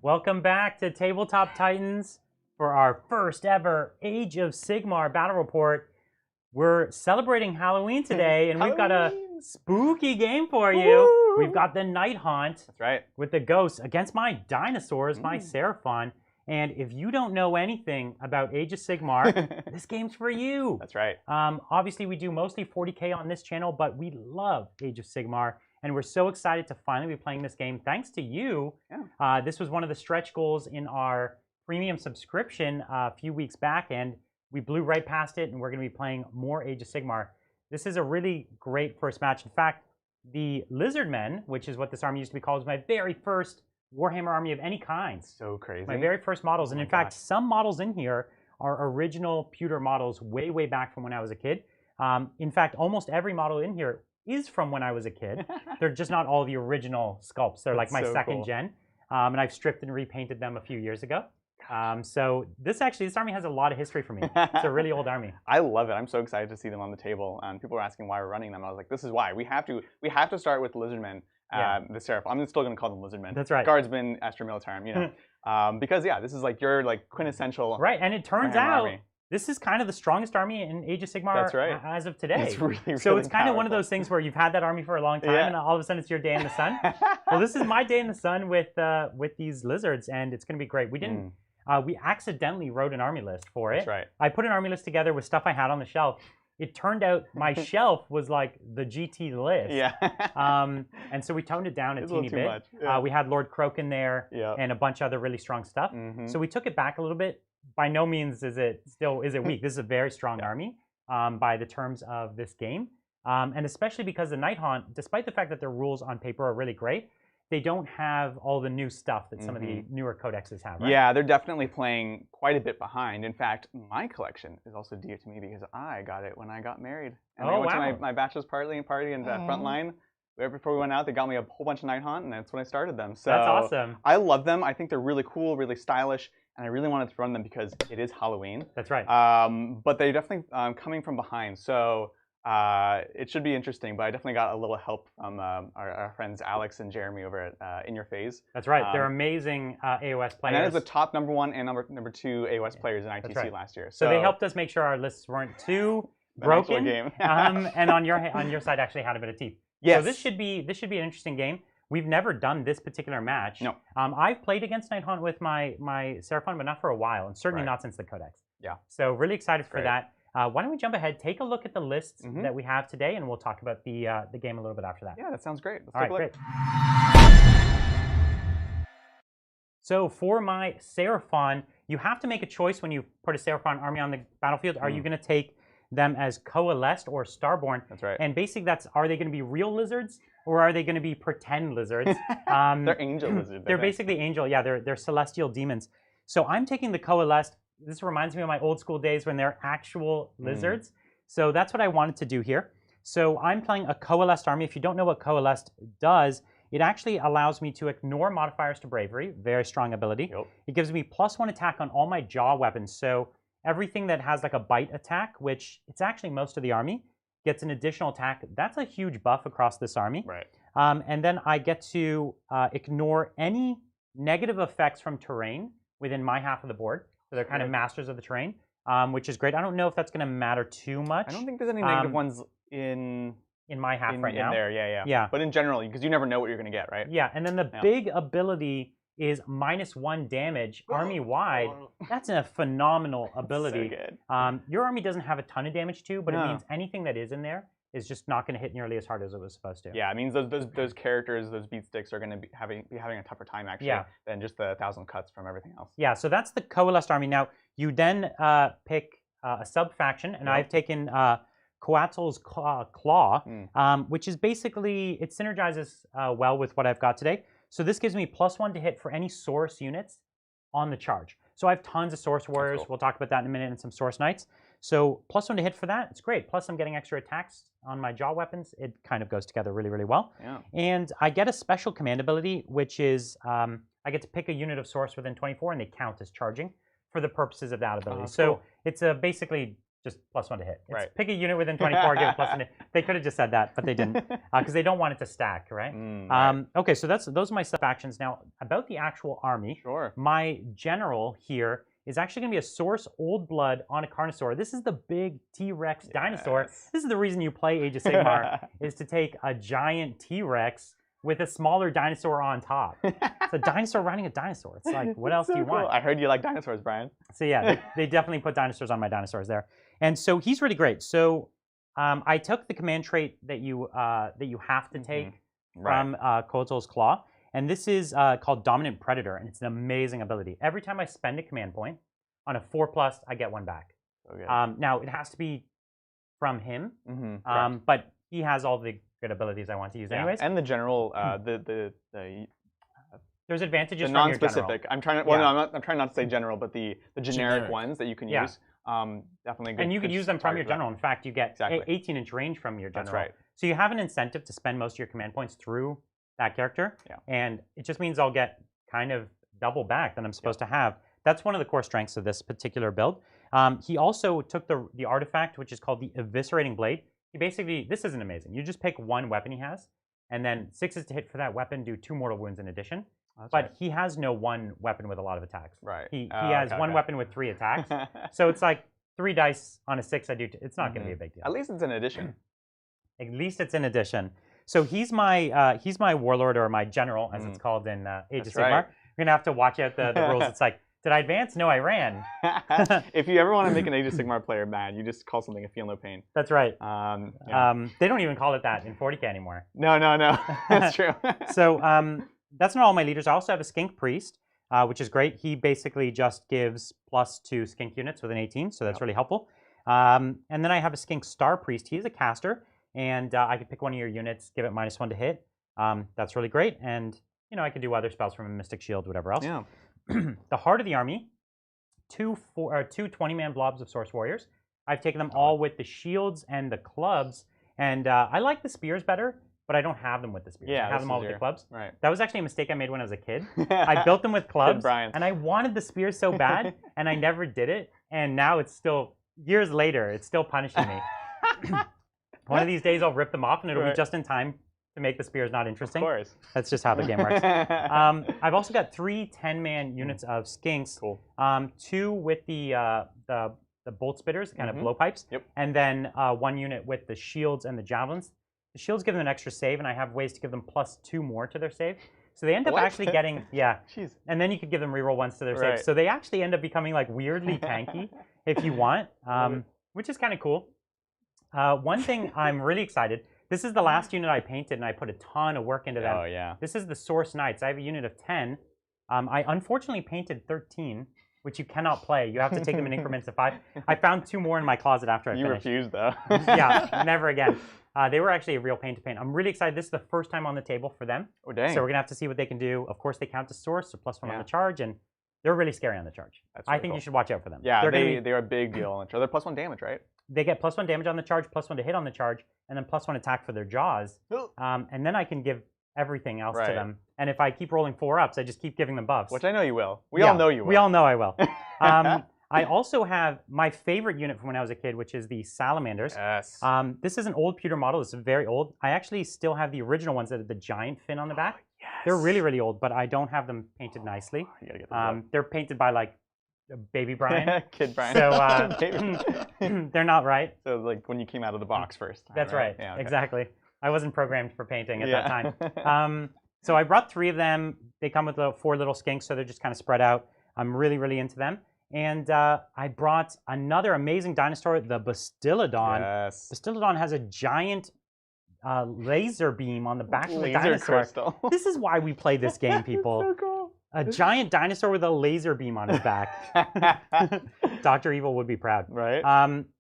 Welcome back to Tabletop Titans for our first ever Age of Sigmar battle report. We're celebrating Halloween today, and we've got a spooky game for you. Woo! We've got the Nighthaunt. That's right. With the ghosts against my dinosaurs, my Seraphon. And if you don't know anything about Age of Sigmar, this game's for you. That's right. Obviously, we do mostly 40K on this channel, but we love Age of Sigmar. And we're so excited to finally be playing this game thanks to you. Yeah. This was one of the stretch goals in our premium subscription a few weeks back, and we blew right past it, and we're going to be playing more Age of Sigmar. This is a really great first match. In fact, the Lizardmen, which is what this army used to be called, was my very first Warhammer army of any kind. So crazy. My very first models. And in fact, some models in here are original pewter models way, way back from when I was a kid. In fact, almost every model in here is from when I was a kid. They're just not all the original sculpts. They're like my second gen. And I've stripped and repainted them a few years ago. So this army has a lot of history for me. It's a really old army. I love it. I'm so excited to see them on the table. People were asking why we're running them. I was like, this is why. We have to start with the Lizardmen, the Seraphon. I'm still going to call them Lizardmen. That's right. Guardsmen, Astra Militarum, you know. Because yeah, this is like your quintessential. Right, and it turns out army. This is kind of the strongest army in Age of Sigmar as of today. It's really, really so it's kind powerful. of one of those things where you've had that army for a long time, and all of a sudden it's your day in the sun. Well, this is my day in the sun with these lizards, and it's going to be great. We didn't. We accidentally wrote an army list for it. That's right. I put an army list together with stuff I had on the shelf. It turned out my shelf was like the GT list. Yeah. And so we toned it down a teeny too bit. much. Yeah. We had Lord Croak in there and a bunch of other really strong stuff. So we took it back a little bit. By no means is it weak. This is a very strong army by the terms of this game. And especially because the Nighthaunt, despite the fact that their rules on paper are really great, they don't have all the new stuff that some of the newer codexes have, right? Yeah, they're definitely playing quite a bit behind. In fact, my collection is also dear to me because I got it when I got married. And I went to my bachelor's party in Frontline. Right before we went out, they got me a whole bunch of Nighthaunt, and that's when I started them. So that's awesome. I love them. I think they're really cool, really stylish, and I really wanted to run them because it is Halloween. That's right. But they definitely coming from behind. So it should be interesting, but I definitely got a little help from our friends Alex and Jeremy over at In Your Phase. That's right. They're amazing AOS players. And that is the top #1 and number 2 AOS players in ITC last year. So they helped us make sure our lists weren't too broken. And on your side actually had a bit of teeth. Yes. So this should be an interesting game. We've never done this particular match. No. I've played against Nighthaunt with my Seraphon, but not for a while, and certainly not since the Codex. Yeah. So really excited for that. Why don't we jump ahead, take a look at the lists that we have today, and we'll talk about the game a little bit after that. Yeah, that sounds great. Let's take a look. Great. So for my Seraphon, you have to make a choice when you put a Seraphon army on the battlefield. Are you going to take them as coalesced or starborn? That's right. And basically, are they going to be real lizards or are they going to be pretend lizards? They're angel lizards. They're basically angel. Yeah, they're celestial demons. So I'm taking the coalesced. This reminds me of my old school days when they're actual lizards. So that's what I wanted to do here. So I'm playing a coalesced army. If you don't know what coalesced does, it actually allows me to ignore modifiers to bravery. Very strong ability. Yep. It gives me +1 attack on all my jaw weapons. So everything that has like a bite attack, which it's actually most of the army, gets an additional attack. That's a huge buff across this army. Right. And then I get to ignore any negative effects from terrain within my half of the board. So they're kind of masters of the terrain, which is great. I don't know if that's going to matter too much. I don't think there's any negative ones in my half right now. In there, yeah. But in general, because you never know what you're going to get, right? Yeah, and then the big ability is -1 damage army-wide. That's a phenomenal ability. So good. Your army doesn't have a ton of damage too, but it means anything that is in there is just not going to hit nearly as hard as it was supposed to. Yeah, it means those characters, those beat sticks, are going to be having a tougher time actually than just the 1,000 cuts from everything else. Yeah, so that's the coalesced army. Now you then pick a sub faction, and I've taken Coatzal's Claw, which is basically it synergizes well with what I've got today. So this gives me +1 to hit for any source units on the charge. So I have tons of source warriors. We'll talk about that in a minute, and some source knights. So +1 to hit for that. It's great. Plus I'm getting extra attacks on my jaw weapons. It kind of goes together really, really well. Yeah. And I get a special command ability, which is I get to pick a unit of source within 24, and they count as charging for the purposes of that ability. So it's basically just +1 to hit. It's Right. pick a unit within 24, give it +1 to hit. They could have just said that, but they didn't, because they don't want it to stack, right? Right. Okay, so those are my sub factions. Now, about the actual army, Sure. my general here is actually going to be a Source Old Blood on a Carnosaur. This is the big T-Rex dinosaur. This is the reason you play Age of Sigmar, is to take a giant T-Rex with a smaller dinosaur on top. It's a dinosaur riding a dinosaur. It's like, what else do you want? I heard you like dinosaurs, Brian. So yeah, they definitely put dinosaurs on my dinosaurs there. And so he's really great. So I took the command trait that you have to take from Kotal's Claw. And this is called Dominant Predator, and it's an amazing ability. Every time I spend a command point on a 4+, I get 1 back. Okay. Now, it has to be from him, but he has all the good abilities I want to use anyways. And the general, there's advantages the from your general. non-specific. I'm trying to, well, no, I'm trying not to say general, but the generic ones that you can use. Definitely good. And you can use them from your general. In fact, you get 18-inch range from your general. That's right. So you have an incentive to spend most of your command points through that character, and it just means I'll get kind of double back than I'm supposed to have. That's one of the core strengths of this particular build. He also took the artifact, which is called the Eviscerating Blade. He basically, this isn't amazing. You just pick 1 weapon he has, and then 6 to hit for that weapon, do 2 mortal wounds in addition. But he has no 1 weapon with a lot of attacks. Right. He has 1 weapon with 3 attacks. So it's like 3 dice on a 6. It's not going to be a big deal. At least it's an addition. At least it's an addition. So he's my warlord, or my general, as it's called in Age of Sigmar. You're gonna have to watch out the rules. It's like, did I advance? No, I ran. If you ever want to make an Age of Sigmar player mad, you just call something a Feel No Pain. That's right. They don't even call it that in 40K anymore. No. That's true. So that's not all my leaders. I also have a Skink Priest, which is great. He basically just gives +2 Skink units with an 18, so that's really helpful. And then I have a Skink Star Priest. He's a caster. And I could pick one of your units, give it -1 to hit. That's really great. And, I could do other spells from a Mystic Shield, whatever else. Yeah. The heart of the army, two 20-man blobs of Source Warriors. I've taken them all with the shields and the clubs. And I like the spears better, but I don't have them with the spears. Yeah, I have them all with the clubs. Right. That was actually a mistake I made when I was a kid. I built them with clubs, Brian. and I wanted the spears so bad, and I never did it. And now it's still, years later, it's still punishing me. One of these days, I'll rip them off, and it'll be just in time to make the spears not interesting. Of course. That's just how the game works. I've also got 3 10-man units of Skinks. Cool. 2 with the bolt spitters, kind of blowpipes. Yep. And then 1 unit with the shields and the javelins. The shields give them an extra save, and I have ways to give them +2 more to their save. So they end up actually getting, Jeez. And then you could give them reroll 1s to their saves. So they actually end up becoming like weirdly tanky if you want, which is kind of cool. One thing I'm really excited, this is the last unit I painted, and I put a ton of work into that. Oh, yeah. This is the Source Knights. I have a unit of 10. I unfortunately painted 13, which you cannot play. You have to take them in increments of 5. I found 2 more in my closet after I finished. You refused, though. Yeah, never again. They were actually a real pain to paint. I'm really excited. This is the first time on the table for them. Oh, dang. So we're going to have to see what they can do. Of course, they count as Source, so +1 on the charge, and they're really scary on the charge. That's really I think cool. you should watch out for them. Yeah, they're a big deal on the charge. They're +1 damage, right? They get +1 damage on the charge, +1 to hit on the charge, and then +1 attack for their jaws. And then I can give everything else to them. And if I keep rolling 4-ups, I just keep giving them buffs. Which I know you will. We all know you will. We all know I will. I also have my favorite unit from when I was a kid, which is the Salamanders. Yes. This is an old pewter model. This is very old. I actually still have the original ones that have the giant fin on the back. Yes. They're really, really old, but I don't have them painted nicely. You gotta get those they're painted by like Baby Brian. Kid Brian. So they're not right. So like when you came out of the box first. That's right. Yeah, okay. Exactly. I wasn't programmed for painting at that time. So I brought 3 of them. They come with 4 little skinks, so they're just kind of spread out. I'm really, really into them. And I brought another amazing dinosaur, the Bastillodon. Yes. Bastillodon has a giant laser beam on the back of the dinosaur. Crystal. This is why we play this game, people. So cool. A giant dinosaur with a laser beam on his back. Dr. Evil would be proud. Right.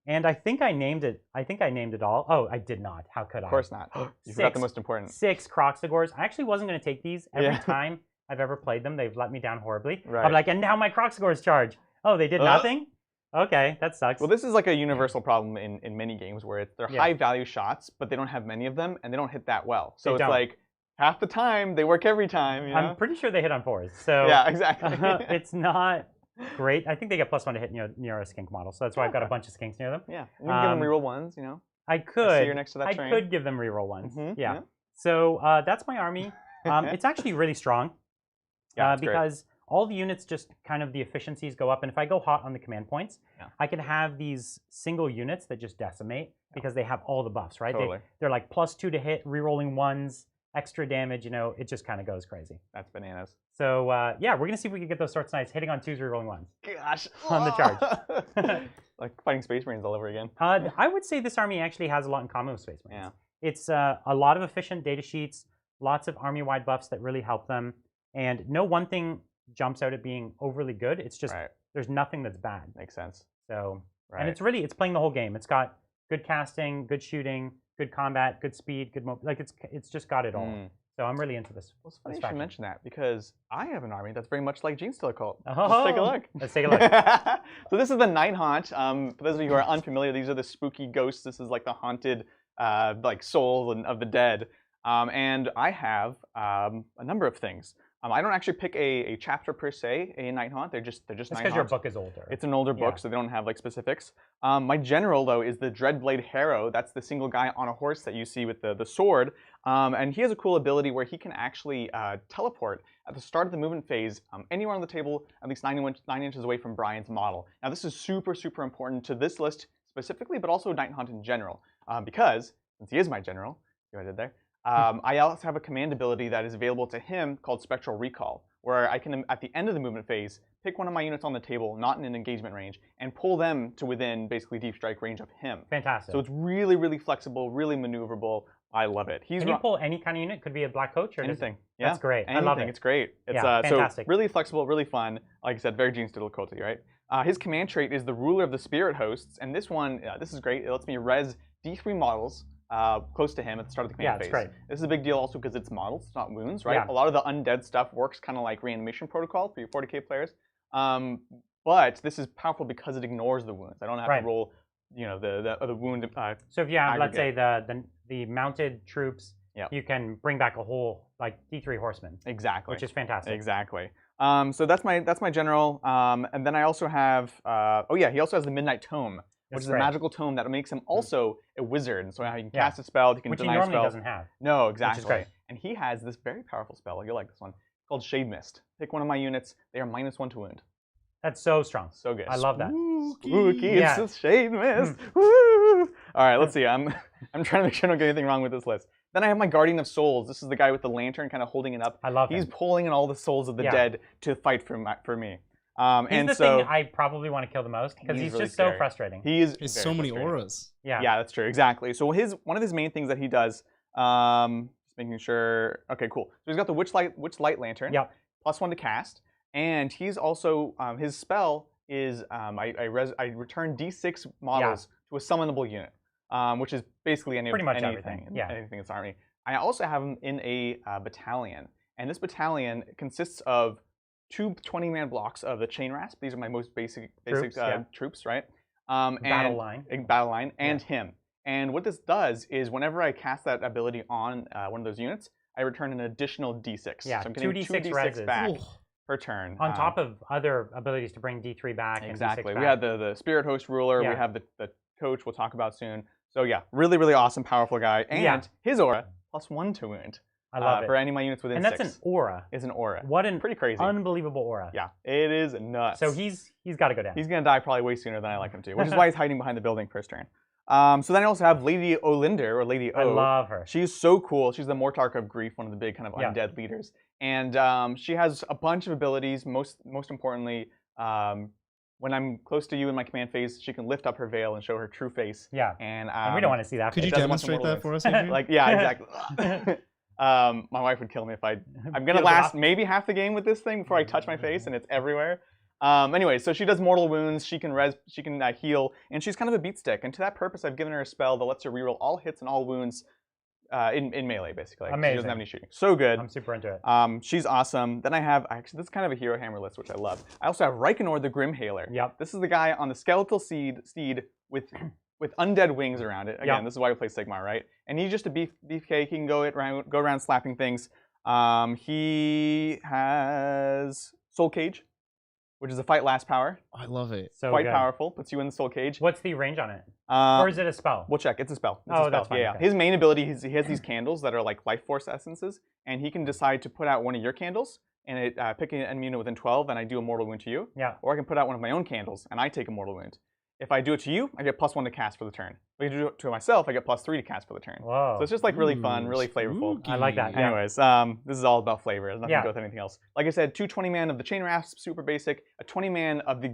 And I think I named it. I think I named it all. Oh, I did not. How could I? Of course not. You forgot the most important. 6 Croxagores. I actually wasn't going to take these. Every time I've ever played them, they've let me down horribly. Right. I'm like, and now my Croxagores charge. Oh, they did nothing? Okay, that sucks. Well, this is like a universal problem in many games where they're high-value shots, but they don't have many of them, and they don't hit that well. So it's like half the time, they work every time. You know? I'm pretty sure they hit on 4s. So yeah, exactly. It's not great. I think they get +1 to hit near a skink model, so that's why I've got a bunch of skinks near them. Yeah, you can give them reroll 1s, you know. I could. I see you're next to that train. I could give them reroll 1s. Yeah. So that's my army. It's actually really strong. Because all the units just kind of the efficiencies go up, and if I go hot on the command points, I can have these single units that just decimate because they have all the buffs, right? Totally. They're like +2 to hit, rerolling 1s, extra damage. You know, it just kind of goes crazy. That's bananas. So yeah, we're gonna see if we can get those Sword Knights hitting on 2s, rerolling 1s. Gosh, on the charge. Like fighting Space Marines all over again. I would say this army actually has a lot in common with Space Marines. Yeah. It's a lot of efficient data sheets, lots of army-wide buffs that really help them, and no one thing jumps out at being overly good. It's just there's nothing that's bad. Makes sense. So and it's playing the whole game. It's got good casting, good shooting, good combat, good speed, good like it's just got it all. So I'm really into this. Well, it's funny you should mention that because I have an army that's very much like Gene's Still a Cult. Oh, let's take a look. Let's take a look. So this is the Nighthaunt. For those of you who are unfamiliar, these are the spooky ghosts. This is like the haunted like souls of the dead. And I have a number of things. I don't actually pick a chapter per se, a Nighthaunt. They're just Nighthaunt. Because your book is older. It's an older book, so they don't have like specifics. My general though is the Dreadblade Harrow. That's the single guy on a horse that you see with the sword. And he has a cool ability where he can actually teleport at the start of the movement phase anywhere on the table, at least 9 inches away from Brian's model. Now this is super, super important to this list specifically, but also Nighthaunt in general. Because, since he is my general, see what I did there? I also have a command ability that is available to him called Spectral Recall, where I can, at the end of the movement phase, pick one of my units on the table, not in an engagement range, and pull them to within basically deep strike range of him. Fantastic. So it's really, really flexible, really maneuverable. I love it. Can you pull any kind of unit? Could be a black coach or anything. Yeah, that's great. Anything. I love it. It's great. It's fantastic. So really flexible, really fun. Like I said, very Gene's Still culty, right? His command trait is the Ruler of the Spirit Hosts, and this one, this is great. It lets me res D3 models close to him at the start of the command phase. Great. This is a big deal also because it's models, it's not wounds, right? A lot of the undead stuff works kind of like reanimation protocol for your 40k players. But this is powerful because it ignores the wounds. I don't have to roll, you know, the wound. So if you have, let's say, the mounted troops, you can bring back a whole like D3 horsemen. Exactly. Which is fantastic. Exactly. So that's my general. And then I also have he also has the Midnight Tome, which is a magical tome that makes him also a wizard. And so he can cast a spell, he can deny a spell. Which he normally doesn't have. No, exactly. Which is great. And he has this very powerful spell, you'll like this one, called Shade Mist. Pick one of my units, they are -1 to wound. That's so strong. So good. I love that. Spooky, it's just Shade Mist. Woo! All right, let's see. I'm trying to make sure I don't get anything wrong with this list. Then I have my Guardian of Souls. This is the guy with the lantern kind of holding it up. I love He's pulling in all the souls of the dead to fight for me. He's the thing I probably want to kill the most because he's really just so frustrating. He is. There's so many auras. Yeah, that's true. Exactly. So one of his main things that he does, just making sure. Okay, cool. So he's got the Witch Light Lantern. Yep. +1 to cast, and he's also his spell is I return D6 models to a summonable unit, which is basically anything in this army. I also have him in a battalion, and this battalion consists of 2 20-man blocks of the Chain Rasp. These are my most basic troops, right? Battle line and him. And what this does is whenever I cast that ability on one of those units, I return an additional D6. Yeah, so I'm getting 2d6 back per turn. On top of other abilities to bring D3 back. Exactly. And D6 we had the Spirit Host Ruler. We have the Coach we'll talk about soon. So yeah, really, really awesome, powerful guy. And his aura, +1 to wound. I love it. For any of my units within 6. And that's an aura. It's an aura. What an pretty crazy, unbelievable aura. Yeah, it is nuts. So he's got to go down. He's gonna die probably way sooner than I like him to, which is why he's hiding behind the building first turn. So then I also have Lady Olinder, or Lady O. I love her. She's so cool. She's the Mortarch of Grief, one of the big kind of undead leaders. And she has a bunch of abilities. Most importantly, when I'm close to you in my command phase, she can lift up her veil and show her true face. Yeah. And we don't want to see that. Could you demonstrate that for us, Adrian? Like, yeah, exactly. My wife would kill me if I'm gonna last maybe half the game with this thing before I touch my face, and it's everywhere. Anyway, so she does mortal wounds. She can heal, and she's kind of a beat stick. And to that purpose, I've given her a spell that lets her reroll all hits and all wounds in melee, basically. Amazing. She doesn't have any shooting. So good. I'm super into it. She's awesome. Then I have, actually, this is kind of a hero hammer list, which I love. I also have Reikenor the Grimhailer. Yep. This is the guy on the skeletal steed with undead wings around it. Again, this is why we play Sigmar, right? And he's just a beefcake. He can go around slapping things. He has Soul Cage. which is a fight last power. I love it. So Quite good. powerful, puts you in the soul cage. What's the range on it? Or is it a spell? We'll check. It's a spell. It's a Oh, spell. that's fine. Yeah. Okay. His main ability, he has these candles that are like life force essences, and he can decide to put out one of your candles, and it pick an enemy unit within 12, and I do a mortal wound to you. Yeah. Or I can put out one of my own candles, and I take a mortal wound. If I do it to you, I get +1 to cast for the turn. If I do it to myself, I get +3 to cast for the turn. Whoa. So it's just like really fun, really flavorful. Spooky. I like that. Yeah. Anyways, this is all about flavor. It has nothing to do with anything else. Like I said, 2 20-man of the Chain Rasp, super basic. A 20-man of the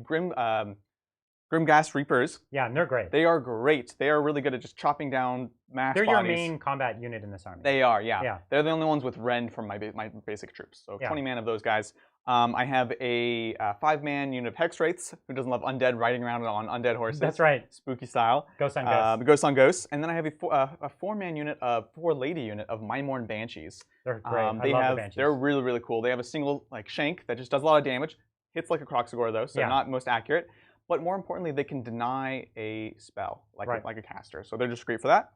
Grimghast Reapers. Yeah, and they're great. They are great. They are really good at just chopping down mass They're bodies. your main combat unit in this army. They are, yeah. Yeah. They're the only ones with Rend from my basic troops. So 20-man of those guys. I have a 5-man unit of Hex Wraiths, who doesn't love undead riding around on undead horses. That's right. Spooky style. Ghost on Ghost. Ghost on Ghosts. And then I have a 4-man unit, 4-lady unit of Mindmorn Banshees. They're great. I love the Banshees. They're really, really cool. They have a single shank that just does a lot of damage. Hits like a Kroxigor though, so they're not most accurate. But more importantly, they can deny a spell, like a caster. So they're just great for that.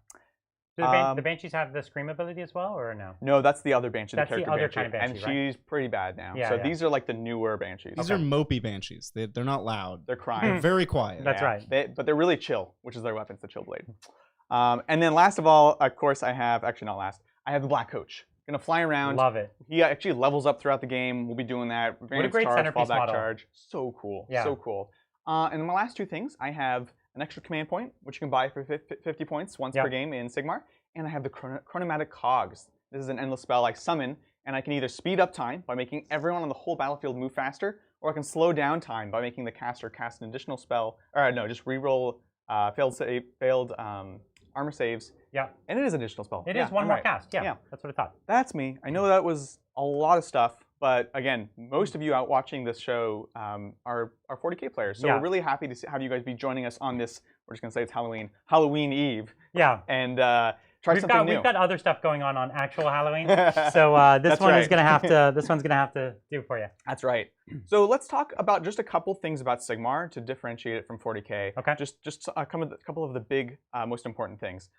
Do the Banshees have the Scream ability as well, or no? No, that's the other Banshee, That's the character the other Banshee. kind of Banshee, and right? she's pretty bad now. Yeah, so yeah. these are like the newer Banshees. These are mopey banshees. They're not loud. They're They're crying. very quiet. That's right. But they're really chill, which is their weapon, it's the Chill Blade. And then last of all, of course, I have, actually not last, I have the Black Coach. Gonna fly around. Love it. He actually levels up throughout the game. We'll be doing that. What a great charge, centerpiece fallback model. charge. So cool. Yeah. So cool. And my last 2 things, I have an extra command point, which you can buy for 50 points once per game in Sigmar. And I have the Chronomatic Cogs. This is an endless spell I summon, and I can either speed up time by making everyone on the whole battlefield move faster, or I can slow down time by making the caster cast an additional spell, or no, just reroll failed armor saves. Yeah. And it is an additional spell. It is one more cast. Yeah, Yeah. that's what I thought. That's me. I know that was a lot of stuff, but again, most of you out watching this show are 40K players. So we're really happy to have you guys be joining us on this, we're just going to say it's Halloween Eve. Yeah. And try something new. We've got other stuff going on actual Halloween. So this one is going to have to, this one's going to have to do for you. That's right. So let's talk about just a couple things about Sigmar to differentiate it from 40K. Okay. Just a couple of the big, most important things.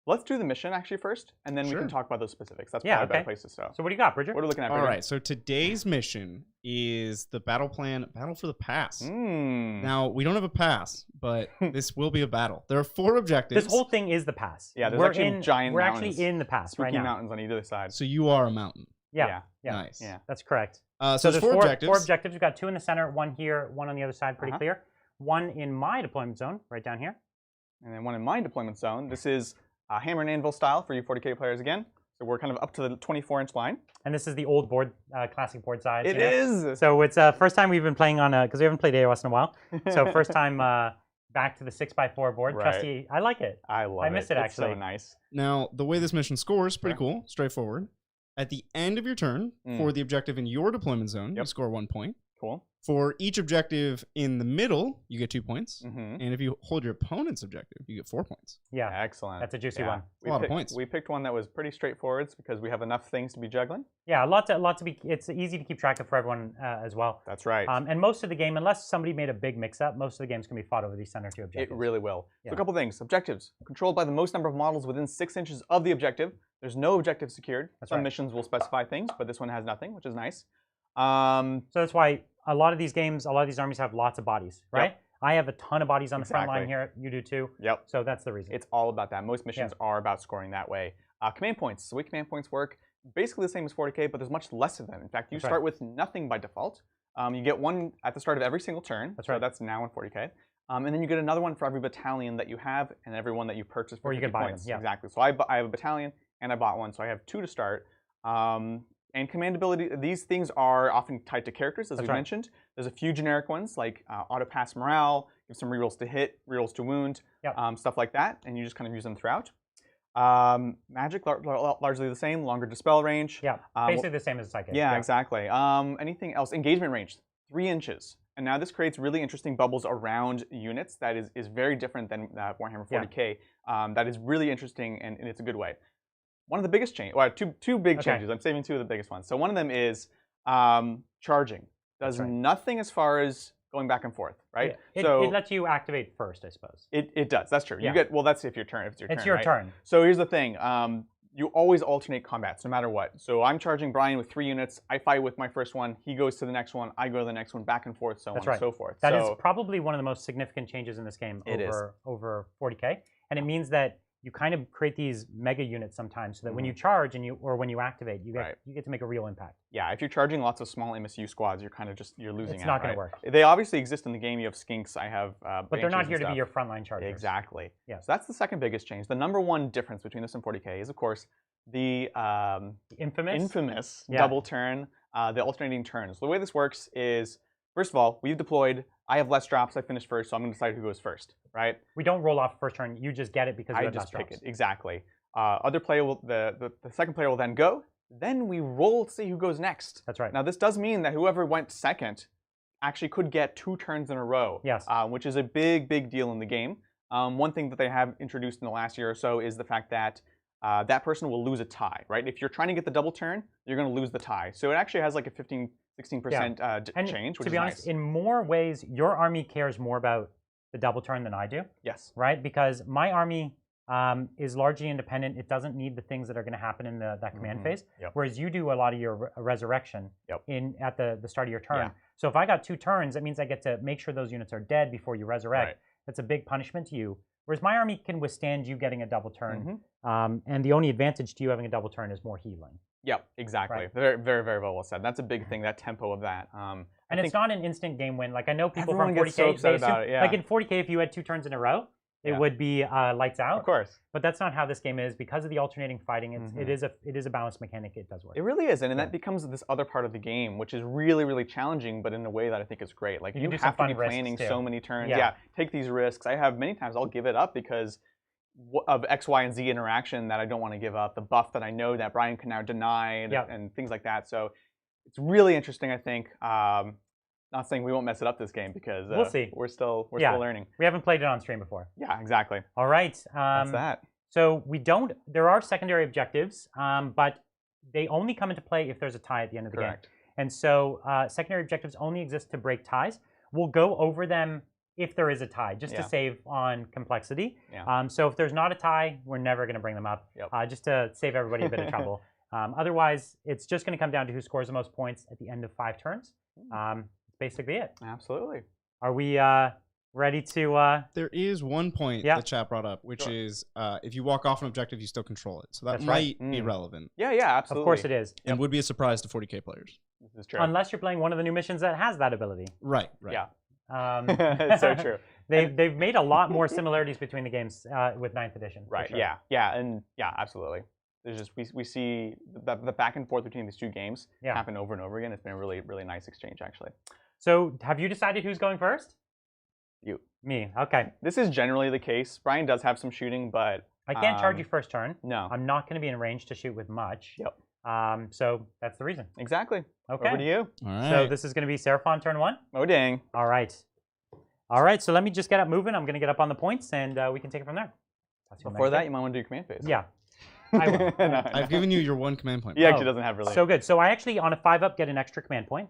Let's do the mission actually first, and then we can talk about those specifics. That's probably a better place to start. So what do you got, Bridger? What are we looking at, Bridger? All right, so today's mission is the battle plan, Battle for the Pass. Now, we don't have a pass, but this will be a battle. There are 4 objectives. This whole thing is the pass. Yeah, there's actually giant We're mountains. actually in the pass right now. Mountains on either side. So you are a mountain. Yeah. Nice. Yeah. That's correct. So there's 4 objectives. 4 objectives. We've got 2 in the center, 1 here, 1 on the other side, pretty clear. 1 in my deployment zone, right down here. And then 1 in my deployment zone. This is Hammer and Anvil style for you 40K players again. So we're kind of up to the 24-inch line. And this is the old board, classic board size. It is! So it's first time we've been playing on, because we haven't played AOS in a while. So first time back to the 6x4 board. Right. Trusty, I like it. I love it. I miss it, actually. It's so nice. Now, the way this mission scores, pretty cool, straightforward. At the end of your turn, for the objective in your deployment zone, you score 1 point. Cool. For each objective in the middle, you get 2 points. And if you hold your opponent's objective, you get 4 points. Yeah. Excellent. That's a juicy one. A lot of points. We picked one that was pretty straightforward because we have enough things to be juggling. Yeah, a lot to be. It's easy to keep track of for everyone as well. That's right. And most of the game, unless somebody made a big mix-up, most of the games can be fought over these center 2 objectives. It really will. Yeah. So a couple things. Objectives. Controlled by the most number of models within 6 inches of the objective. There's no objective secured. Some missions will specify things, but this one has nothing, which is nice. So that's why a lot of these games, a lot of these armies have lots of bodies, right? Yep. I have a ton of bodies on the front line here. You do too. Yep. So that's the reason. It's all about that. Most missions are about scoring that way. Command points. So the way command points work, basically the same as 40K, but there's much less of them. In fact, you start with nothing by default. You get 1 at the start of every single turn. That's right. So that's now in 40K. And then you get another one for every battalion that you have and every one that you purchase for 50 points. Them, yeah. Exactly. So I have a battalion and I bought 1, so I have 2 to start. And command ability, these things are often tied to characters, as we mentioned. There's a few generic ones like auto pass morale, give some rerolls to hit, rerolls to wound, stuff like that, and you just kind of use them throughout. Magic, largely the same, longer dispel range. Yeah, basically the same as Psychic. Yeah, exactly. Anything else? Engagement range, 3 inches. And now this creates really interesting bubbles around units that is very different than Warhammer 40K. That is really interesting, and it's a good way. One of the biggest changes, well, two big changes. I'm saving 2 of the biggest ones. So one of them is charging. Does nothing as far as going back and forth, right? Yeah. It lets you activate first, I suppose. It does. That's true. You get, well, that's if your turn. It's your turn. It's your turn. So here's the thing. you always alternate combats, no matter what. So I'm charging Brian with 3 units. I fight with my first one. He goes to the next one. I go to the next one. Back and forth, so on and so forth. That is probably one of the most significant changes in this game over 40K, and it means that you kind of create these mega units sometimes, so that when you charge or when you activate, you get to make a real impact. Yeah, if you're charging lots of small MSU squads, you're kind of you're losing. It's not going to work. They obviously exist in the game. You have skinks. I have, but they're not here to be your frontline chargers. Exactly. Yeah. So that's the second biggest change. The number one difference between this and 40K is, of course, the infamous double turn, the alternating turns. The way this works is, first of all, we've deployed. I have less drops. I finished first, so I'm going to decide who goes first, right? We don't roll off first turn. You just get it because you have less drops. I just pick it, exactly. Other player will, the second player will then go. Then we roll to see who goes next. That's right. Now, this does mean that whoever went second actually could get 2 turns in a row. Yes. Which is a big, big deal in the game. One thing that they have introduced in the last year or so is the fact that that person will lose a tie, right? If you're trying to get the double turn, you're going to lose the tie. So it actually has like a 15, 16% change, which to be honest, in more ways, your army cares more about the double turn than I do. Yes. Right? Because my army is largely independent. It doesn't need the things that are going to happen in that command phase. Yep. Whereas you do a lot of your resurrection at the start of your turn. Yeah. So if I got 2 turns, that means I get to make sure those units are dead before you resurrect. Right. That's a big punishment to you. Whereas my army can withstand you getting a double turn. And the only advantage to you having a double turn is more healing. Yep, exactly. Right. Very, very, very well said. That's a big thing, that tempo of that. And it's not an instant game win. Like I know people from 40K, gets so upset about it, like in 40K, if you had 2 turns in a row, it would be lights out. Of course. But that's not how this game is. Because of the alternating fighting, it is a balanced mechanic. It does work. It really is, and that becomes this other part of the game, which is really, really challenging, but in a way that I think is great. Like you have to be planning so many turns. Yeah, take these risks. I have many times I'll give it up because of X, Y, and Z interaction that I don't want to give up, the buff that I know that Brian can now deny, and things like that. So it's really interesting, I think. Not saying we won't mess it up this game because we'll see. We're still learning. We haven't played it on stream before. Yeah, exactly. All right. That's that. So there are secondary objectives, but they only come into play if there's a tie at the end of the game. And so secondary objectives only exist to break ties. We'll go over them if there is a tie, just to save on complexity. So if there's not a tie, we're never going to bring them up, just to save everybody a bit of trouble. Otherwise, it's just going to come down to who scores the most points at the end of 5 turns. That's basically it. Absolutely. Are we ready to... There is one point the chat brought up, which is if you walk off an objective, you still control it. So that might be relevant. Yeah, absolutely. Of course it is. And would be a surprise to 40K players. This is true. Unless you're playing one of the new missions that has that ability. Right. Yeah. It's so true. They've made a lot more similarities between the games with 9th edition. Right. Sure. Yeah, absolutely. There's just we see the back and forth between these 2 games happen over and over again. It's been a really, really nice exchange, actually. So have you decided who's going first? You. Me. Okay. This is generally the case. Brian does have some shooting, but I can't charge you first turn. No. I'm not going to be in range to shoot with much. Yep. So that's the reason. Exactly. Okay. Over to you. All right. So this is going to be Seraphon turn 1. Oh dang. All right. All right. So let me just get up moving. I'm going to get up on the points, and we can take it from there. Before that, you might want to do your command phase. Yeah. I will. No. I've given you your 1 command point. He actually doesn't have really. So good. So I actually, on a 5-up, get an extra command point.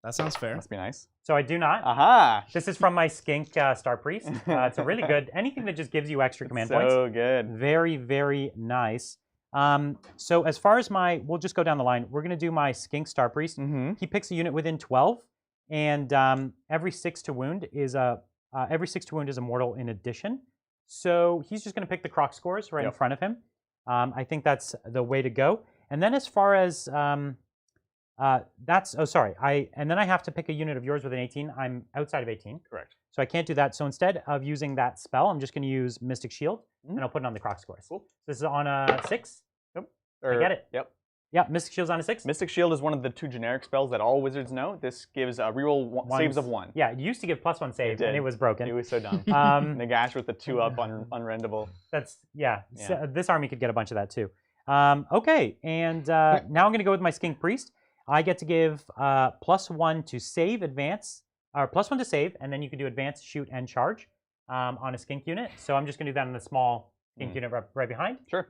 That sounds fair. Must be nice. So I do not. Aha! This is from my skink Star Priest. It's a really good, anything that just gives you extra command points. So good. Very, very nice. So as far as we'll just go down the line. We're going to do my skink Star Priest. He picks a unit within 12, and every 6 to wound is a mortal in addition. So he's just going to pick the croc scores right in front of him. I think that's the way to go. And then as far as and then I have to pick a unit of yours with an 18. I'm outside of 18. Correct. So I can't do that. So instead of using that spell, I'm just going to use Mystic Shield, and I'll put it on the croc scores. Cool. This is on a 6. Yep. I get it. Yep. Yeah, Mystic Shield's on a 6. Mystic Shield is one of the 2 generic spells that all wizards know. This gives reroll saves of 1. Yeah, it used to give +1 save, and it was broken. It was so dumb. Nagash with the 2-up unrendable. So this army could get a bunch of that too. Okay, and now I'm going to go with my Skink Priest. I get to give +1 to save, advance, or +1 to save, and then you can do advance, shoot, and charge on a Skink unit. So I'm just going to do that on the small Skink unit right behind. Sure.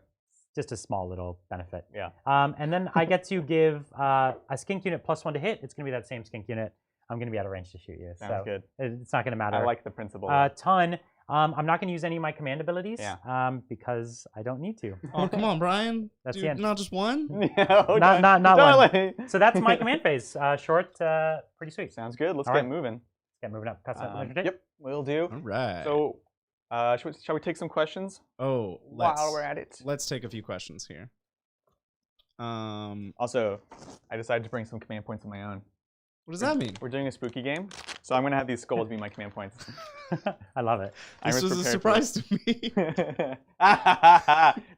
Just a small little benefit. Yeah. And then I get to give a Skink unit +1 to hit. It's going to be that same Skink unit. I'm going to be out of range to shoot you. Sounds good. It's not going to matter. I like the principle. Ton. I'm not going to use any of my command abilities because I don't need to. Oh, come on, Brian. That's Dude, the end. not just one? Not one. So that's my command phase. Short, pretty sweet. Sounds good. Let's All get right. moving. Get moving up. Pass that. Yep, we'll do. All right. So, shall we take some questions? Oh, while we're at it. Let's take a few questions here. Also, I decided to bring some command points of my own. What does that mean? We're doing a spooky game, so I'm going to have these skulls be my command points. I love it. This was a surprise to me.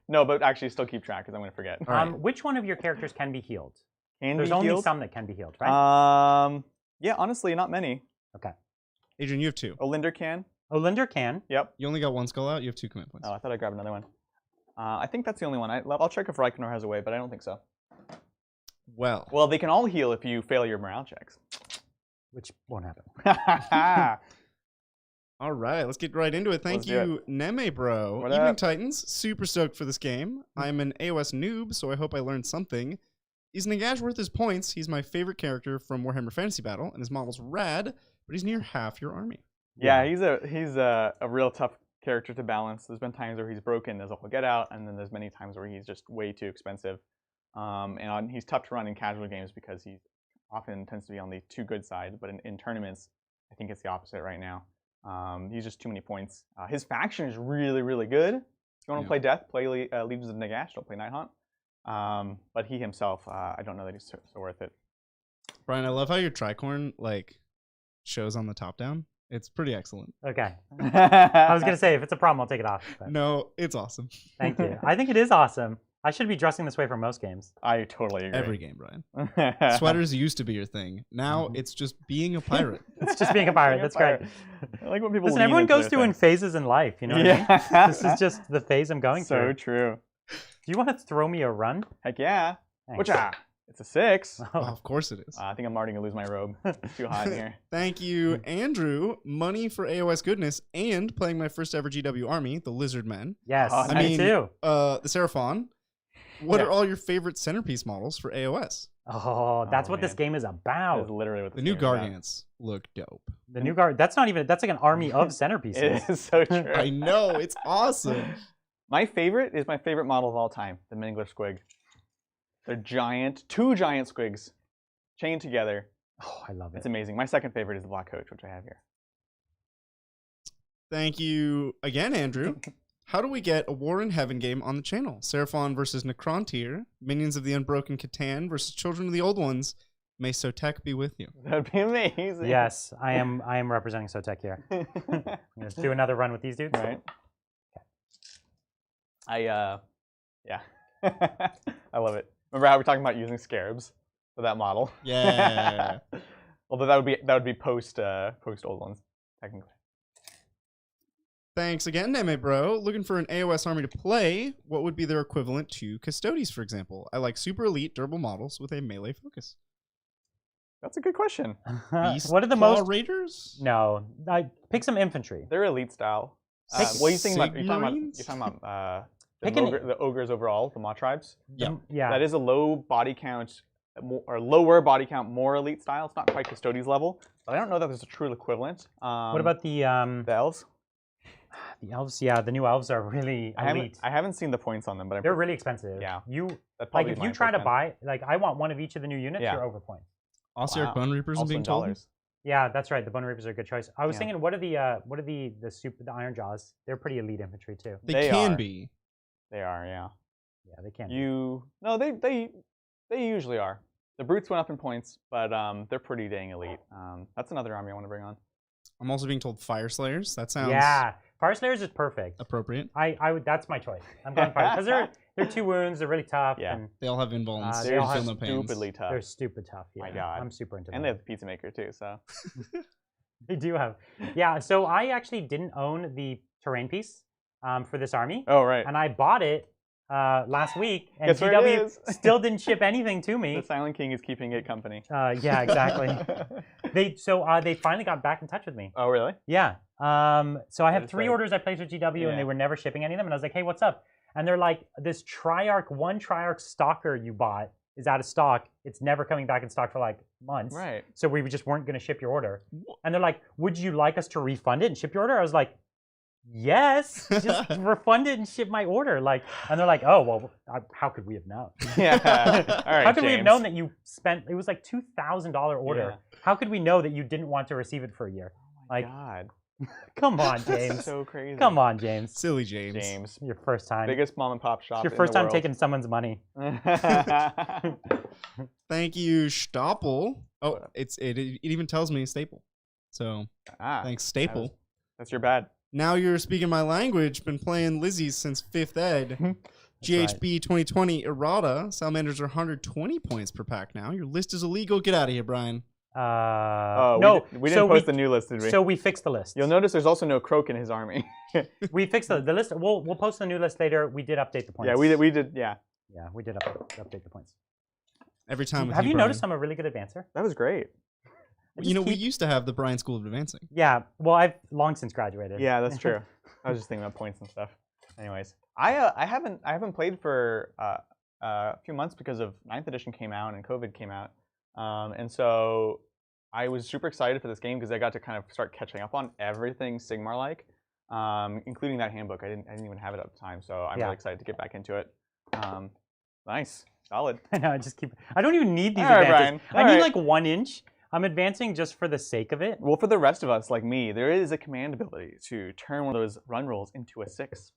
No, but actually still keep track because I'm going to forget. Which one of your characters can be healed? There's There's only some that can be healed, right? Yeah, honestly, not many. Okay. Adrian, you have 2. Olinder can. Olinder can. Yep. You only got 1 skull out. You have 2 command points. Oh, I thought I grabbed another one. I think that's the only one. I'll check if Reikenor has a way, but I don't think so. Well, they can all heal if you fail your morale checks. Which won't happen. All right, let's get right into it. Thank you, Neme Bro. What Evening up? Titans, super stoked for this game. I'm an AOS noob, so I hope I learned something. Is Nagash worth his points? He's my favorite character from Warhammer Fantasy Battle, and his model's rad, but he's near half your army. Yeah, he's a real tough character to balance. There's been times where he's broken as all get out, and then there's many times where he's just way too expensive. And he's tough to run in casual games because he often tends to be on the too good side, but in tournaments, I think it's the opposite right now. He's just too many points. His faction is really, really good. If you want to play Death, play Legions of Nagash, don't play Nighthaunt. But he himself, I don't know that he's so worth it. Brian, I love how your tricorn shows on the top down. It's pretty excellent. Okay. I was going to say, if it's a problem, I'll take it off. But... No, it's awesome. Thank you. I think it is awesome. I should be dressing this way for most games. I totally agree. Every game, Brian. Sweaters used to be your thing. Now it's just being a pirate. It's just being a pirate. That's great. I like when people Listen, everyone goes through in phases in life. You know what I mean? This is just the phase I'm going through. So true. Do you want to throw me a run? Heck yeah. Thanks. It's a 6. Oh, of course it is. I think I'm already going to lose my robe. It's too hot in here. Thank you, Andrew. Money for AOS goodness and playing my first ever GW army, the Lizard Men. Yes, me too. The Seraphon. What are all your favorite centerpiece models for AOS? Oh, that's what this game is about. That's literally what the new Gargants look dope. The new that's not even, that's like an army of centerpieces. It is so true. I know, it's awesome. My favorite is my favorite model of all time, the Mingler Squig. They're giant, 2 giant squigs chained together. Oh, I love it. It's amazing. My second favorite is the Black Coach, which I have here. Thank you again, Andrew. How do we get a War in Heaven game on the channel? Seraphon versus Necrontyr, Minions of the Unbroken Catan versus Children of the Old Ones. May Sotek be with you. That'd be amazing. Yes, I am representing Sotek here. I'm going to do another run with these dudes. Right. Okay. Yeah. I love it. Remember how we're talking about using scarabs for that model? Yeah. Although that would be post Old Ones, technically. Thanks again, Neme Bro. Looking for an AOS army to play, what would be their equivalent to Custodes, for example? I like super elite durable models with a melee focus. That's a good question. What are the most Raiders? No, pick some infantry. They're elite style. What are you thinking about? You're talking about the ogres overall, the Maw tribes. Yeah. That is a low body count, or lower body count, more elite style. It's not quite Custodes level, but I don't know that there's a true equivalent. What about the elves? The elves, yeah, the new elves are really elite. I haven't seen the points on them, but they're really expensive. Yeah. If you try to buy, I want one of each of the new units, you're over points. Ossiarch Bone Reapers also are being told. Yeah, that's right. The Bone Reapers are a good choice. I was thinking, what are the Iron Jaws? They're pretty elite infantry too. They can be. They are, yeah. Yeah, they can. No, they usually are. The brutes went up in points, but they're pretty dang elite. That's another army I want to bring on. I'm also being told Fire Slayers. That sounds Fire Slayers is perfect. Appropriate. I would. That's my choice. I'm going Fire because they're 2 wounds. They're really tough. Yeah. And they all have invulns. They're stupidly tough. They're stupid tough. Yeah. My God. I'm super into them. And they have the pizza maker too. So. They do have. Yeah. So I actually didn't own the terrain piece for this army. Oh right. And I bought it last week, and GW still didn't ship anything to me. The Silent King is keeping it company. Yeah, exactly. They finally got back in touch with me. Oh really? Yeah. So I have 3 orders I placed with GW, and they were never shipping any of them. And I was like, hey, what's up? And they're like, this one Triarch Stalker you bought is out of stock. It's never coming back in stock for like months. Right. So we just weren't going to ship your order. And they're like, would you like us to refund it and ship your order? I was like, yes, just refund it and ship my order. Like, and they're like, oh, well, how could we have known? Yeah. All right, how could we have James. known that you spent, it was like $2,000 order. Yeah. How could we know that you didn't want to receive it for a year? Oh my God. Come on, James. So crazy. Come on, James. Silly James. James. Your first time. Biggest mom and pop shop It's your first in the time world. taking someone's money. Thank you, Stoppel. Oh, it even tells me Staple. So thanks, Staple. That's your bad. Now you're speaking my language. Been playing Lizzie's since 5th ed. GHB 2020 errata. Salamanders are 120 points per pack now. Your list is illegal. Get out of here, Brian. No, we didn't post the new list, did we? So we fixed the list. You'll notice there's also no Croak in his army. We fixed the list. We'll post the new list later. We did update the points. Yeah, we did. Yeah. Yeah, we did update the points. Every time with Have you Brian. noticed I'm a really good advancer? That was great. You know, we used to have the Brian School of Advancing. Yeah, well, I've long since graduated. Yeah, that's true. I was just thinking about points and stuff. Anyways, I haven't played for a few months because of 9th edition came out and COVID came out, and so I was super excited for this game because I got to kind of start catching up on everything Sigmar like, including that handbook. I didn't even have it at the time, so I'm really excited to get back into it. Nice, solid. I know. I don't even need these All right, advances. Brian. I need like 1 inch. I'm advancing just for the sake of it. Well, for the rest of us, like me, there is a command ability to turn one of those run rolls into a 6.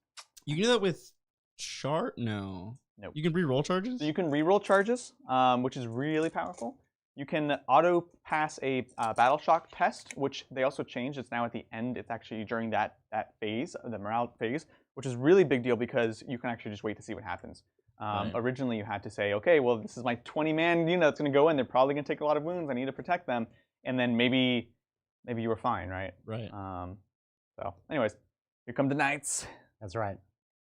You can do that with chart? No. Nope. You can re-roll charges? So you can re-roll charges, which is really powerful. You can auto pass a battle shock test, which they also changed. It's now at the end. It's actually during that phase, the morale phase, which is really big deal because you can actually just wait to see what happens. Originally, you had to say, okay, well, this is my 20-man unit that's going to go in. They're probably going to take a lot of wounds. I need to protect them. And then maybe you were fine, right? Right. So anyways, here come the knights. That's right.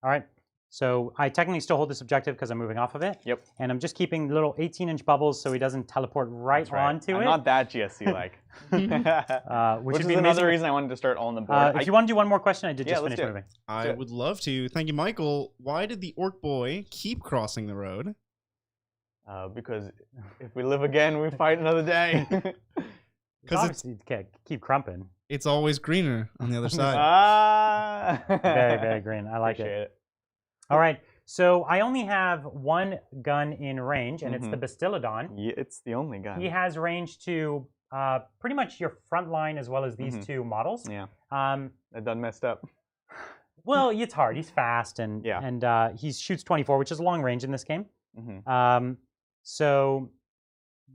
All right. So I technically still hold this objective because I'm moving off of it. Yep. And I'm just keeping little 18-inch bubbles so he doesn't teleport right onto I'm it. not that GSC-like. Which is would be another reason I wanted to start all on the board. If you want to do one more question, I did just let's finish moving. I would love to. Thank you, Michael. Why did the orc boy keep crossing the road? Because if we live again, we fight another day. Because keep crumping. It's always greener on the other side. Very, very green. I like it. All right. So I only have 1 gun in range, and it's the Bastiladon. Yeah, it's the only gun. He has range to pretty much your front line as well as these 2 models. Yeah. That done messed up. Well, it's hard. He's fast, and he shoots 24, which is long range in this game. So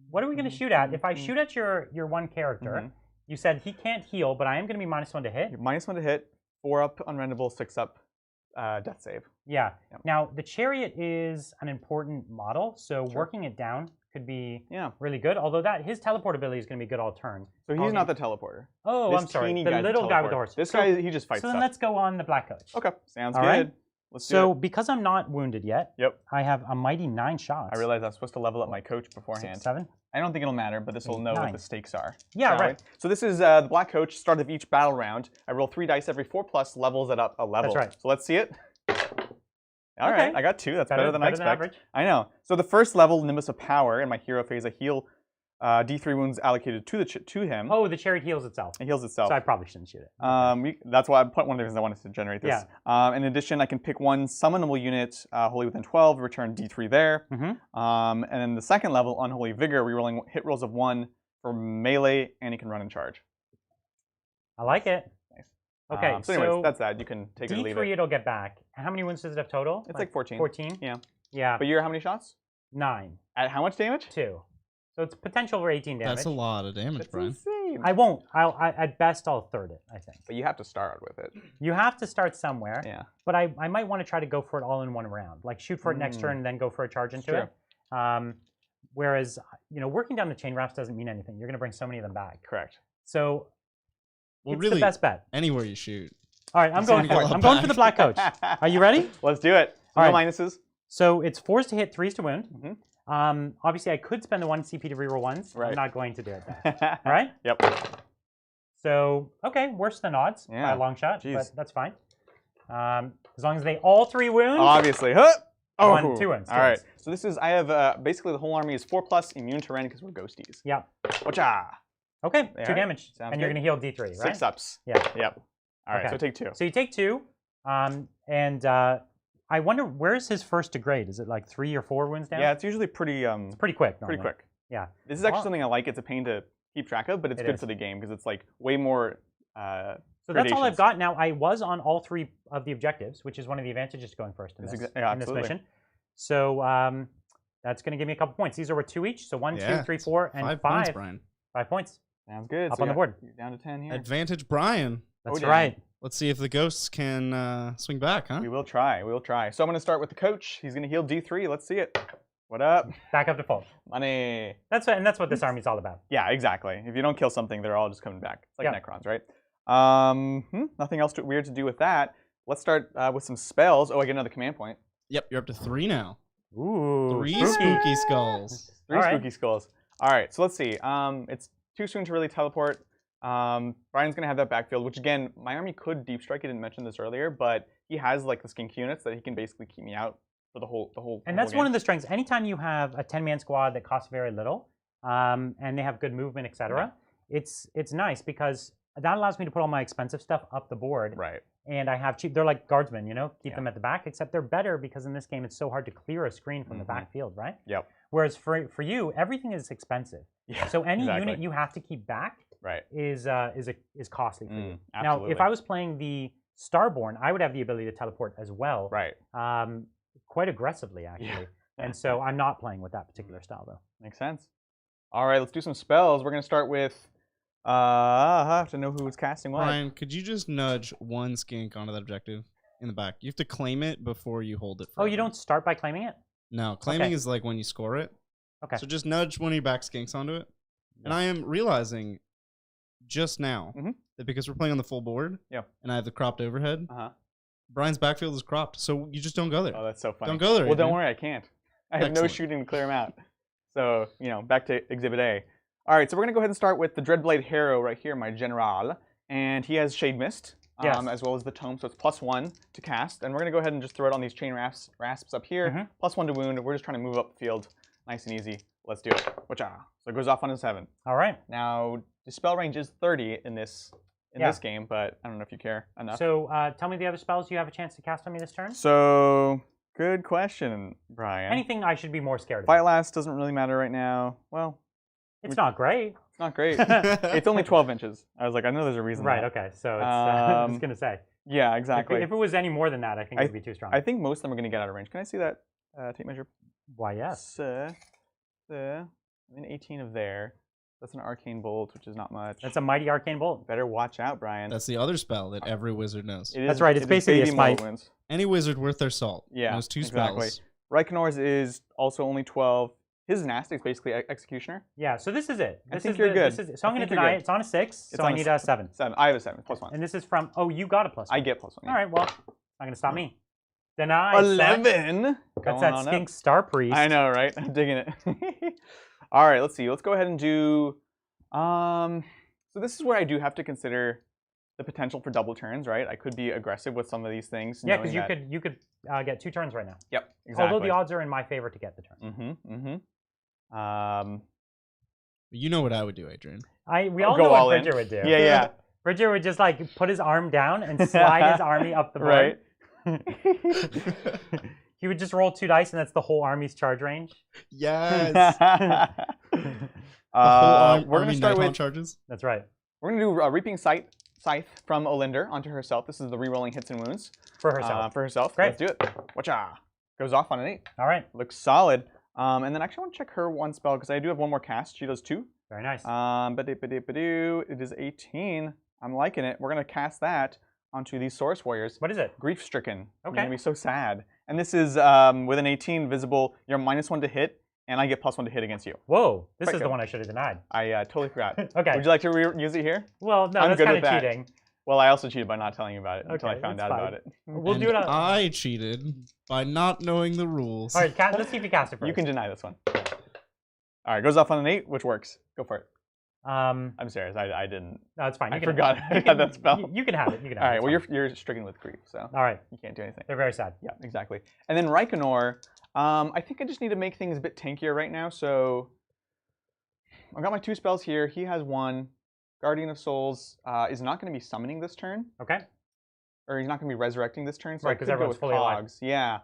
what are we going to shoot at? If I shoot at your 1 character, you said he can't heal, but I am going to be -1 to hit. You're -1 to hit, 4 up unrendable, 6 up death save. Yeah. Yep. Now, the Chariot is an important model, so working it down could be really good, although his teleport ability is going to be good all turn. So he's not the teleporter. Oh, I'm sorry. The little guy with the horse. This guy, he just fights So then let's go on the Black Coach. Okay, sounds all good. Right? Let's do it. Because I'm not wounded yet, I have a mighty 9 shots. I realize I'm supposed to level up my coach beforehand. 6, 7? I don't think it'll matter, but this will know 9. what the stakes are. Yeah, right. So this is the Black Coach, start of each battle round. I roll 3 dice every 4+, levels it up a level. That's right. So let's see it. All right, I got 2. That's better than I expect. Average. I know. So the first level, Nimbus of Power, in my hero phase, I heal D3 wounds allocated to him. Oh, the Chariot heals itself. It heals itself. So I probably shouldn't shoot it. That's why one of the reasons I wanted to generate this. In addition, I can pick 1 summonable unit, Wholly Within 12, return D3 there. And then the second level, Unholy Vigor, rerolling hit rolls of 1 for melee, and he can run and charge. I like it. Nice. Okay, so anyways, that's that. You can take it or leave it. D3 it'll get back. How many wounds does it have total? It's like 14. 14? Yeah. Yeah. But you're how many shots? 9. At how much damage? 2. So it's potential for 18 damage. That's a lot of damage, That's Brian. Insane. I won't. At best, I'll third it, I think. But you have to start with it. You have to start somewhere. Yeah. But I might want to try to go for it all in 1 round. Like shoot for it next turn and then go for a charge into it. Whereas, working down the chain rafts doesn't mean anything. You're going to bring so many of them back. Correct. So it's really, the best bet. Anywhere you shoot. All right, I'm going for it. I'm going for the Black Coach. Are you ready? Let's do it. No minuses. So it's 4s to hit, 3s to wound. Obviously, I could spend the 1 CP to reroll 1s. Right. I'm not going to do it, though. All right? Yep. So, okay, worse than odds by a long shot, but that's fine. As long as they all 3 wounds. Obviously. Huh? Oh. 1, 2 wounds. All right. So this is, I have, basically the whole army is 4+, immune to rend because we're ghosties. Yeah. Wacha. Okay, 2 damage. Sounds and you're going to heal D3, right? 6 ups. Yeah. Yep. All right, so take 2. So you take 2, and I wonder, where's his first degrade? Is it like 3 or 4 wounds down? Yeah, it's usually pretty it's pretty quick. Pretty quick. Yeah. This is actually something I like. It's a pain to keep track of, but it's good for the game because it's like way more. So that's all I've got now. I was on all 3 of the objectives, which is one of the advantages to going first in this mission. So that's going to give me a couple points. These are worth 2 each. So 1, 2, 3, 4, and 5. 5 points, Brian. 5 points. Sounds good. Up on the board. You're down to 10 here. Advantage, Brian. That's right. Let's see if the ghosts can swing back, huh? We will try. We will try. So I'm going to start with the coach. He's going to heal D3. Let's see it. What up? Back up to full. Money. That's what this army's all about. Yeah, exactly. If you don't kill something, they're all just coming back. It's like Necrons, right? Nothing else weird to do with that. Let's start with some spells. Oh, I get another command point. Yep, you're up to 3 now. Ooh. 3 spooky skulls. 3 spooky skulls. All right, so let's see. It's too soon to really teleport. Brian's going to have that backfield, which again, my army could deep strike. I didn't mention this earlier, but he has like the skink units that he can basically keep me out for the whole And that's game. one of the strengths. Anytime you have a 10-man squad that costs very little, and they have good movement, etc., it's nice because that allows me to put all my expensive stuff up the board. Right. And I have cheap. They're like guardsmen, keep them at the back. Except they're better because in this game it's so hard to clear a screen from the backfield, right? Yep. Whereas for you, everything is expensive. Yeah. So any unit you have to keep back is costly for you. Absolutely. Now, if I was playing the Starborn, I would have the ability to teleport as well. Right. Quite aggressively, actually. Yeah. And so I'm not playing with that particular style, though. Makes sense. All right, let's do some spells. We're going to start with... I have to know who's casting what. Ryan, could you just nudge 1 skink onto that objective in the back? You have to claim it before you hold it. Oh, you don't start by claiming it? No, claiming is like when you score it. Okay. So just nudge one of your back skinks onto it. And I am realizing just now that because we're playing on the full board and I have the cropped overhead, Brian's backfield is cropped, so you just don't go there. Oh, that's so funny. Don't go there. Well, don't worry, I can't. I have no shooting to clear him out. So, back to Exhibit A. All right, so we're going to go ahead and start with the Dreadblade Harrow right here, my General. And he has Shade Mist, as well as the Tome, so it's +1 to cast. And we're going to go ahead and just throw it on these Chain Rasps up here. +1 to wound. We're just trying to move up the field nice and easy. Let's do it. Wacha. So it goes off on a 7. All right. Now, the spell range is 30 in this game, but I don't know if you care enough. So tell me the other spells you have a chance to cast on me this turn. So, good question, Brian. Anything I should be more scared of? Fight Last doesn't really matter right now. Well, it's not great. It's not great. It's only 12 inches. I was like, I know there's a reason. Right, okay. So it's, I was going to say. Yeah, exactly. If it was any more than that, I think it would be too strong. I think most of them are going to get out of range. Can I see that tape measure? Why, yes. I'm in 18 of there. That's an Arcane Bolt, which is not much. That's a Mighty Arcane Bolt. Better watch out, Brian. That's the other spell that every wizard knows. That's right. It's basically a smite. Any wizard worth their salt knows 2 spells. Reichenor's is also only 12. His Nastic's basically Executioner. Yeah, so this is it. I think you're good. So I'm going to deny it. It's on a 6, so I need a 7. 7. I have a 7, +1. And this is from, you got a +1. I get +1. All right, well, not going to stop me. Deny. 11. That's that Skink Star Priest. I know, right? I'm digging it. All right, let's see. Let's go ahead and do... so this is where I do have to consider the potential for double turns, right? I could be aggressive with some of these things. Yeah, because you could get 2 turns right now. Yep, exactly. Although the odds are in my favor to get the turn. You know what I would do, Adrian. We all know what Bridger would do. Yeah. Bridger would just like put his arm down and slide his army up the board. Right. He would just roll 2 dice, and that's the whole army's charge range. Yes. We're going to start with charges. That's right. We're going to do Reaping Scythe from Olinder onto herself. This is the re-rolling hits and wounds. For herself. For herself. Great. Let's do it. Wacha. Goes off on an 8. All right. Looks solid. And then actually I want to check her 1 spell because I do have 1 more cast. She does 2. Very nice. It is 18. I'm liking it. We're going to cast that onto these Source Warriors. What is it? Grief Stricken. Okay. You're going to be so sad. And this is with an 18 visible. You're -1 to hit, and I get +1 to hit against you. Whoa. This is the one I should have denied. I totally forgot. Okay. Would you like to use it here? Well, no, that's kind of cheating. Well, I also cheated by not telling you about it until I found out about it. We'll do it. I cheated by not knowing the rules. All right, let's see if you cast it first. You can deny this one. All right, goes off on an 8, which works. Go for it. I'm serious. I didn't. No, it's fine. I forgot I had that spell. You can have it. You can have All right. it. Well, you're stricken with grief, so. All right. You can't do anything. They're very sad. Yeah, exactly. And then Reikenor, I think I just need to make things a bit tankier right now. So I've got my 2 spells here. He has 1. Guardian of Souls is not going to be summoning this turn. Okay. or he's not going to be resurrecting this turn. So right, because everyone's fully alive. Yeah.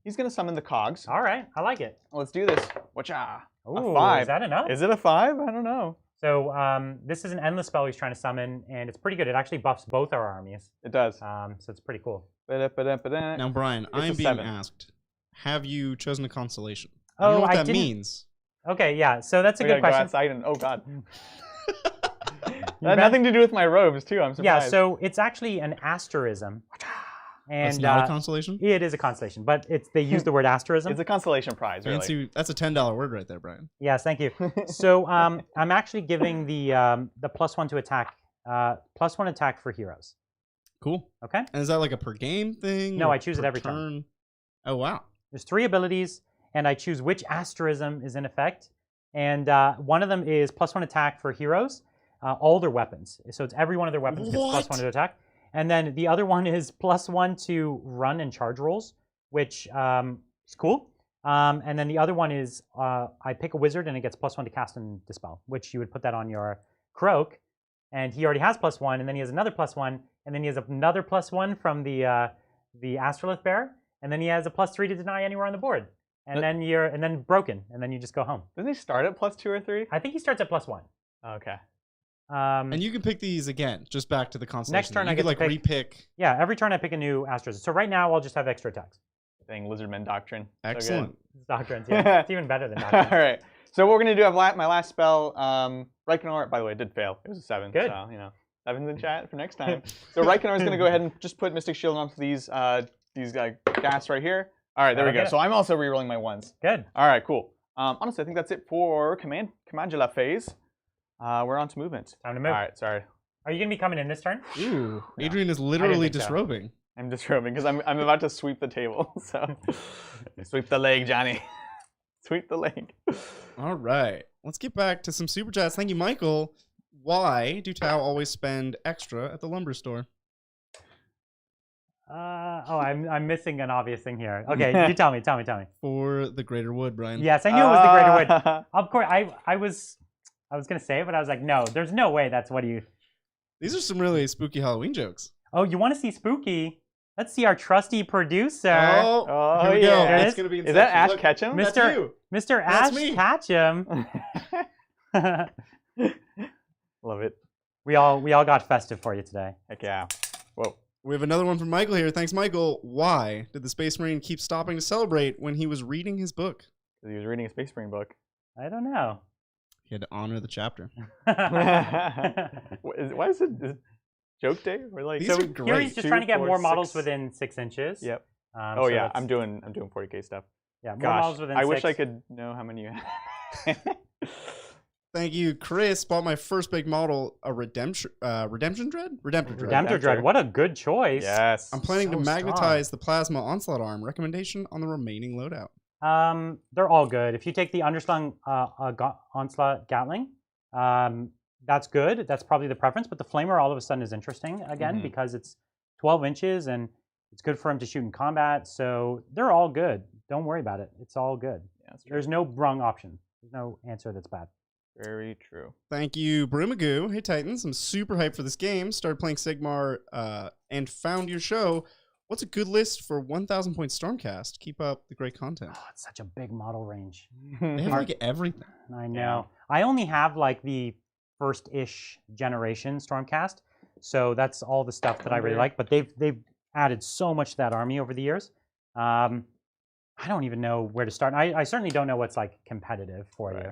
He's going to summon the cogs. All right, I like it. Let's do this. Watcha. Ooh, a 5. Is that enough? Is it a 5? I don't know. So this is an endless spell he's trying to summon, and it's pretty good. It actually buffs both our armies. It does. So it's pretty cool. Now, Brian, I'm being asked, have you chosen a constellation? I don't know what that means. Okay, yeah, so that's a good question. Go outside and, oh, God. That had nothing to do with my robes, too. I'm surprised. Yeah, so it's actually an asterism. And it's not a constellation? It is a constellation, but they use the word asterism. It's a constellation prize, really. Fancy, that's a $10 word right there, Brian. Yes, thank you. So I'm actually giving the +1 to attack, +1 attack for heroes. Cool. Okay. And is that like a per game thing? No, I choose it every turn. Oh, wow. There's 3 abilities, and I choose which asterism is in effect. And one of them is +1 attack for heroes, all their weapons. So it's every one of their weapons gets +1 to attack. And then the other one is +1 to run and charge rolls, which is cool. And then the other one is I pick a wizard and it gets +1 to cast and dispel, which you would put that on your Croak. And he already has +1, and then he has another +1, and then he has another +1 from the Astrolith Bearer, and then he has a +3 to deny anywhere on the board. And then broken, and then you just go home. Doesn't he start at +2 or 3? I think he starts at +1. Okay. And you can pick these again, just back to the constellation. Next turn, I get like to pick, repick. Yeah, every turn I pick a new asterism. So right now I'll just have extra attacks. Dang, Lizardman Doctrine. Excellent. So Doctrines, yeah. It's even better than Doctrines. All right. So what we're going to do, my last spell, Reikenor, by the way, did fail. It was a 7. Good. So, you know, 7's in the chat for next time. So Reikenor is going to go ahead and just put Mystic Shield onto these gas right here. All right, there we go. So I'm also rerolling my 1s. Good. All right, cool. Honestly, I think that's it for Commandula phase. We're on to movement. Time to move. All right, sorry. Are you going to be coming in this turn? Ooh, Adrian is literally disrobing. I'm disrobing because I'm about to sweep the table. So sweep the leg, Johnny. Sweep the leg. All right, let's get back to some super chats. Thank you, Michael. Why do Tau always spend extra at the lumber store? I'm missing an obvious thing here. Okay, you tell me. For the greater wood, Brian. Yes, I knew it was the greater wood. Of course, I was gonna say it, but I was like, no, there's no way that's what you. These are some really spooky Halloween jokes. Oh, you want to see spooky? Let's see our trusty producer. Oh, here we go. It's gonna be Is that Ash Ketchum? Mr. Ash Ketchum. Love it. We all got festive for you today. Heck yeah. Whoa. We have another one from Michael here. Thanks, Michael. Why did the Space Marine keep stopping to celebrate when he was reading his book? Because he was reading a Space Marine book. I don't know. He had to honor the chapter. Why is it joke day? We're like, these are great. Here he's just trying to get more models within 6 inches. Yep. So yeah, I'm doing 40K stuff. Yeah, more models within 6. I wish I could know how many you have. Thank you, Chris. Bought my first big model, a Redemptor Dread. What a good choice. Yes. I'm planning to magnetize the Plasma Onslaught arm. Recommendation on the remaining loadout. They're all good. If you take the Underslung Onslaught Gatling, that's good. That's probably the preference. But the Flamer all of a sudden is interesting again because it's 12 inches and it's good for him to shoot in combat. So they're all good. Don't worry about it. It's all good. Yeah, there's no wrong option. There's no answer that's bad. Very true. Thank you, Brumagoo. Hey, Titans. I'm super hyped for this game. Started playing Sigmar and found your show. What's a good list for 1,000 point Stormcast? Keep up the great content. Oh, it's such a big model range. They have like everything. I know. Yeah. I only have like the first-ish generation Stormcast, so that's all the stuff that I really like. But they've added so much to that army over the years. I don't even know where to start. I certainly don't know what's like competitive for you.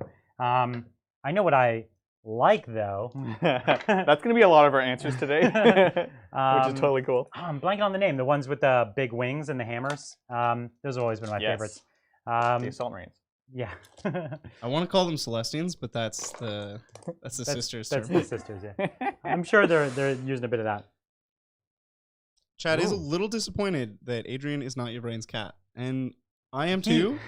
I know what I like, though. That's going to be a lot of our answers today, which is totally cool. I'm blanking on the name. The ones with the big wings and the hammers. Those have always been my favorites. The Assault Marines. Yeah. I want to call them Celestians, but that's the sisters. That's the sisters, yeah. I'm sure they're using a bit of that. Chad is a little disappointed that Adrian is not your brain's cat. And I am too.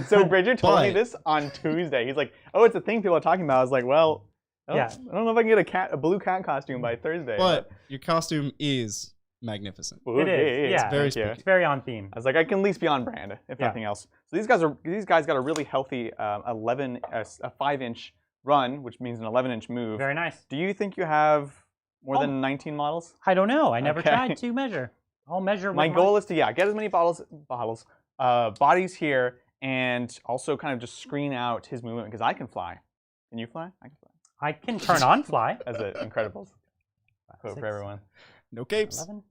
So Bridger told me this on Tuesday. He's like, "Oh, it's a thing people are talking about." I was like, "Well, I don't know if I can get a blue cat costume by Thursday." But your costume is magnificant. It is. Yeah, it's very spooky. It's very on theme. I was like, I can at least be on brand, if nothing else. So these guys got a really healthy 5-inch run, which means an 11-inch move. Very nice. Do you think you have More than 19 models? I don't know. I never tried to measure. I'll measure. My goal is to get as many bodies here, and also kind of just screen out his movement because I can fly. Can you fly? I can fly. I can turn on fly. As an Incredibles quote for everyone. No capes. 11.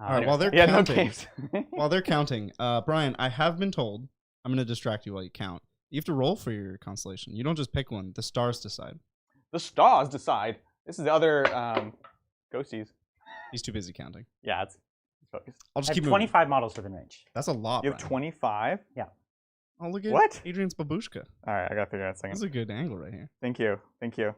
All right, while they're counting, while they're counting, Brian, I have been told, I'm going to distract you while you count. You have to roll for your constellation. You don't just pick one. The stars decide. The stars decide. This is the other ghosties. He's too busy counting. Yeah, it's focused. I'll just keep 25 models within range. That's a lot. You have 25? Yeah. Oh, look at what? Adrian's babushka. All right, I got to figure out a second. This is a good angle right here. Thank you. Thank you.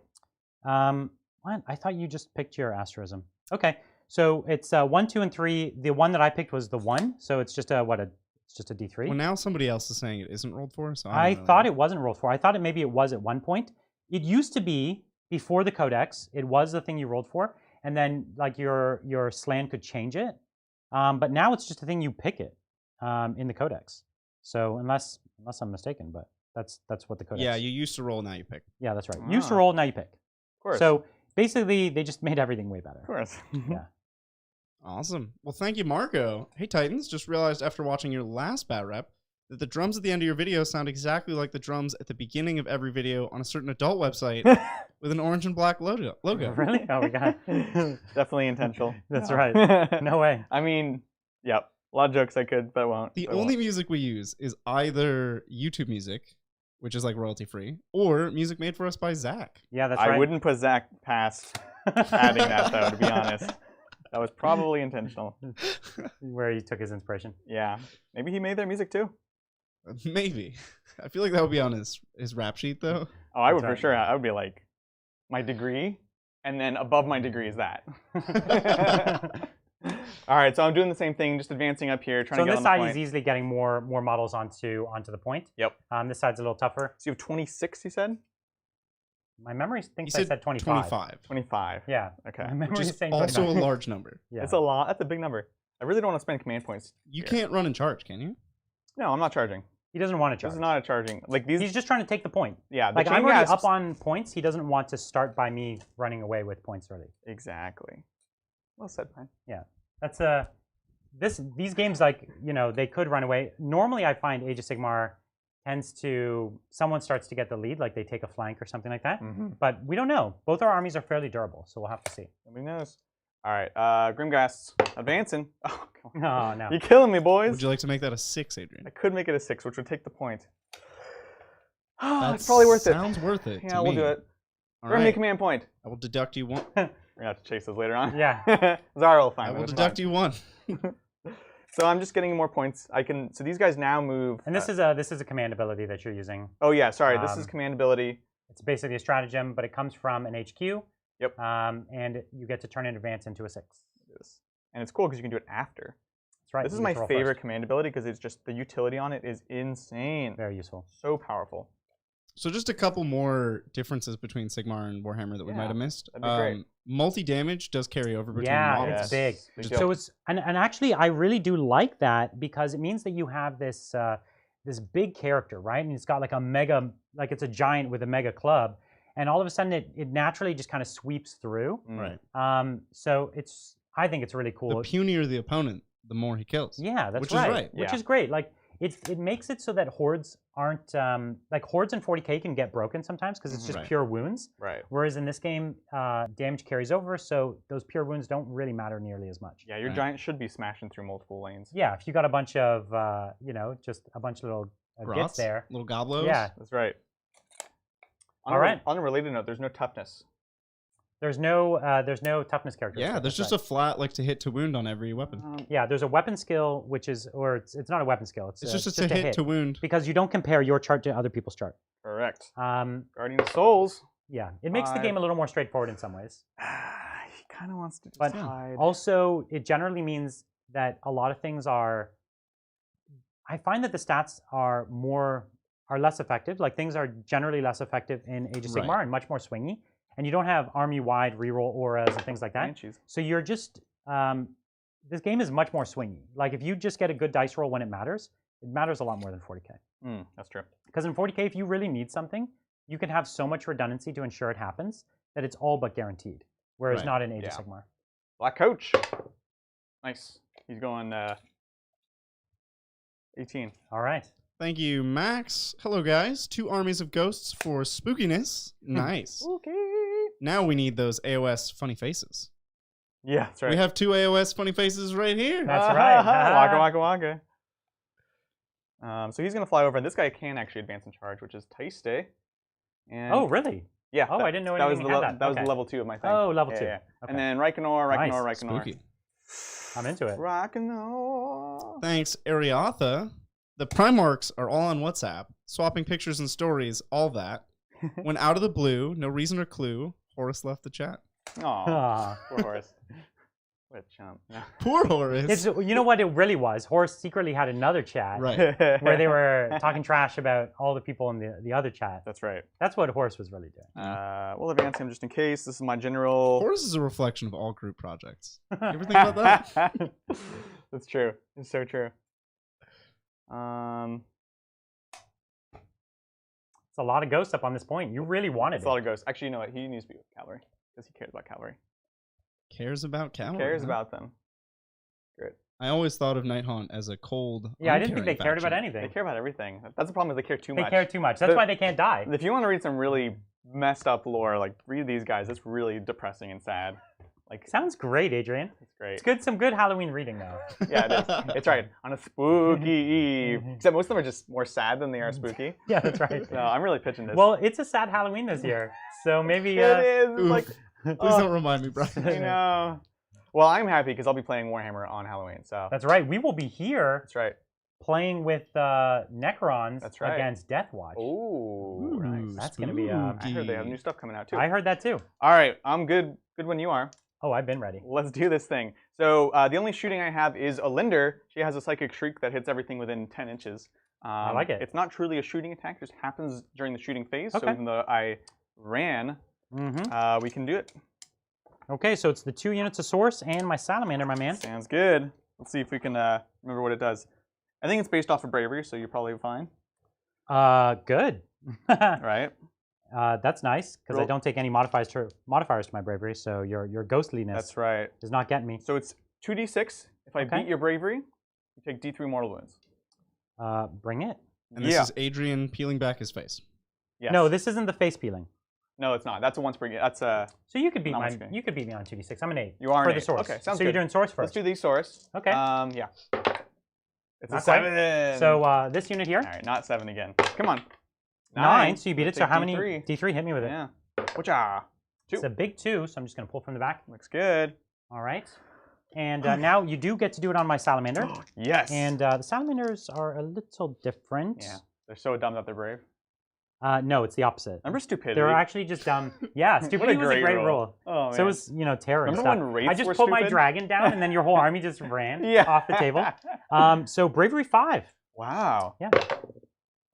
What? I thought you just picked your asterism. Okay. So it's 1, 2, and 3. The one that I picked was the 1. So it's just it's just a D3. Well, now somebody else is saying it isn't rolled for. So I thought it wasn't rolled for. I thought maybe it was at one point. It used to be before the codex. It was the thing you rolled for, and then like your slan could change it. But now it's just a thing you pick it in the codex. So unless I'm mistaken, but that's what the codex. Yeah, you used to roll, now you pick. Yeah, that's right. Used to roll, now you pick. Of course. So basically, they just made everything way better. Of course. Yeah. Awesome. Well, thank you, Marco. Hey, Titans, just realized after watching your last bat rep that the drums at the end of your video sound exactly like the drums at the beginning of every video on a certain adult website with an orange and black logo. Really? Oh, my God. Definitely intentional. That's right. No way. I mean, yep. A lot of jokes I could, but I won't. The only music we use is either YouTube music, which is like royalty free, or music made for us by Zach. Yeah, that's right. I wouldn't put Zach past adding that, though, to be honest. That was probably intentional. Where he took his inspiration. Yeah. Maybe he made their music, too. Maybe. I feel like that would be on his rap sheet, though. Oh, I would for sure. I would be like, my degree, and then above my degree is that. All right, so I'm doing the same thing, just advancing up here, trying to get on the point. So on this side, he's easily getting more models onto the point. Yep. This side's a little tougher. So you have 26, you said? My memory thinks I said 25. 25. Yeah. Okay. My memory Which is saying also 25. a large number. Yeah. It's a lot. That's a big number. I really don't want to spend command points. You can't run and charge, can you? No, I'm not charging. He doesn't want to charge. This is not a charging. Like these. He's just trying to take the point. Yeah. Like I'm already up on points. He doesn't want to start by me running away with points early. Exactly. Well said, Brian. Yeah. That's these games, like, you know, they could run away. Normally, I find Age of Sigmar tends to, someone starts to get the lead, like they take a flank or something like that. Mm-hmm. But we don't know. Both our armies are fairly durable, so we'll have to see. Nobody knows. All right, Grimghast advancing. Oh, come on. Oh, no. You're killing me, boys. Would you like to make that a 6, Adrian? I could make it a 6, which would take the point. That's probably worth it. Sounds worth it. Yeah, we'll do it. All We're going to make command point. I will deduct you 1. We're going to have to chase those later on. Yeah. Zara will find I will deduct you 1. So I'm just getting more points. So these guys now move. And this is a command ability that you're using. Oh yeah, sorry. This is command ability. It's basically a stratagem, but it comes from an HQ. Yep. And you get to turn an advance into a 6. And it's cool because you can do it after. That's right. This is my favorite command ability because it's just the utility on it is insane. Very useful. So powerful. So just a couple more differences between Sigmar and Warhammer that we might have missed. That'd be great. Multi-damage does carry over between models. Yeah, it's big. So it's and actually I really do like that because it means that you have this this big character, right? And it's got like a mega, like it's a giant with a mega club, and all of a sudden it naturally just kind of sweeps through. Right. So I think it's really cool. The punier the opponent, the more he kills. Yeah, that's which right. is right. Which is great. Like it makes it so that hordes aren't like hordes in 40k can get broken sometimes because it's just pure wounds. Right. Whereas in this game, damage carries over, so those pure wounds don't really matter nearly as much. Yeah, your giant should be smashing through multiple lanes. Yeah, if you got a bunch of you know, just a bunch of little gits there, little goblos. Yeah, that's right. All right. On a related note, there's no toughness. There's no toughness character. Yeah, there's just a flat like to hit to wound on every weapon. Yeah, there's a weapon skill which is, or it's not a weapon skill. It's just a hit to wound because you don't compare your chart to other people's chart. Correct. Guardian of Souls. Yeah, it makes the game a little more straightforward in some ways. He kind of wants to but hide. Also, it generally means that a lot of things are. I find that the stats are less effective. Like things are generally less effective in Age of Sigmar and much more swingy. And you don't have army-wide reroll auras and things like that. So you're just, this game is much more swingy. Like if you just get a good dice roll when it matters a lot more than 40k. That's true. Because in 40k, if you really need something, you can have so much redundancy to ensure it happens that it's all but guaranteed, whereas not in Age of Sigmar. Black Coach. Nice. He's going 18. All right. Thank you, Max. Hello, guys. 2 armies of ghosts for spookiness. Nice. Okay. Now we need those AOS funny faces. Yeah, that's right. We have 2 AOS funny faces right here. That's right. Waka, waka, waka. So he's going to fly over, and this guy can actually advance and charge, which is tasty. And oh, really? Yeah. Oh, I didn't know anything had that. That was the level 2 of my thing. Oh, level 2. Yeah. Okay. And then Reikenor. Spooky. I'm into it. Reikenor. Thanks, Ariatha. The Primarchs are all on WhatsApp, swapping pictures and stories, all that. When out of the blue, no reason or clue, Horace left the chat. Aw, poor Horace. What a chump. Yeah. Poor Horace. You know what it really was? Horace secretly had another chat where they were talking trash about all the people in the other chat. That's right. That's what Horace was really doing. We'll advance him just in case. This is my general... Horace is a reflection of all group projects. You ever think about that? That's true. It's so true. It's a lot of ghosts up on this point. You really wanted it. It's a lot of ghosts. Actually, you know what? He needs to be with cavalry because he cares about cavalry. Cares about cavalry. Cares about them. Great. I always thought of Nighthaunt as a cold. Yeah, I didn't think they cared about anything. They care about everything. That's the problem. Is they care too much. They care too much. That's why they can't die. If you want to read some really messed up lore, like read these guys. It's really depressing and sad. Like sounds great, Adrian. It's great. It's good. Some good Halloween reading though. Yeah, it is. It's right on a spooky eve. Except most of them are just more sad than they are spooky. Yeah, that's right. So I'm really pitching this. Well, it's a sad Halloween this year, so maybe. It is. Like, please don't remind me, Brian. I know. Well, I'm happy because I'll be playing Warhammer on Halloween. So that's right. We will be here. That's right. Playing with Necrons against Deathwatch. Ooh, nice. That's going to be. I heard they have new stuff coming out too. I heard that too. All right, I'm good. Good when you are. Oh, I've been ready. Let's do this thing. So the only shooting I have is a Linder. She has a Psychic Shriek that hits everything within 10 inches. I like it. It's not truly a shooting attack. It just happens during the shooting phase. Okay. So even though I ran, we can do it. Okay, so it's the 2 units of Source and my Salamander, my man. Sounds good. Let's see if we can remember what it does. I think it's based off of Bravery, so you're probably fine. Good. Right. That's nice because I don't take any modifiers to my Bravery, so your ghostliness. That's right. Does not get me. So it's 2d6. If I beat your Bravery, you take D3 mortal wounds. Bring it. And this is Adrian peeling back his face. Yes. No, this isn't the face peeling. No, it's not. That's a once per game. That's a. So you could beat you could beat me on 2d6. I'm an 8. You are for an 8. The Source. Okay, sounds good. So you're doing Source first. Let's do the Source. Okay. Yeah. It's not a 7. So this unit here. All right, not 7 again. Come on. 9. So you beat it. So how many D3. D3 hit me with it? Yeah. Whatcha? 2. It's a big 2, so I'm just gonna pull from the back. Looks good. All right. And now you do get to do it on my Salamander. Yes. And the Salamanders are a little different. Yeah. They're so dumb that they're brave. No, it's the opposite. Remember Stupidity? They're actually just dumb. Yeah, Stupidity was a great rule. Oh, man. So it was, terror and stuff. When I just put my dragon down, and then your whole army just ran off the table. So Bravery 5. Wow. Yeah.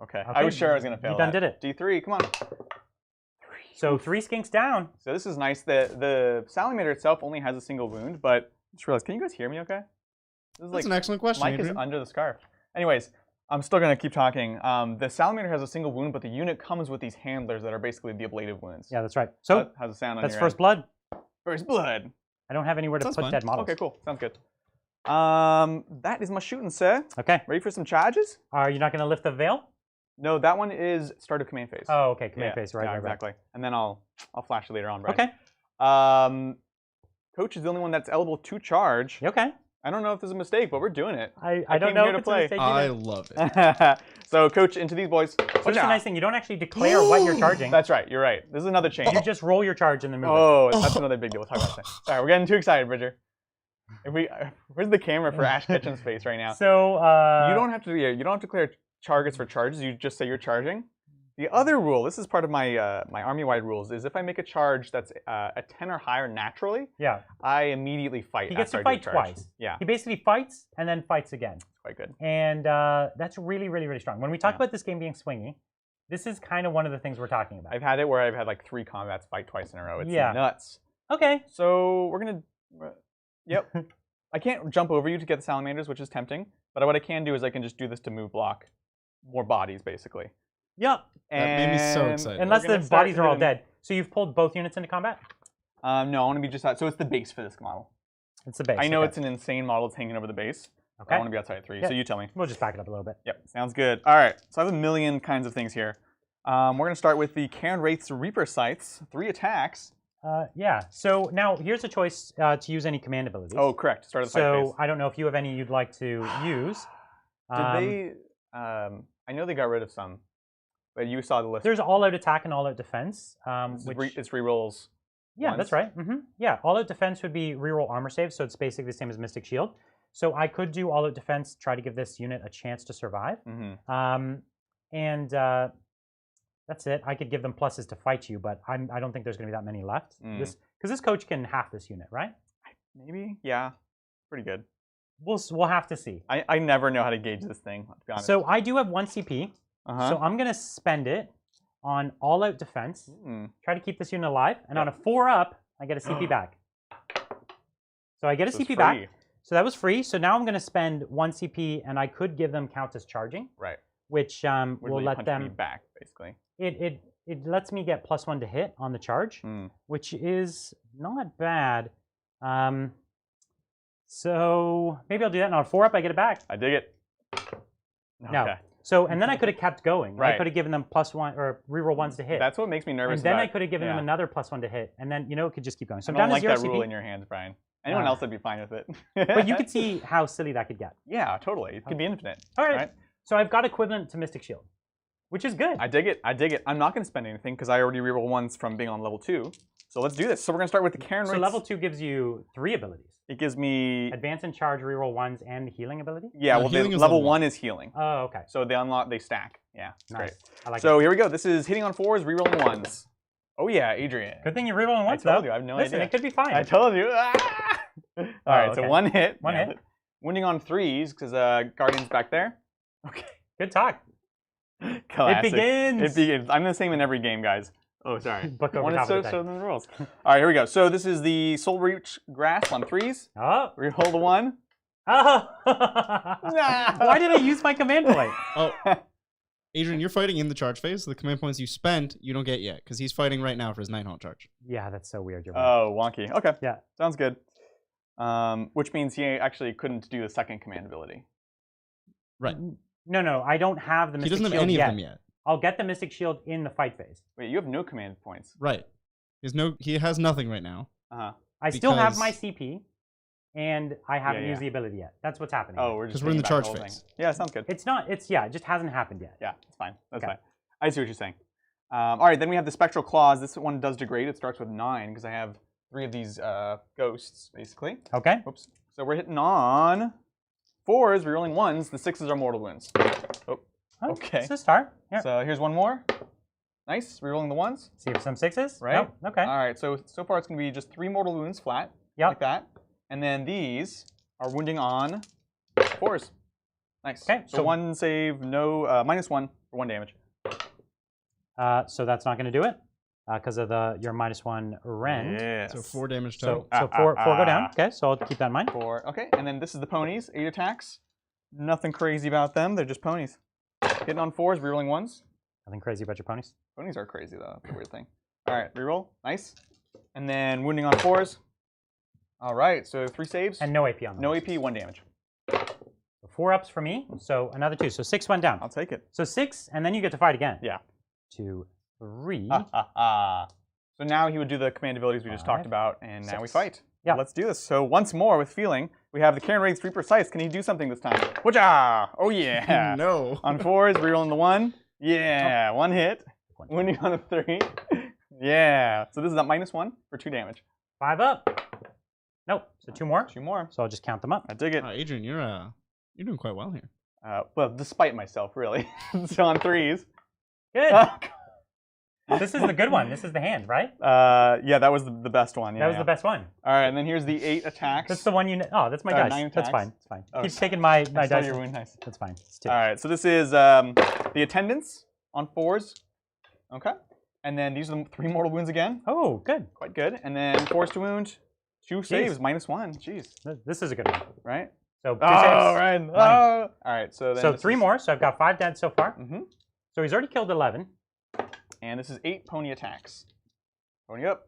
Okay. I was sure I was going to fail. You done did it. D3, come on. So 3 skinks down. So this is nice. The Salamander itself only has a single wound, but I just realized, can you guys hear me okay? This is That's an excellent question, Mike Adrian. is under the scarf. Anyways, I'm still going to keep talking. The Salamander has a single wound, but the unit comes with these handlers that are basically the ablative wounds. Yeah, that's right. So how's it sound on that's your First end? Blood. First Blood. I don't have anywhere to put dead models. Okay, cool. Sounds good. That is my shooting, sir. Okay. Ready for some charges? Are you not going to lift the veil? No, that one is start of command phase. Oh, okay, command phase, right, yeah, right, exactly. And then I'll flash you later on, Brian. Okay. Coach is the only one that's eligible to charge. Okay. I don't know if this is a mistake, but we're doing it. I don't know if it's a mistake either. I love it. So, Coach, into these boys. So this is a nice thing. You don't actually declare what you're charging. That's right. You're right. This is another change. You just roll your charge and then move it. Oh, that's another big deal. We'll talk about that. Sorry, we're getting too excited, Bridger. Where's the camera for Ash Ketchum's face right now? So you don't have to declare targets for charges. You just say you're charging. The other rule, this is part of my my army-wide rules, is if I make a charge that's a 10 or higher naturally, I immediately fight. He gets to fight twice. Yeah. He basically fights and then fights again. It's quite good. And that's really, really, really strong. When we talk about this game being swingy, this is kind of one of the things we're talking about. I've had it where I've had like 3 combats fight twice in a row. It's nuts. Okay. So we're gonna. Yep. I can't jump over you to get the salamanders, which is tempting. But what I can do is I can just do this to move block more bodies, basically. Yep. That made me so excited. Unless the bodies are all dead. So you've pulled both units into combat? No, I want to be just out. So it's the base for this model. It's the base. I know it's an insane model. It's hanging over the base. Okay. I want to be outside at 3, so you tell me. We'll just back it up a little bit. Yep, sounds good. All right, so I have a million kinds of things here. We're going to start with the Cairn Wraith's Reaper Sights, 3 attacks. Yeah, so now here's a choice to use any command abilities. Oh, correct. Start at the fight phase. So I don't know if you have any you'd like to use. Did they, I know they got rid of some, but you saw the list. There's all-out attack and all-out defense. It's rerolls. Yeah, once. That's right. Yeah, all-out defense would be reroll armor save, so it's basically the same as Mystic Shield. So I could do all-out defense, try to give this unit a chance to survive. That's it. I could give them pluses to fight you, but I don't think there's going to be that many left. Because this coach can half this unit, right? Maybe, yeah. Pretty good. We'll have to see. I never know how to gauge this thing, to be honest. So I do have 1 CP, so I'm going to spend it on all-out defense, try to keep this unit alive, and on a 4-up, I get a CP back. So I get a CP back. So that was free. So now I'm going to spend 1 CP, and I could give them Countess Charging. Right. Which will let them... me back, basically. It lets me get +1 to hit on the charge, which is not bad. So maybe I'll do that, and on a 4-up, I get it back. I dig it. No. So, and then I could have kept going. Right. I could have given them +1 or reroll 1s to hit. That's what makes me nervous. And then I could have given them another +1 to hit, and then it could just keep going. So I don't like that rule in your hands, Brian. Anyone else would be fine with it. But you could see how silly that could get. Yeah, totally. It could be infinite. All right. So I've got equivalent to Mystic Shield, which is good. I dig it. I dig it. I'm not going to spend anything because I already reroll 1s from being on level 2. So let's do this. So we're going to start with the Cairn Wraiths. So level 2 gives you 3 abilities. It gives me advance and charge, reroll 1s, and the healing ability. Yeah, well, level 1 is healing. Oh, okay. So they stack. Yeah, it's great. I like so here we go. This is hitting on 4s, rerolling 1s. Oh yeah, Adrian. Good thing you're rerolling 1s. I told you. I have no idea. It could be fine. I told you. All right, so 1 hit. 1 hit. Wounding on 3s because Guardian's back there. Okay. Good talk. Classic. It begins. It begins. I'm the same in every game, guys. Oh, sorry. Book over top of the the rules. All right, here we go. So this is the Soul Reach Grasp on 3s. Oh. Reroll the 1. Oh. Why did I use my command point? Oh. Adrian, you're fighting in the charge phase. The command points you spent, you don't get yet, because he's fighting right now for his Nighthaunt charge. Yeah, that's so weird. You're right. Oh, wonky. Okay. Yeah. Sounds good. Which means he actually couldn't do the second command ability. Right. No, I don't have the Mystic Shield He doesn't have any of them yet. I'll get the Mystic Shield in the fight phase. Wait, you have no command points. Right. He has nothing right now. I still have my CP, and I haven't used the ability yet. That's what's happening. Oh, because we're in the charge phase. Yeah, sounds good. It's not. It just hasn't happened yet. Yeah, it's fine. That's fine. I see what you're saying. All right, then we have the Spectral Claws. This one does degrade. It starts with 9 because I have 3 of these ghosts, basically. Okay. Oops. So we're hitting on 4s, rerolling 1s. The 6s are mortal wounds. Oh. Okay. It's a start. Yep. So here's 1 more. Nice. Rerolling the 1s. See if some 6s. Right. No? Okay. All right. So far it's going to be just 3 mortal wounds flat. Yep. Like that. And then these are wounding on 4s. Nice. Okay. So 1 save, no -1 for 1 damage. So that's not going to do it because of your -1 rend. Yes. So 4 damage total. So 4 go down. Okay. So I'll keep that in mind. 4. Okay. And then this is the ponies. 8 attacks. Nothing crazy about them. They're just ponies. Hitting on 4s, rerolling 1s. Nothing crazy about your ponies. Ponies are crazy though. That's a weird thing. All right, reroll. Nice. And then wounding on 4s. All right, so 3 saves. And no AP on them. No AP, 1 damage. 4 ups for me. So another 2. So 6 went down. I'll take it. So 6, and then you get to fight again. Yeah. 2, 3. So now he would do the command abilities we just talked about, and 6. Now we fight. Yeah. Let's do this. So once more with feeling, we have the Cairn Wraith's Reaper Sights. Can he do something this time? Whatcha! Oh yeah. No. On 4s, rerolling the 1. Yeah, 1 hit. Wounding on a 3. Yeah. So this is a -1 for 2 damage. 5 up. Nope. So 2 more. 2 more. So I'll just count them up. I dig it. Adrian, you're doing quite well here. Well, despite myself, really. So on 3s. Good. This is the good one. This is the hand, right? Yeah, that was the best one. Yeah, that was the best one. All right, and then here's the 8 attacks. That's the one you. Oh, that's my dice. 9 attacks. That's fine. It's fine. Oh, Keep taking my dice. Your wound dice. That's fine. It's 2. All right, so this is the attendants on 4s. Okay, and then these are the 3 mortal wounds again. Oh, good. Quite good. And then forced to wound, 2 saves, -1. Jeez. This is a good one. Right. So 2 saves. Right. Oh. All right. So then. So 3 more. So I've got 5 dead so far. Mm-hmm. So he's already killed 11. And this is 8 pony attacks. Pony up.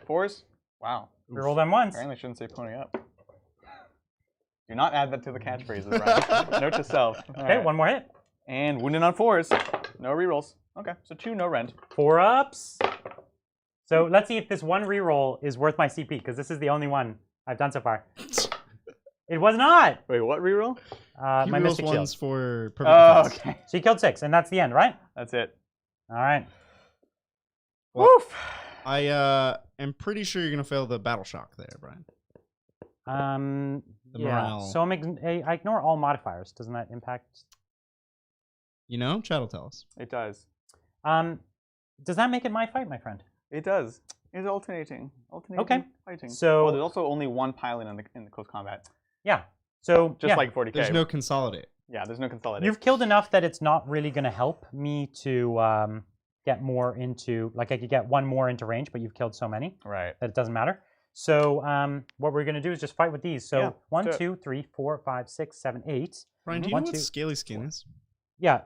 4s. Wow. Reroll them once. Apparently, I shouldn't say pony up. Do not add that to the catchphrases, right? Note to self. Okay, one more hit. And wounded on 4s. No rerolls. Okay, so 2, no rend. 4 ups. So let's see if this one reroll is worth my CP, because this is the only one I've done so far. It was not. Wait, what reroll? My Mystic ones for perfect defense. Okay. So you killed 6, and that's the end, right? That's it. All right. Well, woof. I am pretty sure you're gonna fail the battle shock there, Brian. The morale. So I ignore all modifiers. Doesn't that impact? You know, Chad will tell us. It does. Does that make it my fight, my friend? It does. It's alternating. Okay. Fighting. So there's also only one pilot in the close combat. Yeah. So just like 40k. There's no consolidate. Yeah, there's no consolidate. You've killed enough that it's not really going to help me to get more into, like I could get one more into range, but you've killed so many that it doesn't matter. So what we're going to do is just fight with these. So 1, 2, 3, 4, 5, 6, 7, 8. Brian, do you know what Scaly Skin is? Yeah.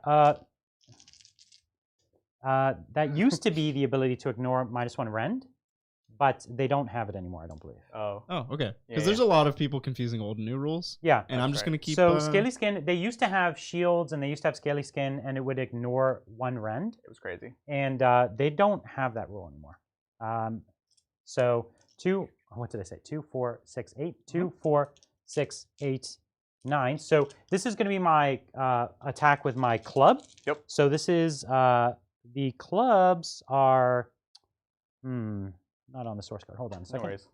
That used to be the ability to ignore -1 rend, but they don't have it anymore, I don't believe. Oh, okay. Because there's a lot of people confusing old and new rules. Yeah. And I'm just going to keep... So Scaly Skin, they used to have shields, and they used to have Scaly Skin, and it would ignore 1 rend. It was crazy. And they don't have that rule anymore. So 2, what did I say? 2, 4, 6, 8. 2, 4, 6, 8, 9. So this is going to be my attack with my club. Yep. So this is, the clubs are, not on the source card. Hold on a second. No worries.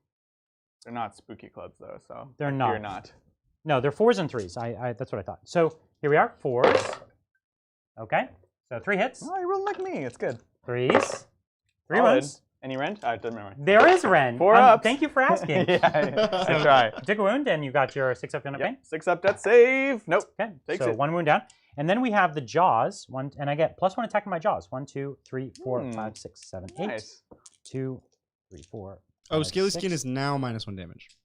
They're not spooky clubs, though, so they're not. You're not. No, they're 4s and 3s. That's what I thought. So here we are, 4s. Okay, so 3 hits. Oh, you rolled like me. It's good. 3s. 3 runs. Any rend? I didn't remember. There is rend. 4 ups. Thank you for asking. I try. You took a wound, and you got your 6 up on pain. 6 up death save. Nope. Okay, Takes so it. 1 wound down. And then we have the jaws, and I get +1 attack on my jaws. 1, 2, 3, 4, 5, 6, 7, 8. Nice. 2, 3, 4. Oh, Scaly Skin is now -1 damage,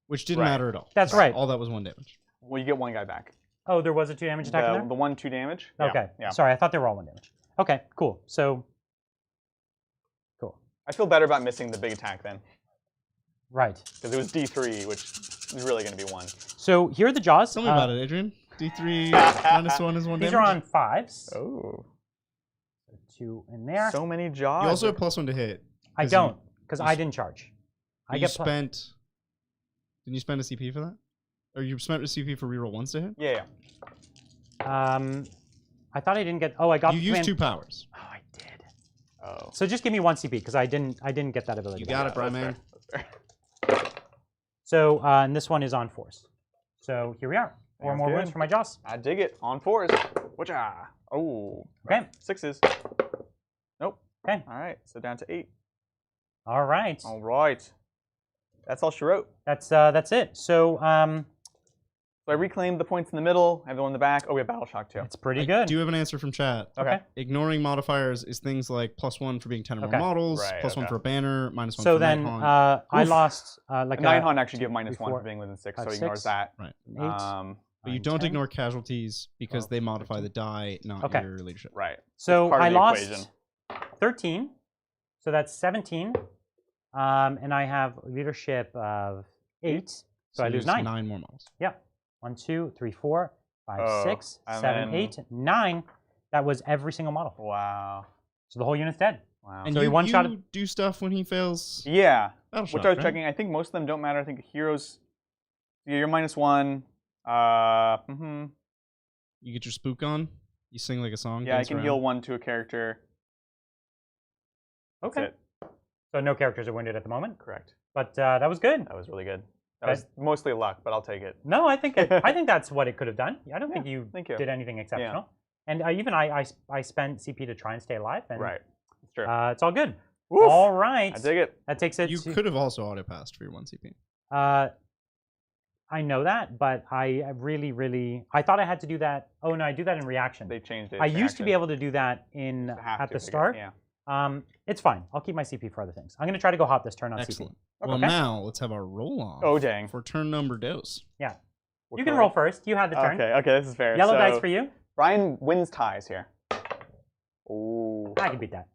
which didn't matter at all. That's right. All that was 1 damage. Well, you get 1 guy back. Oh, there was a 2 damage attack in there? The 1, 2 damage. Okay. Yeah. Sorry, I thought they were all 1 damage. Okay, cool. So, cool. I feel better about missing the big attack then. Right. Because it was D3, which is really going to be 1. So here are the jaws. Tell me about it, Adrian. D3 -1 is 1 damage. These are on 5s. Oh. 2 in there. So many jaws. You also have +1 to hit. I don't, because I didn't charge. Didn't you spend a CP for that? Or you spent a CP for reroll 1s to hit? Yeah. I thought I didn't get. Oh, I got. You used 2 powers. Oh, I did. Oh. So just give me 1 CP because I didn't get that ability. You got it, Brian, man. So and this one is on 4s. So here we are. 4 more wounds for my jaws. I dig it. On 4s. Whatcha? Oh. Okay. 6s. Nope. Okay. All right. So down to 8. All right. All right. That's all she wrote. That's it. So So I reclaimed the points in the middle. I have the one in the back. Oh, we have Battle Shock too. It's pretty good. Do you have an answer from chat? Okay. Ignoring modifiers is things like +1 for being 10 or more models, +1 for a banner, -1 so for then Nighthaunt. I lost like Nighthaunt actually give -1 for being within 6, so he ignores that. Right. 8. But you don't ignore casualties because they modify the die, not your leadership. Right. So I lost 13. So that's 17. And I have leadership of 8. So I lose 9. 9 more models. Yeah. 1, 2, 3, 4, 5, 6, 7, 8, 9. That was every single model. Wow. So the whole unit's dead. Wow. And so you, he one-shotted. you do stuff when he fails. Yeah. Battle Which Shock, I was right? checking. I think most of them don't matter. I think heroes. You're -1. You get your spook on. You sing like a song. Yeah, I dance can around. heal 1 to a character. That's Okay. it. So no characters are wounded at the moment. Correct. But that was good. That was really good. That was mostly luck, but I'll take it. No, I think that's what it could have done. I don't think you did anything exceptional. And even I spent CP to try and stay alive. And, right. It's true. It's all good. Oof. All right. I dig it. That takes it. You could have also auto passed for your 1 CP. I know that, but I really I thought I had to do that. Oh no, I do that in reaction. They changed it. I used to be able to do that at the start. Yeah. It's fine. I'll keep my CP for other things. I'm going to try to go hot this turn on Excellent. CP. Well, now let's have our roll off. Oh, dang. For turn number dose. Yeah. You can roll first. You had the turn. Okay, this is fair. Yellow dice for you. Brian wins ties here. Ooh. I can beat that.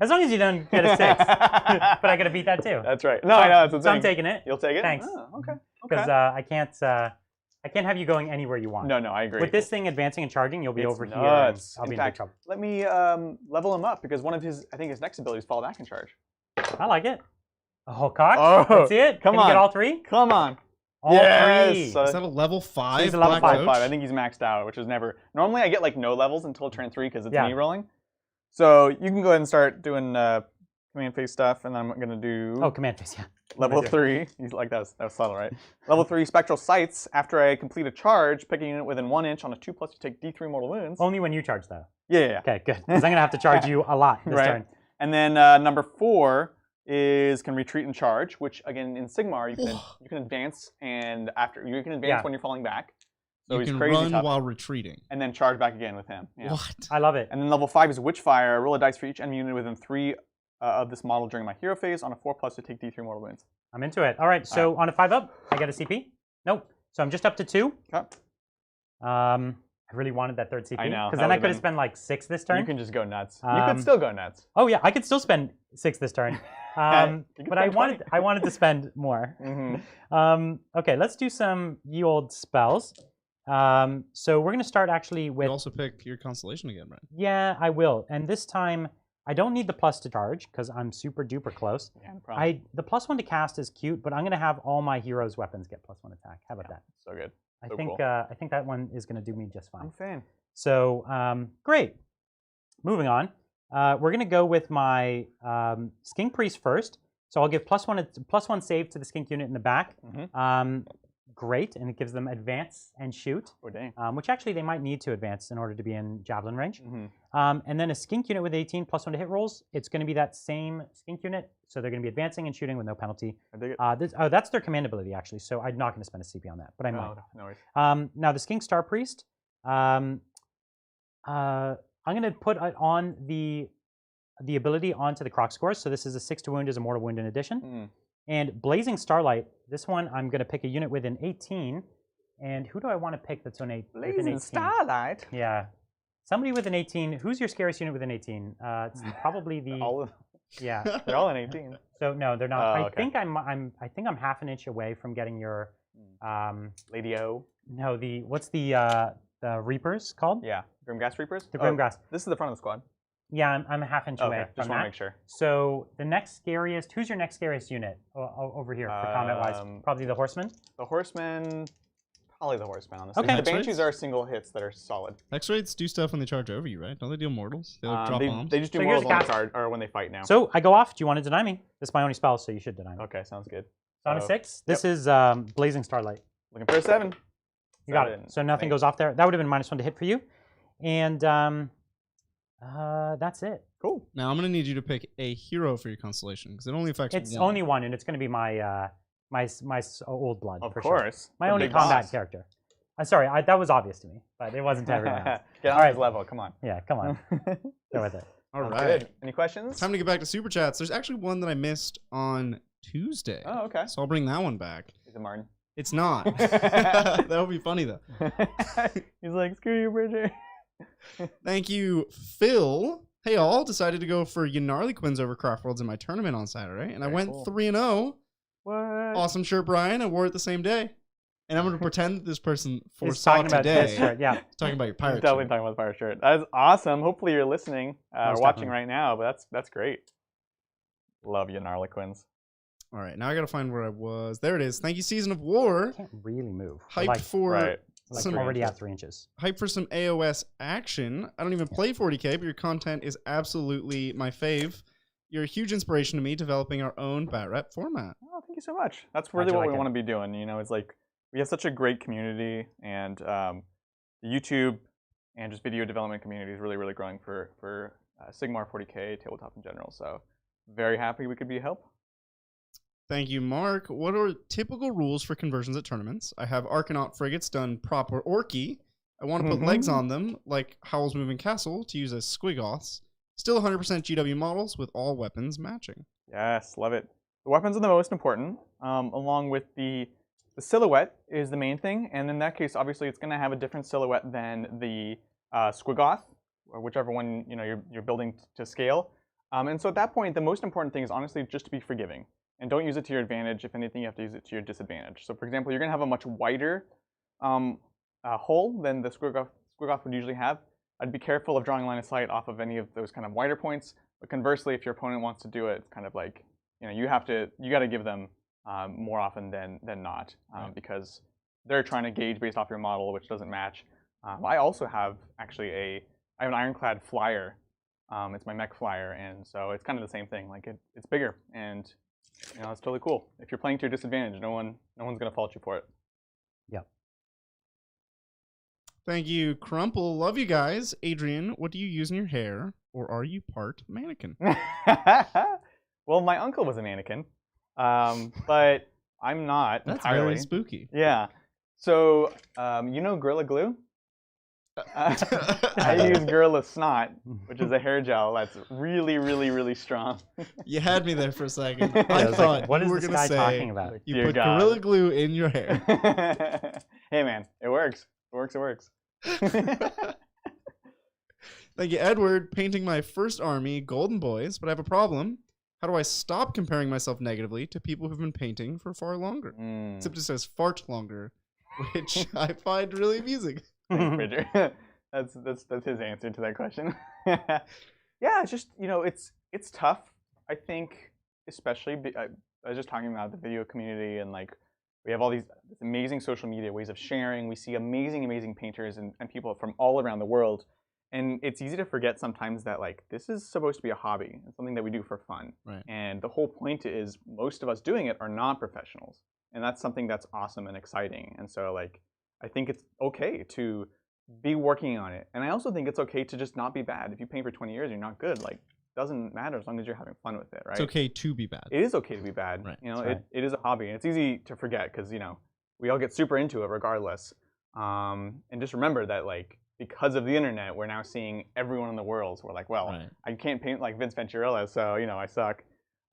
As long as you don't get a 6. But I gotta beat that too. That's right. No, I know, that's the thing. So I'm taking it. You'll take it? Thanks. Oh, okay. Because I can't have you going anywhere you want. No, I agree. With this thing advancing and charging, you'll be over nuts. here. And I'll be in fact, big trouble. let me level him up because one of his, I think his next ability is fall back and charge. I like it. Oh, cock. Oh, let's see it. Come Can on. You get all 3? Come on. All 3. Is that a level 5? He's a level 5. I think he's maxed out, which is never. Normally I get like no levels until turn 3 because it's me rolling. So you can go ahead and start doing command phase stuff, and then I'm gonna do. Oh, command phase, yeah. Level 3. He's like that was subtle, right? Level 3 spectral sights. After I complete a charge, pick a unit within 1 inch on a 2+, you take D3 mortal wounds. Only when you charge, though. Yeah. Okay, good. Because I'm gonna have to charge you a lot this turn. And then number 4 is can retreat and charge, which again in Sigmar you can advance and you can advance when you're falling back. So you can run while retreating. And then charge back again with him. Yeah. What? I love it. And then level 5 is Witchfire. Roll a dice for each enemy unit within 3 of this model during my hero phase. On a 4+ to take D3 mortal wounds. I'm into it. All right, so on a 5 up, I get a CP? Nope. So I'm just up to 2. Okay. I really wanted that 3rd CP. I know. Because then I could have spent like 6 this turn. You can just go nuts. You could still go nuts. Oh yeah, I could still spend 6 this turn. But I wanted to spend more. Okay, let's do some ye old spells. So we're gonna start actually with. You also pick your constellation again, right? Yeah, I will. And this time I don't need the plus to charge because I'm super duper close. Yeah, no problem. The +1 to cast is cute, but I'm gonna have all my heroes' weapons get +1 attack. How about that? So good. I think that one is gonna do me just fine. I'm a fan. So great. Moving on. We're gonna go with my Skink Priest first. So I'll give +1 save to the Skink unit in the back. Great, and it gives them advance and shoot. Oh dang. Which actually they might need to advance in order to be in javelin range. And then a Skink unit with 18 +1 to hit rolls. It's going to be that same Skink unit, so they're going to be advancing and shooting with no penalty. I dig it. That's their command ability actually. So I'm not going to spend a CP on that, but I might. No worries. Now the Skink Star Priest. I'm going to put on the ability onto the Croc scores. So this is a 6 to wound as a mortal wound in addition. And Blazing Starlight, this one I'm going to pick a unit with an 18. And who do I want to pick that's on Blazing Starlight? Yeah. Somebody with an 18. Who's your scariest unit with an 18? It's probably the... All of them. Yeah. They're all an 18. So no, they're not. I okay. think I'm half an inch away from getting your Lady O. No, what's the Reapers called? Yeah. Grimghast Reapers? The Grimghast. This is the front of the squad. Yeah, I'm a half inch away. Just want to make sure. So the next scariest, who's your next scariest unit over here for combat-wise? Probably the Horseman? The Horseman, probably the Horseman, honestly. Okay. The Banshees are single hits that are solid. X-Raids do stuff when they charge over you, right? Don't they deal mortals? They drop bombs? They just do mortals when they charge, or when they fight now. So I go off. Do you want to deny me? This is my only spell, so you should deny me. Okay, sounds good. So on a 6, this is Blazing Starlight. Looking for a 7. You got it. So nothing goes off there. That would have been -1 to hit for you. And that's it. Cool. Now I'm going to need you to pick a hero for your constellation because it only affects one. It's only one, and it's going to be my my old blood. Of for course. Sure. My only combat character. Sorry, that was obvious to me, but it wasn't to everyone else. Get on his level. Come on. Yeah, come on. Go with it. All right. Good. Any questions? Time to get back to super chats. There's actually one that I missed on Tuesday. Oh, okay. So I'll bring that one back. Is it Martin? It's not. That would be funny though. He's like, screw you, Bridger. Thank you, Phil. Hey, all decided to go for Gnarlyquins over Craftworlds in my tournament on Saturday, and I went 3-0. What? Awesome shirt, Brian. I wore it the same day. And I'm going to pretend this person He's foresaw talking today. about this shirt, yeah. Talking about your pirate He's definitely shirt. talking about the pirate shirt. That is awesome. Hopefully you're listening or watching definitely. right now, but that's great. Love you, Gnarlyquins. All right, now I got to find where I was. There it is. Thank you, Season of War. I can't really move. Hyped for I'm already at 3 inches. Hyped for some AOS action. I don't even play 40K, but your content is absolutely my fave. You're a huge inspiration to me developing our own bat rep format. Oh, thank you so much. That's really what we want to be doing. You know, it's like we have such a great community, and the YouTube and just video development community is really, really growing for Sigmar 40K, Tabletop in general. So very happy we could be a help. Thank you, Mark. What are typical rules for conversions at tournaments? I have Arcanaut frigates done proper Orky. I want to put legs on them, like Howl's Moving Castle, to use as Squigoths. Still 100% GW models with all weapons matching. Yes, love it. The weapons are the most important, along with the silhouette is the main thing. And in that case, obviously, it's going to have a different silhouette than the Squigoth, or whichever one you're building to scale. And so at that point, the most important thing is honestly just to be forgiving. And don't use it to your advantage. If anything, you have to use it to your disadvantage. So for example, you're going to have a much wider hole than the Squiggoth would usually have. I'd be careful of drawing line of sight off of any of those kind of wider points. But conversely, if your opponent wants to do it, it's kind of like, you got to give them more often than not, because they're trying to gauge based off your model, which doesn't match. I also have actually I have an ironclad flyer. It's my mech flyer, and so it's kind of the same thing. Like it's bigger, and it's totally cool. If you're playing to your disadvantage, no one's gonna fault you for it. Yep. Thank you, Crumple. Love you guys. Adrian, what do you use in your hair, or are you part mannequin? Well, my uncle was a mannequin, but I'm not. That's entirely. Very spooky. Yeah. So Gorilla Glue? I use Gorilla Snot, which is a hair gel that's really, really, really strong. You had me there for a second. I thought like, what you is were this going to guy say talking about? you put Gorilla Glue in your hair. Hey, man, it works. It works. It works. Thank you, Edward. Painting my first army, Golden Boys, but I have a problem. How do I stop comparing myself negatively to people who've been painting for far longer? Except it says fart longer, which I find really amusing. Thanks, Bridger. That's his answer to that question. Yeah, it's just it's tough. I think especially I was just talking about the video community, and like we have all these amazing social media ways of sharing. We see amazing painters and people from all around the world. And it's easy to forget sometimes that like this is supposed to be a hobby. It's something that we do for fun. Right. And the whole point is most of us doing it are not professionals. And that's something that's awesome and exciting. And so like I think it's okay to be working on it. And I also think it's okay to just not be bad. If you paint for 20 years and you're not good, like doesn't matter as long as you're having fun with it, right? It's okay to be bad. It is okay to be bad. Right. It is a hobby. And it's easy to forget because we all get super into it regardless. And just remember that like because of the internet, we're now seeing everyone in the world. So we're like, well, Right. I can't paint like Vince Venturella, so I suck.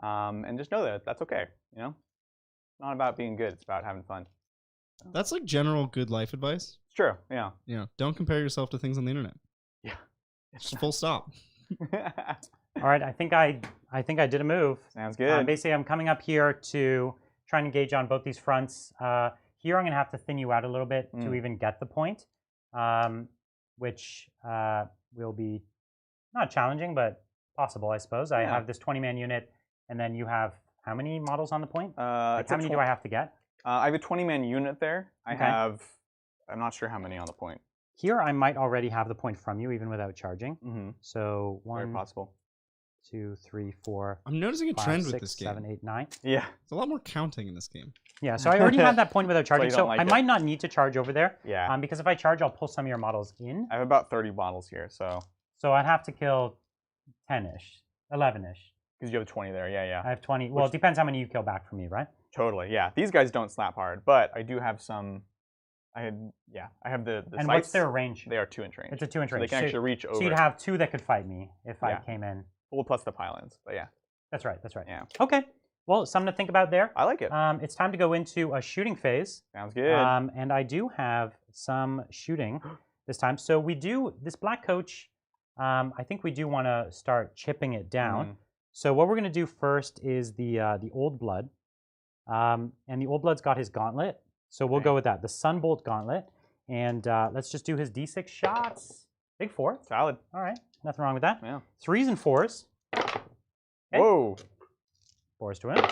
And just know that that's okay. It's not about being good; it's about having fun. That's like general good life advice. It's true. Yeah. Don't compare yourself to things on the internet. Yeah. Just full stop. All right, I think I did a move. Sounds good. Basically, I'm coming up here to try and engage on both these fronts. Here, I'm going to have to thin you out a little bit to even get the point, which will be not challenging, but possible, I suppose. I have this 20-man unit, and then you have how many models on the point? How many do I have to get? I have a 20-man unit there. I'm not sure how many on the point. Here, I might already have the point from you, even without charging. Mm-hmm. So very possible. 2, 3, 4. I'm noticing a 5, trend 6, with this game. 7, 8, 9. Yeah. There's a lot more counting in this game. Yeah, so I already have that point without charging, so like I might not need to charge over there. Yeah. Because if I charge, I'll pull some of your models in. I have about 30 models here, so. So I'd have to kill 10-ish, 11-ish. Because you have 20 there, yeah. I have 20. Well, it depends how many you kill back from me, right? Totally, yeah. These guys don't slap hard, but I do have some. I have the And sights. what's their range? They are 2-inch range. It's a 2-inch so range. They can actually reach over. So you'd have 2 that could fight me if I came in. Well, plus the pylons, but yeah. That's right. Yeah. Okay. Well, something to think about there. I like it. It's time to go into a shooting phase. Sounds good. And I do have some shooting this time. So we do, this black coach, I think we do want to start chipping it down. So what we're going to do first is the Old Blood. And the Old Blood's got his gauntlet. So we'll go with that, the Sunbolt Gauntlet. And let's just do his D6 shots. Big 4. Solid. All right. Nothing wrong with that. Yeah. 3s and 4s. Okay. Whoa. 4s to win.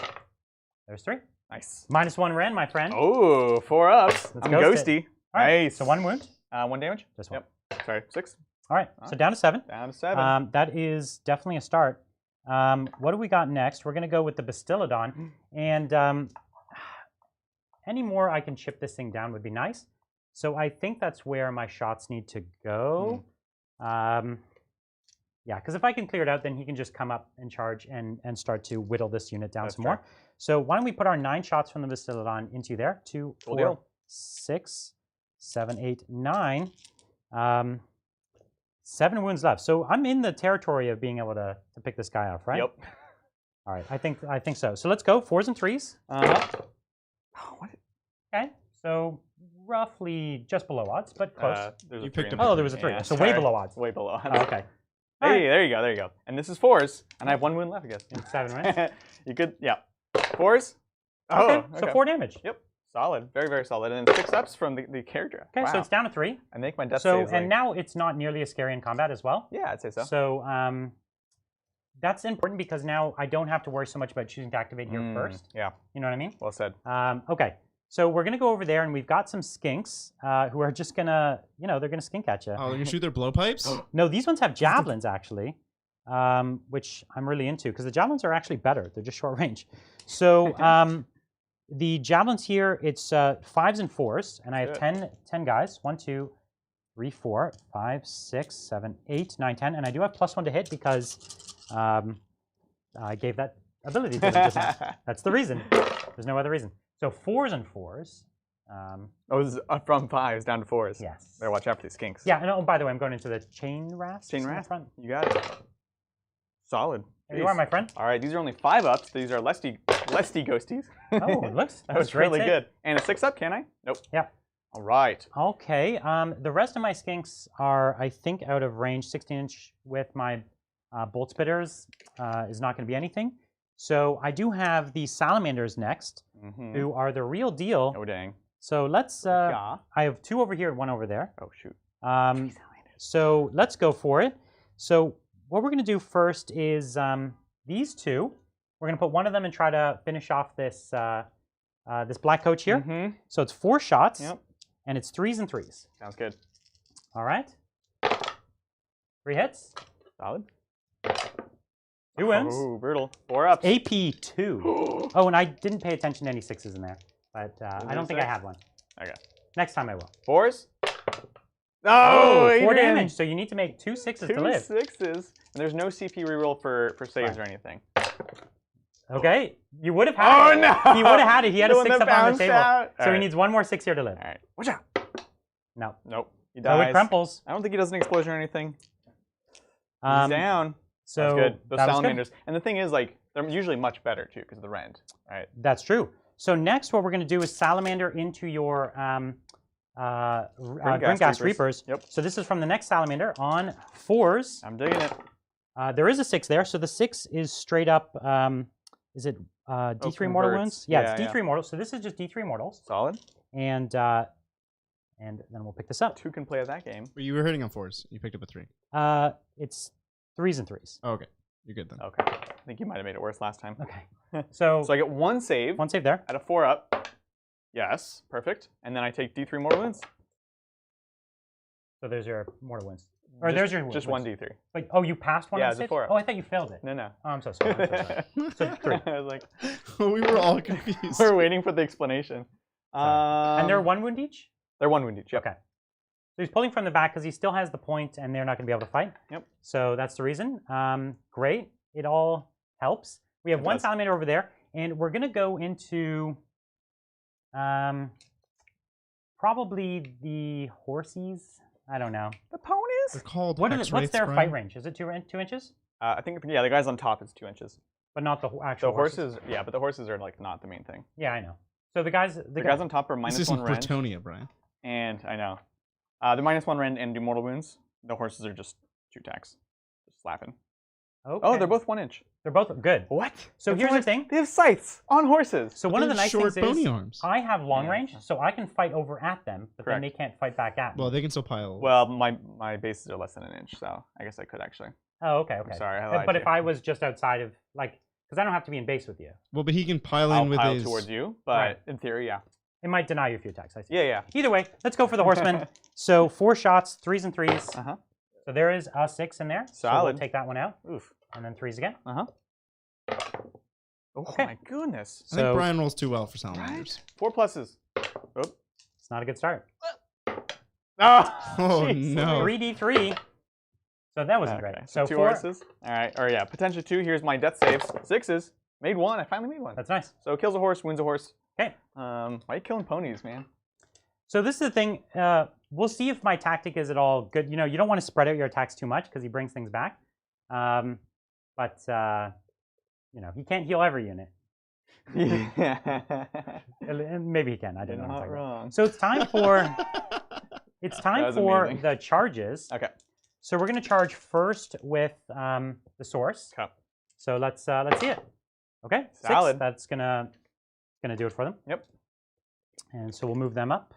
There's 3. Nice. -1 Ren, my friend. Oh, 4 ups. Let's I'm ghost ghosty. it. All right. Nice. So 1 wound. 1 damage? Just 1. Yep. Sorry, 6. All right. So down to 7. Down to 7. That is definitely a start. What do we got next? We're going to go with the Bastiladon. And any more I can chip this thing down would be nice. So I think that's where my shots need to go. Yeah, because if I can clear it out, then he can just come up and charge and start to whittle this unit down some more. So why don't we put our 9 shots from the Bastiladon into there? 2, 4, 6, 7, 8, 9. 7 wounds left. So I'm in the territory of being able to pick this guy off, right? Yep. All right, I think so. So let's go 4s and 3s. What? Okay, so roughly just below odds, but close. There's a picked three. up Oh, there was a 3. Yeah, so sorry. way below odds. Way below odds. Oh, okay. Hey, Right. there you go, there you go. And this is 4s, and I have 1 wound left, I guess. 7, right? You could, yeah. 4s. Oh, Okay, so 4 damage. Yep, solid, very, very solid. And then 6 ups from the character. Okay, wow. so it's down to 3. I make my death So saves. and now it's not nearly as scary in combat as well. Yeah, I'd say so. So that's important because now I don't have to worry so much about choosing to activate here first. Yeah. You know what I mean? Well said. Okay, so we're gonna go over there, and we've got some skinks who are just gonna, they're gonna skink at you. Oh, they're gonna shoot their blowpipes? No, these ones have javelins actually, which I'm really into because the javelins are actually better. They're just short range. So the javelins here, it's 5s and 4s, and I have 10 guys. 1, 2, 3, 4, 5, 6, 7, 8, 9, 10, and I do have +1 to hit because I gave that ability to them just now. That's the reason. There's no other reason. So 4s and 4s. This is from 5s down to 4s. Yes. Better watch out for these skinks. Yeah, and oh, by the way, I'm going into the chain rasp. Chain rasp. You got it. Solid. There you are, my friend. All right, these are only 5 ups. These are lesty ghosties. Oh, it looks that was really good. And a 6 up, can I? Nope. Yeah. All right. Okay. The rest of my skinks are, I think, out of range. 16-inch with my bolt spitters is not going to be anything. So I do have the salamanders next, who are the real deal. Oh, dang. So let's. I have 2 over here and 1 over there. Oh, shoot. So let's go for it. So what we're going to do first is these 2. We're going to put one of them and try to finish off this this black coach here. So it's 4 shots, and it's 3s and 3s. Sounds good. All right. 3 hits. Solid. 2 wins. Oh, brutal. 4 ups. AP 2. Oh, and I didn't pay attention to any 6s in there, but I don't think I had one. Okay. Next time I will. 4s. Oh, 4 damage. So you need to make 2 6s to live. 2 6s. And there's no CP reroll for saves or anything. Okay. You would have had it. No! He would have had it. He had a 6 up on the table. Out. So he needs 1 more 6 here to live. All right. Watch out. No. Nope. He dies. Oh, it crumples. I don't think he does an explosion or anything. He's down. So that's good. Those that salamanders. And the thing is, like, they're usually much better, too, because of the rend. Right. That's true. So next what we're going to do is salamander into your Grimghast Reapers. Yep. So this is from the next salamander on 4s. I'm digging it. There is a 6 there. So the 6 is straight up, is it D3 mortal wounds? Yeah, it's D3 mortals. So this is just D3 mortals. Solid. And then we'll pick this up. 2 can play at that game. You were hitting on 4s. You picked up a 3. It's 3s and 3s. Oh, okay. You're good then. Okay. I think you might have made it worse last time. Okay. So I get 1 save. 1 save there. At a 4 up. Yes. Perfect. And then I take D3 mortal wounds. So there's your mortal wounds. Or there's your just wounds. 1 D3. Wait, oh, you passed 1 Yeah, on it's a save? 4 up. Oh, I thought you failed it. No. Oh, I'm so sorry. So 3. I was like, we were all confused. we're waiting for the explanation. And they're 1 wound each? They're 1 wound each. Yep. Okay. So he's pulling from the back because he still has the point, and they're not going to be able to fight. Yep. So that's the reason. Great. It all helps. We have 1 salamander over there, and we're going to go into probably the horsies. I don't know. The ponies? They're called What's their fight range? Is it 2 inches? I think, the guys on top is 2 inches. But not the actual horses. Yeah, but the horses are like not the main thing. Yeah, I know. So the guys on top are -1 rend. This isn't Britonia, Brian. And I know. The -1 rend and do mortal wounds. The horses are just 2 attacks. Just slapping. Okay. Oh, they're both 1 inch. They're both good. What? So here's the thing. They have scythes on horses. So one of the nice things is arms. I have long range, so I can fight over at them, but then they can't fight back at me. Well, they can still pile. Well, my bases are less than 1 inch, so I guess I could actually. Oh, okay. I'm sorry, I lied but to if you. I was just outside of, like, because I don't have to be in base with you. Well, but he can pile in with pile his. towards you, but in theory, yeah. It might deny you a few attacks. I see. Yeah. Either way, let's go for the horseman. So 4 shots, 3s and 3s. So there is a 6 in there. Solid. So we'll take that one out. Oof. And then 3s again. Oh okay. My goodness. I think Brian rolls too well for salamanders. Right? 4 pluses. Oh. It's not a good start. Oh no. 3d3. So that wasn't great. So 2 4 horses. All right. Or yeah, potentially 2. Here's my death saves. 6s. Made 1. I finally made 1. That's nice. So kills a horse, wins a horse. Okay. Why are you killing ponies, man? So this is the thing. We'll see if my tactic is at all good. You know, you don't want to spread out your attacks too much because he brings things back. But you know, he can't heal every unit. Yeah. Maybe he can. I didn't know. Not wrong. So it's time for the charges. Okay. So we're going to charge first with the source. Okay. So let's see it. Okay. Solid. 6. That's gonna do it for them. Yep. And so we'll move them up.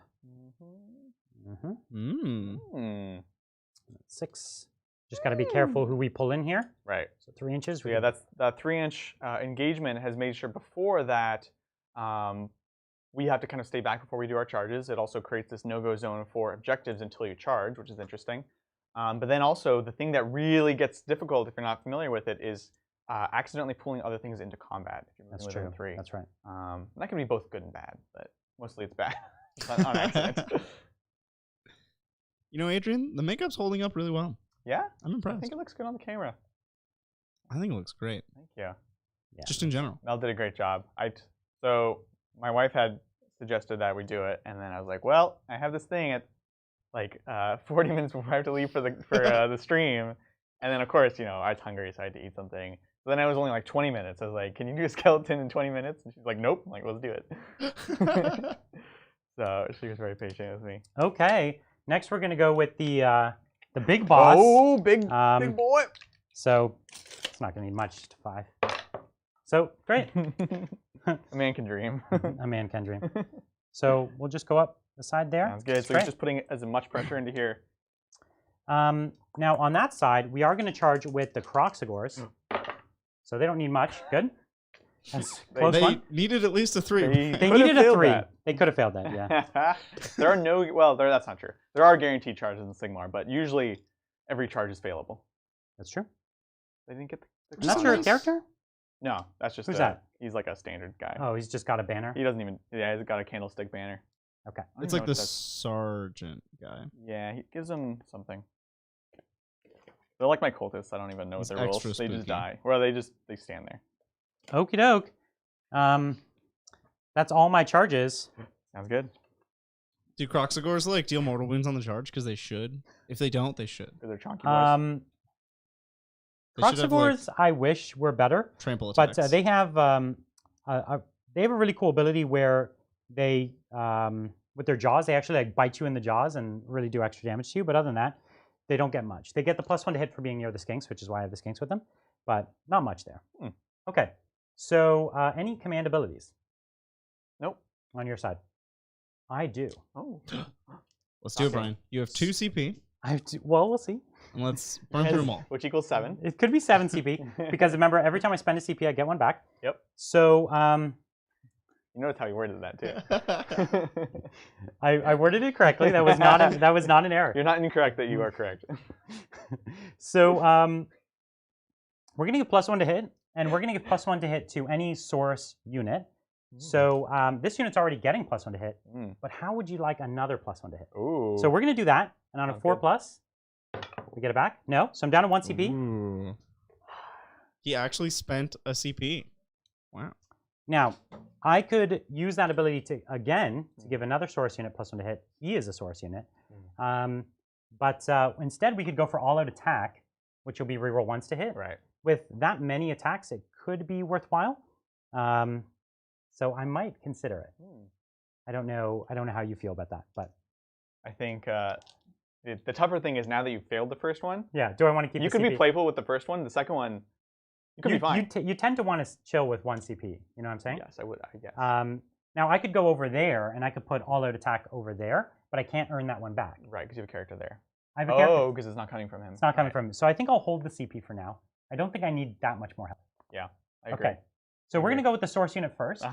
6. Just got to be careful who we pull in here. Right. So 3 inches. So yeah, that's the 3-inch engagement has made sure before that we have to kind of stay back before we do our charges. It also creates this no-go zone for objectives until you charge, which is interesting. But then also the thing that really gets difficult if you're not familiar with it is accidentally pulling other things into combat. If you're That's within true. 3. That's right. That can be both good and bad, but mostly it's bad. It's on accident. You know, Adrian, the makeup's holding up really well. Yeah? I'm impressed. I think it looks good on the camera. I think it looks great. Thank you. Yeah. Just in general. Mel did a great job. So my wife had suggested that we do it, and then I was like, well, I have this thing at like 40 minutes before I have to leave for the stream. And then, of course, you know, I was hungry, so I had to eat something. So then I was only like 20 minutes. I was like, can you do a skeleton in 20 minutes? And she's like, nope. I'm like, let's do it. So she was very patient with me. Okay. Next, we're going to go with the big boss. Oh, big boy. So it's not going to need much, just 5. So, great. A man can dream. A man can dream. So we'll just go up the side there. Sounds good. So you're just putting as much pressure into here. Now, on that side, we are going to charge with the Croxagores. So they don't need much. Good. That's close they one. needed at least a 3. They needed a 3. They could have failed that, yeah. There are no, well, that's not true. There are guaranteed charges in Sigmar, but usually every charge is failable. That's true. They didn't get the And that's your character? No, that's just Who's that? He's like a standard guy. Oh, he's just got a banner? He doesn't even, yeah, he's got a candlestick banner. Okay. It's like the sergeant guy. Yeah, he gives them something. They're like my cultists. I don't even know what their rules. They just die. Well, they stand there. Okie doke. That's all my charges. Sounds good. Do Croxagores like deal mortal wounds on the charge? Because they should. If they don't, they should. They're chonky boys. Croxagores, I wish were better. Trample attacks. But they have a really cool ability where they with their jaws, they actually like bite you in the jaws and really do extra damage to you. But other than that, they don't get much. They get the +1 to hit for being near the skinks, which is why I have the skinks with them. But not much there. Okay. So any command abilities? Nope. On your side? I do. Oh. Let's do it, Brian. You have 2 CP. I have to, well, we'll see. And let's burn through them all. Which equals 7. It could be 7 CP because remember, every time I spend a CP, I get 1 back. Yep. So you notice how you worded that too. I worded it correctly. That was not an error. You're not incorrect. That you are correct. So we're gonna give +1 to hit, and we're gonna give +1 to hit to any source unit. So this unit's already getting +1 to hit, but how would you like another +1 to hit? Ooh. So we're gonna do that, and on a 4+, we get it back. No, so I'm down to 1 CP. Ooh. He actually spent a CP. Wow. Now, I could use that ability to give another source unit +1 to hit. He is a source unit. But instead, we could go for all-out attack, which will be reroll 1s to hit. Right. With that many attacks, it could be worthwhile. So I might consider it. I don't know how you feel about that, but I think the tougher thing is now that you've failed the first one. Yeah. Do I want to keep? You could be playful with the first one. The second one, you could be fine. You tend to want to chill with 1 CP. You know what I'm saying? Yes, I would. I guess. Now I could go over there and I could put all-out attack over there, but I can't earn that 1 back. Right, because you have a character there. I have a character. Oh, because it's not coming from him. It's not coming from him. So I think I'll hold the CP for now. I don't think I need that much more help. Yeah, I agree. Okay. So we're going to go with the source unit first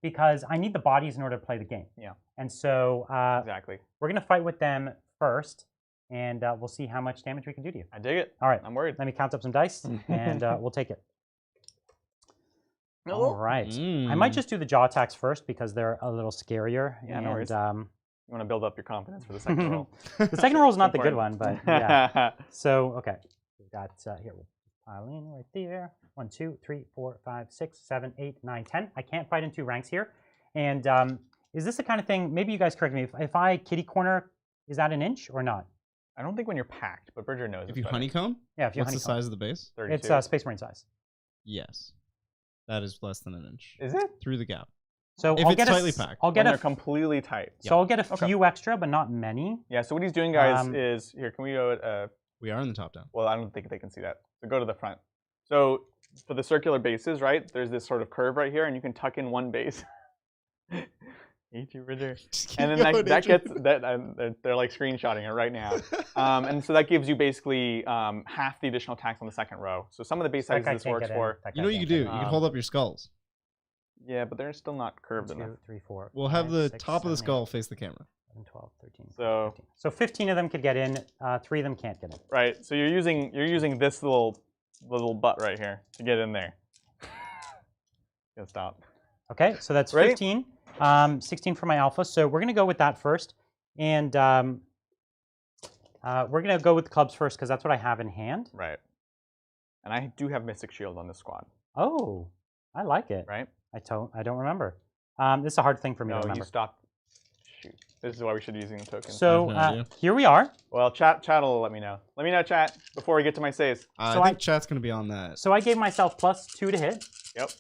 because I need the bodies in order to play the game. Yeah. And so exactly. We're going to fight with them first, and we'll see how much damage we can do to you. I dig it. All right. I'm worried. Let me count up some dice, and we'll take it. All right. I might just do the jaw attacks first because they're a little scarier. Yeah, and, no worries. You want to build up your confidence for the second roll. The second roll is not the good one, but yeah. So, okay. We've got, here, we'll pile in right there. 1, 2, 3, 4, 5, 6, 7, 8, 9, 10. I can't fight in 2 ranks here. And is this the kind of thing, maybe you guys correct me, if I kitty corner, is that an inch or not? I don't think when you're packed, but Bridger knows. If you honeycomb? Yeah, if you What's honeycomb. the size of the base? 32. It's Space Marine size. Yes. That is less than an inch. Is it? Through the gap. So if it's tightly packed. I'll get they're completely tight. So I'll get a few extra, but not many. Yeah, so what he's doing, guys, is... Here, can we go... we are in the top down. Well, I don't think they can see that. So go to the front. So for the circular bases, right, there's this sort of curve right here, and you can tuck in one base. And then that gets... they're like screenshotting it right now. And so that gives you basically half the additional attacks on the second row. So some of the base sizes this works for... You know what you can do? You can hold up your skulls. Yeah, but they're still not curved enough. 3, 4. We'll have the top of the skull face the camera. 11, 12, 13. So 15. So 15 of them could get in. 3 of them can't get in. Right. So you're using this little butt right here to get in there. Gotta stop. Okay, so that's 15. 16 for my alpha. So we're gonna go with that first, and we're gonna go with the clubs first because that's what I have in hand. Right. And I do have Mystic Shield on this squad. Oh, I like it. Right. I don't remember. This is a hard thing for me to remember. You stopped. Shoot. This is why we should be using the tokens. So here we are. Well, chat will let me know. Let me know, chat, before we get to my saves. I think chat's going to be on that. So I gave myself +2 to hit. Yep.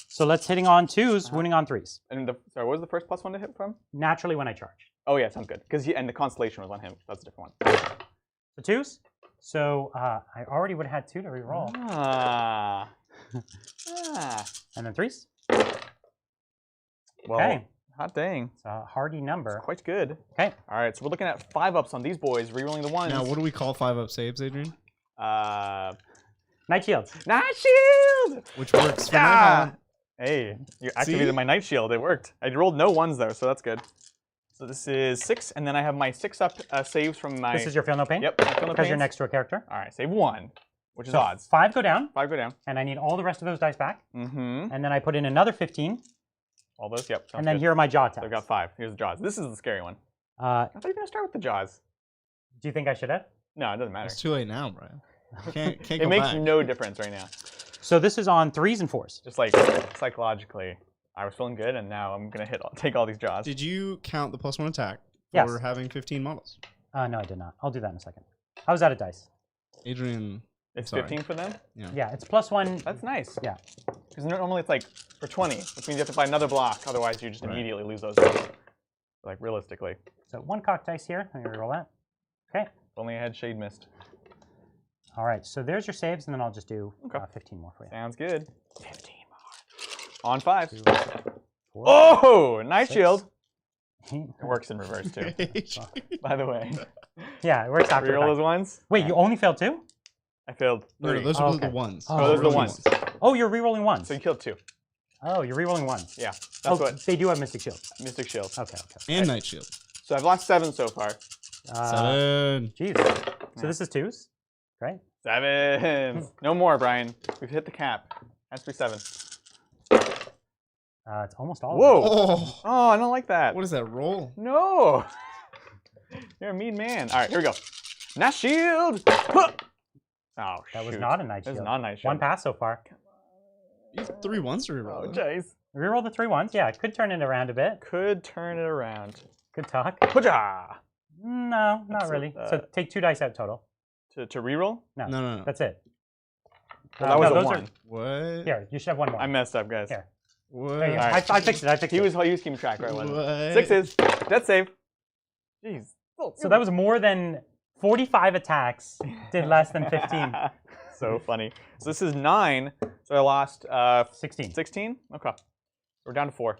So let's hitting on 2s, wounding on 3s. And sorry, what was the first +1 to hit from? Naturally when I charge. Oh yeah, sounds good. And the constellation was on him. That's a different one. So 2s. So I already would have had 2 to reroll. And then 3s. Well, okay. Hot dang. It's a hardy number. It's quite good. Okay. All right, so we're looking at 5-ups on these boys, rerolling the ones. Now, what do we call 5-up saves, Adrian? Night Shields. Night Shield! Which works for Nighthaunt. Hey, you activated my Night Shield. It worked. I rolled no 1s, though, so that's good. So this is 6, and then I have my 6-up saves from my... This is your Feel No Pain? Yep, Feel No Pain. Because you're next to a character. All right, save 1, which is odds. 5 go down. 5 go down. And I need all the rest of those dice back. Mm-hmm. And then I put in another 15. All those, yep. And then here are my jaw attacks. So I've got 5. Here's the jaws. This is the scary one. I thought you were going to start with the jaws. Do you think I should have? No, it doesn't matter. It's too late now, Brian. Can't it go makes back. no difference right now. So this is on 3s and 4s. Just like psychologically, I was feeling good, and now I'm going to take all these jaws. Did you count the +1 attack for having 15 models? No, I did not. I'll do that in a second. I was out of dice. Adrian... It's 15 for them? Yeah, it's +1. That's nice. Yeah. Because normally it's like for 20, which means you have to buy another block. Otherwise, you just immediately lose those dice. Like, realistically. So 1 cocked dice here. Let me reroll that. Okay. If only I had Shade Mist. All right, so there's your saves, and then I'll just do 15 more for you. Sounds good. 15 more. On 5. 2, 4, oh! Night 6. Shield! It works in reverse, too. By the way. Yeah, it works after. Reroll those ones? Wait, you only failed 2? I failed 3. No, those are the ones. Oh, those are the ones. Oh, you're rerolling 1s. So you killed 2. Oh, you're rerolling 1s. Yeah, that's what. They do have Mystic Shield. Mystic Shield. Okay. And Night Shield. So I've lost 7 so far. 7. Jeez. So this is 2s. Great. 7. No more, Brian. We've hit the cap. Has to be 7. It's almost all. Whoa! Oh, I don't like that. What is that roll? No. You're a mean man. All right, here we go. Night Shield. Oh, that was not a Night Shield. That was not a Night Shield. 1 pass so far. You have 3 1s to reroll. Oh, jeez. Reroll the 3 1s. Yeah, it could turn it around a bit. Could turn it around. Good talk. Pooja! No, not really. So take 2 dice out total. To reroll? No. That's it. Well, that was a 1. What? Here, you should have 1 more. I messed up, guys. Here. What? There you go. I fixed it. He was keeping track, right? What? 6s. Death save. Jeez. So that was more than 45 attacks. Did less than 15. So funny. So this is 9. So I lost 16. 16? Okay. We're down to 4.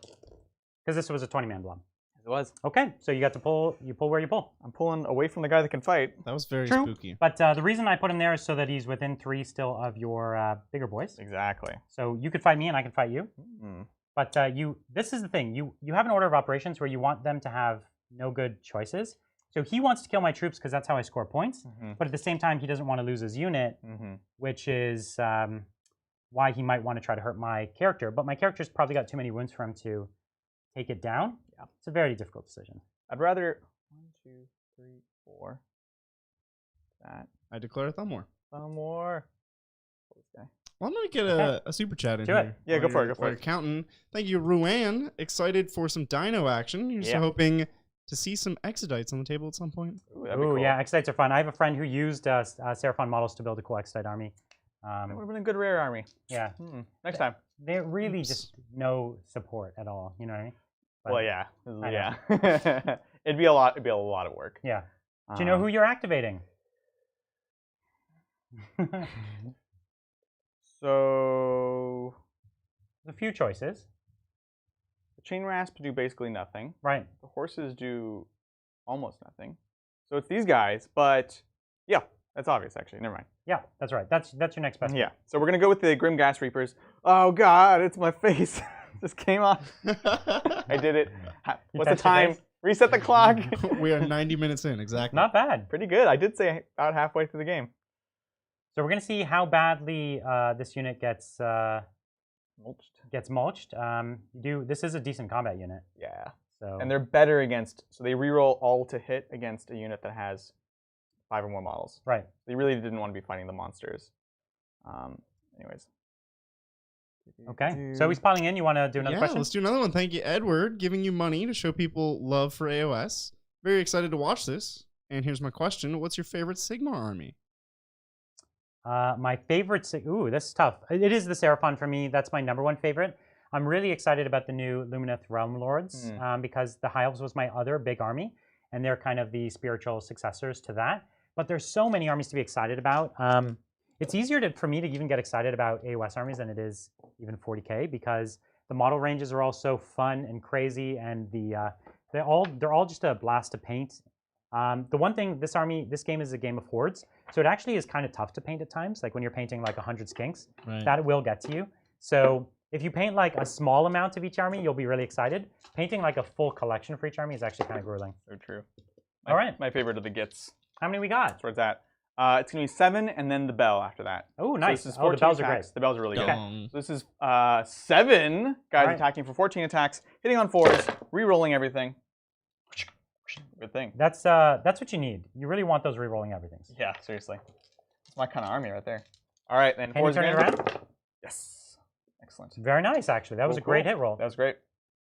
Because this was a 20-man blob. It was. Okay, so you got to pull. You pull where you pull. I'm pulling away from the guy that can fight. That was very True. spooky. But the reason I put him there is so that he's within 3 still of your bigger boys. Exactly. So you could fight me and I can fight you. But this is the thing. You have an order of operations where you want them to have no good choices. So he wants to kill my troops because that's how I score points. But at the same time, he doesn't want to lose his unit, which is why he might want to try to hurt my character. But my character's probably got too many wounds for him to take it down. Yeah. It's a very difficult decision. I'd rather 1, 2, 3, 4. That. I declare a thumb war. Thumb war. Well, I'm going to get a super chat in Do here. it. Yeah, go for it. Go for it. You're counting. Thank you, Ruan. Excited for some dino action. You're just hoping to see some Exodites on the table at some point. Ooh, cool. Yeah, Exodites are fun. I have a friend who used Seraphon models to build a cool Exodite army. That would have been a good rare army. Yeah. Next time. They're really just no support at all. You know what I mean? But well, yeah. Yeah. It'd be a lot of work. Yeah. Do you know who you're activating? So there's a few choices. The chain rasps do basically nothing. Right. The horses do almost nothing. So it's these guys, but yeah, that's obvious actually. Never mind. Yeah, that's right. That's your next best. Yeah. So we're gonna go with the Grim Gas Reapers. Oh God, it's my face. Just came off. I did it. What's the time? Reset the clock. We are 90 minutes in, exactly. Not bad. Pretty good. I did say about halfway through the game. So we're gonna see how badly this unit gets mulched. This is a decent combat unit. Yeah. So. And they're better against. So they reroll all to hit against a unit that has 5 or more models. Right. They really didn't want to be fighting the monsters. Anyways. Okay. So he's piling in. You want to do another question? Let's do another one. Thank you, Edward, giving you money to show people love for AOS. Very excited to watch this. And here's my question. What's your favorite Sigmar army? My favorite... Ooh, this is tough. It is the Seraphon for me. That's my #1 favorite. I'm really excited about the new Lumineth Realm Lords because the High Elves was my other big army. And they're kind of the spiritual successors to that. But there's so many armies to be excited about. It's easier for me to even get excited about AOS armies than it is even 40k because the model ranges are all so fun and crazy, and they're all just a blast to paint. The one thing, this game is a game of hordes, so it actually is kind of tough to paint at times. Like when you're painting like 100 skinks, that will get to you. So if you paint like a small amount of each army, you'll be really excited. Painting like a full collection for each army is actually kind of grueling. So true. All right. My favorite are the Gits. How many we got? That's where it's at. It's going to be 7 and then the bell after that. Oh, nice. So this is 14 the bells attacks. are great. The bells are really good. Okay. So this is 7 guys attacking for 14 attacks, hitting on 4s, re-rolling everything. Good thing. That's what you need. You really want those re-rolling everythings. Yeah, seriously. It's my kind of army right there. All right, then. Can you turn it around? Yes. Excellent. Very nice, actually. That was a great hit roll. That was great.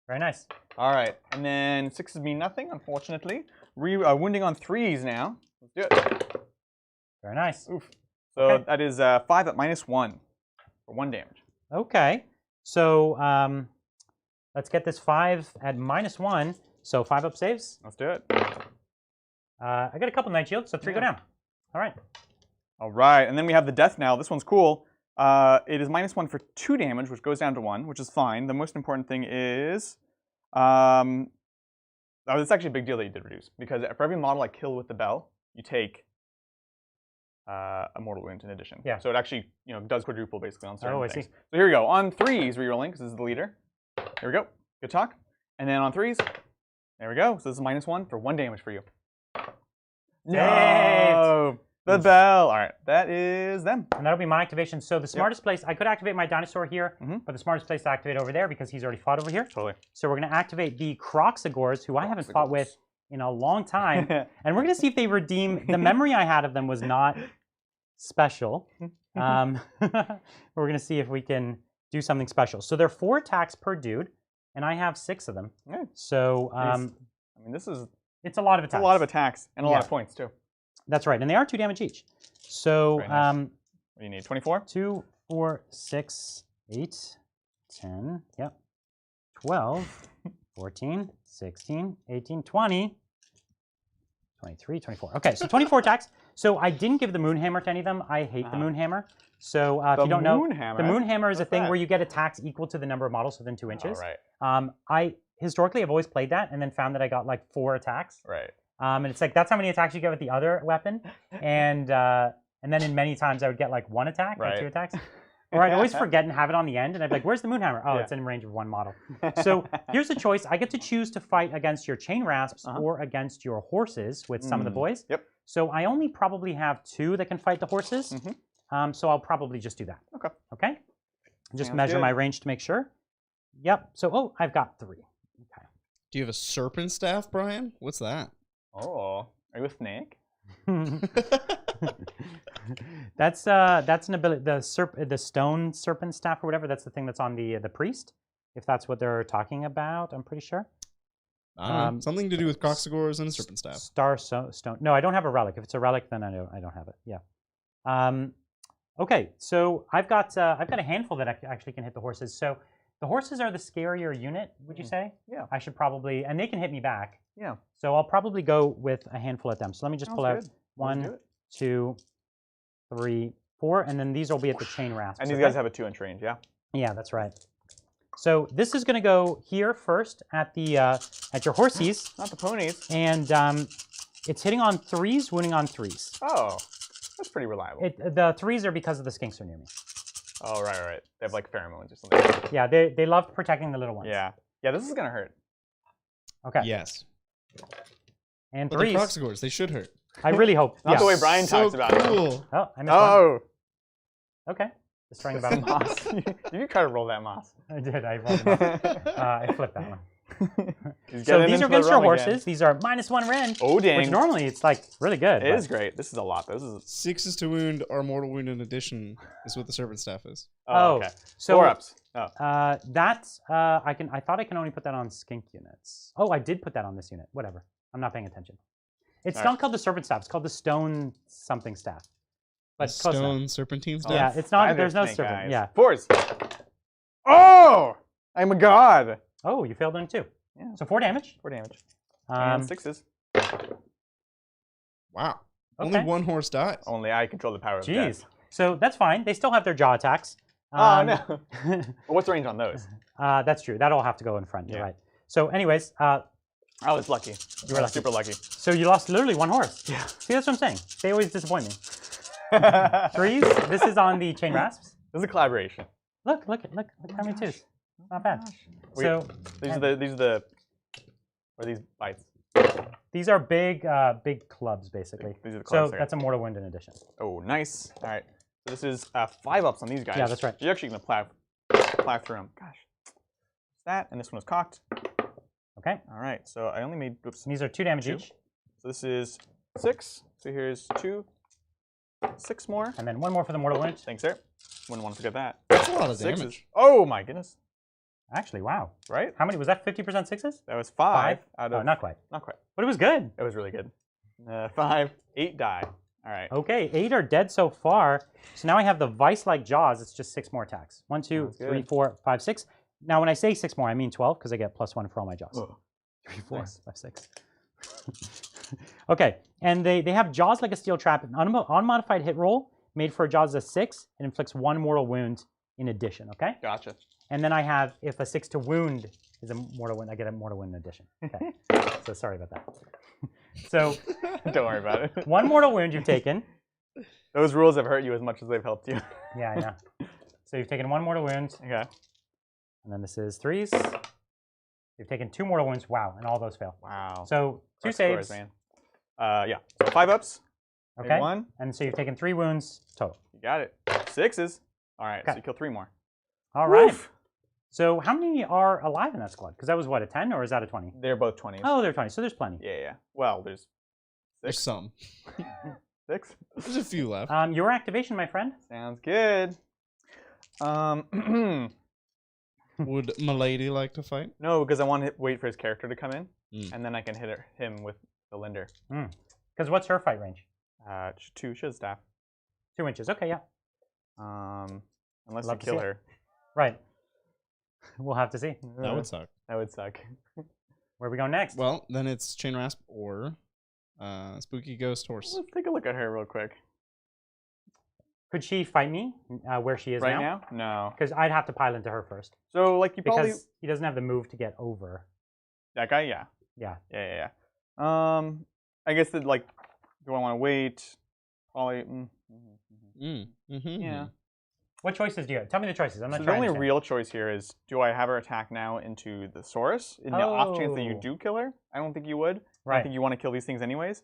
Very nice. All right, and then 6s mean nothing, unfortunately. Wounding on 3s now. Let's do it. Very nice. Oof. So that is 5 at -1 for 1 damage. Okay. So let's get this 5 at -1. So 5 up saves. Let's do it. I got a couple Night Shields, so 3 go down. All right. All right, and then we have the Death Knell. This one's cool. It is -1 for 2 damage, which goes down to 1, which is fine. The most important thing is... it's actually a big deal that you did reduce, because for every model I kill with the bell, you take a mortal wound in addition. Yeah. So it actually does quadruple basically on certain things. So here we go. On 3s, rerolling, because this is the leader. Here we go. Good talk. And then on 3s, there we go. So this is -1 for 1 damage for you. No! The bell. All right, that is them. And that'll be my activation. So the smartest place, I could activate my dinosaur here, but the smartest place to activate over there because he's already fought over here. Totally. So we're going to activate the Croxagores, who I haven't fought with in a long time. And we're going to see if they redeem. The memory I had of them was not special. We're going to see if we can do something special. So they're 4 attacks per dude, and I have 6 of them. Yeah. So I mean, this is... It's a lot of attacks. It's a lot of attacks and a lot of points, too. That's right, and they are 2 damage each. So, nice. What do you need, 24? 2, 4, 6, 8, 10, 12, 14, 16, 18, 20, 23, 24. Okay, so 24 attacks. So I didn't give the Moonhammer to any of them. I hate the Moonhammer. So if you don't know, the Moonhammer is a thing where you get attacks equal to the number of models within 2 inches. Right. I historically have always played that and then found that I got like 4 attacks. Right. And it's like that's how many attacks you get with the other weapon, and then in many times I would get like 1 attack, or 2 attacks, or I'd always forget and have it on the end, and I'd be like, "Where's the Moonhammer? Oh, it's in range of 1 model." So here's a choice: I get to choose to fight against your chain rasps or against your horses with some of the boys. Yep. So I only probably have 2 that can fight the horses. So I'll probably just do that. Okay. Okay. Just measure my range to make sure. Yep. So I've got 3. Okay. Do you have a serpent staff, Brian? What's that? Oh, are you a snake? That's an ability. The stone serpent staff or whatever. That's the thing that's on the priest. If that's what they're talking about, I'm pretty sure. Something to do with Croxagores and a serpent staff. Stone. No, I don't have a relic. If it's a relic, then I don't have it. Yeah. Okay, so I've got a handful that actually can hit the horses. So the horses are the scarier unit, would you say? Yeah. I should probably, and they can hit me back. Yeah. So I'll probably go with a handful at them. So let me just pull out good. 1, 2, 3, 4, and then these will be at the chain rasps. And these guys have a 2-inch range, yeah? Yeah, that's right. So this is going to go here first at the at your horsies. Not the ponies. And it's hitting on 3s, wounding on 3s. Oh, that's pretty reliable. The 3s are because of the skinks are near me. Oh, right. They have like pheromones or something. Yeah, they love protecting the little ones. Yeah. Yeah, this is going to hurt. Okay. Yes. And But 3s. the Proxigors, they should hurt. I really hope. Not the way Brian talks about it. Cool. Oh, I missed one. Okay. Destroying the battle. Moss. You kind of roll that moss. I did. I rolled it off. I flipped that one. So these are against your horses. Again. These are -1 rend. Oh, dang. Which normally it's like really good. It is great. This is a lot. This is 6s to wound or mortal wound in addition is what the servant staff is. Oh, okay. So 4-ups. That's I thought I can only put that on skink units. Oh, I did put that on this unit. Whatever. I'm not paying attention. It's not called the serpent staff. It's called the stone something staff. But stone serpentine staff. Yeah, it's not. There's no serpent. Eyes. Yeah. 4s. Oh, I'm a god. Oh, you failed on 2. Yeah. So 4 damage. 4 damage. And 6s. Wow. Okay. Only 1 horse dies. Only I control the power of Jeez. death. So that's fine. They still have their jaw attacks. Oh, no. What's the range on those? That's true. That'll have to go in front. You're right. So anyways. I was lucky. You were lucky. Super lucky. So you lost literally 1 horse. Yeah. See, that's what I'm saying. They always disappoint me. 3s. This is on the chain rasps. This is a collaboration. Look how many 2s. Not bad. Wait, so these are the or these bites. These are big clubs basically. These are the clubs. So that's a mortal wound in addition. Oh, nice. All right. So this is 5-ups on these guys. Yeah, that's right. You're actually gonna plow through them. Gosh. That and this one was cocked. Okay. All right. So I only made. Oops. And these are 2 damage 2. each. So this is 6. So here's 2. 6 more. And then 1 more for the mortal wound. Thanks, sir. Wouldn't want to forget that. That's a lot of damage. Oh my goodness. Actually, wow. Right? How many was that? 50% 6s? That was 5 out of. Oh, not quite. Not quite. But it was good. It was really good. 5, 8 die. All right. Okay, 8 are dead so far. So now I have the vice-like jaws. It's just 6 more attacks. 1, 2, 3, 4, 5, 6. Now when I say 6 more, I mean 12 because I get +1 for all my jaws. 3, 4, nice. 5, 6. Okay, and they have jaws like a steel trap. An unmodified hit roll made for a jaws of 6 and inflicts 1 mortal wound in addition. Okay. Gotcha. And then I have if a 6 to wound is a mortal wound, I get a mortal wound in addition. Okay. So sorry about that. So don't worry about it. 1 mortal wound you've taken. Those rules have hurt you as much as they've helped you. Yeah, I know. So you've taken 1 mortal wound. Okay. And then this is 3s. You've taken 2 mortal wounds. Wow, and all those fail. Wow. So 2 saves. Man. Yeah. So 5-ups. Okay. 1. And so you've taken 3 wounds total. You got it. 6s. All right. So you kill 3 more. All right. So how many are alive in that squad? Because that was what, a 10 or is that a 20? They're both 20s. Oh, they're 20. So there's plenty. Yeah. Well, there's 6. There's some. 6. There's a few left. Your activation, my friend. Sounds good. Would Milady like to fight? No, because I want to wait for his character to come in, and then I can hit him with the Linder. Because what's her fight range? 2 shield staff. 2 inches. Okay, yeah. Unless you kill her. Right. We'll have to see. That would suck. That would suck. Where are we going next? Well, then it's Chain Rasp or Spooky Ghost Horse. Let's take a look at her real quick. Could she fight me where she is right now? No. Because I'd have to pile into her first. So, like, you probably... Because he doesn't have the move to get over. That guy? Yeah. Yeah. I guess that, like, do I want to wait? Probably... Yeah. What choices do you have? Tell me the choices. I'm not so trying the to only real choice here is, do I have her attack now into the Saurus? In the off chance that you do kill her? I don't think you would. Right. I think you want to kill these things anyways.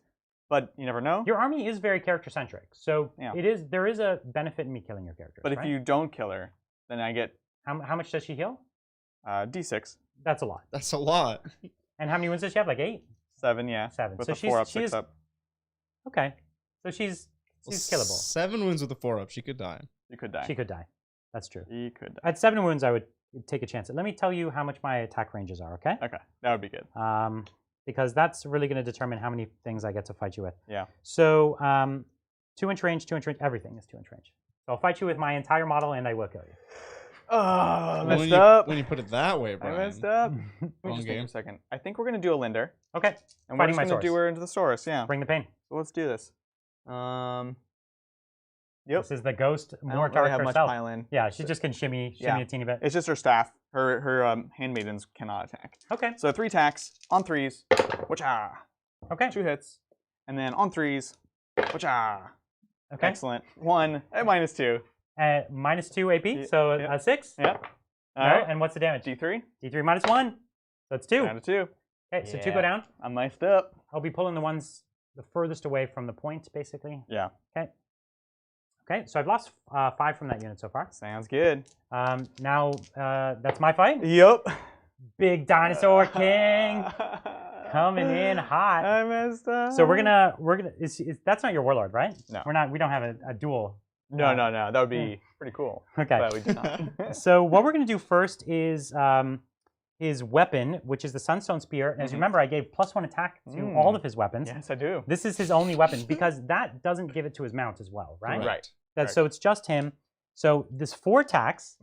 But you never know. Your army is very character-centric. So there is a benefit in me killing your character. But if you don't kill her, then I get... How much does she heal? D6. That's a lot. That's a lot. And how many wounds does she have? Like 8? 7, yeah. 7. With so a 4 up, she's 6 up. Okay. So she's killable. 7 wounds with a 4 up. She could die. You could die. She could die. That's true. She could die. At 7 wounds, I would take a chance. Let me tell you how much my attack ranges are, okay? Okay. That would be good. Because that's really going to determine how many things I get to fight you with. Yeah. So 2-inch range, 2-inch range, everything is 2-inch range. So I'll fight you with my entire model, and I will kill you. Oh, messed up. When you put it that way, Brian. I messed up. Let me Wrong just game. think for a second. I think we're going to do a Linder. Okay. And Fighting we're just going to do her into the source, yeah. Bring the pain. So let's do this. Yep. This is the ghost I don't really have much pile in. Yeah, she just can shimmy a teeny bit. It's just her staff. Her handmaidens cannot attack. Okay. So 3 attacks on 3s. Wacha. Okay. 2 hits. And then on 3s. Wacha. Okay. Excellent. 1 at -2. -2 AP, so yep. 6. Yep. All right. And what's the damage? D3. D3 -1. So that's 2. Down to 2. Okay, so 2 go down. I'm mic'd up. I'll be pulling the ones the furthest away from the point, basically. Yeah. Okay. Okay, so I've lost 5 from that unit so far. Sounds good. Now that's my fight. Yep. Big Dinosaur King coming in hot. I messed up. So we're gonna that's not your warlord, right? No. We don't have a duel. No. That would be pretty cool. Okay. But we do not. So what we're gonna do first is his weapon, which is the Sunstone Spear. And as you remember, I gave +1 attack to all of his weapons. Yes, I do. This is his only weapon because that doesn't give it to his mount as well, right? Right. So it's just him. So this 4 attacks.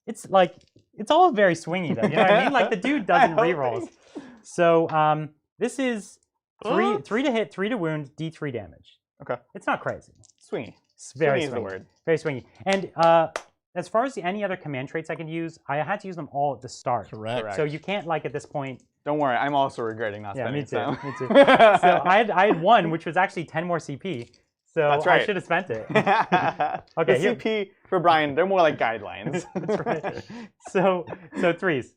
It's like it's all very swingy though. You know what I mean? Like the dude doesn't rerolls. So this is 3 to hit, 3 to wound, D3 damage. Okay. It's not crazy. Swingy. It's very swingy swingy. is the word. Very swingy. And as far as any other command traits I could use, I had to use them all at the start. Correct. So you can't like at this point. Don't worry, I'm also regretting not spending me too. time. Me too. So I had 1, which was actually 10 more CP. So That's right. I should have spent it. Okay, the CP for Brian, they're more like guidelines. That's right. So 3s.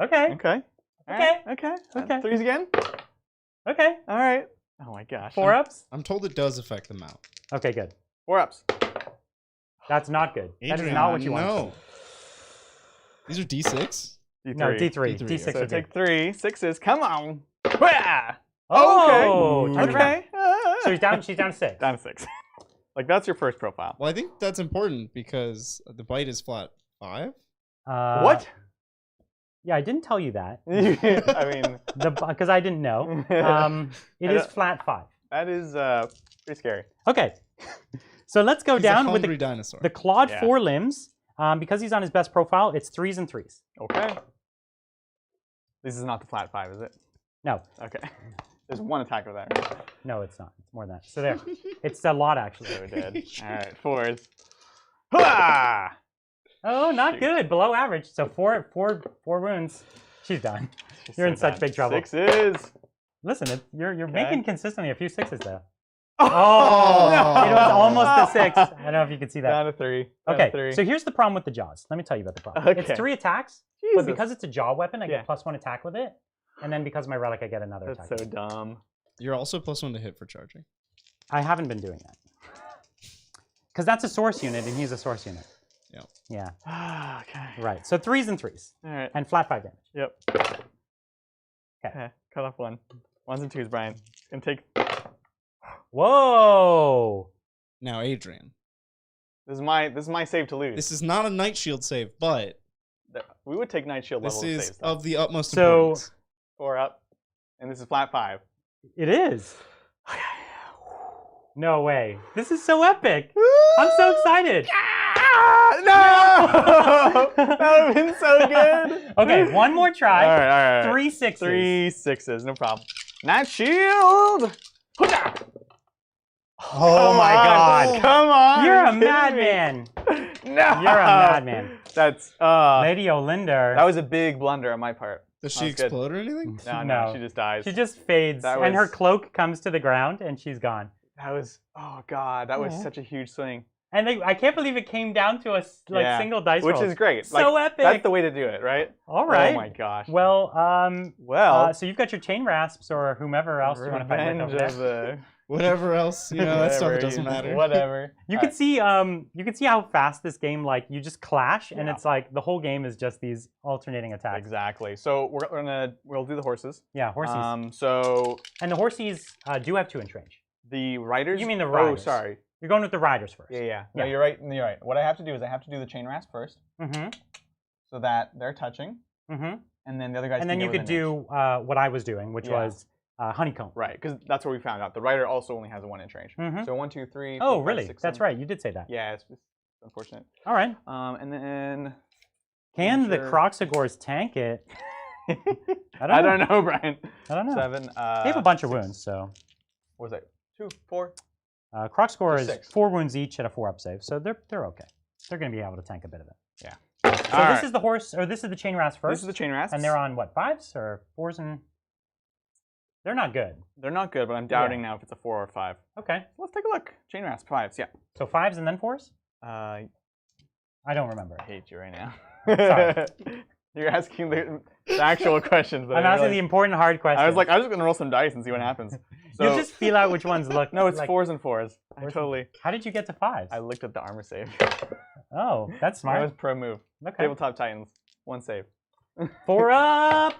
Okay. Okay. Okay. Okay. Okay. 3s again? Okay. All right. Oh my gosh. 4 ups? I'm told it does affect the mount. Okay, good. 4 ups. That's not good. Adrian, that is not what you want. No. These are D6? D3. No, D3. D3. D6 So are take good. 3 6s. Come on. Oh, okay. turn it around. Okay. So she's down to 6. Down to 6. Like that's your first profile. Well, I think that's important because the bite is flat 5. What? Yeah, I didn't tell you that. I mean, because I didn't know. It is flat 5. That is pretty scary. Okay. So let's go down with dinosaur. the clawed 4 limbs. Because he's on his best profile, it's 3s and 3s. Okay. This is not the flat 5, is it? No. Okay. There's 1 attack with that. Right? No, it's not. It's more than that. So there. It's a lot, actually. So dead. All right, 4s. Hooah! Oh, not good. Below average. So 4 wounds. She's done. You're in such big trouble. 6s. Listen, you're making consistently a few 6s though. Oh, no. It was almost a 6. I don't know if you can see that. Down to 3. Okay, so here's the problem with the jaws. Let me tell you about the problem. Okay. It's 3 attacks, Jesus. but because it's a jaw weapon, I get +1 attack with it. And then because of my relic, I get another attack. That's so dumb. You're also +1 to hit for charging. I haven't been doing that. Because that's a source unit, and he's a source unit. Yeah. Yeah. Okay. Right, so 3s and 3s. All right. And flat 5 damage. Yep. Okay. Cut off 1. 1s and 2s, Brian. It's going to take... Whoa! Now, Adrian. This is my save to lose. This is not a Night Shield save, but... We would take Night Shield level This is saves. of the utmost importance. 4 up. And this is flat 5. It is. No way. This is so epic. I'm so excited. No! That would have been so good. Okay, one more try. All right. 3 6s. 3 6s, no problem. Night Shield! Oh my god. Come on! You're a madman. No! You're a madman. That's, Lady Olinder. that was a big blunder on my part. Does she explode or anything? No, she just dies. She just fades, and her cloak comes to the ground, and she's gone. That was, oh god, that was such a huge swing. And I can't believe it came down to a single dice roll. Which is great. So epic. That's the way to do it, right? All right. Oh my gosh. Well, so you've got your chain rasps or whomever else you want to fight with over there. Whatever else, that stuff doesn't matter. Whatever. You can see how fast this game, like, you just clash, and it's like the whole game is just these alternating attacks. Exactly. So we'll do the horses. Yeah, horses. And the horses do have 2 inch range. The riders. You mean the riders? Oh, sorry. You're going with the riders first. Yeah. No, you're right. You're right. What I have to do is I have to do the chain rasp first. Mm-hmm. So that they're touching. Mm-hmm. And then the other guys. And then you could do what I was doing, which was honeycomb. Right, because that's where we found out. The rider also only has a 1-inch range. So 1, 2, 3. Oh, 4, 5, really? 6, That's 7. right. You did say that. Yeah, it's unfortunate. All right. And then. Can the Kroxigors tank it? I don't know, Brian. I don't know. 7. They have a bunch of wounds, so. What was that? 2, 4. Kroxigor is 4 wounds each at a 4-up save, so they're okay. They're going to be able to tank a bit of it. Yeah. So this is the horse, or this is the chain rasp first. This is the chain rasp. And they're on what, 5s or 4s and? They're not good. They're not good, but I'm doubting now if it's a 4 or 5. Okay. Let's take a look. Chain rasp 5s, yeah. So 5s and then 4s? I don't remember. I hate you right now. Sorry. You're asking the actual questions. I'm asking the important, hard questions. I was like, I'm just going to roll some dice and see what happens. So, you just feel out which ones look. No, it's like, 4s and 4s. I totally. How did you get to 5s? I looked at the armor save. Oh, that's smart. That was pro move. Okay. Tabletop Titans, 1 save. 4 up.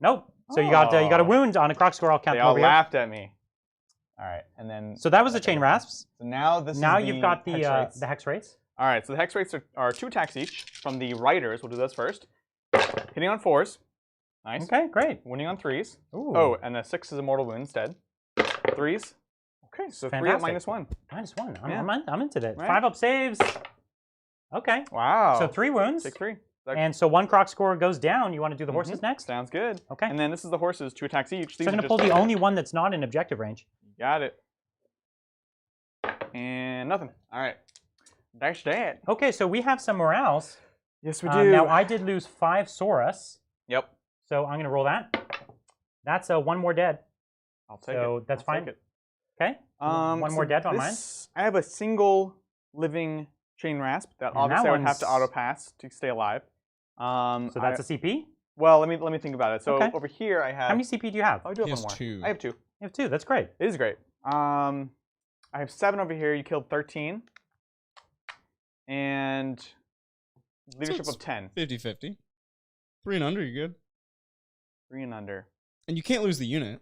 Nope. So you got a wound on a Kroxigor. I'll count They them all over here. laughed at me. All right, and then. So that was the chain rasps. So now this. Now is you've got the hex rates. All right, so the hex rates are 2 attacks each from the riders. We'll do those first. Hitting on 4s. Nice. Okay, great. Winning on 3s. Ooh. Oh, and a 6 is a mortal wound instead. 3s. Okay, so Fantastic. 3 up -1. -1. I'm into it. Right. 5-up saves. Okay. Wow. So 3 wounds. 6-3. And so 1 Kroxigor goes down. You want to do the horses next? Sounds good. Okay. And then this is the horses, 2 attacks each. So I'm going to pull the only one that's not in objective range. Got it. And nothing. All right. That's that. Okay, so we have some morales. Yes, we do. Now, I did lose 5 Saurus. Yep. So I'm going to roll that. That's 1 more dead. I'll take it. So that's fine. Take it. Okay. 1 more dead on mine. I have a single living chain rasp that And obviously that I would have to auto pass to stay alive. So that's a CP? Well, let me think about it. So Okay. over here I have. How many CP do you have? Oh, I do have He 1 has more. 2. I have 2. You have 2. That's great. It is great. I have 7 over here. You killed 13. And leadership of 10. 50-50. 3 and under, you're good. 3 and under. And you can't lose the unit.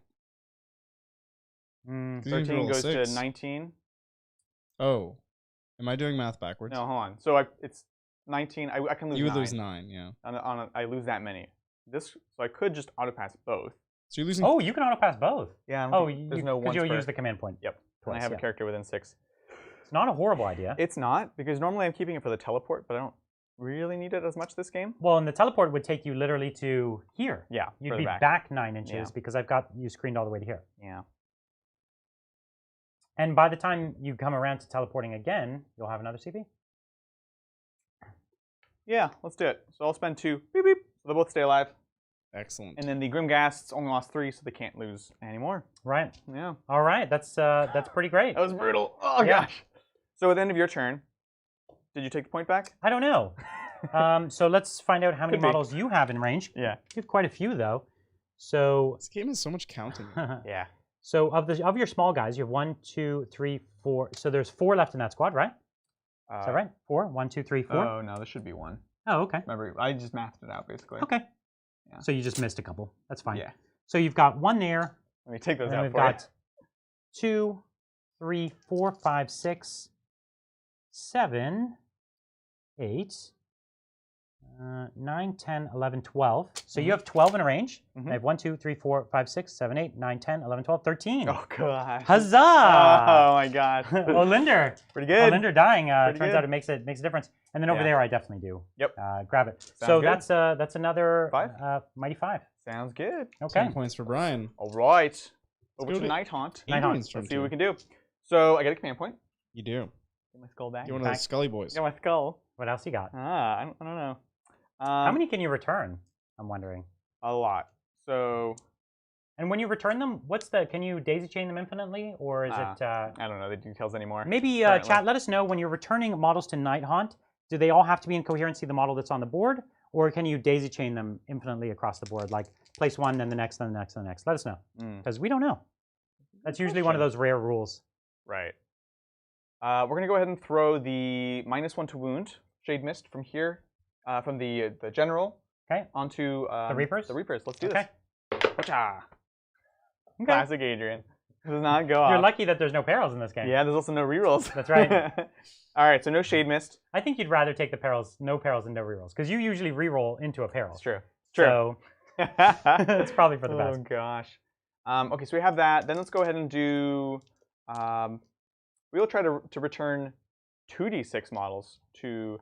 13 goes to 19. Oh. Am I doing math backwards? No, hold on. So it's 19. I can lose 9. You would lose 9, yeah. I lose that many. So I could just auto pass both. So you're losing. Oh, you can auto pass both. Yeah. There's no one. Because you'll use the command point. Yep. Twice, and I have a character within 6. It's not a horrible idea. It's not, because normally I'm keeping it for the teleport, but I don't really need it as much this game. Well, and the teleport would take you literally to here. Yeah. You'd be back 9 inches because I've got you screened all the way to here. Yeah. And by the time you come around to teleporting again, you'll have another CP. Yeah, let's do it. So I'll spend 2. Beep, beep. So they'll both stay alive. Excellent. And then the Grimghasts only lost 3, so they can't lose anymore. Right. Yeah. All right. That's pretty great. That was brutal. Oh, gosh. So at the end of your turn, did you take the point back? I don't know. So let's find out how many models you have in range. Yeah. You have quite a few, though. So this game has so much counting. Yeah. So of your small guys, you have 1, 2, 3, 4. So there's 4 left in that squad, right? Is that right? 4? 1, 2, 3, 4? Oh, no, there should be 1. Oh, okay. Remember, I just mathed it out, basically. Okay. Yeah. So you just missed a couple. That's fine. Yeah. So you've got 1 there. Let me take those and out we've for got 2, 3, 4, 5, 6, 7, 8, 9, 10, 11, 12. So you have 12 in a range. I have 1, 2, 3, 4, 5, 6, 7, 8, 9, 10, 11, 12, 13. Oh, God. Huzzah! Oh, my God. Olinder. Pretty good. Olinder dying. Turns out it makes a difference. And then over there, I definitely do. Yep. Grab it. Sounds so good. that's another 5? mighty 5. Sounds good. Okay. 10 points for Brian. All right. Over go to to Nighthaunt. Adrian's Let's turn see what we can do. So I get a command point. You do. Get my skull back. You're one of those Scully boys. Get my skull. What else you got? I don't know. How many can you return? I'm wondering. A lot. So. And when you return them, can you daisy chain them infinitely, or is it? I don't know the details anymore. Maybe chat. Let us know when you're returning models to Nighthaunt. Do they all have to be in coherency the model that's on the board, or can you daisy chain them infinitely across the board, like place 1, then the next, then the next, then the next? Let us know, because we don't know. That's usually one of those rare rules. Right. We're gonna go ahead and throw the -1 to wound Shade Mist from here, from the general. Okay. Onto the Reapers. The Reapers. Let's do this. Okay. Okay. Classic Adrian. Does not go off. You're lucky that there's no perils in this game. Yeah, there's also no rerolls. That's right. All right, so no Shade Mist. I think you'd rather take the perils, no perils and no rerolls, because you usually reroll into a peril. It's true. It's true. So it's probably for the best. Oh gosh. Okay, so we have that. Then let's go ahead and do. We will try to return 2d6 models to.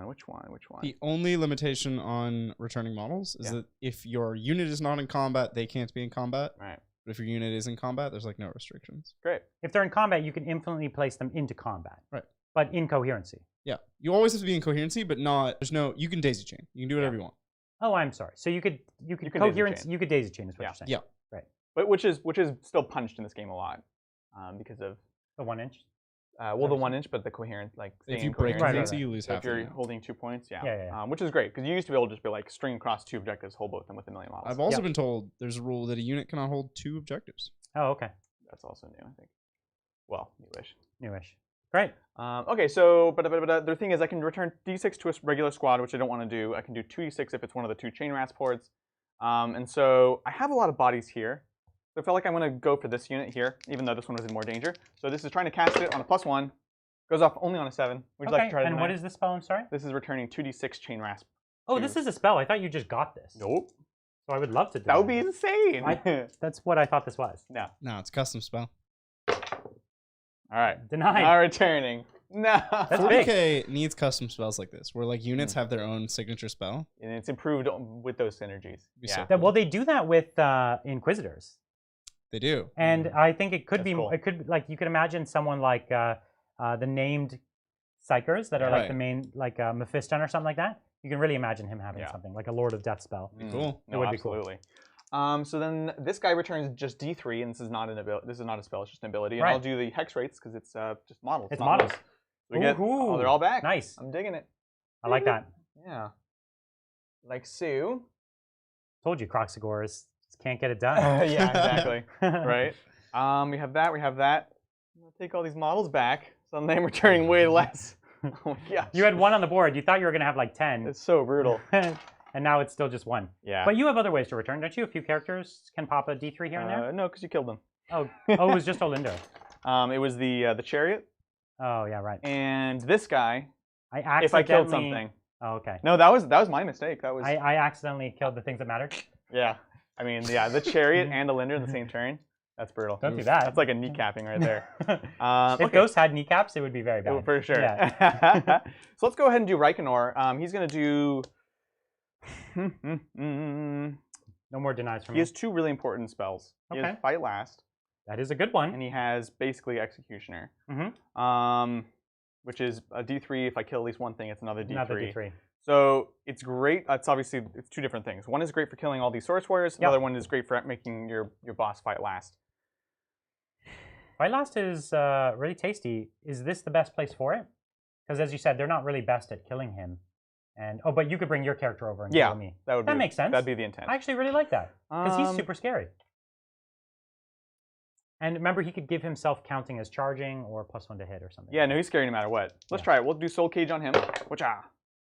Which one? The only limitation on returning models is that if your unit is not in combat, they can't be in combat. Right. But if your unit is in combat, there's like no restrictions. Great. If they're in combat, you can infinitely place them into combat. Right. But in coherency. Yeah. You always have to be in coherency, but not. There's no. You can daisy chain. You can do whatever you want. Oh, I'm sorry. So you could coherence. You could daisy chain is what you're saying. Yeah. Right. But which is still punched in this game a lot, because of the 1 inch. Well, the 1 inch, but the coherent, like if you break coherency, you lose half. If you're holding 2 points, yeah. Which is great because you used to be able to just be like string across 2 objectives, hold both of them with 1,000,000 models. I've also been told there's a rule that a unit cannot hold 2 objectives. Oh, okay. That's also new, I think. Well, newish. Newish. Great. Okay, so but the thing is, I can return d6 to a regular squad, which I don't want to do. I can do 2d6 if it's one of the 2 chain rats ports. And so I have a lot of bodies here. So I feel like I'm going to go for this unit here, even though this one was in more danger. So this is trying to cast it on a +1. Goes off only on a 7. Would you like to try to and what is this spell? I'm sorry? This is returning 2d6 chain rasp. Oh, this is a spell. I thought you just got this. Nope. So I would love to do that. Would be insane. That's what I thought this was. No. No, it's a custom spell. All right. Denied. Not returning. No. That's 40K needs custom spells like this, where like units have their own signature spell. And it's improved with those synergies. So cool. Well, they do that with Inquisitors. They do. And I think it could be, cool. it could, like, you could imagine someone like the named Psychers that are like the main, like Mephiston or something like that. You can really imagine him having something like a Lord of Death spell. Cool. No, absolutely. Cool. So then this guy returns just D3, and this is not an ability. This is not a spell. It's just an ability. And I'll do the hex rates because it's just models. It's models. We get, they're all back. Nice. I'm digging it. I like that. Yeah. Like Sue. Told you, Croxagores can't get it done. Yeah, exactly. Right. We have that. We have that. I'm gonna take all these models back. So I'm returning way less. Oh my gosh. You had 1 on the board. You thought you were gonna have like 10. It's so brutal. And now it's still just 1. Yeah. But you have other ways to return, don't you? A few characters can pop a D3 here and there. No, because you killed them. Oh, it was just Olinder. It was the chariot. Oh yeah, right. And this guy. If I killed something. Oh, okay. No, that was my mistake. That was. I accidentally killed the things that mattered. Yeah. I mean, yeah, the chariot and a Linder in the same turn. That's brutal. Don't do that. That's like a kneecapping right there. If Ghost had kneecaps, it would be very bad. Oh, for sure. Yeah. So let's go ahead and do Reikenor. He's going to do... No more denies from me. He has 2 really important spells. He has Fight Last. That is a good one. And he has basically Executioner. Which is a D3. If I kill at least one thing, it's another D3. Another D3. So it's great. It's obviously, it's 2 different things. One is great for killing all these Source Warriors. The other one is great for making your boss fight last. Fight last is really tasty. Is this the best place for it? Because as you said, they're not really best at killing him. And but you could bring your character over and kill me. That makes sense. That'd be the intent. I actually really like that because he's super scary. And remember, he could give himself counting as charging or +1 to hit or something. Yeah, no, he's scary no matter what. Let's try it. We'll do Soul Cage on him. Which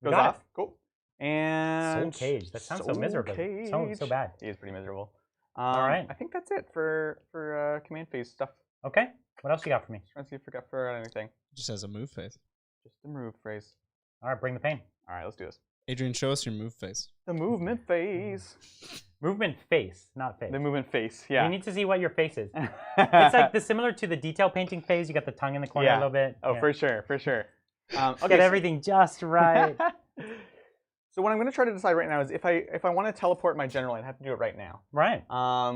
goes off. Cool. And Soul Cage. That sounds so miserable. So bad. He is pretty miserable. All right. I think that's it for command phase stuff. Okay. What else you got for me? Trying to see if I forgot anything. Just as a move phase. Just the move phrase. All right, bring the pain. All right, let's do this. Adrian, show us your move phase. The movement phase. Movement face, not face. The movement face, yeah. You need to see what your face is. It's like similar to the detail painting phase. You got the tongue in the corner a little bit. Oh, for sure, for sure. Okay, get everything just right. So what I'm going to try to decide right now is if I want to teleport my general, I'd have to do it right now. Right.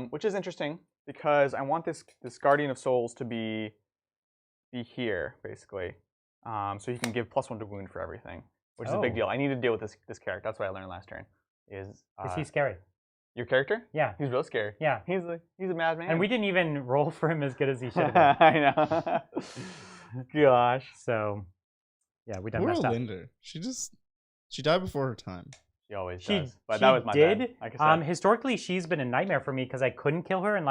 Which is interesting because I want this Guardian of Souls to be here basically, so he can give +1 to wound for everything, which is a big deal. I need to deal with this character. That's what I learned last turn. Is he scary? Your character? Yeah. He's real scary. Yeah. He's a madman. And we didn't even roll for him as good as he should have. I know. Gosh. So, yeah, we done Poor messed up. Linda. She died before her time. She always does. But that was my bad. Like I said. Historically, she's been a nightmare for me because I couldn't kill her, and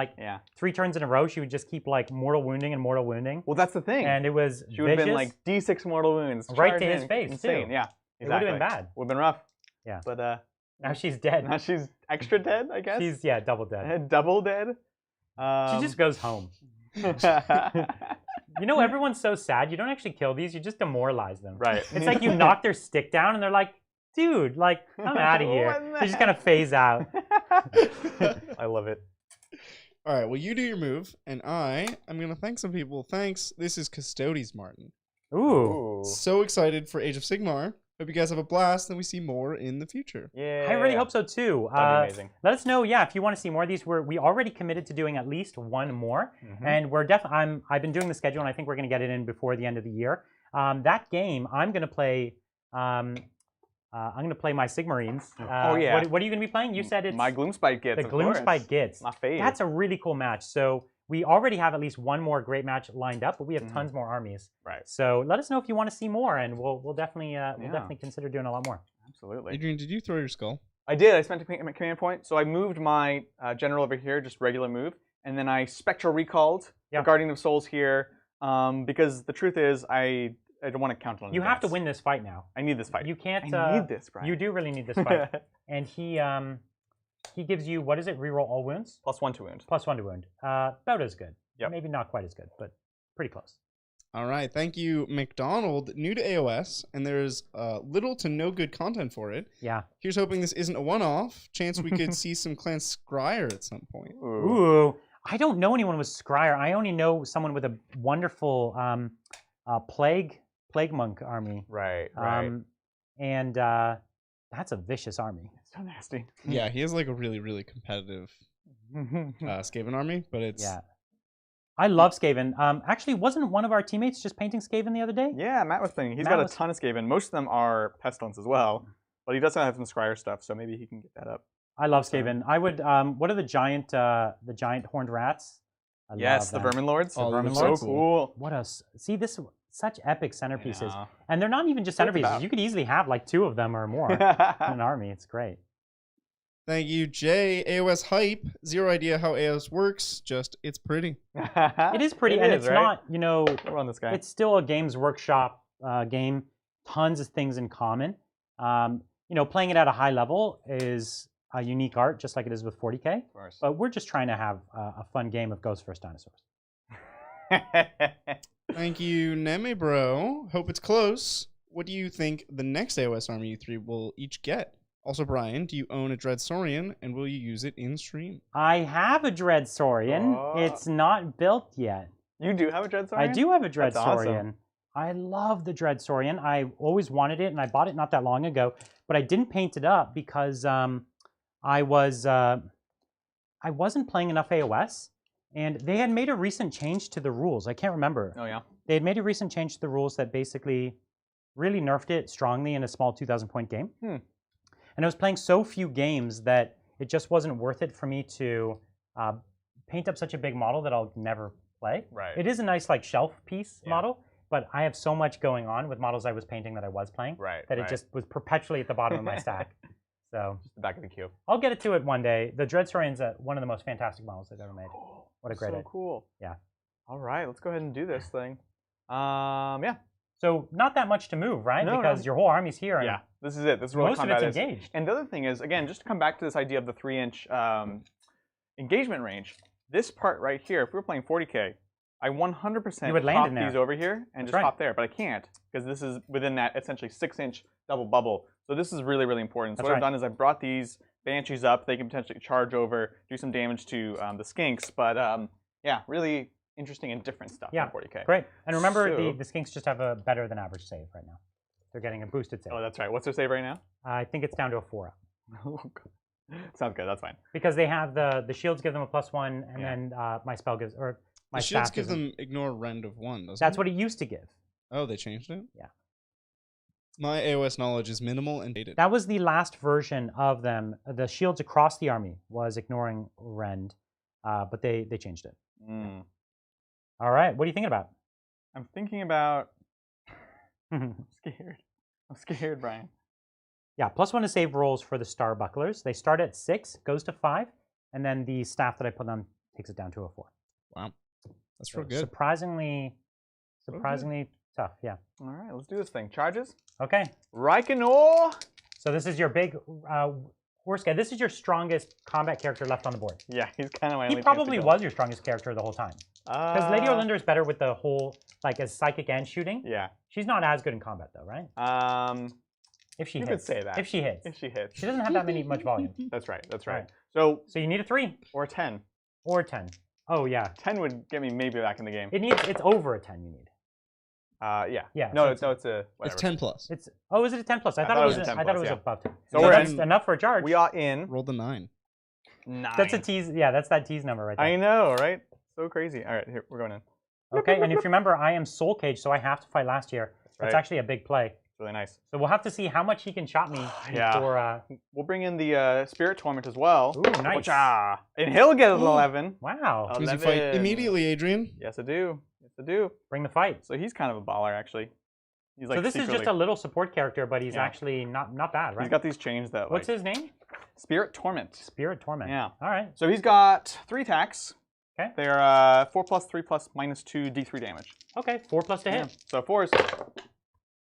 3 turns in a row, she would just keep like mortal wounding and mortal wounding. Well, that's the thing. And it was she would have been like D6 mortal wounds right to his face. Insane. Too. Yeah. Exactly. It would have been bad. Would have been rough. Yeah. But now she's dead. Now she's extra dead, I guess. She's double dead. Double dead. She just goes home. You know, everyone's so sad. You don't actually kill these. You just demoralize them. Right. It's like you knock their stick down, and they're like, dude, like, I'm out of here. They just kind of phase out. I love it. All right, well, you do your move, and I'm going to thank some people. Thanks. This is Custodes Martin. Ooh. So excited for Age of Sigmar. Hope you guys have a blast, and we see more in the future. Yeah. I really hope so, too. That'd be amazing. Let us know, if you want to see more of these. We already committed to doing at least one more, and we're I've been doing the schedule, and I think we're going to get it in before the end of the year. That game, I'm going to play... I'm going to play my Sigmarines. What are you going to be playing? You said it's... My Gloomspite Gits, The Gloomspite Gits. My favorite. That's a really cool match. So we already have at least one more great match lined up, but we have tons more armies. Right. So let us know if you want to see more, and we'll definitely consider doing a lot more. Absolutely. Adrian, did you throw your skull? I did. I spent a command point. So I moved my general over here, just regular move, and then I spectral recalled the Guardian of Souls here, because the truth is I don't want to count on it. You have to win this fight now. I need this fight. You can't. I need this, Brian. You do really need this fight. And he gives you, what is it? Reroll all wounds? +1 to wound. +1 to wound. About as good. Yep. Maybe not quite as good, but pretty close. All right. Thank you, McDonald. New to AOS, and there's little to no good content for it. Yeah. Here's hoping this isn't a one-off. Chance we could see some Clan Scryer at some point. Ooh. I don't know anyone with Scryer. I only know someone with a wonderful Plague Monk army. Right. And that's a vicious army. It's so nasty. Yeah, he has like a really, really competitive Skaven army, but it's... Yeah. I love Skaven. Actually, wasn't one of our teammates just painting Skaven the other day? Yeah, Matt was playing. He's got a ton of Skaven. Most of them are Pestilence as well, but he does have some Scryer stuff, so maybe he can get that up. I love Skaven. I would. What are the giant horned rats? Yes, the Vermin Lords. Oh, Vermin Lords. So cool. What a such epic centerpieces, and they're not even just centerpieces. You could easily have like 2 of them or more in an army. It's great. Thank you, Jay. AOS hype. Zero idea how AOS works. Just it's pretty. It is pretty, and it's not. We're on this guy. It's still a Games Workshop game. Tons of things in common. Playing it at a high level is a unique art, just like it is with 40K. Of course. But we're just trying to have a fun game of Ghosts vs. Dinosaurs. Thank you, Neme Bro. Hope it's close. What do you think the next AOS army you 3 will each get? Also, Brian, do you own a Dread Saurian, and will you use it in stream? I have a Dread Saurian. It's not built yet. You do have a Dread Saurian? I do have a Dread Saurian. Awesome. I love the Dread Saurian. I always wanted it, and I bought it not that long ago. But I didn't paint it up because I wasn't playing enough AOS, and they had made a recent change to the rules. I can't remember. Oh, yeah? They had made a recent change to the rules that basically really nerfed it strongly in a small 2,000-point game. And I was playing so few games that it just wasn't worth it for me to paint up such a big model that I'll never play. Right. It is a nice like shelf piece model, but I have so much going on with models I was painting that I was playing that it just was perpetually at the bottom of my stack. So just the back of the queue. I'll get it to it one day. The Dread Saurian's one of the most fantastic models I've ever made. Cool. What a great idea. So cool. Yeah. All right, let's go ahead and do this thing. Yeah. So not that much to move, right? No, because your whole army's here. And this is it. This is where most combat of it's is. engaged. And the other thing is, again, just to come back to this idea of the 3-inch engagement range, this part right here, if we were playing 40K, I 100% hop these over here and just hop there. But I can't, because this is within that essentially 6-inch double bubble. So this is really, really important. So what I've done is I've brought these Banshees up. They can potentially charge over, do some damage to the Skinks. But yeah, really interesting and different stuff in 40K. Great. And remember, the Skinks just have a better than average save right now. They're getting a boosted save. Oh, that's right. What's their save right now? I think it's down to a 4-up. Sounds good. That's fine. Because they have the shields give them a +1, and then my spell gives, or my the shields give them ignore rend of 1, doesn't That's it? what it used to give. Oh, they changed it? Yeah. My AOS knowledge is minimal and dated. That was the last version of them. The shields across the army was ignoring rend, but they changed it. All right. What are you thinking about? I'm thinking about... I'm scared, Brian. Yeah, +1 to save rolls for the star bucklers. They start at 6, goes to 5, and then the staff that I put on takes it down to a 4. Wow. That's real good. Surprisingly tough, yeah. All right, let's do this thing. Charges? Okay. Reikenor! So this is your big horse guy. This is your strongest combat character left on the board. Yeah, he's kind of my only He probably was your strongest character the whole time. Because Lady Orlinder is better with the whole, like, as psychic and shooting. Yeah. She's not as good in combat, though, right? If she you hits. could say that. If she hits. If she hits. She doesn't have that much volume. That's right. That's right. Right. So you need a 3. Or a 10. Or a 10. Oh, yeah. 10 would get me maybe back in the game. It's over a 10 you need. Yeah. Yeah. No, it's a whatever. It's 10 plus. Is it a 10 plus? I thought it was 10 I thought it was above 10. So that's enough for a charge. We are in. Roll the 9. 9. That's a tease. Yeah, that's that tease number right there. I know, right? So crazy. All right, here we're going in. Okay, and if you remember, I am soul cage, so I have to fight last year. That's actually a big play. It's really nice. So we'll have to see how much he can chop me before. We'll bring in the Spirit Torment as well. Ooh, nice. And he'll get an 11. Wow. Does he fight immediately, Adrian? Yes, I do. Yes, I do. Bring the fight. So he's kind of a baller, actually. He's like so this is just a little support character, but he's actually not bad, right? He's got these chains that. What's his name? Spirit Torment. Spirit Torment. Yeah. All right. So he's got 3 attacks. Okay. They're 4+, 3+, -2 D3 damage. Okay, 4+ to hit. So 4s.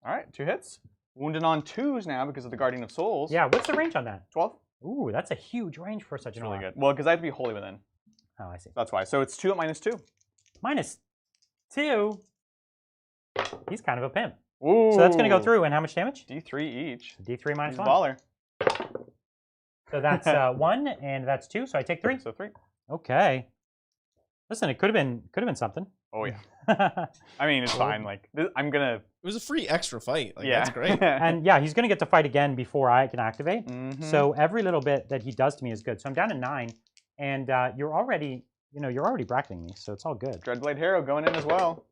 All right, 2 hits. Wounded on 2s now because of the Guardian of Souls. Yeah, what's the range on that? 12. Ooh, that's a huge range for such an really good. Well, because I have to be Holy Within. Oh, I see. That's why. So it's 2 at -2. -2? He's kind of a pimp. Ooh. So that's going to go through, and how much damage? D3 each. D3 minus 1. Baller. So that's 1, and that's 2, so I take 3. So 3. Okay. Listen, it could have been something. Oh, yeah. I mean, it's fine. Like, I'm going to... It was a free extra fight. Like, yeah. That's great. And yeah, he's going to get to fight again before I can activate. Mm-hmm. So every little bit that he does to me is good. So I'm down to 9, and you're already bracketing me, so it's all good. Dreadblade Harrow going in as well.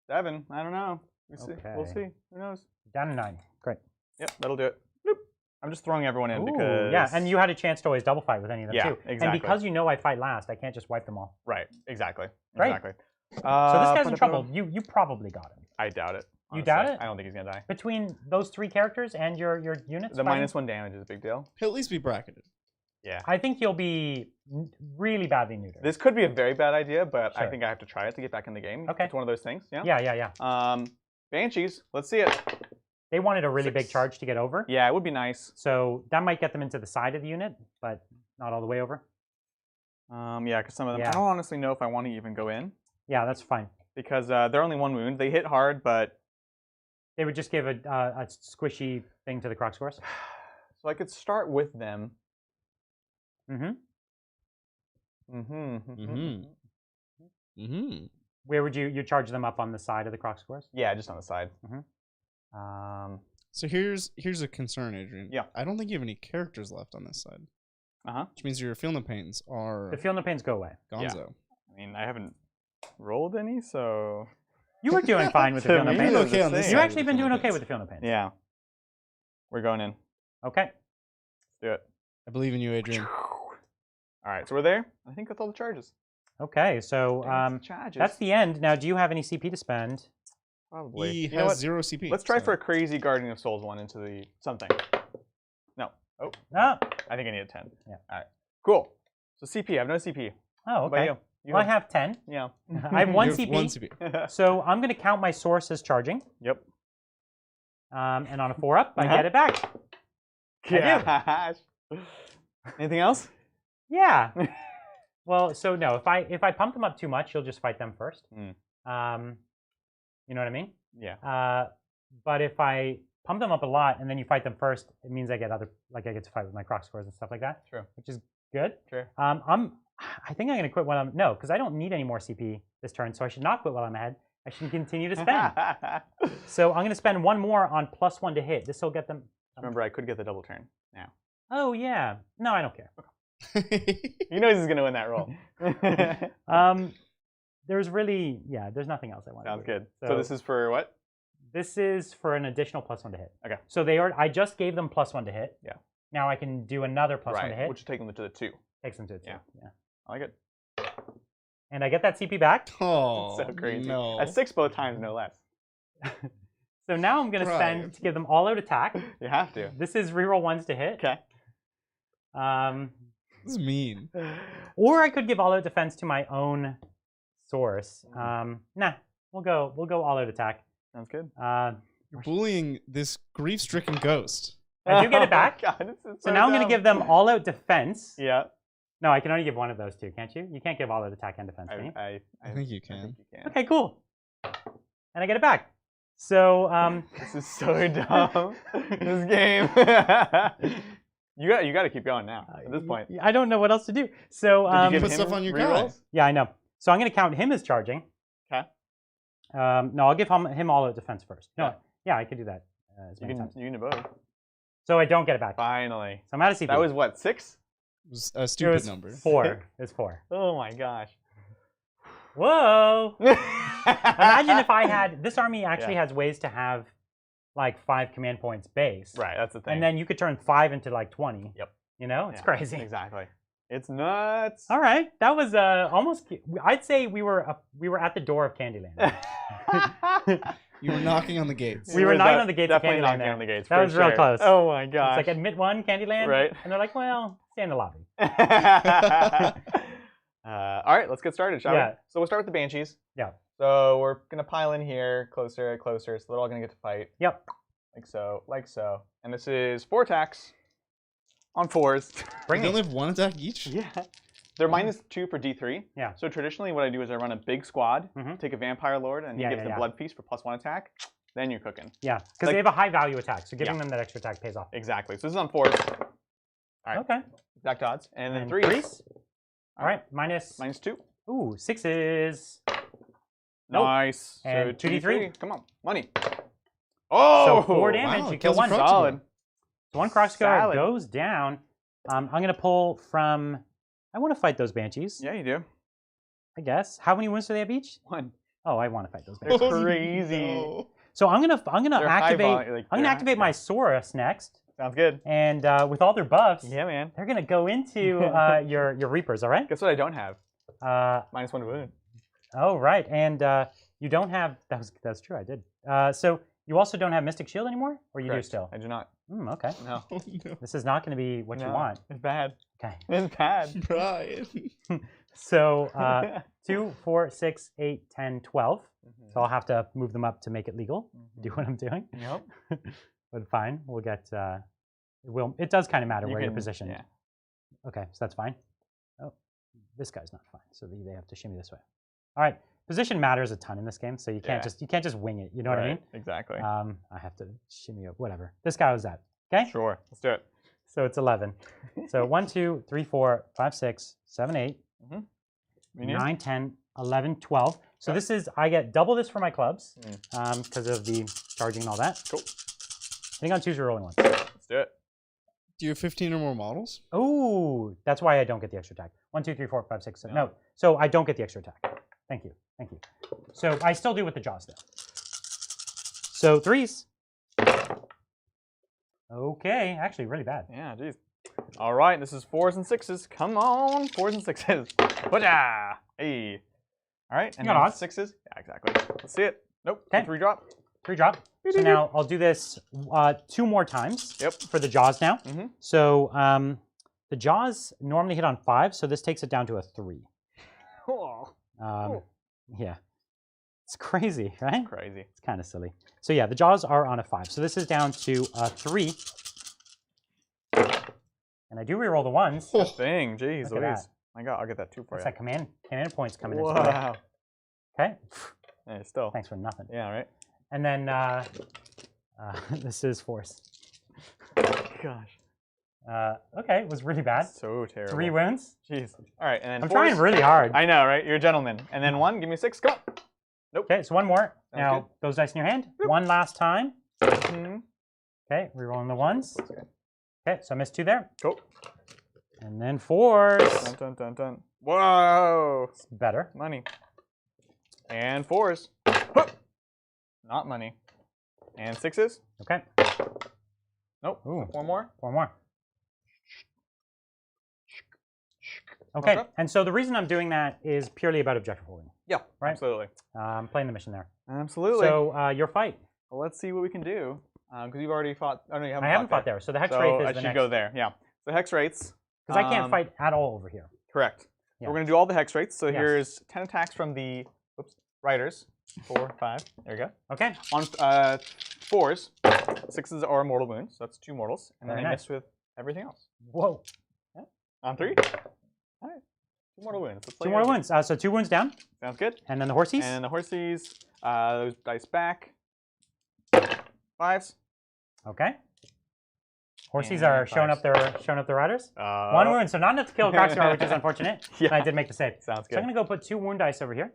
7. I don't know. Okay. We'll see. Who knows? Down to 9. Great. Yep, that'll do it. Bloop. I'm just throwing everyone in because... Yeah, and you had a chance to always double fight with any of them too. Exactly. And because you know I fight last, I can't just wipe them all. Right, exactly. Right. Exactly. So this guy's in trouble. You probably got him. I doubt it. Honestly. You doubt it? I don't think he's going to die. Between those 3 characters and your units? The -1 damage is a big deal. He'll at least be bracketed. Yeah. I think he'll be really badly neutered. This could be a very bad idea, but I think I have to try it to get back in the game. Okay. It's one of those things. Yeah. Yeah. Banshees. Let's see it. They wanted a really big charge to get over. Yeah, it would be nice. So that might get them into the side of the unit, but not all the way over. Yeah, because some of them, I don't honestly know if I want to even go in. Yeah, that's fine. Because they're only 1 wound. They hit hard, but... They would just give a squishy thing to the Croc scores. So I I could start with them. Where would you charge them up on the side of the Croc scores? Yeah, just on the side. So here's a concern, Adrian. Yeah. I don't think you have any characters left on this side. Which means your Feel No Pains are... The Feel No Pains go away. Gonzo. Yeah. I mean, I haven't rolled any, so... You were doing fine with the Feel No Pains. Okay on this You've actually been doing okay with the Feel No Pains. Yeah. We're going in. Okay. Let's do it. I believe in you, Adrian. All right, so we're there. I think that's all the charges. Okay, so that's the end. Now, do you have any CP to spend? Probably. He has 0 CP. Let's try for a crazy Guardian of Souls one into the something. No. Oh. No. I think I need a 10. Yeah. All right. Cool. So CP. I have no CP. Oh, okay. What about you? Well, I have 10. Yeah. I have 1 CP. 1 CP. So I'm going to count my source as charging. Yep. And on a 4-up, I get it back. Gosh. Anything else? Yeah. Well, so no, if I pump them up too much, you'll just fight them first. You know what I mean? Yeah. But if I pump them up a lot and then you fight them first, it means I get to fight with my Croc scores and stuff like that. True. Which is good. Sure. I think I'm gonna quit while I'm because I don't need any more CP this turn, so I should not quit while I'm ahead. I should continue to spend. So I'm gonna spend 1 more on +1 to hit. This will get them. Remember, I could get the double turn now. Oh yeah. No, I don't care. He knows he's gonna win that roll. There's there's nothing else I want. Sounds good. So this is for what? This is for an additional +1 to hit. Okay. So I just gave them +1 to hit. Yeah. Now I can do another +1 to hit. Which will take them to the 2. Takes them to the 2. Yeah. I like it. And I get that CP back. Oh, so crazy. No. At 6 both times, no less. So now I'm going to spend to give them all-out attack. You have to. This is reroll 1s to hit. Okay. This is mean. Or I could give all-out defense to my own source. Nah, we'll go all-out attack. Sounds good. You're bullying this grief-stricken ghost. I do get it back. God, so now I'm going to give them all-out defense. Yeah. No, I can only give one of those two, can't you? You can't give all-out attack and defense, can you? I think you can. Okay, cool. And I get it back. So this is so dumb. This game. you got to keep going now at this point. I don't know what else to do. So Did you put stuff on your guy? Yeah, I know. So I'm going to count him as charging. Okay. No, I'll give him all of defense first. No, yeah, I could do that. You can do both. So I don't get it back. Finally. So I'm out of CP. That was what, 6? It was a stupid number. 4. It was 4. Oh my gosh. Whoa! Imagine if I had this army actually has ways to have like 5 command points base. Right, that's the thing. And then you could turn 5 into like 20. Yep. You know, it's crazy. Exactly. It's nuts. All right, that was almost. I'd say we were at the door of Candyland. You were knocking on the gates. We were knocking on the gates. Definitely of Candyland knocking on the gates. That was real close. Oh my gosh. It's like admit 1 Candyland, right? And they're like, well, stay in the lobby. All right, let's get started, shall we? So we'll start with the Banshees. Yeah. So we're gonna pile in here, closer, closer, so they're all gonna get to fight. Yep. Like so, like so. And this is 4 attacks on 4s. They only have 1 attack each? Yeah. They're -2 for D3. Yeah. So traditionally what I do is I run a big squad, take a Vampire Lord, and he gives them Blood Feast for +1 attack. Then you're cooking. Yeah, because they have a high value attack, so giving them that extra attack pays off. Exactly. So this is on 4s. All right. Okay. Exact odds. And then 3s. All right, -2. Ooh, 6s. Nice. And so 2d3. Come on, money. Oh! So 4 damage, wow, you kill 1. Solid. So 1 Crossguard goes down. I'm going to pull from... I want to fight those Banshees. Yeah, you do. I guess. How many wounds do they have each? 1. Oh, I want to fight those Banshees. They're crazy. No. So I'm gonna activate my Saurus next. Sounds good. And with all their buffs, yeah, man, they're gonna go into your Reapers. All right. Guess what I don't have? -1 wound. Oh right, and you don't have. That's true. I did. So you also don't have Mystic Shield anymore, or you do still? I do not. Okay. No. This is not going to be what you want. It's bad. Okay. It's bad. Brian. So 2, 4, 6, 8, 10, 12. So I'll have to move them up to make it legal. Do what I'm doing. Yep. But fine, we'll get. It does kind of matter where you're positioned. Yeah. Okay, so that's fine. Oh, this guy's not fine. So they have to shimmy this way. All right, position matters a ton in this game, so you can't just wing it. You know what I mean? Exactly. I have to shimmy up. Whatever. This guy was that. Okay. Sure. Let's do it. So it's 11. So 1, 2, 3, 4, 5, 6, 7, 8, 9, 10, 11, 12. So this is, I get double this for my clubs because of the charging and all that. Cool. I think on 2s you're rolling 1. Let's do it. Do you have 15 or more models? Oh, that's why I don't get the extra attack. 1, 2, 3, 4, 5, 6, 7. No. So I don't get the extra attack. Thank you. Thank you. So I still do with the jaws though. So 3s. Okay, actually really bad. Yeah, geez. All right, this is 4s and 6s. Come on, 4s and 6s. Whatcha? Hey. All right, and then 6s. Yeah, exactly. Let's see it. Nope. Okay. 3 drop. 3 drop. So now I'll do this 2 more times. Yep. For the jaws now. So the jaws normally hit on 5, so this takes it down to a 3. Yeah. It's crazy, right? Crazy. It's kind of silly. So yeah, the jaws are on a 5. So this is down to a 3. And I do reroll the 1s. Good thing. Jeez Look at that. My God, I'll get that 2 for you. That's that command points coming in. Wow. Okay. Yeah, still. Thanks for nothing. Yeah, right. And then this is force. Gosh. Okay, it was really bad. So terrible. 3 wounds. Jeez. All right, and then I'm trying really hard. I know, right? You're a gentleman. And then 1, give me 6. Come on. Nope. Okay, so 1 more. Sounds now good. those dice in your hand. 1 last time. Okay, rerolling the 1s. Okay, so I missed 2 there. Cool. And then 4s. Dun, dun, dun, dun. Whoa. It's better. Money. And 4s. Not money. And 6s. Okay. Nope. Ooh. 4 more. 4 more. Okay, and so the reason I'm doing that is purely about objective holding. Yeah, right? Absolutely. I'm playing the mission there. Absolutely. So your fight. Well, let's see what we can do. Because you've already fought. Oh, no, you haven't I haven't fought there. So the Hex Wraith is the next. I should go there, yeah. So Hex Wraiths. Because I can't fight at all over here. Correct. Yeah. So we're going to do all the Hex Wraiths. So here's 10 attacks from the Riders. 4, 5. There you go. Okay. On 4s, 6s are mortal wounds. So that's 2 mortals. And then I miss with everything else. Whoa. Yeah. On 3. All right. 2 mortal wounds. 2 mortal wounds. So 2 wounds down. Sounds good. And then the horsies. And the horsies, those dice back. 5s. Okay. Horsies are showing up their riders. 1 wound, so not enough to kill Croxagore, which is unfortunate. Yeah. But I did make the save. Sounds good. So I'm gonna go put 2 wound dice over here.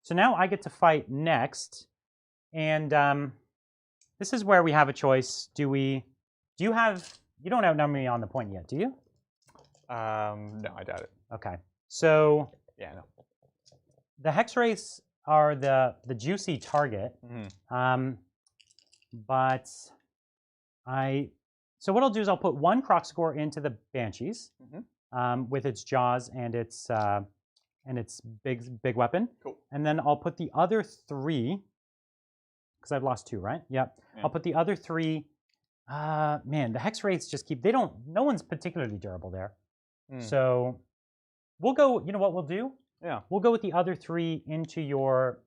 So now I get to fight next, and this is where we have a choice. Do you don't outnumber me on the point yet, do you? No, I doubt it. Okay. So yeah, no. The Hex Wraiths are the juicy target, but so what I'll do is I'll put 1 Croxagore into the Banshees with its jaws and its big weapon. Cool. And then I'll put the other 3 because I've lost 2, right? Yep. Yeah. I'll put the other 3. Man, the Hex Wraiths just keep. No one's particularly durable there. So we'll go. You know what we'll do? Yeah. We'll go with the other 3 into your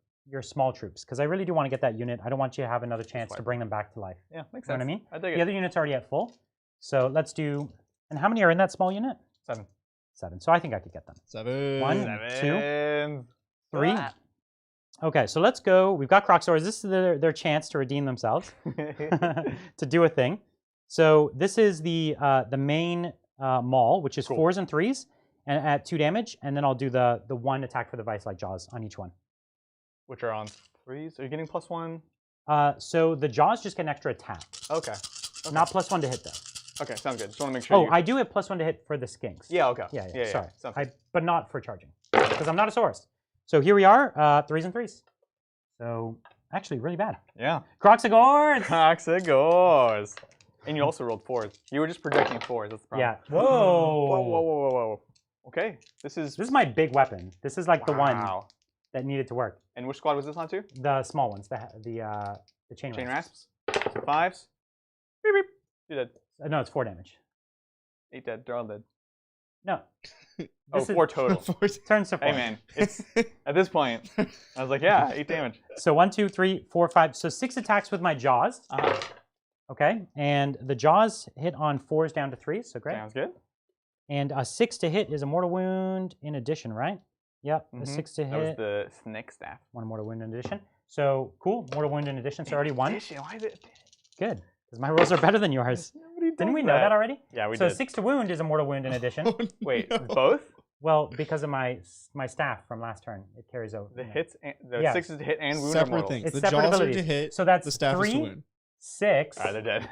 small troops because I really do want to get that unit. I don't want you to have another chance to bring them back to life. Yeah, makes sense. You know what I mean? I dig it. The other unit's already at full. So let's do. And how many are in that small unit? 7. 7. So I think I could get them. 7. 1, 2, 3. Okay, so let's go. We've got Croxagores. This is their chance to redeem themselves, to do a thing. So this is the main maul, which is 4s and 3s, and at 2 damage. And then I'll do the 1 attack for the Vice-like Jaws on each one. Which are on 3s? Are you getting +1? So the Jaws just get an extra attack. Okay. Not +1 to hit, though. Okay, sounds good. Just want to make sure. I do have +1 to hit for the Skinks. Yeah, okay. Yeah. Sorry. Good. But not for charging, because I'm not a Saurus. So here we are, 3s and 3s. So actually, really bad. Yeah. Croxagores! Croxagores! And you also rolled 4s. You were just projecting 4s. That's the problem. Yeah. Whoa. Whoa. Okay. This is my big weapon. This is like the one that needed to work. And which squad was this on to? The small ones. The chain rasps. So 5s. Beep beep. You're dead. No, it's 4 damage. 8 dead. They're all dead. No. 4 total. Turns to 4. Hey man, it's at this point. I was like, yeah, 8 damage. So 1, 2, 3, 4, 5. So 6 attacks with my jaws. Okay, and the jaws hit on 4s down to 3s. So great. Sounds good. And a 6 to hit is a mortal wound in addition, right? Yep. A 6 to hit. That was the snake staff. 1 mortal wound in addition. So cool. Mortal wound in addition. So already 1. Why is it? Good, because my rolls are better than yours. Didn't we know that already? Yeah, we did. So 6 to wound is a mortal wound in addition. Wait, both? Well, because of my staff from last turn, it carries over. The hits, the 6s to hit and wound separate are mortal. things. It's the separate jaws abilities. are to hit. So that's the staff 3, is to wound. 6. They're dead.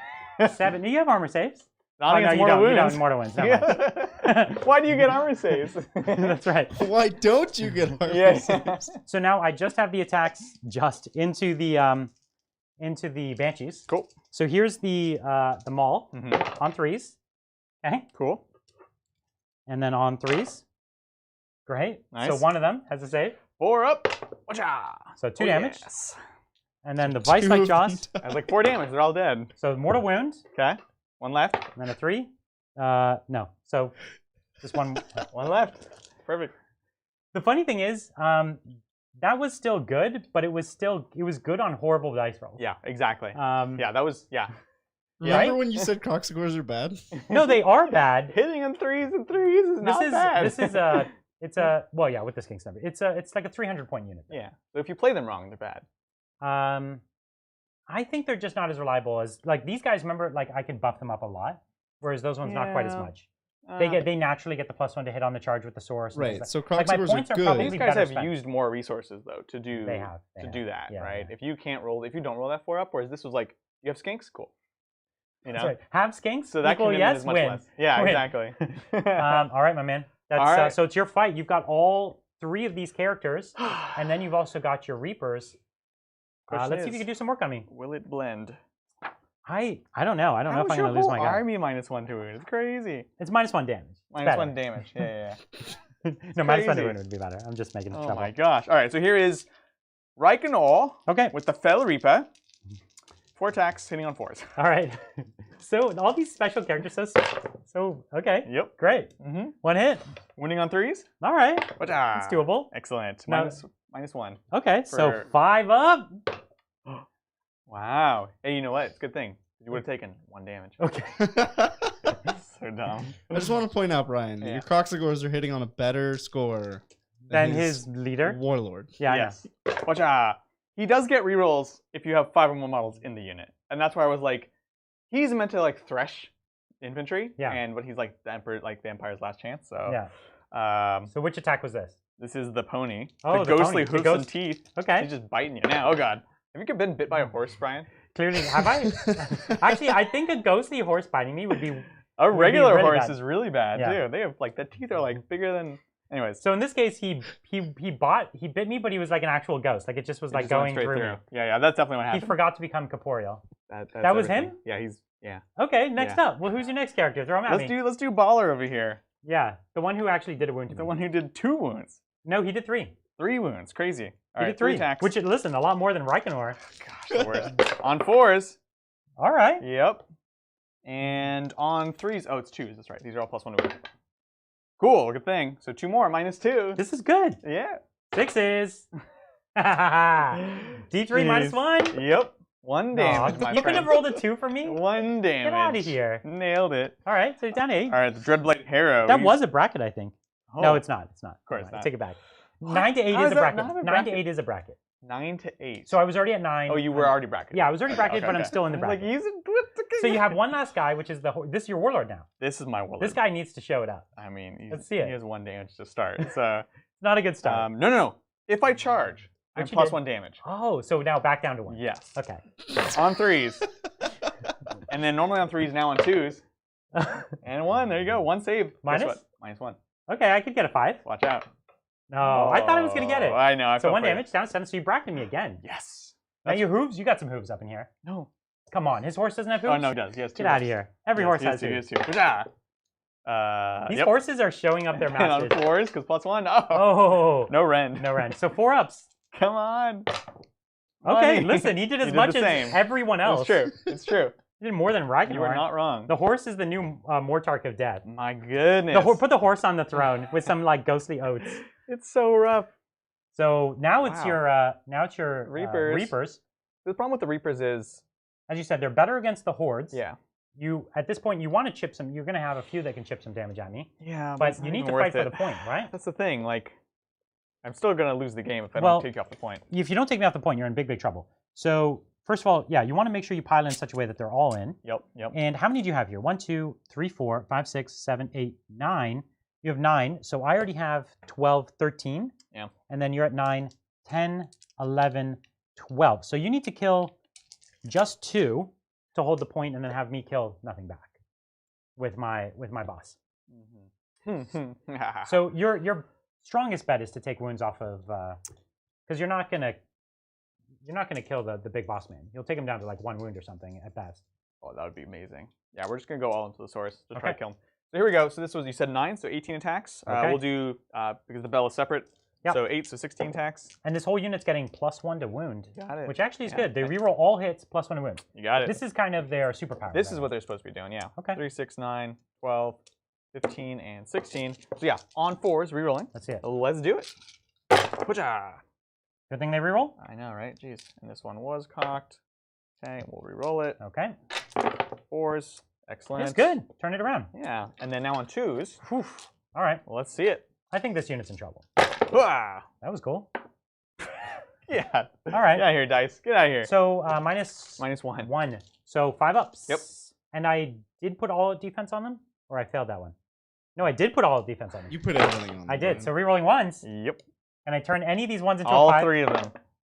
7. Do you have armor saves? Not against mortal wounds. You don't mortal wounds. Why do you get armor saves? That's right. Why don't you get armor saves? So now I just have the attacks just into the Banshees. Cool. So here's the maul on 3s. Okay. Cool. And then on 3s. Great. Nice. So one of them has a save. 4 up. Watcha. So 2 damage. Yes. And then the Vice-like Jaws. I was like 4 damage. They're all dead. So mortal wound. Okay. 1 left. And then a 3. No. So just 1. 1 left. Perfect. The funny thing is, that was still good, but it was good on horrible dice rolls. Yeah, exactly. That was Remember when you said Croxagores are bad? No, they are bad. Hitting on 3s and 3s is not bad. This is well, yeah, with this King's number. It's like a 300-point unit. Yeah. So if you play them wrong, they're bad. I think they're just not as reliable as like these guys. Remember, like I could buff them up a lot, whereas those ones not quite as much. They naturally get the +1 to hit on the charge with the source. Right. So Croxagores are good. These guys have used more resources though to do that, yeah, right? Yeah. If you don't roll that 4 up, whereas this was like you have skinks, cool. You know, have skinks. So that equal yes, is much less. Yeah, win. Exactly. All right, my man. That's all right. So it's your fight. You've got all 3 of these characters, and then you've also got your Reapers. Let's see if you can do some work on me. Will it blend? I don't know. I don't know if I'm going to lose my guy. Army -1 to wound. It's crazy. It's -1 damage. -1 damage. Yeah. No, -1 to wound would be better. I'm just making it trouble. Oh my gosh. All right, so here is Reikenol with the Fel Reaper. 4 attacks, hitting on 4s. All right. So all these special characters, so okay. Yep. Great. 1 hit. Winning on 3s. All right. It's doable. Excellent. Now, -1. Okay, so 5 up. Wow. Hey, you know what? It's a good thing. You would have taken 1 damage. Okay. So dumb. I just want to point out, Brian, your Croxagores are hitting on a better score than his leader, Warlord. Yeah. Yes. Watcha. He does get rerolls if you have 5 or more models in the unit. and that's why I was like, he's meant to like thresh infantry, yeah, but he's like the emperor, like the Empire's last chance. So yeah. So which attack was this? This is the pony. Oh, the ghostly hoofs and teeth. Okay. He's just biting you now. Oh god. Have you been bit by a horse, Brian? Clearly, have I? Actually, I think a ghostly horse biting me would be. A regular really horse bad. is really bad too. They have like the teeth are like bigger than. Anyways. So in this case, he bit me, but he was like an actual ghost. Like it just was like going through me. Yeah, that's definitely what happened. He forgot to become corporeal. That was him? Yeah. Okay, next up. Well, who's your next character? Throw him at me. Let's do Baller over here. Yeah, the one who actually did a wound to me. The one who did 2 wounds. No, he did 3. 3 wounds. Crazy. He did 3 attacks. Which, listen, a lot more than Reikenor. Gosh, the worst. On 4s. All right. Yep. And on 3s. Oh, it's 2s. That's right. These are all +1 to wound. Cool. Good thing. So 2 more. -2. This is good. Yeah. 6s. D3 -1. Yep. 1 damage, my You could have rolled a 2 for me? 1 damage. Get out of here. Nailed it. All right, so you're down 8. All right, the Dreadblade Harrow. That was a bracket, I think. Oh. No, it's not. It's not. Of course not. Take it back. 9 to 8 is a bracket. 9 to 8 is a bracket. 9 to 8. So I was already at 9. Oh, you were already bracketed. Yeah, I was already bracketed, but I'm still in the bracket. So you have one last guy, which is this is your warlord now. This is my warlord. This guy needs to show it up. I mean, let's see it. He has 1 damage to start. So not a good start. No. If I charge, I'm +1 damage. Oh, so now back down to 1. Yes. Okay. On 3s. And then normally on 3s, now on 2s. And 1. There you go. 1 save. Minus? -1. Okay, I could get a 5. Watch out. No, I thought I was going to get it. I know. So 1 damage, down 7, so you bracketed me again. Yes. Now your hooves, you got some hooves up in here. No. Come on, his horse doesn't have hooves? Oh, no, he does. He has 2 Get out of here. Every horse has 2. He has 2. These horses are showing up their masters. And on 4s, because +1. Oh. No rend. No rend. So 4 ups. Come on. Okay, listen, he did as much as everyone else. It's true. It's true. He did more than Reikenor. You are not wrong. The horse is the new Mortarch of Death. My goodness. Put the horse on the throne with some like ghostly oaths. It's so rough. So now it's your Reapers. The problem with the Reapers is, as you said, they're better against the hordes. Yeah. At this point you want to chip some. You're going to have a few that can chip some damage at me. Yeah. But you need to fight for the point, right? That's the thing. Like, I'm still going to lose the game if I don't take you off the point. If you don't take me off the point, you're in big trouble. So first of all, yeah, you want to make sure you pile in such a way that they're all in. Yep. And how many do you have here? 1, 2, 3, 4, 5, 6, 7, 8, 9. You have 9. So I already have 12, 13. Yeah. And then you're at 9, 10, 11, 12. So you need to kill just 2 to hold the point, and then have me kill nothing back with my boss. Mm-hmm. So your strongest bet is to take wounds off of, because you're not gonna kill the big boss man. You'll take him down to like 1 wound or something at best. Oh, that would be amazing. Yeah, we're just gonna go all into the source to try to kill him. So here we go. So this was, you said 9, so 18 attacks. We'll do because the bell is separate. Yep. So 8, so 16 attacks. And this whole unit's getting +1 to wound. Got it. Which actually is good. They reroll all hits +1 to wound. You got it. This is kind of their superpower. This is what they're supposed to be doing, yeah. Okay. 3, 6, 9, 12, 15, and 16. So yeah, on 4s, rerolling. That's it. Let's do it. Good thing they reroll? I know, right? Jeez. And this one was cocked. Okay, we'll reroll it. Okay. 4s. Excellent. It's good. Turn it around. Yeah. And then now on 2s. Whew. All right. Well, let's see it. I think this unit's in trouble. That was cool. Yeah. All right. Get out of here, dice. Get out of here. So minus 1. 1. So 5 ups. Yep. And I did put all defense on them, or I failed that one. No, I did put all defense on them. You put everything on them. I did. So rerolling 1s. Yep. And I turn any of these 1s into all a 5. All 3 of them.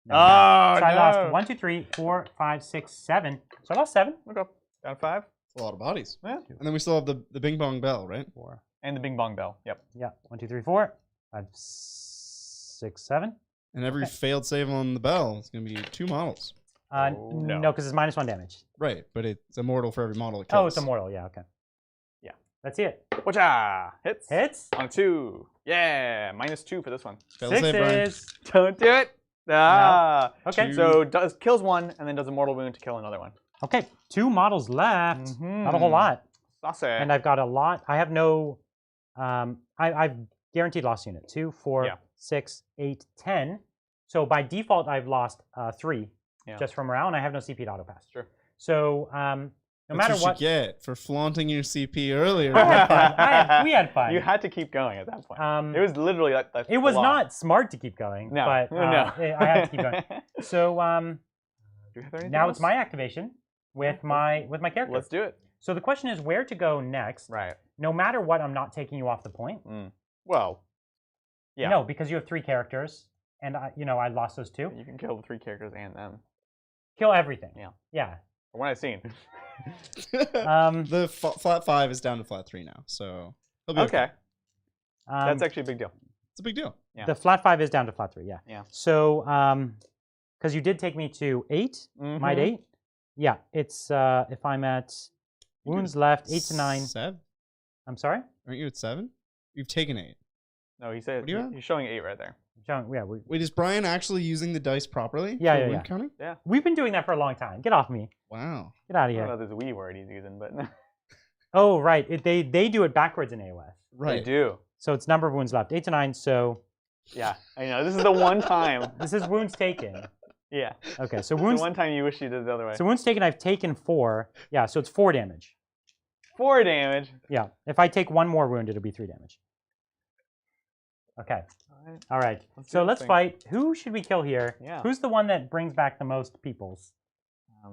No, so I lost 1, 2, 3, 4, 5, 6, 7. So I lost 7. Okay. Down 5. That's a lot of bodies. Yeah. And then we still have the Bing Bong Bell, right? 4. And the Bing Bong Bell. Yep. Yeah. 1, 2, 3, 4, 5, 6, 7. And every failed save on the bell is going to be 2 models. No, because it's -1 damage. Right, but it's immortal for every model it kills. Oh, it's immortal. Yeah, okay. Yeah. That's it. Whatcha? Hits. Hits. On 2. Yeah. -2 for this one. 6s. Don't do it. Ah. No. Okay. So kills 1 and then does a mortal wound to kill another one. Okay. 2 models left. Not a whole lot. Saucy. And I've got a lot. I have no. I've guaranteed lost unit. 2, 4, 6, 8, 10. So by default, I've lost 3 just from morale, and I have no CP to auto pass. Sure. So no matter what you get for flaunting your CP earlier. we had fun. You had to keep going at that point. It was literally that. It was not smart to keep going. No. But no. I had to keep going. So Do you have anything now else? it's my activation. with my character. Let's do it. So the question is where to go next. Right. No matter what, I'm not taking you off the point. Well, yeah. No, because you have 3 characters, and I lost those 2. You can kill the 3 characters and them. Kill everything. Yeah. Yeah. From what I've seen. The flat 5 is down to flat 3 now, so he'll be okay. That's actually a big deal. It's a big deal. Yeah. The flat 5 is down to flat 3. Yeah. Yeah. So, because you did take me to 8, might 8. Yeah. It's if I'm at wounds left 8 to 9. 7. I'm sorry. Aren't you at 7? You've taken 8. No, he said he's showing 8 right there. Yeah. Wait, is Brian actually using the dice properly? Yeah, yeah. Counting? Yeah. We've been doing that for a long time. Get off me. Wow. Get out of here. I don't know this Wii word he's using, but. Oh, right. They do it backwards in AOS. Right. They do. So it's number of wounds left 8 to 9. So. Yeah, I know. This is the one time. This is wounds taken. Yeah. Okay, so wounds. The one time you wish you did it the other way. So wounds taken, I've taken 4. Yeah, so it's 4 damage. 4 damage. Yeah. If I take 1 more wound, it'll be 3 damage. Okay. All right. So let's fight. Who should we kill here? Yeah. Who's the one that brings back the most peoples?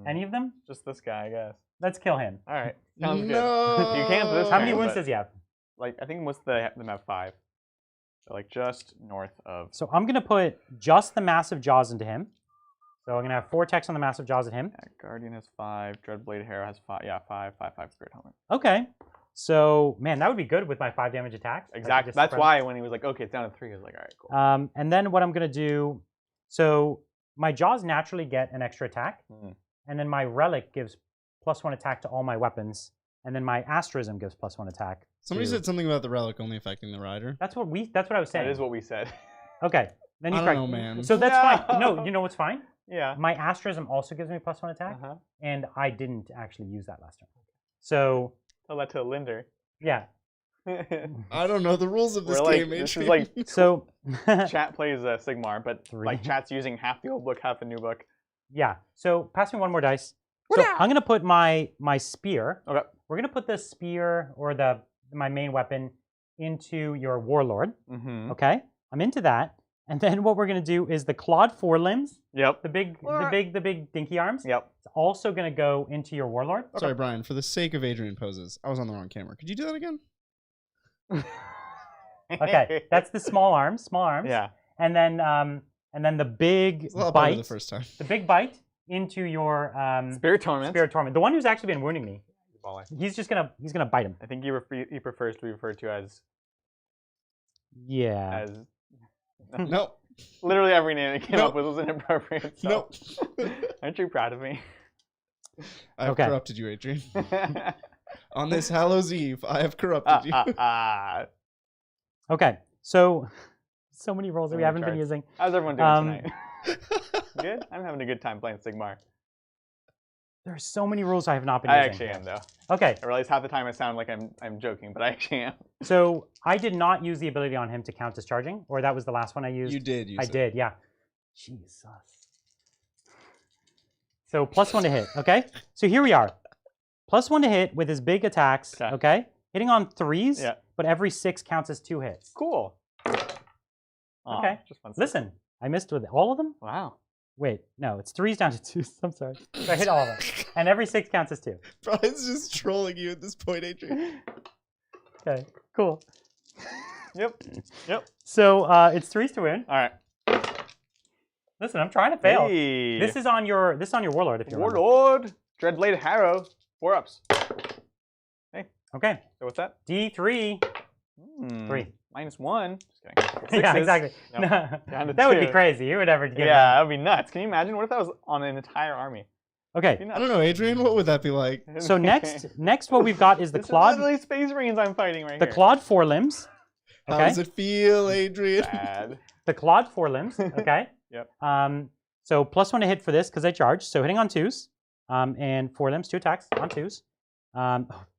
Any of them? Just this guy, I guess. Let's kill him. All right. Sounds good. No. You can't this. How many wounds does he have? Like I think most of them have 5. So like just north of. So I'm gonna put just the massive jaws into him. So I'm gonna have 4 attacks on the massive jaws at him. Yeah, Guardian has 5. Dreadblade Harrow has 5. Yeah, 5. Spirit Helmet. Okay. So man, that would be good with my 5 damage attacks. Exactly. That's why when he was like, okay, it's down to 3, I was like, all right, cool. And then what I'm gonna do, so my jaws naturally get an extra attack, and then my relic gives +1 attack to all my weapons, and then my asterism gives +1 attack. Somebody said something about the relic only affecting the rider. That's what I was saying. That is what we said. Okay. Then you I don't know, man. So that's fine. No, you know what's fine? Yeah. My asterism also gives me +1 attack, and I didn't actually use that last turn. So. Tell that to Linder. Yeah. I don't know the rules of this game. This is like so. Chat plays Sigmar, but like chat's using half the old book, half the new book. Yeah. So pass me 1 more dice. So I'm gonna put my spear. Okay. We're gonna put the spear or my main weapon into your warlord. Okay. I'm into that. And then what we're gonna do is the clawed forelimbs. Yep. The big dinky arms. Yep. It's also gonna go into your warlord. Okay. Sorry, Brian. For the sake of Adrian poses, I was on the wrong camera. Could you do that again? Okay. That's the small arms. Small arms. Yeah. And then the big it's a lot bite. The first time. The big bite into your Spirit Torment. Spirit Torment. The one who's actually been wounding me. He's gonna bite him. I think he prefers to be referred to as. Yeah. As. No. Literally every name that came up with was inappropriate. So. Nope. Aren't you proud of me? I have corrupted you, Adrian. On this Hallows Eve, I have corrupted you. Okay, so many rolls that we haven't been using. How's everyone doing tonight? Good? I'm having a good time playing Sigmar. There are so many rules I have not been using. I actually am, though. Okay. I realize half the time I sound like I'm joking, but I actually am. So I did not use the ability on him to count as charging, or that was the last one I used. You did use I did, yeah. Jesus. So +1 to hit, okay? So here we are. +1 to hit with his big attacks, okay? Hitting on 3s, but every 6 counts as 2 hits. Cool. Aww, okay. Listen, I missed with all of them? Wow. Wait, no, it's 3s down to 2s. I'm sorry. So I hit all of them. And every 6 counts as 2. Brian's just trolling you at this point, Adrian. Okay, cool. Yep. So it's 3s to win. All right. Listen, I'm trying to fail. Hey. This is on your warlord if you remember. Warlord, Dreadblade Harrow, 4 ups. Hey. Okay. So what's that? D3. 3. -1. Just kidding. Yeah, exactly. Yep. That would be crazy. Who would ever give that would be nuts. Can you imagine? What if that was on an entire army? Okay. I don't know, Adrian. What would that be like? So next what we've got is the clawed. This is literally Space Marines I'm fighting right here. The clawed forelimbs. Okay. How does it feel, Adrian? Bad. The clawed forelimbs. Okay. Yep. So +1 to hit for this because I charged. So hitting on 2s. And forelimbs, 2 attacks on 2s.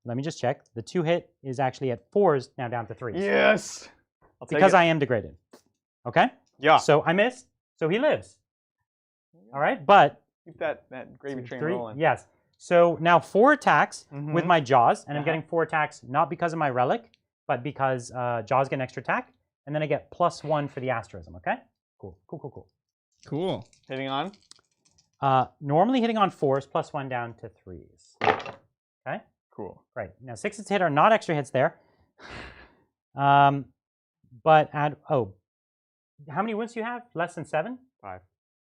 Let me just check. The 2 hit is actually at 4s, now down to 3s. Yes. Because I am degraded. Okay? Yeah. So I missed. So he lives. All right, but keep that gravy train rolling. Yes. So now 4 attacks with my jaws, and I'm getting 4 attacks not because of my relic, but because jaws get an extra attack, and then I get +1 for the asterism. Okay? Cool. Cool. Hitting on. Normally hitting on 4s, +1 down to 3s. Okay. Cool. Right. Now 6s hit are not extra hits there. But add how many wounds do you have? Less than 7? 5.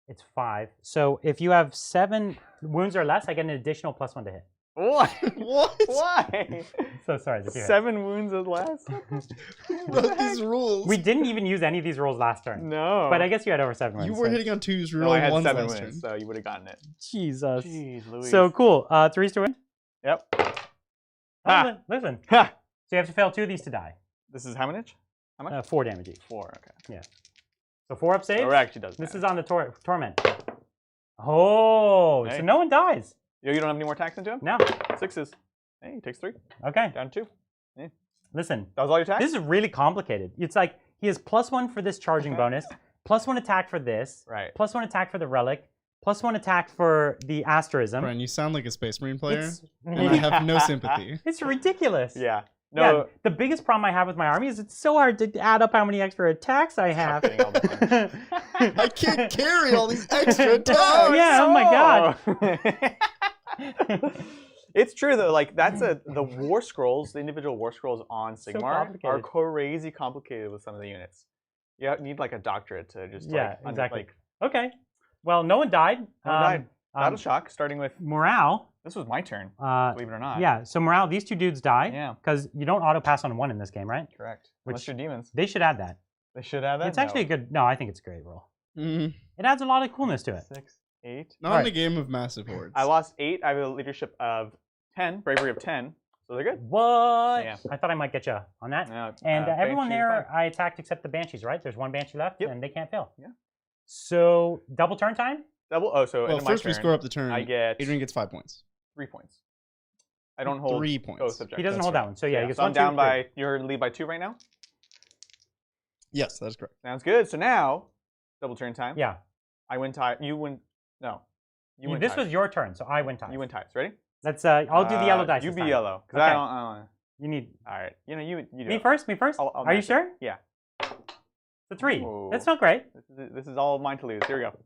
It's 5. So if you have 7 wounds or less, I get an additional +1 to hit. What? What? Why? So sorry. 7 wounds or less? Who wrote these rules? We didn't even use any of these rules last turn. No. But I guess you had over 7 wounds. You were hitting on 2s, No, I rolling had 1s 7 last wins, turn. so you would have gotten it. Jesus. Jeez Louise. So cool. 3s to win? Yep. Oh, listen. Ha! So you have to fail 2 of these to die. This is how much? How much? 4 damage each. 4, okay. Yeah. So 4 up saves. Or actually does. This is on the torment. Oh, Hey. so no one dies. You don't have any more attacks into him? No. 6s. Hey, he takes 3. Okay. Down 2. Hey. Listen. That was all your attacks? This is really complicated. It's like he has +1 for this charging bonus, +1 attack for this, right. +1 attack for the relic, +1 attack for the asterism. Brian, you sound like a Space Marine player, and I have no sympathy. It's ridiculous. Yeah. No. Yeah, the biggest problem I have with my army is it's so hard to add up how many extra attacks I have. I can't carry all these extra attacks. Yeah, oh my god. It's true though, like the war scrolls, the individual war scrolls on Sigmar are crazy complicated with some of the units. You need like a doctorate to just exactly. Okay. Well, no one died. No one died. Battle shock, starting with morale. This was my turn, believe it or not. Yeah, so morale, these 2 dudes die. Yeah. Because you don't auto pass on 1 in this game, right? Correct. Unless you're demons. They should add that. They should add that? It's actually a good, no, I think it's a great roll. Mm-hmm. It adds a lot of coolness to it. 6, 8. Not in a game of massive hordes. I lost 8. I have a leadership of 10, bravery of 10. So they're good. What? Yeah. I thought I might get you on that. No, and everyone there, I attacked except the Banshees, right? There's 1 Banshee left, yep. and they can't fail. Yeah. So, double turn time? Double, oh, so well, first we score up the turn. I get... Adrian gets 5 points. 3 points. I don't hold 3 points. ghost objectives. He doesn't hold that one. So yeah, he gets so 1, I'm down 2, by, you're lead by 2 right now? Yes, that is correct. Sounds good. So now, double turn time. Yeah. I win tie. You win. No. You win. This ties. was your turn, so I win ties. You win ties. Ready? Let's. I'll do the yellow dice. You this be time. yellow. Because Okay. I don't. You need. All right. You know, you do Me it. first? Me first? I'll Are you match it. sure? Yeah. The 3. Ooh. That's not great. This is all mine to lose. Here we go.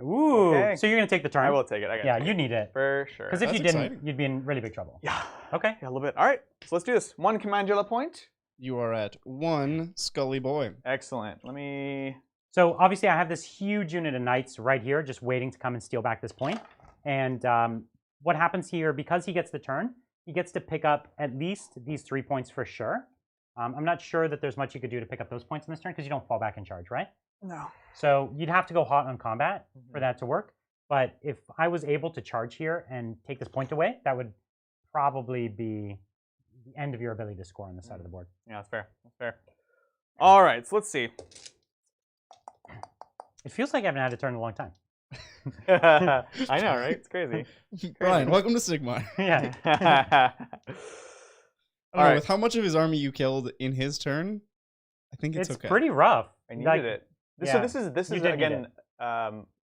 Ooh. Okay. So you're going to take the turn? I will take it. I got it. You need it. For sure. Because if That's you didn't, exciting. you'd be in really big trouble. Yeah. Okay. Yeah, a little bit. All right. So let's do this. 1 command yellow point. You are at 1 Scully Boy. Excellent. Let me... So obviously I have this huge unit of knights right here just waiting to come and steal back this point. And what happens here, because he gets the turn, he gets to pick up at least these 3 points for sure. I'm not sure that there's much you could do to pick up those points in this turn because you don't fall back in charge, right? No. So you'd have to go hot on combat for that to work. But if I was able to charge here and take this point away, that would probably be the end of your ability to score on this side of the board. Yeah, that's fair. That's fair. All right, so let's see. It feels like I haven't had a turn in a long time. I know, right? It's crazy. Brian, welcome to Sigmar. Yeah. I don't know, right. with how much of his army you killed in his turn, I think it's okay. It's pretty rough. I needed Like, it. yeah, So this is did need again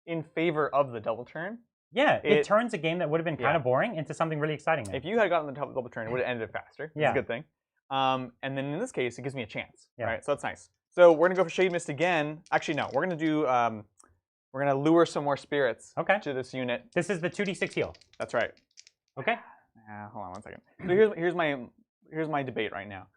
in favor of the double turn. Yeah, it turns a game that would have been kind of boring into something really exciting. Now. If you had gotten the double turn, it would have ended it faster. That's a good thing. And then in this case, it gives me a chance. Yeah. Right, so that's nice. So we're gonna go for Shade Mist again. Actually, no, we're gonna do we're gonna lure some more spirits to this unit. This is the 2d6 heal. That's right. Okay. Hold on 1 second. So here's my debate right now.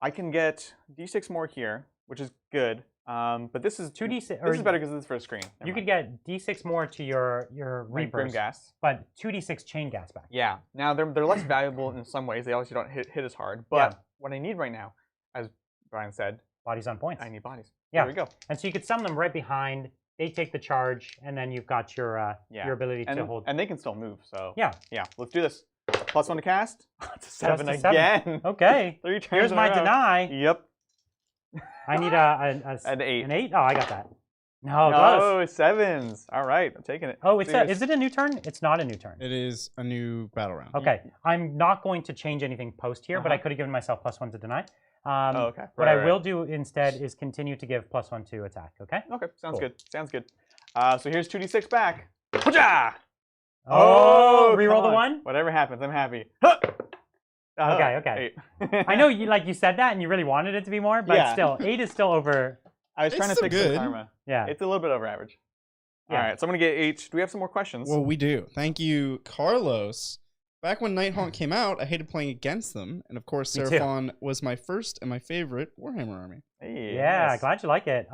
I can get d6 more here, which is good. But this is 2d6. This is better because this is for a screen. You could get d6 more to your Grim Reapers, gas, but 2d6 chain gas back. Yeah. Now they're less valuable in some ways. They obviously don't hit as hard. But what I need right now, as Brian said, bodies on points. I need bodies. Yeah. There we go. And so you could summon them right behind. They take the charge, and then you've got your ability to hold. And they can still move. So yeah. Let's do this. +1 to cast. It's a 7 Just a again. 7. Okay. 3 turns. Here's my deny. Yep. I need an 8. An 8? Oh, I got that. No, no, 7s. All right, I'm taking it. Oh, is it a new turn? It's not a new turn. It is a new battle round. Okay, I'm not going to change anything post here, but I could have given myself +1 to deny. Okay. What I will do instead is continue to give +1 to attack. Okay. Okay, sounds Cool. good. Sounds good. So here's 2d6 back. Pooja! Oh, reroll the 1. Whatever happens, I'm happy. Okay. I know you said that and you really wanted it to be more, but still, 8 is still over. I was trying to fix the karma. Yeah. It's a little bit over average. All right, so I'm going to get H. Do we have some more questions? Well, we do. Thank you, Carlos. Back when Nighthaunt came out, I hated playing against them. And of course, Seraphon was my first and my favorite Warhammer army. Hey, yeah, nice. Glad you like it.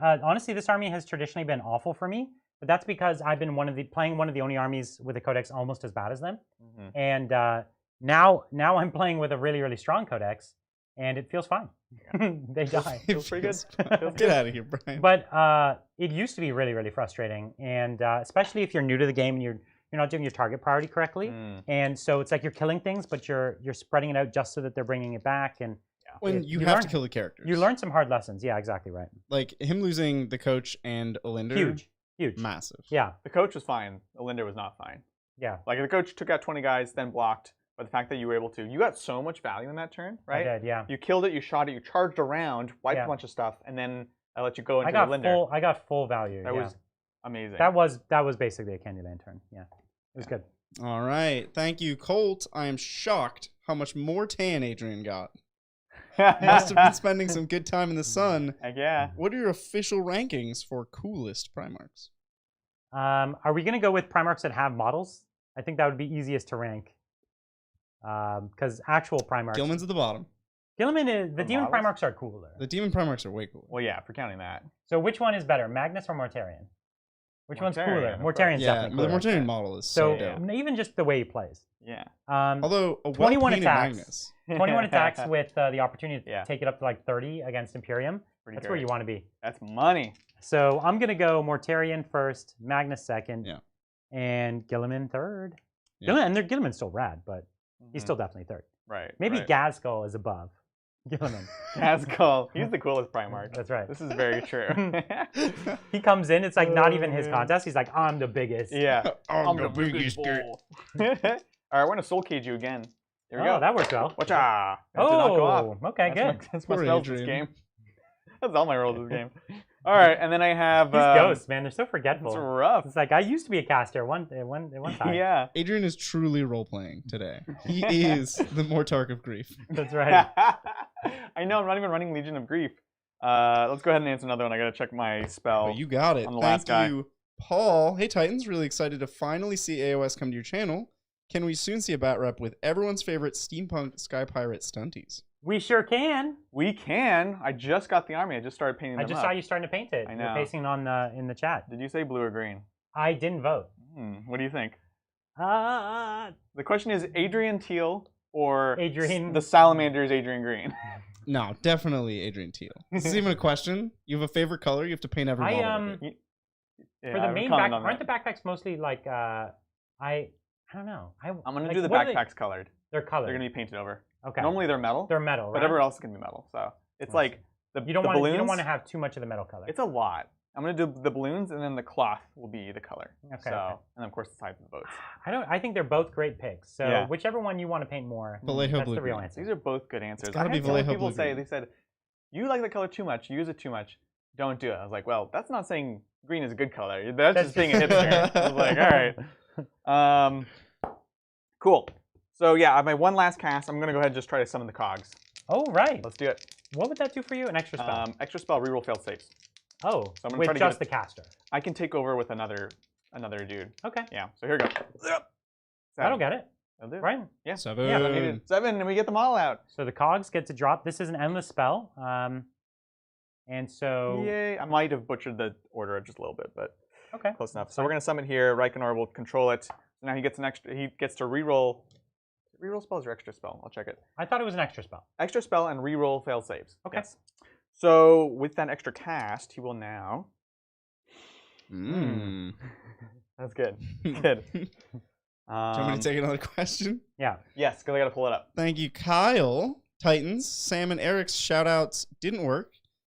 Honestly, this army has traditionally been awful for me, but that's because I've been playing one of the only armies with a codex almost as bad as them. And now I'm playing with a really, really strong codex, and it feels fine. They die. It feels pretty good. Get out of here, Brian. But it used to be really, really frustrating, and especially if you're new to the game and you're not doing your target priority correctly, and so it's like you're killing things, but you're spreading it out just so that they're bringing it back. And when you have to kill the characters, you learn some hard lessons. Yeah, exactly right. Like him losing the coach and Olinder. Huge, massive. Yeah, the coach was fine. Olinder was not fine. Yeah, like the coach took out 20 guys, then blocked. But the fact that you were able to, you got so much value in that turn, right? I did, yeah. You killed it, you shot it, you charged around, wiped a bunch of stuff, and then I let you go into Olinder. I got full value. That was amazing. That was basically a Candyland turn. Yeah, it was good. All right, thank you, Colt. I am shocked how much more tan Adrian got. Must have been spending some good time in the sun. Heck yeah. What are your official rankings for coolest Primarchs? Are we gonna go with Primarchs that have models? I think that would be easiest to rank. Because actual Primarchs. Gilman's at the bottom. Gilman is the Demon Primarchs are cooler. The Demon Primarchs are way cooler. Well, yeah, for counting that. So which one is better, Magnus or Mortarion? Which one's cooler? Mortarian's definitely cooler. The Mortarion model is so dope. Even just the way he plays. Yeah. Although a 21 attacks. Magnus. 21 attacks with the opportunity to take it up to like 30 against Imperium. That's where you want to be. That's money. So I'm gonna go Mortarion first, Magnus second, and Gilliman third. Gilliman's still rad, but he's still definitely third. Right. Maybe Gazgul is above Gilliman. Gazgul. He's the coolest Primarch. That's right. This is very true. He comes in, it's like not even his contest. He's like, I'm the biggest. Yeah. I'm the biggest. All right, I want to soul cage you again. There we go. That works well. Watcha! That did not go off. Okay, good. That's my spells this game. That's all my rolls this game. All right, and then I have... These ghosts, man, they're so forgetful. It's rough. It's like, I used to be a caster one time. Yeah. Adrian is truly role-playing today. He is the Mortarch of Grief. That's right. I know, I'm not even running Legion of Grief. Let's go ahead and answer another one. I got to check my spell. You got it. On the last guy. Thank you, Paul. Hey, Titans. Really excited to finally see AOS come to your channel. Can we soon see a bat rep with everyone's favorite steampunk sky pirate stunties? We sure can. We can. I just got the army. I just started painting them I just saw you starting to paint it. I know. You're pasting it in the chat. Did you say blue or green? I didn't vote. What do you think? The question is Adrian Teal or the Salamander's Adrian Green? No, definitely Adrian Teal. This is even a question. You have a favorite color. You have to paint every model. For the main backpack, aren't the backpacks mostly like I don't know. I'm gonna do the backpacks colored. They're colored. They're gonna be painted over. Okay. Normally they're metal. They're metal, right? But everywhere else is gonna be metal. So it's like you don't want to have too much of the metal color. It's a lot. I'm gonna do the balloons, and then the cloth will be the color. Okay. So and then of course the size of the boats. I think they're both great picks. So whichever one you want to paint more, that's the real answer. These are both good answers. It's gotta be Vallejo people say they said, you like the color too much, you use it too much, don't do it. I was like, well, that's not saying green is a good color. That's just being a hipster. I was like, all right. Cool. So yeah, I have my one last cast. I'm gonna go ahead and just try to summon the cogs. Oh right. Let's do it. What would that do for you? An extra spell. Extra spell. Reroll failed saves. Oh. So I'm gonna with try to just the caster. I can take over with another dude. Okay. Yeah. So here we go. I don't get it. I'll do it. Right? Yeah. 7. Yeah. 7, and we get them all out. So the cogs get to drop. This is an endless spell. And so. Yay! I might have butchered the order just a little bit, but close enough. So we're gonna summon here. Reikenor will control it. So now he gets an extra. He gets to reroll. Reroll spells or extra spell? I'll check it. I thought it was an extra spell. Extra spell and reroll fail saves. Okay. Yes. So with that extra cast, he will now. That's good. Good. Do you want me to take another question? Yeah. Yes, because I got to pull it up. Thank you, Kyle. Titans, Sam and Eric's shout-outs didn't work.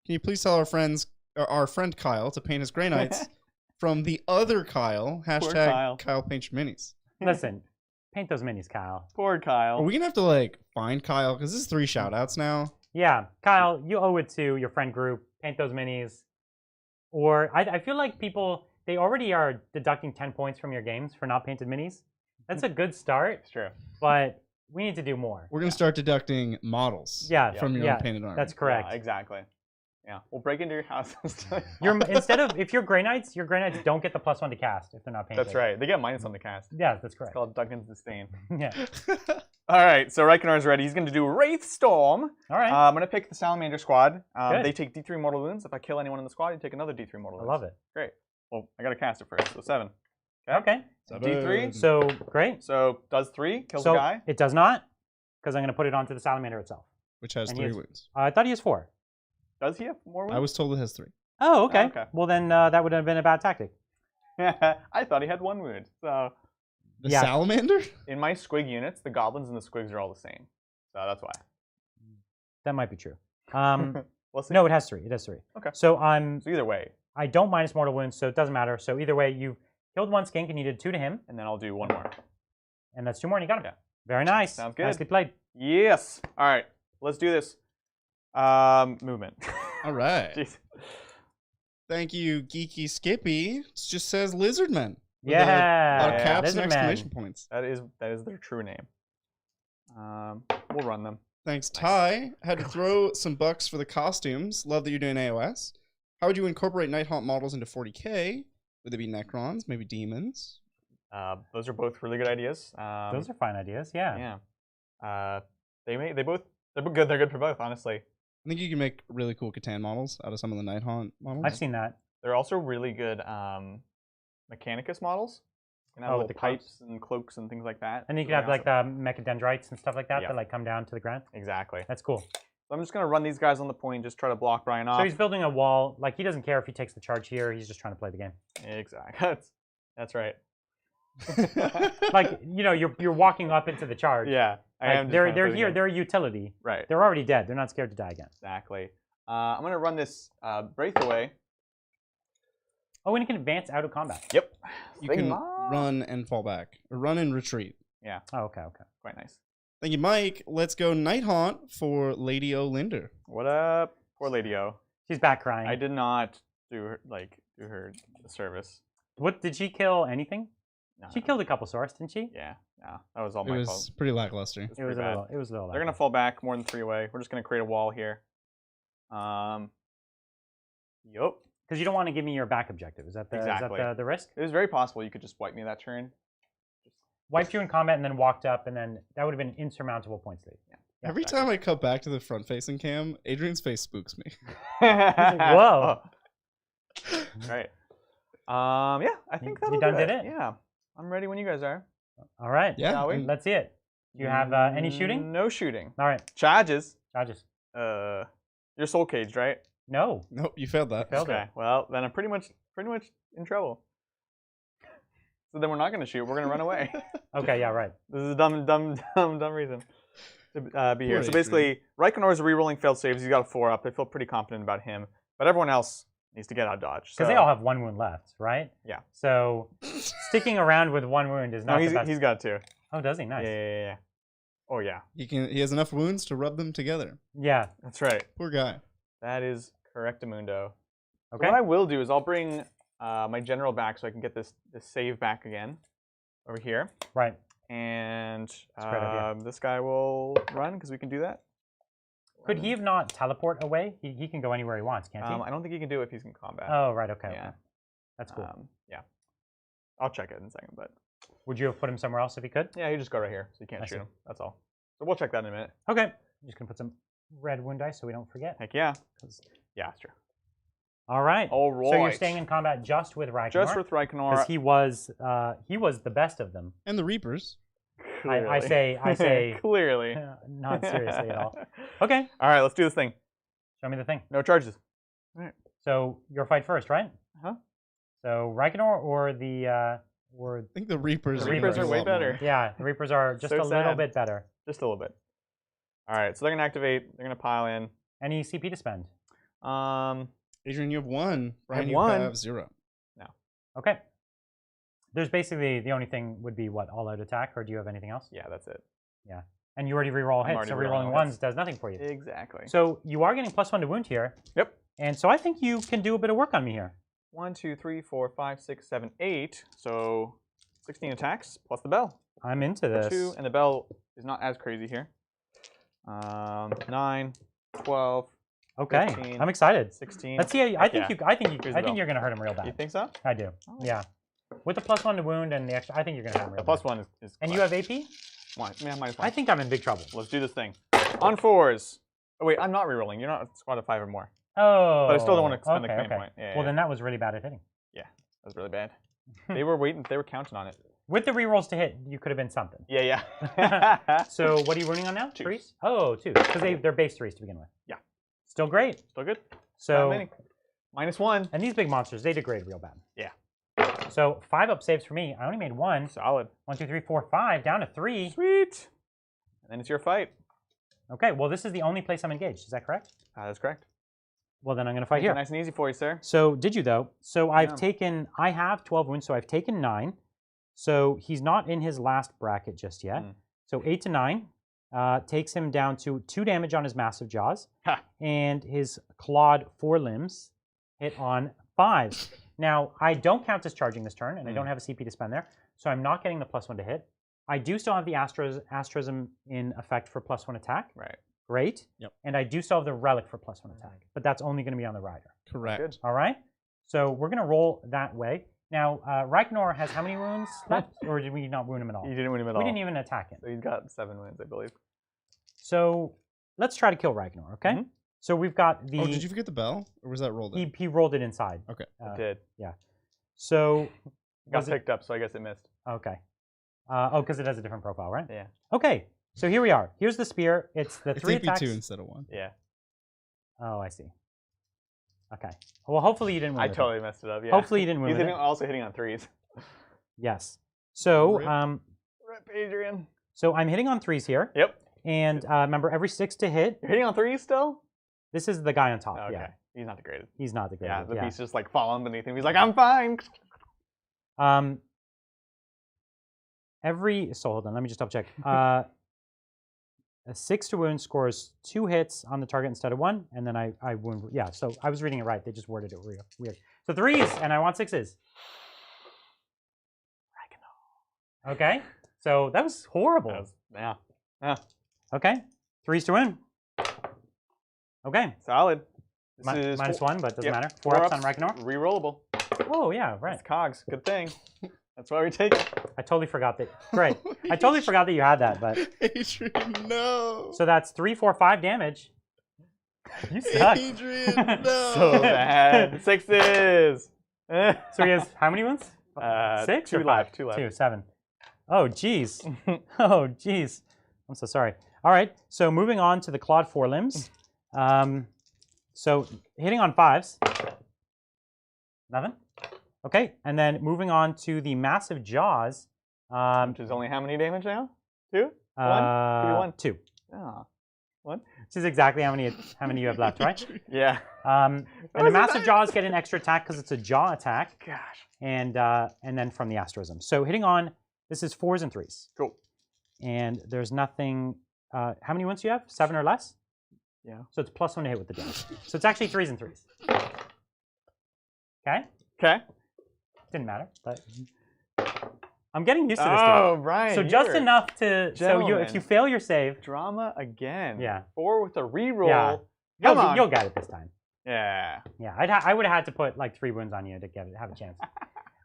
Can you please tell our friend Kyle to paint his Grey Knights from the other Kyle? # Kyle paints your minis. Listen, paint those minis, Kyle. Poor Kyle. Are we going to have to find Kyle? Because this is 3 shout-outs now. Yeah. Kyle, you owe it to your friend group. Paint those minis. Or I feel like people, they already are deducting 10 points from your games for not painted minis. That's a good start. It's true. But we need to do more. We're going to start deducting models from your own painted armor. That's correct. Yeah, exactly. Yeah, we'll break into your house. If you're Grey Knights, your Grey Knights don't get the +1 to cast if they're not painted. That's right. They get -1 to cast. Yeah, that's correct. It's called Duncan's Disdain. Yeah. All right, so Reichenor's ready. He's going to do Wraith Storm. All right. I'm going to pick the Salamander squad. They take D3 mortal wounds. If I kill anyone in the squad, you take another D3 mortal wounds. I love it. Great. Well, I got to cast it first, so 7. Okay. D3. So, great. So, does 3, kills the guy. It does not, because I'm going to put it onto the Salamander itself. Which has 3 wounds. I thought he has 4. Does he have more wounds? I was told it has 3. Oh, okay. Well, then that would have been a bad tactic. I thought he had 1 wound. So the Salamander? In my squig units, the goblins and the squigs are all the same. So that's why. That might be true. We'll see. No, it has 3. It has 3. Okay. So either way. I don't minus mortal wounds, so it doesn't matter. So either way, you killed 1 skink and you did 2 to him. And then I'll do 1 more. And that's 2 more and you got him. Yeah. Very nice. Sounds good. Nicely played. Yes. All right. Let's do this. Movement. All right. Jeez. Thank you, Geeky Skippy. It just says Lizardmen. Yeah. A lot of caps Lizard and exclamation points. That is their true name. We'll run them. Thanks, Ty. Had to throw some bucks for the costumes. Love that you're doing AOS. How would you incorporate Nighthaunt models into 40K? Would they be Necrons, maybe demons? Those are both really good ideas. Those are fine ideas, yeah. Yeah. They're good. They're good for both, honestly. I think you can make really cool Catan models out of some of the Nighthaunt models. I've seen that. They're also really good Mechanicus models. You can have little pipes and cloaks and things like that. And you can have like the mechadendrites and stuff like that that like come down to the ground. Exactly. That's cool. So I'm just going to run these guys on the point, just try to block Brian off. So he's building a wall. Like, he doesn't care if he takes the charge here. He's just trying to play the game. Exactly. That's right. Like, you know, you're walking up into the charge. Yeah. They're here. They're a utility. Right. They're already dead. They're not scared to die again. Exactly. I'm going to run this Wraith away. Oh, and you can advance out of combat. Yep. You can run and fall back. Or run and retreat. Yeah. Oh, okay. Quite nice. Thank you, Mike. Let's go Nighthaunt for Lady O. Linder. What up? Poor Lady O. She's back crying. I did not do her service. What, did she kill anything? No. She killed a couple Saurus, didn't she? Yeah. No, that was all my fault. It was pretty lackluster. It was a little. They're gonna fall back more than 3 away. We're just gonna create a wall here. Yup. Because you don't want to give me your back objective. Is that the risk? It was very possible you could just wipe me that turn. Wiped you in combat and then walked up, and then that would have been an insurmountable point state. Yeah. Every time I cut back to the front-facing cam, Adrian's face spooks me. Like, whoa. Oh. Right. Yeah, I think that'll you done did it. Yeah, I'm ready when you guys are. All right. Yeah. Let's see it. Do you have any shooting? No shooting. All right. Charges. Charges. You're soul caged, right? No. Nope, you failed that. Okay. Well, then I'm pretty much in trouble. So then we're not going to shoot. We're going to run away. Okay. Yeah. Right. This is a dumb reason to be here. So basically, Reichenor's re-rolling failed saves. He's got a 4 up. I feel pretty confident about him. But everyone else needs to get out of dodge. Because they all have 1 wound left, right? Yeah. So sticking around with 1 wound is not the best. He's got 2. Oh, does he? Nice. Yeah. Oh yeah. He has enough wounds to rub them together. Yeah. That's right. Poor guy. That is correctamundo. Okay. So what I will do is I'll bring my general back so I can get this save back again over here. Right. And this guy will run because we can do that. Could he have not teleport away? He can go anywhere he wants, can't he? I don't think he can do it if he's in combat. Oh, right. Okay. Yeah. Okay. That's cool. Yeah. I'll check it in a second, but. Would you have put him somewhere else if he could? Yeah, you just go right here, so you can't shoot him. That's all. So we'll check that in a minute. Okay. I'm just gonna put some red wound dice so we don't forget. Heck yeah. Yeah, that's true. All right. All right. So you're staying in combat just with Reikenor. Just with Reikenor. Because he was the best of them. And the Reapers. I say clearly. Not seriously at all. Okay. All right, let's do this thing. Show me the thing. No charges. All right. So your fight first, right? Uh-huh. So Reikenor or the I think the Reapers. The Reapers are way better. Yeah, the Reapers are just a little bit better. Just a little bit. All right, so they're gonna activate. They're gonna pile in. Any CP to spend? Adrian, you have 1. Brian, you have 0. No. Okay. There's basically the only thing would be what, all-out attack, or do you have anything else? Yeah, that's it. Yeah, and you already reroll hits, so rerolling ones does nothing for you. Exactly. So you are getting +1 to wound here. Yep. And so I think you can do a bit of work on me here. 1, 2, 3, 4, 5, 6, 7, 8. So 16 attacks plus the bell. I'm into this. 2, and the bell is not as crazy here. 9, 12. Okay, 15, I'm excited. 16. Let's see. I think you're gonna hurt him real bad. You think so? I do. Oh. Yeah. With the +1 to wound and the extra, I think you're gonna hurt him real bad. The +1 is. And you have AP? -1. I think I'm in big trouble. Let's do this thing. On 4s. Oh wait, I'm not rerolling. You're not a squad of 5 or more. Oh. But I still don't want to spend the command point. Yeah, well, then that was really bad at hitting. Yeah, that was really bad. They were waiting. They were counting on it. With the rerolls to hit, you could have been something. Yeah. So what are you running on now? 3s? Oh, 2. Because they're base 3s to begin with. Yeah. Still great. Still good. So -1. And these big monsters, they degrade real bad. Yeah. So 5 up saves for me. I only made 1. Solid. 1, 2, 3, 4, 5. Down to 3. Sweet. And then it's your fight. Okay. Well, this is the only place I'm engaged. Is that correct? That's correct. Well, then I'm going to fight here. Nice and easy for you, sir. So did you though? So I have 12 wounds. So I've taken 9. So he's not in his last bracket just yet. So 8 to 9 takes him down to 2 damage on his massive jaws, and his clawed forelimbs hit on 5s. Now I don't count as charging this turn, and I don't have a CP to spend there, so I'm not getting the +1 to hit. I do still have the asterism in effect for +1 attack. Right. Great. Yep. And I do still have the relic for +1 attack, but that's only going to be on the rider. Correct. Good. All right. So we're going to roll that way. Now, Ragnar has how many wounds left? Or did we not wound him at all? You didn't wound him at all. We didn't even attack him. So he's got 7 wounds, I believe. So let's try to kill Ragnar, okay? So we've got the... Oh, did you forget the bell? Or was that rolled in? He rolled it inside. Okay. It did. Yeah. So... Got picked up, so I guess it missed. Okay. Oh, because it has a different profile, right? Yeah. Okay. So here we are. Here's the spear. It's the 3 attacks. AP2 instead of 1. Yeah. Oh, I see. Okay. Well, hopefully you didn't wound I totally messed it up, yeah. Hopefully you didn't wound He's also hitting on 3s. Yes. So, Rip Adrian. So I'm hitting on 3s here. Yep. And remember, every 6 to hit. You're hitting on 3s still? This is the guy on top. Okay. Yeah. He's not degraded. He's not degraded. Yeah, the beast just like falling beneath him. He's like, I'm fine. So hold on, let me just double check. A 6 to wound scores 2 hits on the target instead of 1, and then I wound. Yeah, so I was reading it right. They just worded it weird. So 3s, and I want 6s. Okay, so that was horrible. Yeah. Okay, 3s to win. Okay. Solid. This is -1, but doesn't matter. 4 ups on Ragnar. Rerollable. Oh yeah, right. It's cogs. Good thing. That's why we take it. I totally forgot that. Great. I totally forgot that you had that, but. Adrian, no. So that's 3, 4, 5 damage. You suck. Adrian, no. So bad. 6s. So he has how many wounds? 6 2 or 5? left. 2 left. 2, 7. Oh, geez. Oh, geez. I'm so sorry. All right. So moving on to the clawed forelimbs. So hitting on 5s. Nothing. Okay. And then moving on to the massive jaws. Which is only how many damage now? 2? 1? Could be 1. 2. Oh. 1? Which is exactly how many you have left, right? Yeah. And the massive jaws get an extra attack because it's a jaw attack. Gosh. And then from the asterism. So hitting on, this is 4s and 3s. Cool. And there's nothing. How many wounds do you have? 7 or less? Yeah. So it's +1 to hit with the jaws. So it's actually 3s and 3s. Okay. Okay. Didn't matter, but I'm getting used to this. Oh, Brian. So just enough to. So if you fail your save. Drama again. Yeah. 4 with a reroll. Yeah. Come on. You'll get it this time. Yeah. Yeah. I would have had to put like 3 wounds on you to have a chance.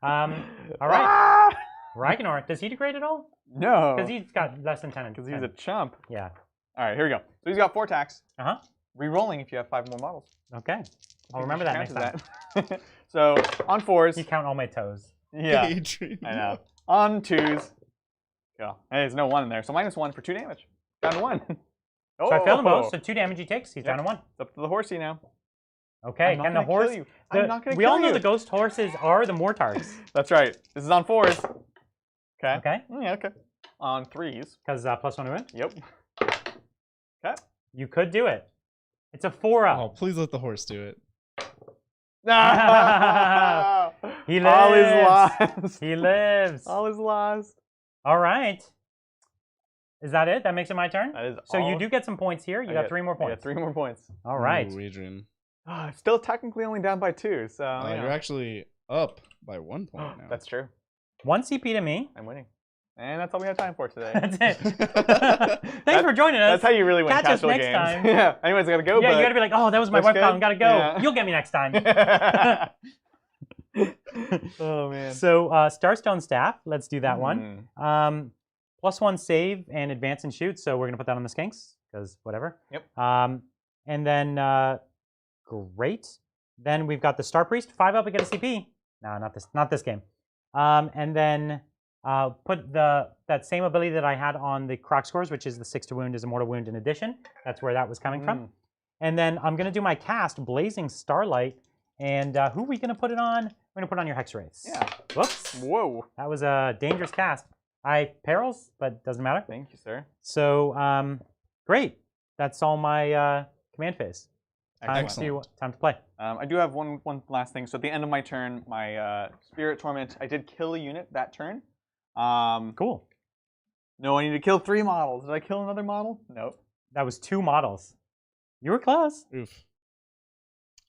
All right. Ragnar, does he degrade at all? No. Because he's got less than 10. Because he's a chump. Yeah. All right, here we go. So he's got 4 attacks. Uh-huh. Rerolling if you have 5 more models. Okay. I'll remember that next time. So on 4s. You count all my toes. Yeah. I know. On 2s. Go. Hey, there's no 1 in there. So -1 for 2 damage. Down to 1. So I failed them both. So 2 damage he takes. He's down to 1. It's up to the horsey now. Okay. And the horse. I'm not going to kill you. We all know the ghost horses are the Mortars. That's right. This is on 4s. Okay. Okay. Yeah, okay. On 3s. Because +1 to win? Yep. Okay. You could do it. It's a 4-up. Oh, please let the horse do it. No! He lives. All is lost. He lives. All is lost. All right. Is that it? That makes it my turn? That is so you do get some points here. You got 3 more points. I got 3 more points. All right. Ooh, Adrian. Still technically only down by 2, so You're actually up by 1 point now. That's true. 1 CP to me. I'm winning. And that's all we have time for today. That's it. Thanks for joining us. That's how you really win Catch us casual next games. time. Yeah. Anyways, I gotta go. Yeah, but you gotta be like, oh, that was my wife calling. Gotta go. Yeah. You'll get me next time. Oh man. So Starstone Staff. Let's do that one. +1 save and advance and shoot. So we're gonna put that on the skinks because whatever. Yep. And then great. Then we've got the Star Priest. 5 up, we get a CP. No, not this game. And then put that same ability that I had on the Croc scores, which is the 6 to wound is a mortal wound in addition. That's where that was coming from. And then I'm going to do my cast, Blazing Starlight. And who are we going to put it on? We're going to put it on your Hex Wraiths. Yeah. Whoops. Whoa. That was a dangerous cast. I perils, but doesn't matter. Thank you, sir. So great. That's all my command phase. Time to play. I do have one last thing. So at the end of my turn, my Spirit Torment, I did kill a unit that turn. Cool. No, I need to kill 3 models. Did I kill another model? Nope. That was 2 models. You were close. Oof.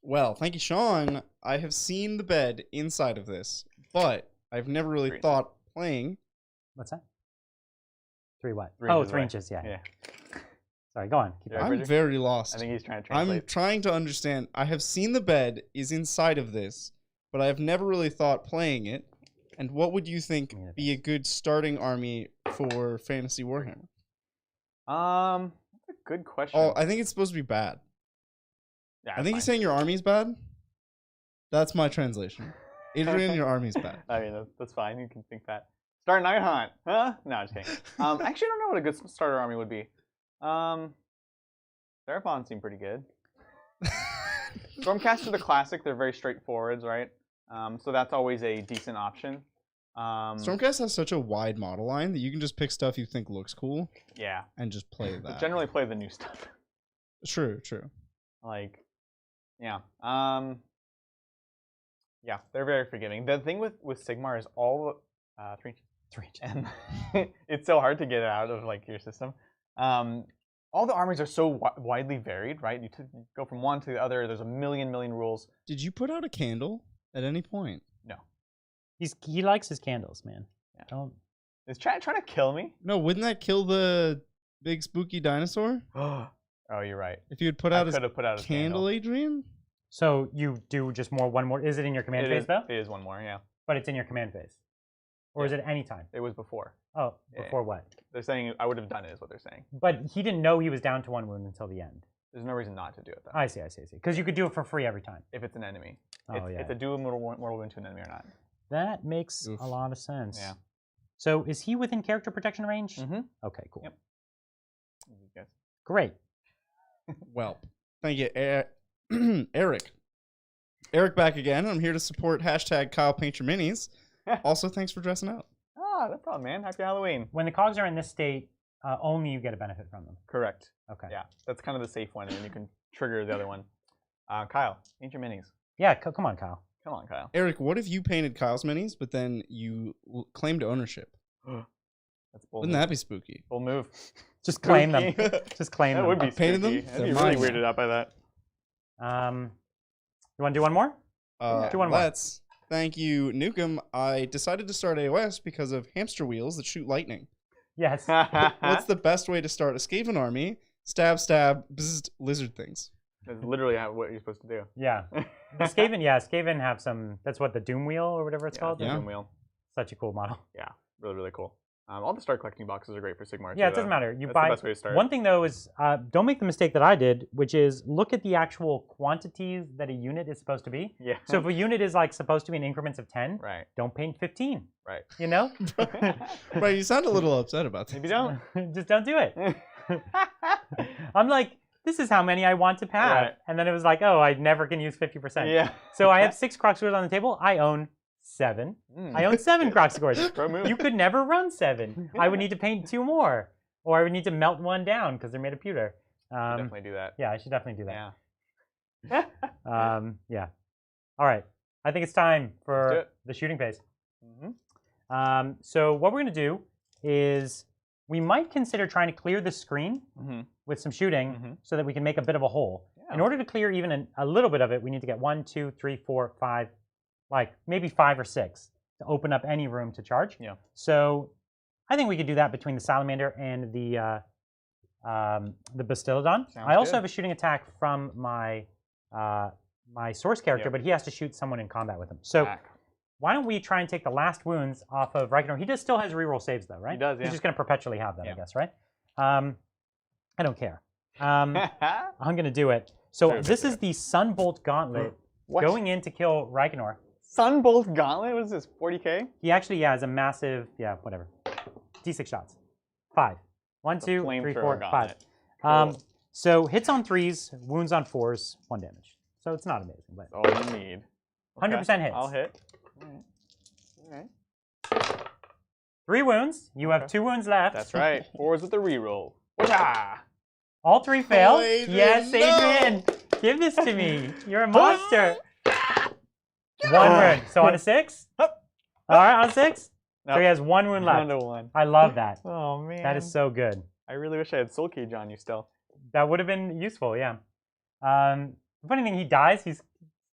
Well, thank you, Sean. I have seen the bed inside of this, but I've never really thought playing. What's that? 3 what? 3 inches, yeah. Sorry, go on. I'm very lost. I think he's trying to translate. I'm trying to understand. I have seen the bed is inside of this, but I have never really thought playing it. And what would you think be a good starting army for Fantasy Warhammer? That's a good question. Oh, I think it's supposed to be bad. Yeah, I think he's saying your army's bad. That's my translation. Adrian, your army's bad. I mean, that's fine. You can think that. Start Nighthaunt. Huh? No, just kidding. Actually, I don't know what a good starter army would be. Seraphon seem pretty good. Stormcaster the classic, they're very straightforward, right? So that's always a decent option. Stormcast has such a wide model line that you can just pick stuff you think looks cool. Yeah. And just play that. But generally play the new stuff. True. Like, yeah. Yeah, they're very forgiving. The thing with Sigmar is all 3 inches. 3 inches. And it's so hard to get it out of like your system. All the armies are so widely varied, right? You go from one to the other. There's a million rules. Did you put out a candle at any point? No. He likes his candles, man. Yeah. Don't. Is Chat trying to kill me? No, wouldn't that kill the big spooky dinosaur? Oh, you're right. If you had put out a candle, Adrian? So you do just one more. Is it in your command phase, though? It is one more, yeah. But it's in your command phase? Or is it any time? It was before. Oh, before what? They're saying I would have done it, is what they're saying. But he didn't know he was down to 1 wound until the end. There's no reason not to do it, though. I see. Because you could do it for free every time. If it's an enemy. Oh, It's a dual mortal wound to an enemy or not. That makes a lot of sense. Yeah. So is he within character protection range? Mm-hmm. Okay, cool. Yep. Yes. Great. Well, thank you, Eric. Eric back again. I'm here to support hashtag Kyle Paint Your Minis. Also, thanks for dressing up. Ah, no problem, man. Happy Halloween. When the cogs are in this state, only you get a benefit from them. Correct. Okay. Yeah, that's kind of the safe one, and then you can trigger the other one. Kyle, paint your minis. Yeah, come on, Kyle. Come on, Kyle. Eric, what if you painted Kyle's minis, but then you claimed ownership? That's bold. Wouldn't that be spooky? Bold move. Just claim them. Just claim them. That would be painted spooky. them? I'd be really weirded out by that. You want to do one more? Do one more. Let's. Thank you, Nukem. I decided to start AOS because of hamster wheels that shoot lightning. Yes. What's the best way to start a Skaven army? Stab, bzzzt, lizard things. That's literally what you're supposed to do. Yeah. The Skaven have some, that's what, the Doom Wheel or whatever it's called? Yeah, Doom Wheel. Such a cool model. Yeah, really cool. All the start collecting boxes are great for Sigmar. Yeah, too, it doesn't matter. That's the best way to start. One thing though is don't make the mistake that I did, which is look at the actual quantities that a unit is supposed to be. Yeah. So if a unit is like supposed to be in increments of 10, right, don't paint 15. Right. You know? Right, you sound a little upset about that. Maybe don't. Just don't do it. I'm like, this is how many I want to have. Right. And then it was like, oh, I never can use 50%. Yeah. So I have 6 Croc Swords on the table. I own 7. I own 7 Croc Swords. You could never run 7. I would need to paint 2 more. Or I would need to melt 1 down because they're made of pewter. Definitely do that. Yeah, I should definitely do that. Yeah. Yeah. All right. I think it's time for the shooting phase. So what we're going to do is we might consider trying to clear the screen with some shooting so that we can make a bit of a hole. Yeah. In order to clear even a little bit of it, we need to get 1, 2, 3, 4, 5, like maybe 5 or 6 to open up any room to charge. Yeah. So I think we could do that between the Salamander and the Bastillodon. I also have a shooting attack from my my source character, but he has to shoot someone in combat with him. So why don't we try and take the last wounds off of Reikenor? He still has reroll saves though, right? He does, yeah. He's just going to perpetually have them, I guess, right? I don't care. I'm going to do it. So this is the Sunbolt Gauntlet going in to kill Reikenor. Sunbolt Gauntlet? What is this, 40k? He actually, has a massive, whatever. D6 shots. 5. 1, 2, 3, 4, 5. Cool. So hits on 3s, wounds on 4s, 1 damage. So it's not amazing, but all you need. 100% hits. I'll hit. All right. 3 wounds. You have 2 wounds left. That's right. 4s with the reroll. All 3 fail. Adrian, yes, Adrian. Give this to me. You're a monster. 1 wound. So on a 6? All right, on a 6? Nope. So he has 1 wound left. 1 to 1. I love that. Oh, man. That is so good. I really wish I had Soul Cage on you still. That would have been useful, yeah. The funny thing, he dies. He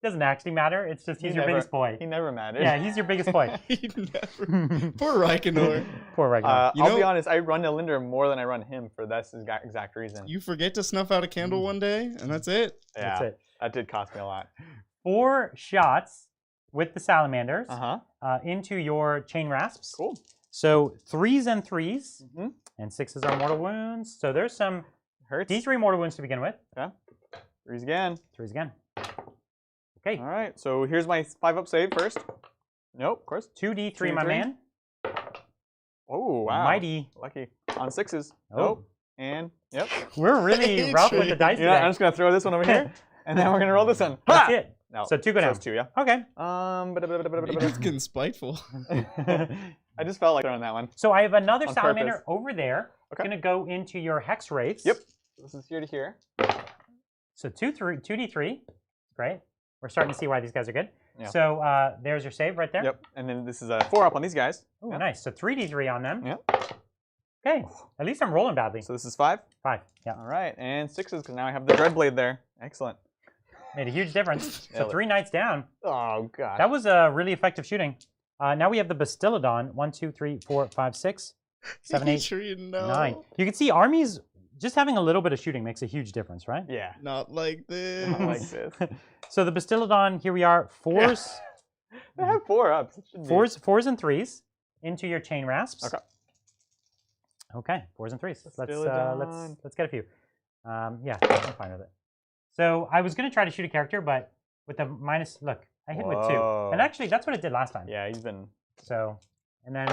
doesn't actually matter. It's just he's your biggest boy. He never mattered. Yeah, he's your biggest boy. He never. Poor Reikenor. Poor Reikenor. I'll be honest, I run Elinder more than I run him for this exact reason. You forget to snuff out a candle one day, and that's it. Yeah, that's it. That did cost me a lot. 4 shots with the Salamanders into your Chain Rasps. Cool. So 3s and 3s, and 6s are mortal wounds. So there's some D3 mortal wounds to begin with. Yeah. 3s again. 3s again. Okay. All right. So here's my 5-up save first. Nope, of course. 2d3, my man. Oh, wow. Mighty. Lucky. On 6s. Nope. And, yep. We're really rough with the dice today. I'm just going to throw this one over here, and then we're going to roll this one. That's it. No. So 2 go down. So 2, yeah. Okay. It's getting spiteful. I just felt like throwing that one. So I have another Salamander over there. It's going to go into your Hex Wraiths. Yep. This is here to here. So 2d3. Great. We're starting to see why these guys are good. Yeah. So there's your save right there. Yep. And then this is a 4-up on these guys. Oh, nice. So 3d3 on them. Yep. Okay. At least I'm rolling badly. So this is 5? 5, yeah. All right. And 6s, because now I have the Dreadblade there. Excellent. Made a huge difference. So 3 knights down. Oh, gosh. That was really effective shooting. Now we have the Bastillodon. 1, 2, 3, 4, 5, 6, 7, 8, 9. You can see armies, just having a little bit of shooting makes a huge difference, right? Yeah. Not like this. Not like this. So the Bastillodon, here we are. 4s. They have 4-ups. 4s and 3s into your Chain Rasps. Okay. Okay, 4s and 3s. Let's get a few. Yeah, I'm fine with it. So I was going to try to shoot a character, but with the minus, look, I hit with 2. And actually, that's what it did last time. Yeah, he's been. So, and then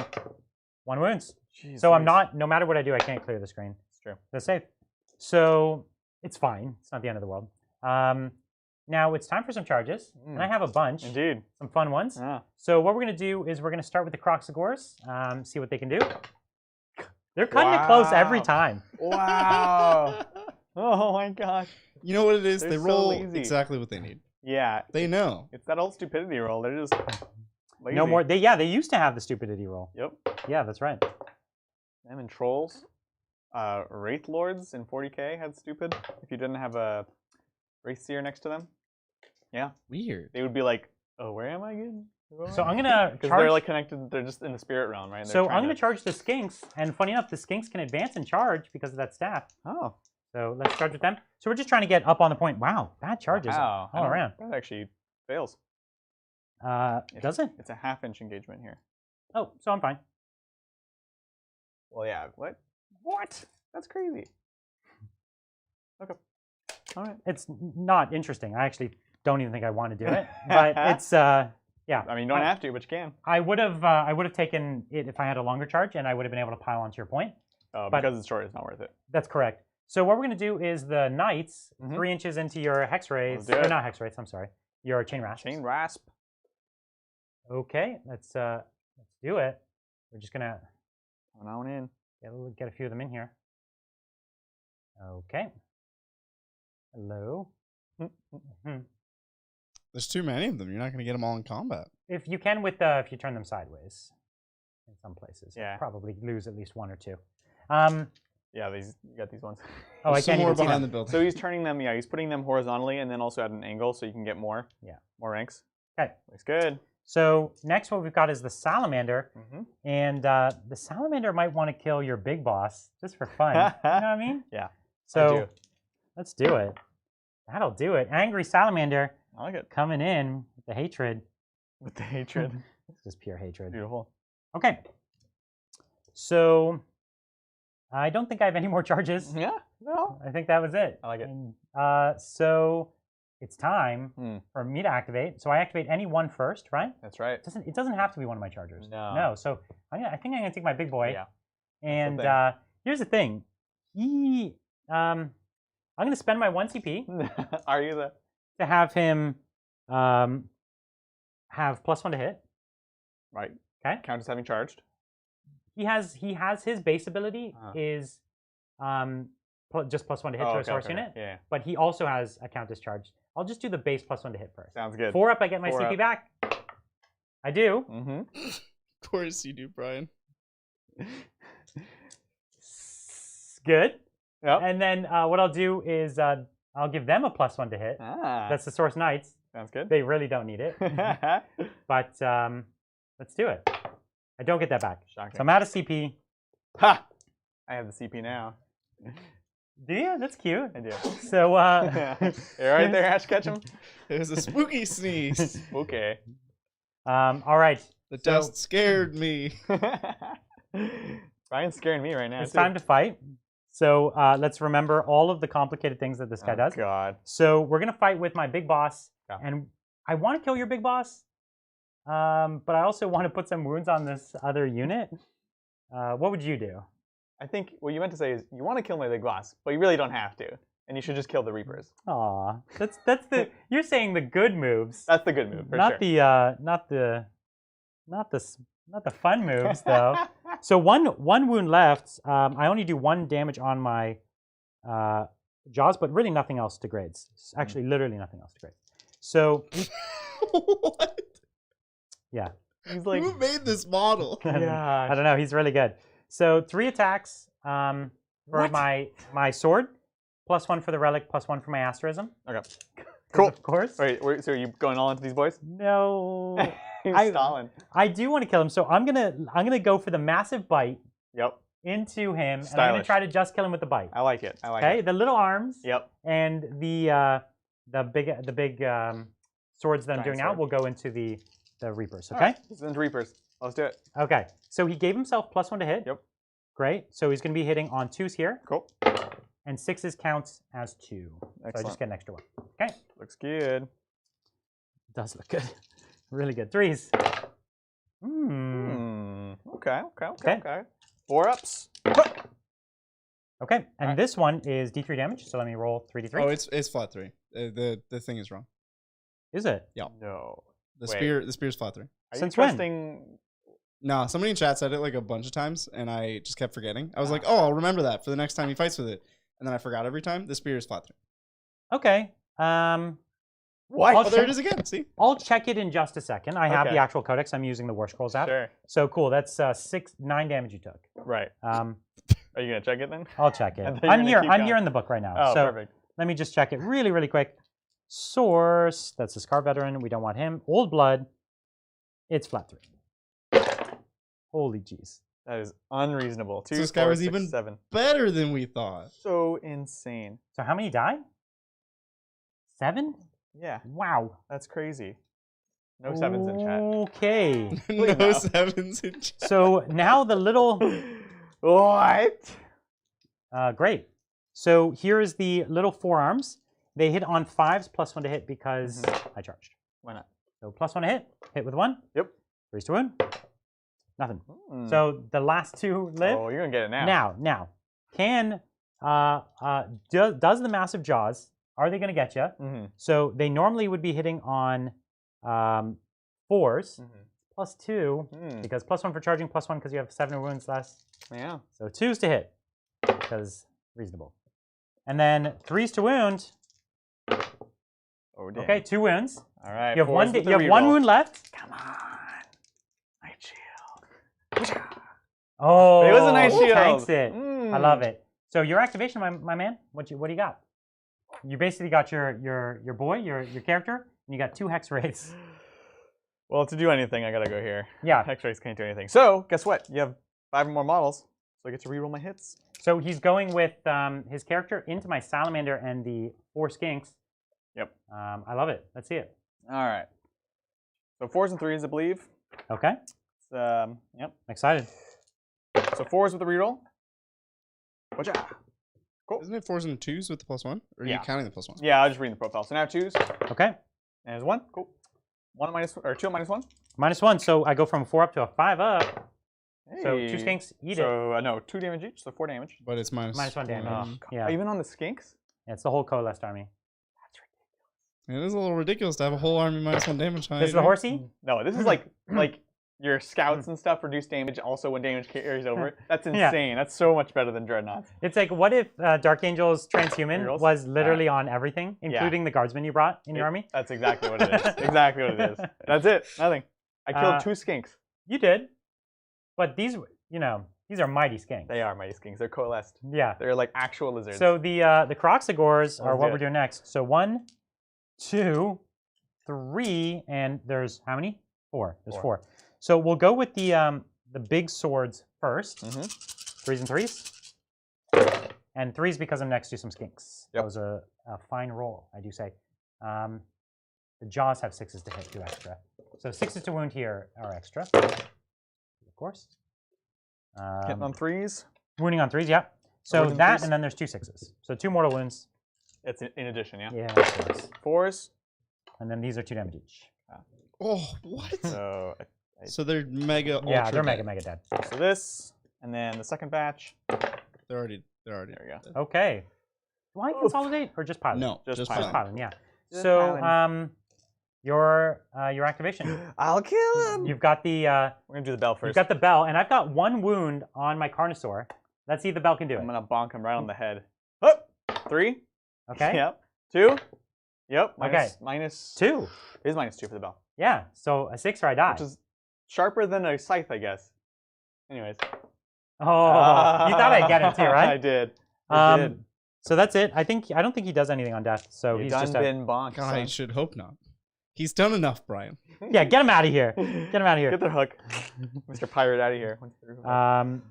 1 wounds. Jeez, so I'm not, no matter what I do, I can't clear the screen. It's true. That's safe. So it's fine. It's not the end of the world. Now it's time for some charges. And I have a bunch. Indeed. Some fun ones. Yeah. So what we're going to do is we're going to start with the Croxagores, see what they can do. They're cutting it close every time. Wow. Oh my gosh. You know what it is? They're they roll so exactly what they need. Yeah. They know. It's that old stupidity roll. They're just lazy. No more. They used to have the stupidity roll. Yep. Yeah, that's right. Them and Trolls. Wraith Lords in 40k had stupid. If you didn't have a Wraith Seer next to them. Yeah. Weird. They would be like, oh, where am I again? So I'm gonna because they're like connected. They're just in the spirit realm, right? So I'm gonna charge the Skinks, and funny enough, the Skinks can advance and charge because of that staff. Oh. So let's charge with them. So we're just trying to get up on the point. Wow, bad charges all around. That actually fails. Does it? It's a half-inch engagement here. Oh, so I'm fine. Well, yeah. What? What? That's crazy. Okay. All right. It's not interesting. I actually don't even think I want to do it, but it's yeah. I mean, you don't have to, but you can. I would have taken it if I had a longer charge, and I would have been able to pile onto your point. Because it's short, it's not worth it. That's correct. So what we're going to do is the Knights, 3 inches into your Hex Wraiths, or not Hex Wraiths, I'm sorry, your Chain Rasps. Chain Rasp. Okay, let's do it. We're just gonna come on in. Get a few of them in here. Okay. Hello. There's too many of them. You're not going to get them all in combat. If you can, if you turn them sideways, in some places, yeah, you'll probably lose at least 1 or 2. Yeah, you got these ones. Oh, I can't even see them. The building. So he's turning them. Yeah, he's putting them horizontally and then also at an angle so you can get more. Yeah. More ranks. Okay. Looks good. So next what we've got is the Salamander. And the Salamander might want to kill your big boss just for fun. You know what I mean? Yeah. So let's do it. That'll do it. Angry Salamander. I like it. Coming in with the hatred. With the hatred. It's just pure hatred. Beautiful. Okay. So I don't think I have any more charges. Yeah. No. I think that was it. I like it. And, so it's time for me to activate. So I activate any one first, right? That's right. It doesn't have to be one of my chargers. No. No. So I think I'm gonna take my big boy. Yeah. And here's the thing. I'm gonna spend my 1 CP. Are you the? To have him have +1 to hit. Right. Okay. Count as having charged. He has his base ability is just +1 to hit to a source unit. Yeah. But he also has a count as charged. I'll just do the base +1 to hit first. Sounds good. 4 up, I get my CP back. I do. Of course you do, Brian. Good. Yep. And then what I'll do is I'll give them a +1 to hit. That's the Source Knights. Sounds good. They really don't need it. But let's do it. I don't get that back. Shocking. So I'm out of CP. Ha! I have the CP now. Do you? That's cute. I do. So You're right there, Ash Ketchum. It was a spooky sneeze. Okay. All right. The dust scared me. Brian's scaring me right now. It's time to fight. So let's remember all of the complicated things that this guy does. God. So we're gonna fight with my big boss, Yeah. and I want to kill your big boss, but I also want to put some wounds on this other unit. What would you do? I think what you meant to say is you want to kill my big boss, but you really don't have to, and you should just kill the Reapers. Aw, that's the you're saying the good moves. That's the good move, for not sure. not the fun moves though. So one wound left. I only do 1 damage on my jaws, but really nothing else degrades. Actually, literally nothing else degrades. So What? Yeah. He's like, who made this model? yeah. I don't know. He's really good. So 3 attacks for my sword, +1 for the relic, +1 for my asterism. Okay. Cool. Of course. Wait, so are you going all into these boys? No. He's stalling. I do want to kill him, so I'm gonna go for the massive bite. Yep. Into him, Stylish. and I'm gonna try to just kill him with the bite. I like it. I like Okay, it. the little arms. Yep. And the big swords that I'm Giant doing now sword. will go into the Reapers. Okay. All right. This is Reapers. Let's do it. Okay. So he gave himself +1 to hit. Yep. Great. So he's gonna be hitting on 2s here. Cool. And 6s counts as 2. Excellent. So I just get an extra 1. Okay. Looks good. It does look good. Really good. 3s. Okay. 4 ups. Okay. And right. this one is D3 damage. So let me roll 3d3. Oh, it's flat 3. The thing is wrong. Is it? Yeah. No. The Wait. spear's flat 3. Are Since you when? trusting? No, somebody in chat said it like a bunch of times, and I just kept forgetting. I was like, oh, I'll remember that for the next time he fights with it. And then I forgot every time. The spear is flat 3. Okay. What? Oh, there it is again. See? I'll check it in just a second. I have Okay. the actual codex. I'm using the War Scrolls app. Sure. So cool. That's 9 damage you took. Right. Um, Are you gonna check it then? I'll check I it. thought you were I'm gonna here. keep I'm going. here in the book right now. Oh, so perfect. let me just check it really, really quick. Source. That's the Scar Veteran. We don't want him. Old Blood. It's flat 3. Holy jeez. That is unreasonable. 2, So this guy 4, was 6, even 7. better than we thought. So insane. So how many died? 7? Yeah, Wow. that's crazy. No 7s in chat. Okay. No Please no. 7s in chat. So now the little... What? Great. So here is the little forearms. They hit on 5s, +1 to hit because I charged. Why not? So +1 to hit with 1. Yep. 3s to wound. Nothing. So the last 2 live. Oh, you're gonna get it now. Now, can does the massive jaws? Are they going to get you? So they normally would be hitting on 4s +2 because +1 for charging, +1 because you have 7 wounds less. Yeah. So 2s to hit because reasonable, and then 3s to wound. Oh, damn. Okay, 2 wounds. All right. You have 4s with the 1 reroll. wound left. Come on. Night shield. Oh, It was a nice shield. Tanks it. I love it. So your activation, my man. What do you got? You basically got your boy, your character, and you got 2 hex wraiths. Well, to do anything, I gotta go here. Yeah. X-rays can't do anything. So, guess what? You have 5 more models, so I get to reroll my hits. So he's going with his character into my salamander and the 4 skinks. Yep. I love it. Let's see it. All right. So 4s and 3s, I believe. Okay. Yep. Excited. So 4s with the reroll. Watch out. Cool. Isn't it 4s and 2s with the +1? Or are you counting the +1? Yeah, I'll just read the profile. So now 2s. Okay. And there's 1. Cool. 1 minus, or 2 minus 1. -1. So I go from 4 up to a 5 up. Hey. So 2 skinks eat it. So no, 2 damage each, so 4 damage. But it's -1 damage. Yeah. Even on the skinks? Yeah, it's the whole coalesced army. That's ridiculous. It is a little ridiculous to have a whole army -1 damage. This is the horsey? No, this is like your scouts and stuff reduce damage also when damage carries over. That's insane. That's so much better than Dreadnoughts. It's like, what if Dark Angel's Transhuman was literally on everything, including the guardsmen you brought in your army? That's exactly what it is. Exactly what it is. That's it. Nothing. I killed 2 skinks. You did. But these, these are mighty skinks. They are mighty skinks. They're coalesced. Yeah. They're like actual lizards. So the Croxagores are what we're doing next. So 1, 2, 3, and there's how many? 4. There's 4. So we'll go with the big swords first. 3s and 3s. And 3s because I'm next to some skinks. That was a fine roll, I do say. The jaws have 6s to hit, 2 extra. So 6s to wound here are extra. Of course. Hitting on 3s. Wounding on 3s, yeah. So that, and then there's 2 6s. So 2 mortal wounds. It's in addition, yeah? Yeah, of course. 4s. And then these are 2 damage each. Oh, what? So they're mega ultra Yeah, they're dead. mega dead. So this, and then the second batch. They're already There we go. dead. Okay. Do I consolidate or just pilot? No, just pilot. Just pilot, yeah. Just So pilot. your activation. I'll kill him! You've got the We're going to do the bell first. You've got the bell, and I've got 1 wound on my Carnosaur. Let's see if the bell can do it. I'm going to bonk him right on the head. Oh! 3. Okay. Yep. 2. Yep. Okay. Minus 2. It is -2 for the bell. Yeah, so a 6 or I die. Which is sharper than a scythe, I guess. Anyways. Oh, you thought I'd get him too, right? I did. I did. So that's it. I don't think he does anything on death. So he's just been bonked. God, I should hope not. He's done enough, Brian. Yeah, get him out of here. Get him out of here. Get the hook. Mr. Pirate out of here.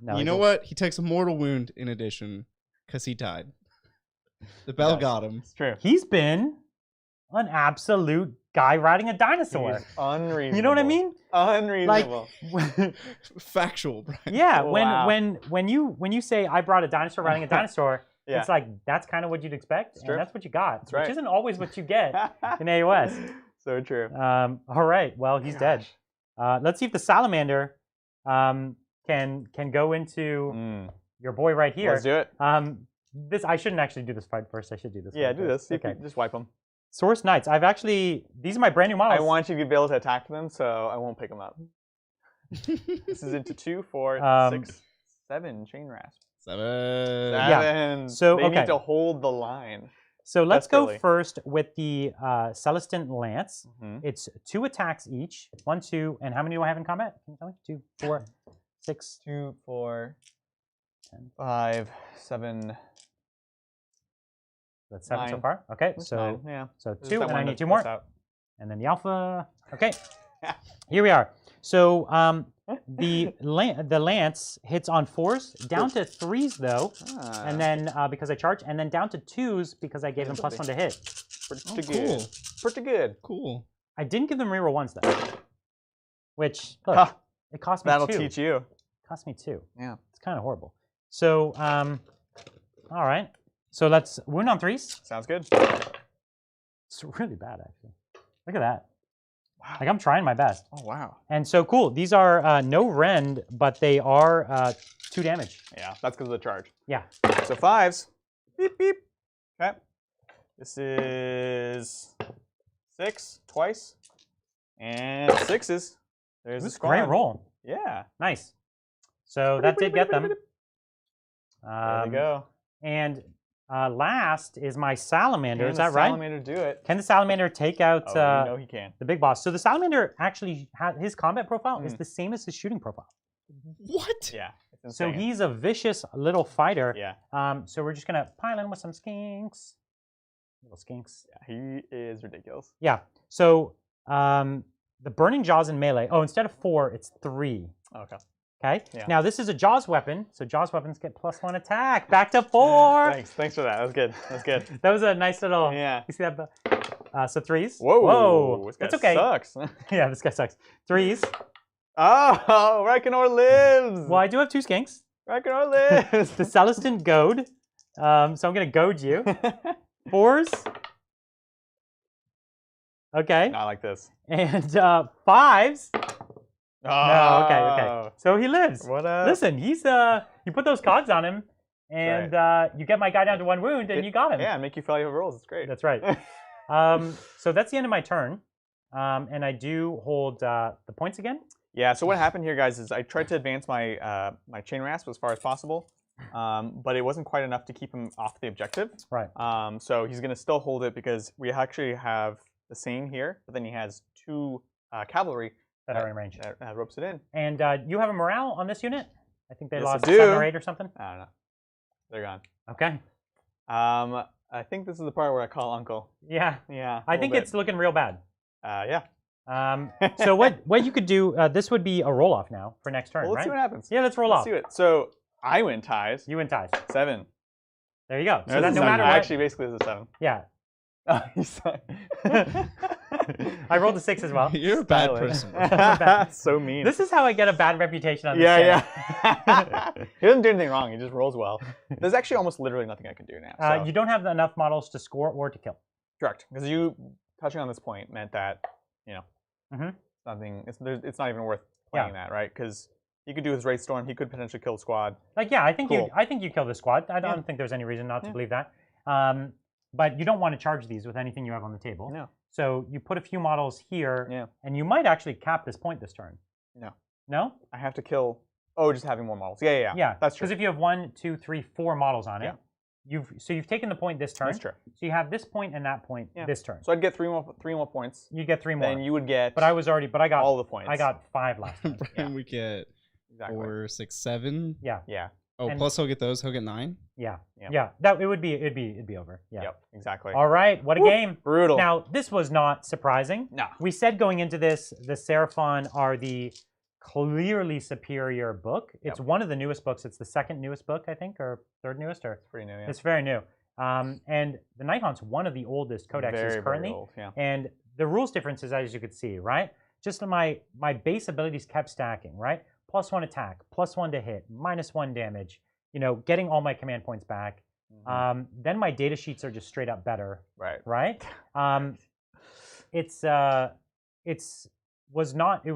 No, you know what? He takes a mortal wound in addition because he died. The bell got him. It's true. He's been an absolute guy riding a dinosaur. He's unreasonable. You know what I mean? Unreasonable. Like, factual, Brian. Yeah, Wow. when you say I brought a dinosaur riding a dinosaur, Yeah. it's like that's kind of what you'd expect, true. and that's what you got, That's right. which isn't always what you get in AOS. So true. All right, well he's dead. Let's see if the salamander can go into your boy right here. Let's do it. This I shouldn't actually do this fight first. I should do this. Yeah, one do first. this. You Okay. can just wipe them. Source Knights. These are my brand new models. I want you to be able to attack them, so I won't pick them up. This is into 2, 4, 6, 7 chain rasp. 7. Yeah. So they need to hold the line. So let's go Desperately. first with the Celestin Lance. Mhm. It's 2 attacks each. 1, 2, and how many do I have in combat? Can you tell me? 2, 4, 6, 2, 4, 10. 5, 7. That's 7 so 9. far. Okay, That's so 9, yeah. so There's 2, that and I one need that 2 more. pops out. And then the Alpha. Okay, here we are. So the Lance hits on 4s, down to 3s though, and then because I charge, and then down to 2s because I gave them +1 to hit. Pretty cool. good. Pretty good. Cool. I didn't give them reroll 1s though, which look, it cost me 2. That'll teach you. It cost me 2. Yeah. It's kind of horrible. So all right. So let's wound on 3s. Sounds good. It's really bad actually. Look at that. Wow. Like I'm trying my best. Oh, wow. And so cool. These are no rend, but they are 2 damage. Yeah, that's because of the charge. Yeah. So 5s. Beep, beep. Okay. This is 6 twice. And 6s. There's the squad. Great roll. Yeah. Nice. So that did get them. There they go. And last is my salamander. Can Is that the right? salamander do it? Can the salamander take out Oh, you know he can. the big boss? So the salamander actually his combat profile is the same as his shooting profile. What? Yeah. It's So insane. he's a vicious little fighter. Yeah. So we're just gonna pile in with some skinks. Little skinks. Yeah, he is ridiculous. Yeah. So the Burning Jaws in melee. Oh, instead of 4, it's 3. Okay. Okay. Yeah. Now this is a Jaws weapon, so Jaws weapons get +1 attack. Back to 4. Thanks for that. That was good. That's good. That was a nice little. Yeah. You see that? So 3s. Whoa. Whoa. This guy That's okay. Sucks. Yeah, this guy sucks. 3s. Oh, Reikenor lives. Well, I do have 2 skinks. Reikenor lives. The Celestin goad. So I'm gonna goad you. 4s. Okay. I like this. And 5s. Oh. No, okay. So he lives. What up? Listen, he's you put those cogs on him, and you get my guy down to 1 wound, and you got him. Yeah, make you fail your rolls. It's great. That's right. So that's the end of my turn, and I do hold the points again. Yeah. So what happened here, guys, is I tried to advance my my chain rasp as far as possible, but it wasn't quite enough to keep him off the objective. Right. So he's gonna still hold it because we actually have the same here, but then he has 2 cavalry that are in range. That ropes it in. And you have a morale on this unit? I think they lost I do. 7 or 8 or something. I don't know. They're gone. Okay. I think this is the part where I call Uncle. Yeah. Yeah. I think it's looking real bad. Yeah. So what you could do? This would be a roll off now for next turn, Well, let's right? see what happens. Yeah, let's roll Let's off. see it. So I win ties. You win ties. 7. There you go. So No, that no matter what. Actually, basically, it's a 7. Yeah. Oh, you suck. I rolled a 6 as well. You're a bad person. So mean. This is how I get a bad reputation on this Yeah. He doesn't do anything wrong. He just rolls well. There's actually almost literally nothing I can do now. So. You don't have enough models to score or to kill. Correct. Because you touching on this point meant that, you know, something. It's not even worth playing that, right? Because he could do his Wraith Storm. He could potentially kill the squad. Like, yeah, I think you kill the squad. I don't think there's any reason not to believe that. But you don't want to charge these with anything you have on the table. No. So you put a few models here, and you might actually cap this point this turn. No. No? I have to kill. Oh, just having more models. Yeah. Yeah, That's true. Because if you have 1, 2, 3, 4 models on it, you've taken the point this turn. That's true. So you have this point and that point this turn. So I'd get 3 more points. You get 3 more. Then you would get. But I got all the points. I got 5 last time. And we get 4, 6, 7. Yeah. Yeah. Oh, plus he'll get those. He'll get 9. Yeah. That it'd be over. Yeah. Yep. Exactly. All right. What a game. Brutal. Now this was not surprising. No. We said going into this, the Seraphon are the clearly superior book. It's one of the newest books. It's the 2nd newest book, I think, or 3rd newest. Or it's pretty new. Yeah. It's very new. And the Nighthaunt's one of the oldest codexes currently. Very old, yeah. And the rules differences, as you could see, right? Just my base abilities kept stacking, right? +1 attack, +1 to hit, -1 damage. You know, getting all my command points back. Then my data sheets are just straight up better. Right. Right. It was not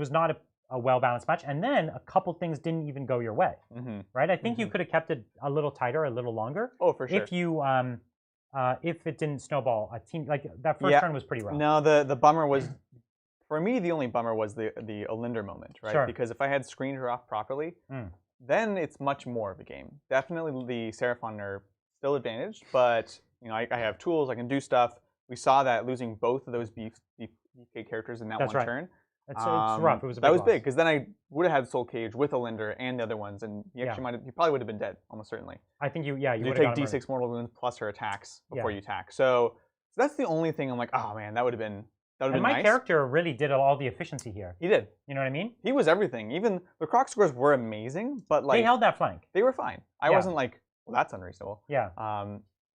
a well balanced match, and then a couple things didn't even go your way. Right. I think you could have kept it a little tighter, a little longer. Oh, for sure. If you if it didn't snowball, a team like that first turn was pretty rough. No, the bummer was. For me, the only bummer was the Olinder moment, right? Sure. Because if I had screened her off properly, then it's much more of a game. Definitely the Seraphon are still advantaged, but you know I have tools, I can do stuff. We saw that losing both of those beefcake characters in that one turn. It's rough. It was a big that was loss. big because then I would have had Soul Cage with Olinder and the other ones, and he probably would have been dead almost certainly. I think you take D6 mortal wounds plus her attacks before you attack. So that's the only thing I'm like, oh man, that would have been. And my character really did all the efficiency here. He did. You know what I mean? He was everything. Even the Croc scores were amazing, but like they held that flank. They were fine. I wasn't like, well, that's unreasonable. Yeah.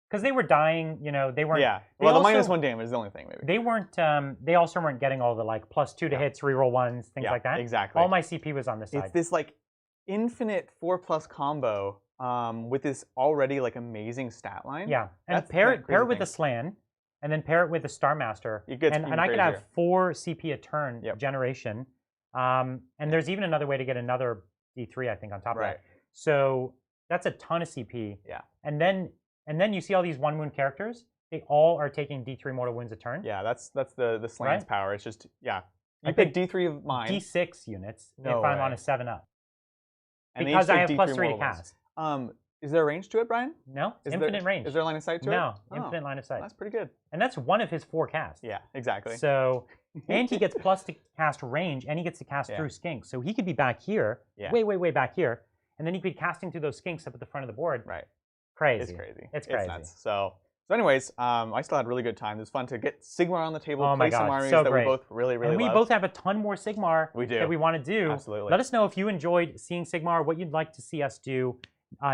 Because they were dying. You know, they weren't. Yeah. Well, the -1 damage is the only thing maybe. They weren't. They also weren't getting all the like +2 to hits, reroll ones, things like that. Exactly. All my CP was on this side. It's this like infinite 4+ combo with this already like amazing stat line. Yeah. And pair it with the Slan. And then pair it with the Star Master, and I could have 4 CP a turn generation. And there's even another way to get another D3, I think, on top of that. So that's a ton of CP. Yeah. And then you see all these 1 wound characters. They all are taking D3 mortal wounds a turn. Yeah, that's the Slan's power. It's just I pick D3 of mine. D6 units if No I'm way. on a 7-up. And Because I have D3 +3 to mortal cast. wounds. Is there a range to it, Brian? No, infinite range. Is there a line of sight to it? No, infinite line of sight. That's pretty good. And that's one of his 4 casts. Yeah, exactly. So, and he gets plus to cast range, and he gets to cast through skinks. So he could be back here, way back here, and then he could be casting through those skinks up at the front of the board. Right. Crazy. It's crazy. It's crazy. Nuts. So So anyways, I still had a really good time. It was fun to get Sigmar on the table, play some armies so that great. we both really and we loved. both have a ton more Sigmar that we want to do. Absolutely. Let us know if you enjoyed seeing Sigmar, what you'd like to see us do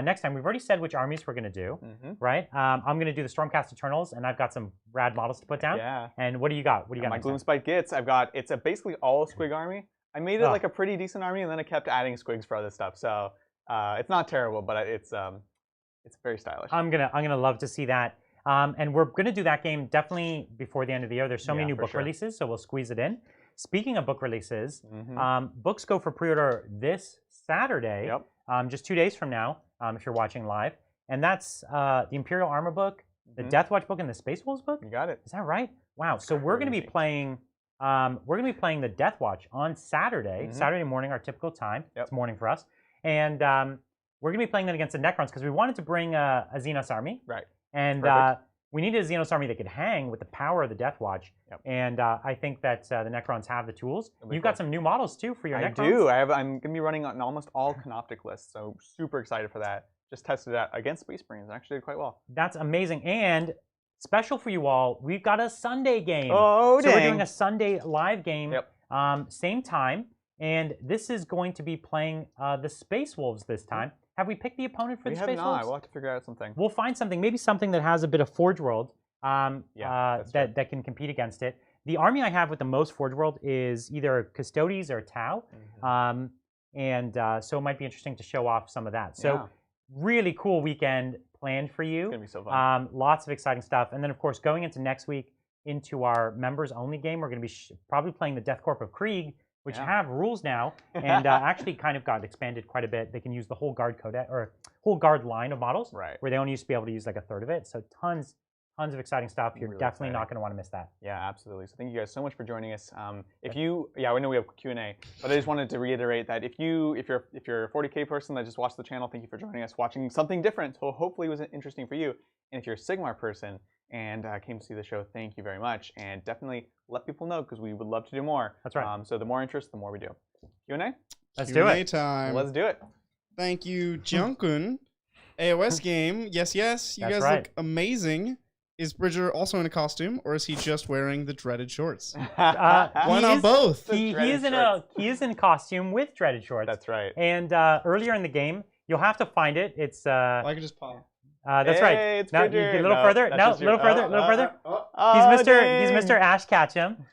next time. We've already said which armies we're going to do, right? I'm going to do the Stormcast Eternals, and I've got some rad models to put down. Yeah. And what do you got? What do you got? My Gloomspite Gits. It's a basically all Squig army. I made it like a pretty decent army, and then I kept adding Squigs for other stuff. So it's not terrible, but it's very stylish. I'm gonna love to see that. And we're going to do that game definitely before the end of the year. There's so many new book releases, so we'll squeeze it in. Speaking of book releases, books go for pre-order this Saturday, just 2 days from now, if you're watching live. And that's the Imperial Armor book, the Death Watch book, and the Space Wolves book. You got it. Is that right? Wow. So we're going to be playing. The Death Watch on Saturday, Saturday morning, our typical time. It's morning for us, and we're going to be playing that against the Necrons because we wanted to bring a Xenos army. Right. And we needed a Xenos army that could hang with the power of the Death Watch. And I think that the Necrons have the tools. You've got some new models, too, for your Necrons. I do. I'm going to be running on almost all Canoptic lists, so super excited for that. Just tested it out against Space Marines. Actually did quite well. That's amazing. And special for you all, we've got a Sunday game. Oh, so we're doing a Sunday live game, same time. And this is going to be playing the Space Wolves this time. Have we picked the opponent for the Space Wolves? We have not. We'll have to figure out something. We'll find something. Maybe something that has a bit of Forge World that can compete against it. The army I have with the most Forge World is either Custodes or Tau. So it might be interesting to show off some of that. So really cool weekend planned for you. It's going to be so fun. Lots of exciting stuff. And then, of course, going into next week into our members-only game, we're going to be probably playing the Death Corp of Krieg, which have rules now, and actually kind of got expanded quite a bit. They can use the whole guard codex or whole guard line of models, where they only used to be able to use like a third of it. So tons of exciting stuff. You're really definitely not going to want to miss that. Yeah, absolutely. So thank you guys so much for joining us. If you, I know we have Q&A, but I just wanted to reiterate that if you're a 40K person that just watched the channel, thank you for joining us, watching something different. So hopefully it was interesting for you. And if you're a Sigmar person and came to see the show, thank you very much. And definitely let people know because we would love to do more. That's right. So the more interest, the more we do. Q&A? Let's do it. Time. Let's do it. Thank you, Junkun. AOS game. Yes, yes. You guys look amazing. Is Bridger also in a costume, or is he just wearing the dreaded shorts? Why not both? He is in costume with dreaded shorts. That's right. And earlier in the game, you'll have to find it. It's I can just pause. That's right. It's now, Bridger. a little further. No, a little further. He's Mr. Ash Ketchum.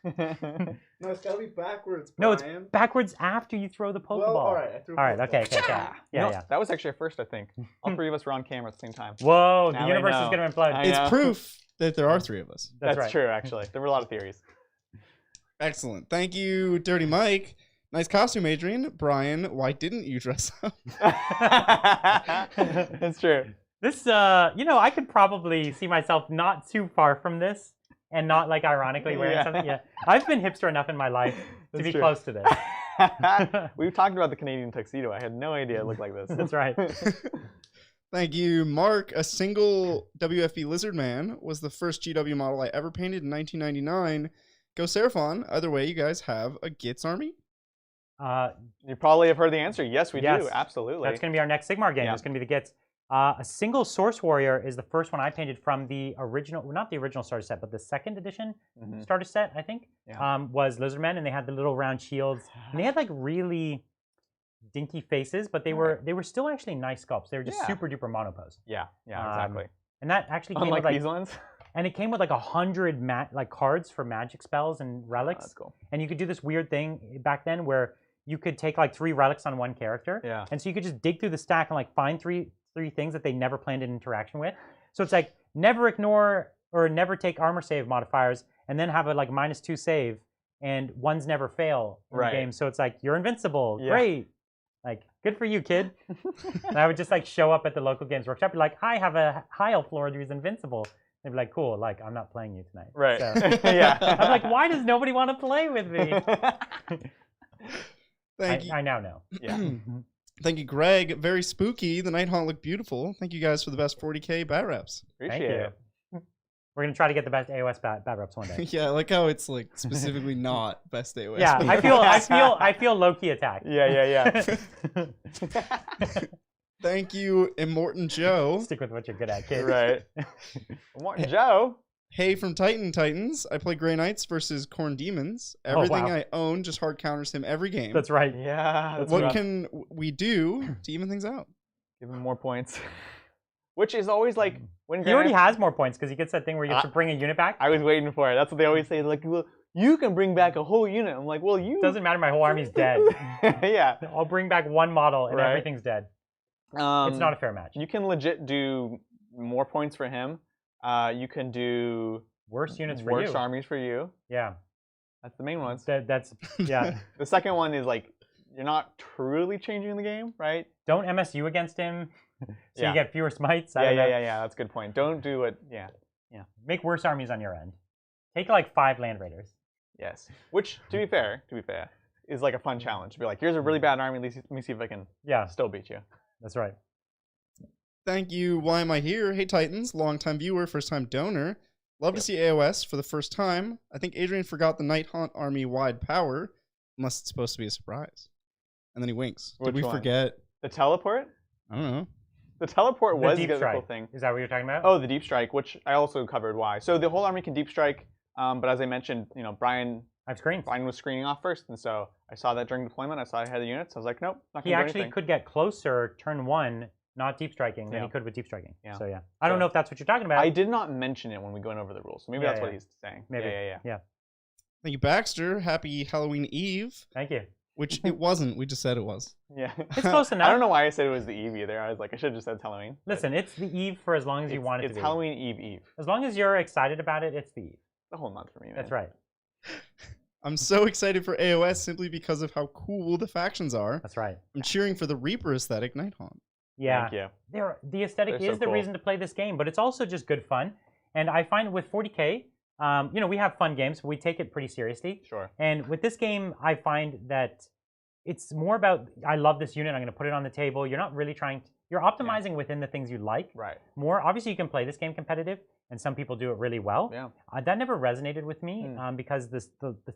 No, it's gotta be backwards, Brian. No, it's backwards after you throw the Pokeball. Well, all right. I threw a Pokeball. Okay. Yeah. That was actually a first, I think. All three of us were on camera at the same time. Whoa, the universe is gonna implode. It's proof that there are three of us. That's true, actually. There were a lot of theories. Excellent. Thank you, Dirty Mike. Nice costume, Adrian. Brian, why didn't you dress up? That's true. This, I could probably see myself not too far from this and not, like, ironically wearing something. Yeah. I've been hipster enough in my life to be close to this. We've talked about the Canadian tuxedo. I had no idea it looked like this. That's right. Thank you, Mark. A single WFB Lizard Man was the first GW model I ever painted in 1999. Go Seraphon. Either way, you guys have a Gits army? You probably have heard the answer. Yes, we do. Absolutely. That's going to be our next Sigmar game. It's going to be the Gits. A single Source Warrior is the first one I painted from the original, not the original starter set, but the second edition starter set, I think, was Lizardmen, and they had the little round shields. And they had like really dinky faces, but they were still actually nice sculpts. They were just super duper monopose. Yeah, exactly. And that actually came with like these ones. And it came with like 100 cards for magic spells and relics. That's cool. And you could do this weird thing back then where you could take like 3 relics on one character. Yeah. And so you could just dig through the stack and like find three things that they never planned an interaction with. So it's like never ignore or never take armor save modifiers and then have a like -2 save and ones never fail in the game. So it's like you're invincible. Yeah. Great. Like, good for you, kid. And I would just like show up at the local games workshop, be like, I have a high elf lord who's invincible. They'd be like, cool, like I'm not playing you tonight. Right. So, yeah. I'm like, why does nobody want to play with me? Thank you. I now know. Yeah. Thank you, Greg. Very spooky. The Nighthaunt looked beautiful. Thank you guys for the best 40K bat reps. Appreciate it. We're gonna try to get the best AOS bat reps one day. Yeah, I like how it's like specifically not best AOS. Yeah, I feel low key attacked. Yeah. Thank you, Immortan Joe. Stick with what you're good at, kid. Right. Immortan Joe. Hey from Titans. I play Grey Knights versus Khorne Demons. Everything I own just hard counters him every game. That's right. Yeah. What can we do to even things out? Give him more points. Which is always like when he already has more points because he gets that thing where you have to bring a unit back. I was waiting for it. That's what they always say. Like, well, you can bring back a whole unit. I'm like, well, you. Doesn't matter. My whole army's dead. Yeah. I'll bring back one model and everything's dead. It's not a fair match. You can legit do more points for him. You can do worse units for you. Worse armies for you. Yeah. That's the main ones. That's yeah. The second one is like you're not truly changing the game, right? Don't MSU against him, so you get fewer smites. Yeah. That's a good point. Don't do it. Yeah. Make worse armies on your end. Take like 5 land raiders. Yes. Which, to be fair, is like a fun challenge. Be like, here's a really bad army. Let me see if I can still beat you. That's right. Thank you. Why am I here? Hey Titans, long-time viewer, first-time donor. Love to see AOS for the first time. I think Adrian forgot the Nighthaunt army wide power, unless it's supposed to be a surprise. And then he winks. Did we forget the teleport? I don't know. The teleport was a good cool thing. Is that what you're talking about? Oh, the deep strike, which I also covered why. So the whole army can deep strike, but as I mentioned, Brian was screening off first, and so I saw that during deployment. I saw I had the units. I was like, nope, not going to do anything. He actually could get closer turn 1, not deep striking, than he could with deep striking. Yeah. So I don't know if that's what you're talking about. I did not mention it when we went over the rules, so maybe that's what he's saying. Maybe. Yeah. Thank you, Baxter. Happy Halloween Eve. Thank you. Which it wasn't. We just said it was. Yeah. It's close enough. I don't know why I said it was the Eve either. I was like, I should have just said Halloween. Listen, it's the Eve for as long as you want it to be. It's Halloween Eve. As long as you're excited about it, it's the Eve. The whole month for me, man. That's right. I'm so excited for AOS simply because of how cool the factions are. That's right. I'm cheering for the Reaper aesthetic Nighthaunt. Yeah. Thank you. The aesthetic is the reason to play this game, but it's also just good fun. And I find with 40K, we have fun games, but we take it pretty seriously. Sure. And with this game, I find that it's more about, I love this unit, I'm going to put it on the table. You're not really you're optimizing within the things you like. Right. More, obviously you can play this game competitive, and some people do it really well. Yeah. That never resonated with me because the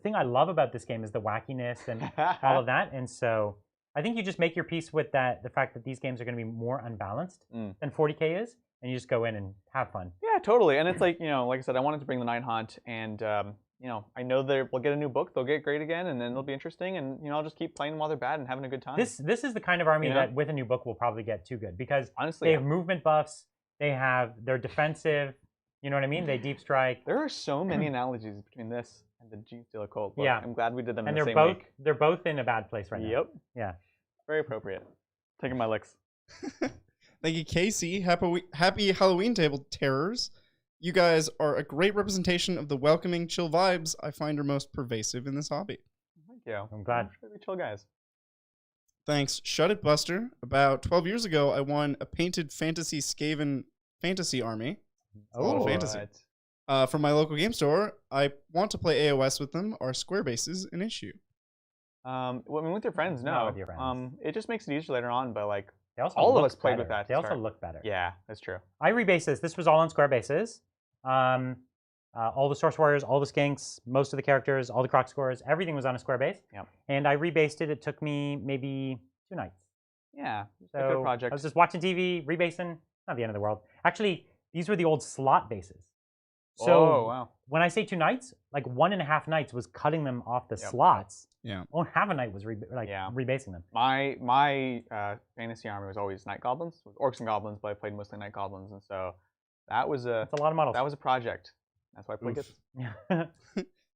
thing I love about this game is the wackiness and all of that. And so I think you just make your peace with the fact that these games are going to be more unbalanced than 40K is, and you just go in and have fun. Yeah, totally. And it's like, like I said, I wanted to bring the Nighthaunt, and I know we'll get a new book, they'll get great again, and then they'll be interesting, and I'll just keep playing them while they're bad and having a good time. This is the kind of army that with a new book will probably get too good, because honestly, they have movement buffs, they're defensive, you know what I mean? They deep strike. There are so many analogies between this and the Gene Stealer Cult book. Yeah. I'm glad we did them in the same week. They're both in a bad place right now. Yep. Yeah. Very appropriate. Taking my licks. Thank you, Casey. Happy Halloween, Table Terrors. You guys are a great representation of the welcoming, chill vibes I find are most pervasive in this hobby. Thank you. I'm glad. We're really chill guys. Thanks. Shut It Buster. About 12 years ago, I won a painted Fantasy Skaven fantasy army. Oh, fantasy. From my local game store. I want to play AOS with them. Are square bases an issue? With your friends, no. Not with your friends. It just makes it easier later on, but like all of us played with that. They also look better. Yeah, that's true. I rebased this. This was all on square bases. All the Source Warriors, all the Skinks, most of the characters, all the Croc Scores, everything was on a square base. Yep. And I rebased it. It took me maybe 2 nights. Yeah, so a good project. I was just watching TV, rebasing. Not the end of the world. Actually, these were the old slot bases. So when I say 2 nights, like 1.5 nights was cutting them off the slots. Yeah. Only half a night was rebasing them. My fantasy army was always Night Goblins, Orcs and Goblins, but I played mostly Night Goblins, and so that's a lot of models. That was a project. That's why I played it. Yeah.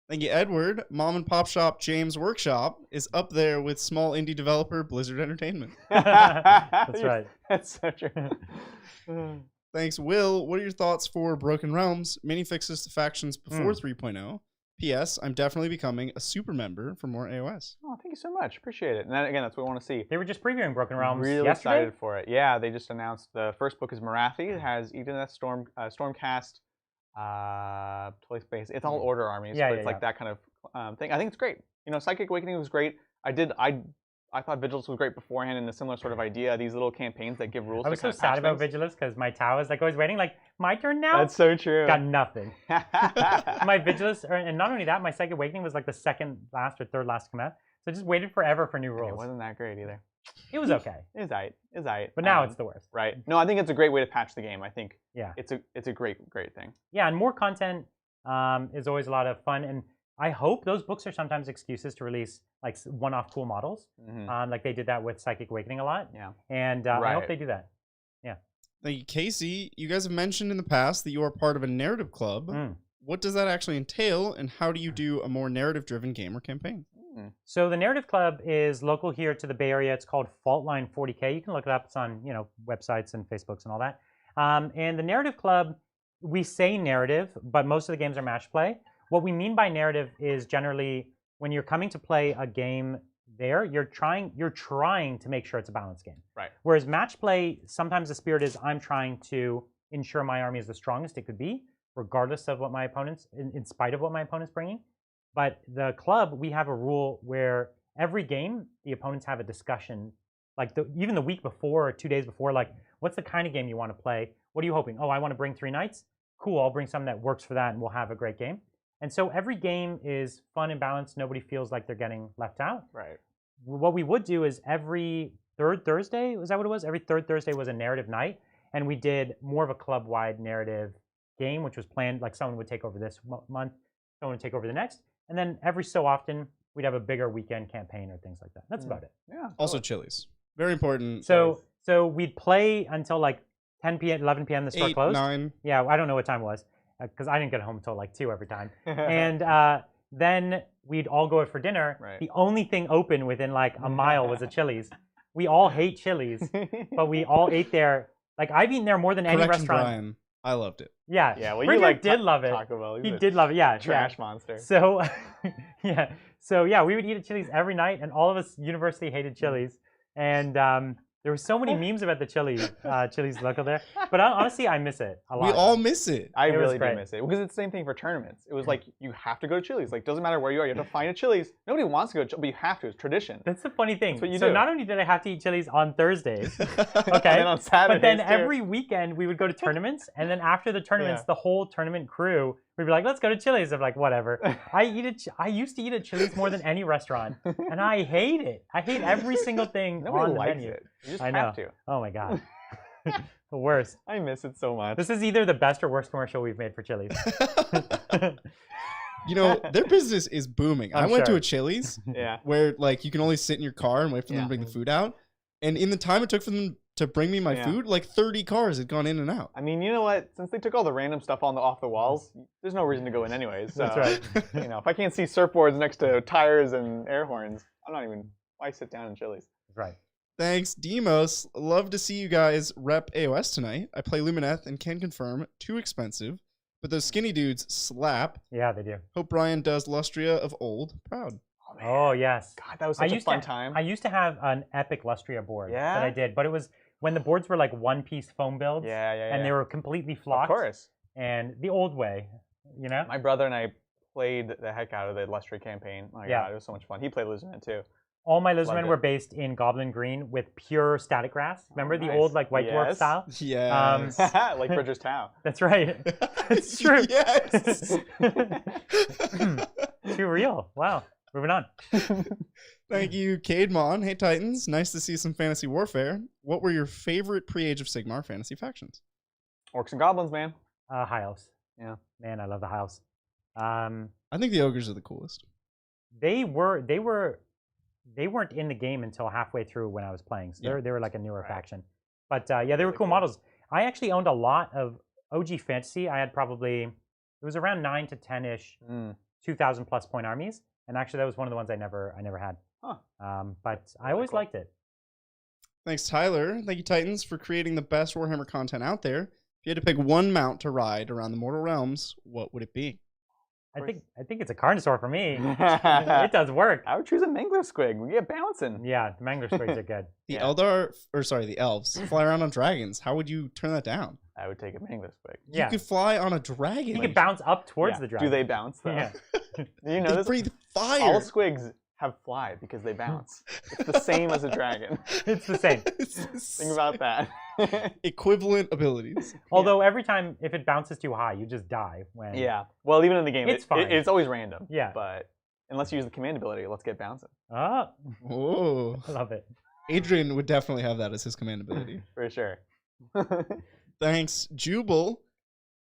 Thank you, Edward. Mom and Pop Shop James Workshop is up there with small indie developer Blizzard Entertainment. That's right. That's so true. Thanks, Will. What are your thoughts for Broken Realms? Many fixes to factions before 3.0. P.S. I'm definitely becoming a super member for more AOS. Oh, thank you so much. Appreciate it. And then, again, that's what we want to see. They were just previewing Broken Realms really yesterday? Excited for it. Yeah, they just announced the first book is Marathi. It has Edeneth, Stormcast, Toy Space. It's all order armies, but it's like that kind of thing. I think it's great. Psychic Awakening was great. I thought Vigilance was great beforehand, and a similar sort of idea. These little campaigns that give rules. I was so sad about Vigilance because my Tau was like always waiting, like my turn now. That's so true. Got nothing. My Vigilance, and not only that, my Psychic Awakening was like the second last or third last to come out. So I just waited forever for new rules. It wasn't that great either. It was okay. It's aight. But now it's the worst. Right. No, I think it's a great way to patch the game. I think it's a great thing. Yeah, and more content is always a lot of fun. And I hope those books are sometimes excuses to release like one-off cool models. Like they did that with Psychic Awakening a lot. Yeah. And I hope they do that. Yeah. Thank you, Casey. You guys have mentioned in the past that you are part of a narrative club. What does that actually entail, and how do you do a more narrative-driven game or campaign? So the Narrative Club is local here to the Bay Area. It's called Faultline 40K. You can look it up. It's on websites and Facebooks and all that. And the Narrative Club, we say narrative, but most of the games are match play. What we mean by narrative is generally when you're coming to play a game there, you're trying to make sure it's a balanced game. Right. Whereas match play, sometimes the spirit is I'm trying to ensure my army is the strongest it could be, regardless of what my opponent's, in spite of what my opponent's bringing. But the club, we have a rule where every game, the opponents have a discussion, like even the week before or 2 days before, like, what's the kind of game you want to play? What are you hoping? Oh, I want to bring 3 knights? Cool, I'll bring something that works for that and we'll have a great game. And so every game is fun and balanced. Nobody feels like they're getting left out. Right. What we would do is every third Thursday, was that what it was? Every third Thursday was a narrative night. And we did more of a club-wide narrative game, which was planned, like someone would take over this month, someone would take over the next. And then every so often, we'd have a bigger weekend campaign or things like that. That's about it. Yeah. Also Chili's. Very important. So we'd play until like 10 p.m., 11 p.m. the store 8, closed. 9. Yeah, I don't know what time it was because I didn't get home until like 2 every time. And then we'd all go out for dinner. Right. The only thing open within like a mile was a Chili's. We all hate Chili's, but we all ate there. Like I've eaten there more than any restaurant. Brian. I loved it. Yeah. Yeah. Well, Bridger did love it. Taco Bell. He did love it. Yeah. Trash monster. So, yeah. So yeah, we would eat at Chili's every night, and all of us university hated Chili's, and there were so many memes about the Chili's local there. But honestly, I miss it a lot. We all miss it. I really do miss it because it's the same thing for tournaments. It was like you have to go to Chili's. Like doesn't matter where you are, you have to find a Chili's. Nobody wants to go, but you have to. It's tradition. That's the funny thing. That's what you so do. Not only did I have to eat Chili's on Thursdays, okay, and then on Saturdays, but then too. every weekend we would go to tournaments, and then after the tournaments, the whole tournament crew we'd be like, let's go to Chili's. I'm like, whatever. I used to eat at Chili's more than any restaurant, and I hate it. I hate every single thing on the menu. It. You just I know. have to. Oh my god. The worst. I miss it so much. This is either the best or worst commercial we've made for Chili's. You know, their business is booming. I went to a Chili's yeah. where like you can only sit in your car and wait for them to bring the food out. And in the time it took for them to bring me my food, like 30 cars had gone in and out. I mean, you know what? Since they took all the random stuff off the walls, there's no reason to go in anyways. So, that's right. You know, if I can't see surfboards next to tires and air horns, I'm not even. Why sit down in Chili's? That's right. Thanks, Demos. Love to see you guys rep AOS tonight. I play Lumineth and can confirm, too expensive, but those skinny dudes slap. Yeah, they do. Hope Brian does Lustria of old proud. Oh, yes. God, that was such a fun time. I used to have an epic Lustria board that I did, but it was when the boards were like one-piece foam builds. And they were completely flocked. Of course. And the old way, you know? My brother and I played the heck out of the Lustria campaign. Oh my God, it was so much fun. He played Lizardman too. All my Lizardmen were based in Goblin Green with pure static grass. Remember the old like White Dwarf style? Yes. Like Bridger's Tau. That's right. It's true. Yes. Too real. Wow. Moving on. Thank you, Cade Mon. Hey, Titans. Nice to see some fantasy warfare. What were your favorite pre-Age of Sigmar fantasy factions? Orcs and Goblins, man. High Elves. Yeah. Man, I love the High Elves. I think the Ogres are the coolest. They weren't in the game until halfway through when I was playing. So they were like a newer faction. But yeah, they were cool models. I actually owned a lot of OG Fantasy. I had probably, it was around 9 to 10-ish 2,000 plus point armies. And actually that was one of the ones I never had. Huh. But I always liked it. Thanks, Tyler. Thank you, Titans, for creating the best Warhammer content out there. If you had to pick one mount to ride around the Mortal Realms, what would it be? I think it's a Carnosaur for me. It does work. I would choose a Mangler Squig. We get bouncing. Yeah, the Mangler Squigs are good. The the elves fly around on dragons. How would you turn that down? I would take a Mangler Squig. You could fly on a dragon. You could bounce up towards the dragon. Do they bounce though? Yeah. You know they this? breathe fire. All squigs have fly because they bounce. It's the same as a dragon. It's the same. Think about that. Equivalent abilities. Although every time, if it bounces too high, you just die. When Well, even in the game, it's fine. It's always random. Yeah. But unless you use the command ability, let's get bouncing. Oh. Oh. I love it. Adrian would definitely have that as his command ability. For sure. Thanks, Jubal.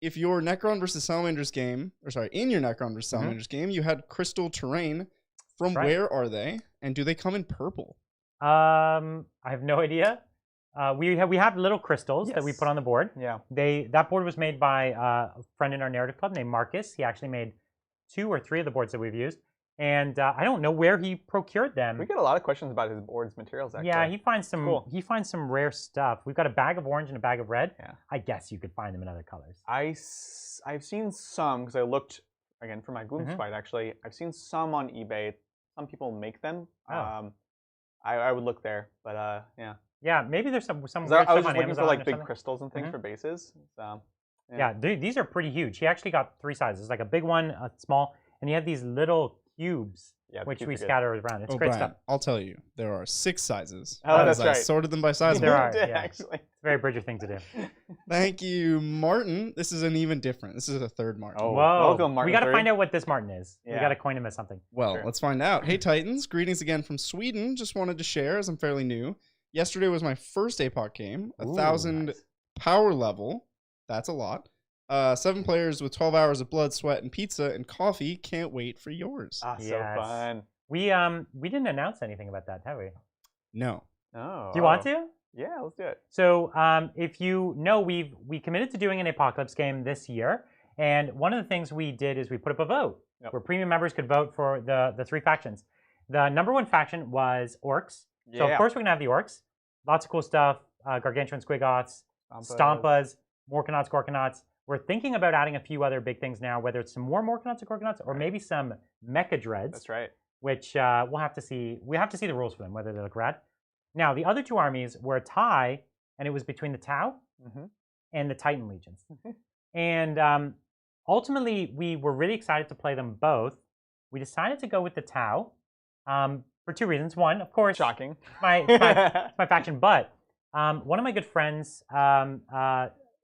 If your Necron versus Salamanders game, in your Necron versus Salamanders game, you had crystal terrain, from where are they? And do they come in purple? I have no idea. We have little crystals that we put on the board. Yeah. That board was made by a friend in our narrative club named Marcus. He actually made 2 or 3 of the boards that we've used. And I don't know where he procured them. We get a lot of questions about his board's materials, actually. Yeah, he finds some rare stuff. We've got a bag of orange and a bag of red. Yeah. I guess you could find them in other colors. I've seen some, because I looked, again, for my Gloom Spite, actually. I've seen some on eBay. Some people make them. Oh. I would look there, but yeah. Yeah, maybe there's some weird stuff on Amazon. I was just looking for like big crystals and things for bases. So, yeah, these are pretty huge. He actually got 3 sizes, like a big one, a small, and he had these little cubes, which we scatter around. It's great stuff. I'll tell you, there are 6 sizes. Oh, that's right. I sorted them by size. There are, actually. It's a very Bridger thing to do. Thank you, Martin. This is an even different. This is a third Martin. Oh, whoa. Welcome, Martin. We got to find out what this Martin is. Yeah. We got to coin him as something. Well, let's find out. Hey, Titans. Greetings again from Sweden. Just wanted to share, as I'm fairly new. Yesterday was my first APOC game. 1,000 power level. That's a lot. 7 players with 12 hours of blood, sweat, and pizza and coffee. Can't wait for yours. So fun. We didn't announce anything about that, have we? No. Oh. Do you want to? Yeah, let's do it. So if you know, we committed to doing an Apocalypse game this year, and one of the things we did is we put up a vote where premium members could vote for the 3 factions. The #1 faction was Orcs. So of course we're gonna have the Orcs. Lots of cool stuff. Gargantuan Squigoths, Stompas, Morkanauts, Gorkanauts. We're thinking about adding a few other big things now, whether it's some more Morkanauts or Gorkanauts, or maybe some Mecha Dreads. That's right. Which we'll have to see. We have to see the rules for them, whether they look rad. Now, the other 2 armies were a tie, and it was between the Tau and the Titan Legions. And ultimately, we were really excited to play them both. We decided to go with the Tau for 2 reasons. One, of course, shocking, my faction. But one of my good friends,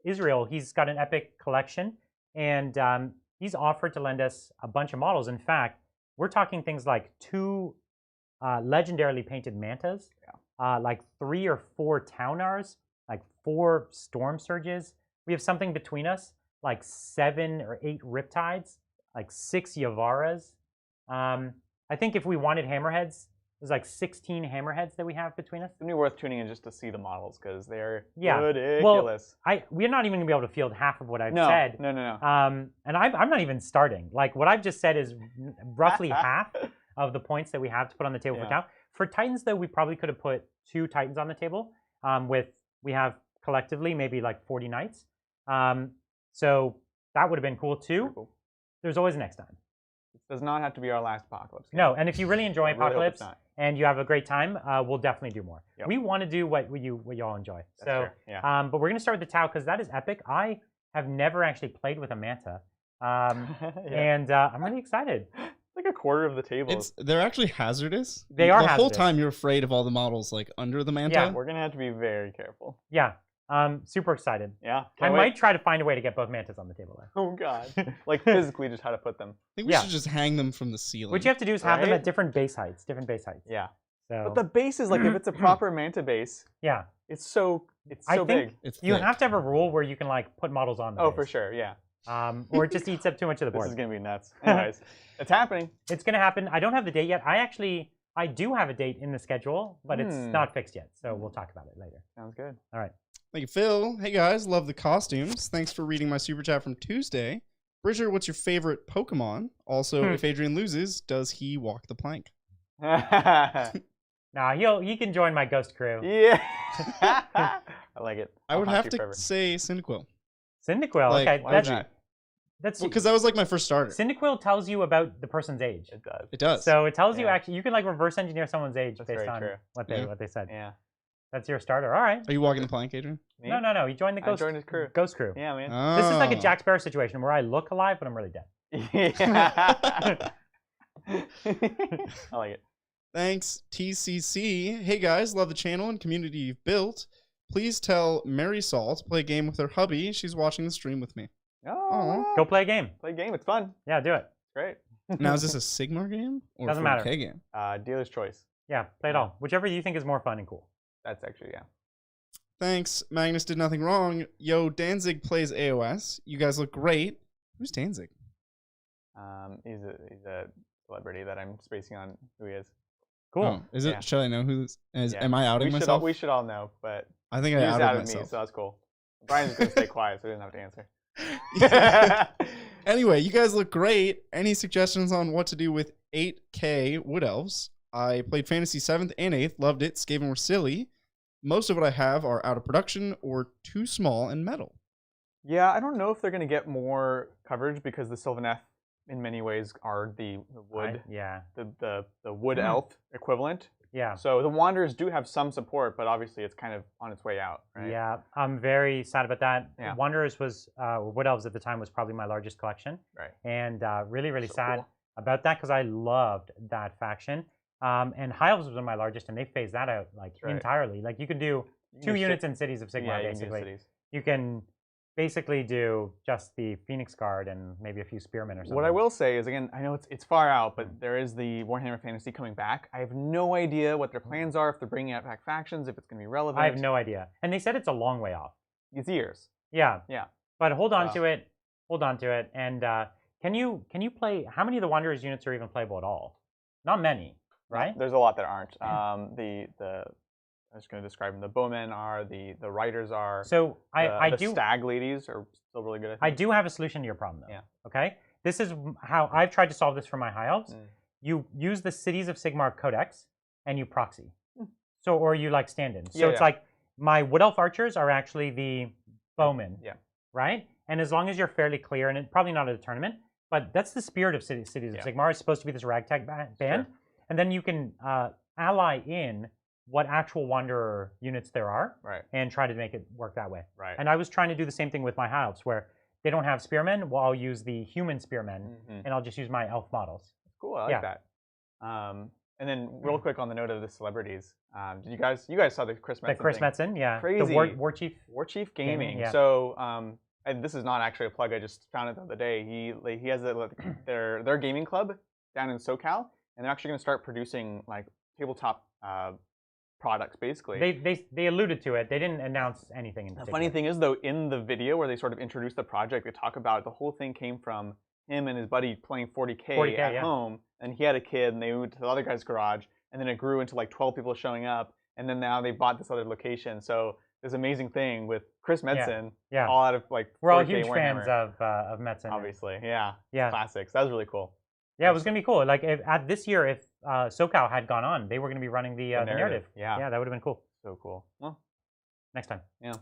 Israel, he's got an epic collection, and he's offered to lend us a bunch of models. In fact, we're talking things like 2 legendarily painted Mantas, like 3 or 4 Taunars, like 4 Storm Surges. We have something between us, like 7 or 8 Riptides, like 6 Yavaras. I think if we wanted Hammerheads, there's like 16 Hammerheads that we have between us. It's going to be worth tuning in just to see the models, because they're ridiculous. Well, we're not even going to be able to field half of what I've said. No. And I'm not even starting. Like, what I've just said is roughly half of the points that we have to put on the table for Tau. For Titans, though, we probably could have put 2 Titans on the table. We have collectively maybe like 40 Knights. So that would have been cool, too. Cool. There's always next time. This does not have to be our last Apocalypse game. No, and if you really enjoy Apocalypse and you have a great time, we'll definitely do more. Yep. We want to do what you all enjoy. That's true. But we're going to start with the Tau, because that is epic. I have never actually played with a Manta, and I'm really excited. Like a quarter of the table. They're actually hazardous. They are hazardous. The whole time you're afraid of all the models like under the Manta. Yeah, we're going to have to be very careful. Yeah. Super excited. Yeah. I might try to find a way to get both Mantas on the table there. Oh, God. Like physically just how to put them. I think we should just hang them from the ceiling. What you have to do is have them at different base heights. Yeah. So. But the base is like, if it's a proper Manta base, it's so big. You have to have a rule where you can like put models on the base. For sure, yeah. Or it just eats up too much of the board. This is going to be nuts. Anyways, it's happening. It's going to happen. I don't have the date yet. I do have a date in the schedule, but it's not fixed yet. So we'll talk about it later. Sounds good. All right. Thank you, Phil. Hey, guys. Love the costumes. Thanks for reading my super chat from Tuesday. Bridger, what's your favorite Pokemon? Also, if Adrian loses, does he walk the plank? Nah, he can join my ghost crew. Yeah. I like it. I would have to say Cyndaquil. Cyndaquil, like, okay. Why is that? That's because that was like my first starter. Cyndaquil tells you about the person's age. It does. It does. So it tells you actually, you can like reverse engineer someone's age based on what they said. Yeah. That's your starter. All right. Are you walking the plank, Adrian? Me? No. You joined the ghost. I joined his crew. Ghost crew. Yeah, man. Oh. This is like a Jack Sparrow situation where I look alive, but I'm really dead. Yeah. I like it. Thanks, TCC. Hey, guys. Love the channel and community you've built. Please tell Mary Saul to play a game with her hubby. She's watching the stream with me. Oh. Go play a game. Play a game. It's fun. Yeah, do it. Great. Now, is this a Sigmar game or Doesn't a 40K matter. game? Dealer's choice. Yeah, play it all. Whichever you think is more fun and cool. That's actually, yeah. Thanks. Magnus did nothing wrong. Yo, Danzig plays AOS. You guys look great. Who's Danzig? He's a celebrity that I'm spacing on who he is. Cool. Oh, is it? Yeah. Should I know who this is? Yeah. Am I outing myself? We should all know, but I think I outed myself. Me, so that's cool. Brian's going to stay quiet, so he doesn't have to answer. Anyway, you guys look great. Any suggestions on what to do with 8K Wood Elves? I played Fantasy 7th and 8th, loved it. Skaven were silly. Most of what I have are out of production or too small and metal. Yeah, I don't know if they're going to get more coverage because the Sylvaneth, in many ways, are the wood, the wood elf equivalent. Yeah. So the Wanderers do have some support, but obviously it's kind of on its way out, right? Yeah, I'm very sad about that. Yeah. Wanderers was, Wood Elves at the time was probably my largest collection. Right. And really, really sad about that because I loved that faction. And High Elves was one of my largest, and they phased that out entirely. Like you can do 2 units in Cities of Sigmar, basically. You can basically do just the Phoenix Guard and maybe a few Spearmen or something. What I will say is, again, I know it's far out, but there is the Warhammer Fantasy coming back. I have no idea what their plans are, if they're bringing out back factions, if it's going to be relevant. I have no idea. And they said it's a long way off. It's years. Yeah. Yeah. But hold on to it. Hold on to it. And can you play, how many of the Wanderers units are even playable at all? Not many. Right? There's a lot that aren't. I'm just going to describe them. The bowmen are, the riders are. So the stag ladies are still really good. I do have a solution to your problem, though. Yeah. Okay. This is how I've tried to solve this for my High Elves. You use the Cities of Sigmar Codex and you proxy. So, or you like stand-in. So it's like my Wood Elf archers are actually the bowmen. Yeah. Right. And as long as you're fairly clear, and probably not at a tournament, but that's the spirit of Cities of Sigmar. It's supposed to be this ragtag band. Sure. And then you can ally in what actual Wanderer units there are and try to make it work that way. Right. And I was trying to do the same thing with my High Elves, where they don't have Spearmen. Well, I'll use the human Spearmen, and I'll just use my Elf models. Cool, I like that. And then real quick on the note of the celebrities, did you guys saw the Chris Metzen Chris Metzen, yeah. Crazy. The War Chief Gaming. Yeah. So, and this is not actually a plug, I just found it the other day. He has their gaming club down in SoCal. And they're actually going to start producing like tabletop products, basically. They alluded to it. They didn't announce anything in particular. The funny thing is, though, in the video where they sort of introduced the project, they talk about the whole thing came from him and his buddy playing 40K at home, and he had a kid, and they moved to the other guy's garage, and then it grew into like 12 people showing up, and then now they bought this other location. So this amazing thing with Chris Metzen, all out of like 40K We're all huge Warhammer. fans of Metzen. Obviously, yeah. Classics. That was really cool. Yeah, it was going to be cool. Like at this year, if SoCal had gone on, they were going to be running the narrative. Yeah, that would have been cool. So cool. Well, next time. Yeah.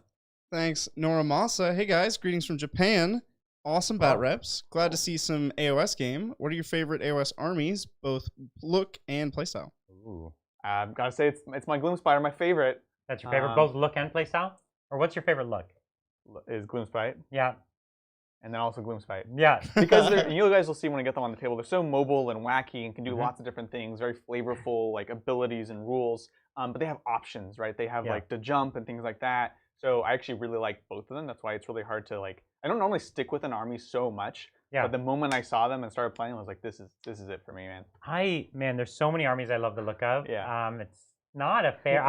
Thanks, Nora Masa. Hey guys, greetings from Japan. Awesome bat reps. Glad to see some AOS game. What are your favorite AOS armies, both look and playstyle? Ooh, I've got to say it's my Gloomspite, my favorite. That's your favorite, both look and playstyle? Or what's your favorite look? Is Gloomspite. Yeah. And then also Gloomspite. Yeah. Because you guys will see when I get them on the table, they're so mobile and wacky and can do lots of different things, very flavorful like abilities and rules. But they have options, right? They have like the jump and things like that. So I actually really like both of them. That's why it's really hard to like, I don't normally stick with an army so much. Yeah. But the moment I saw them and started playing, I was like, this is it for me, man. Man, there's so many armies I love the look of. Yeah. It's not a fair,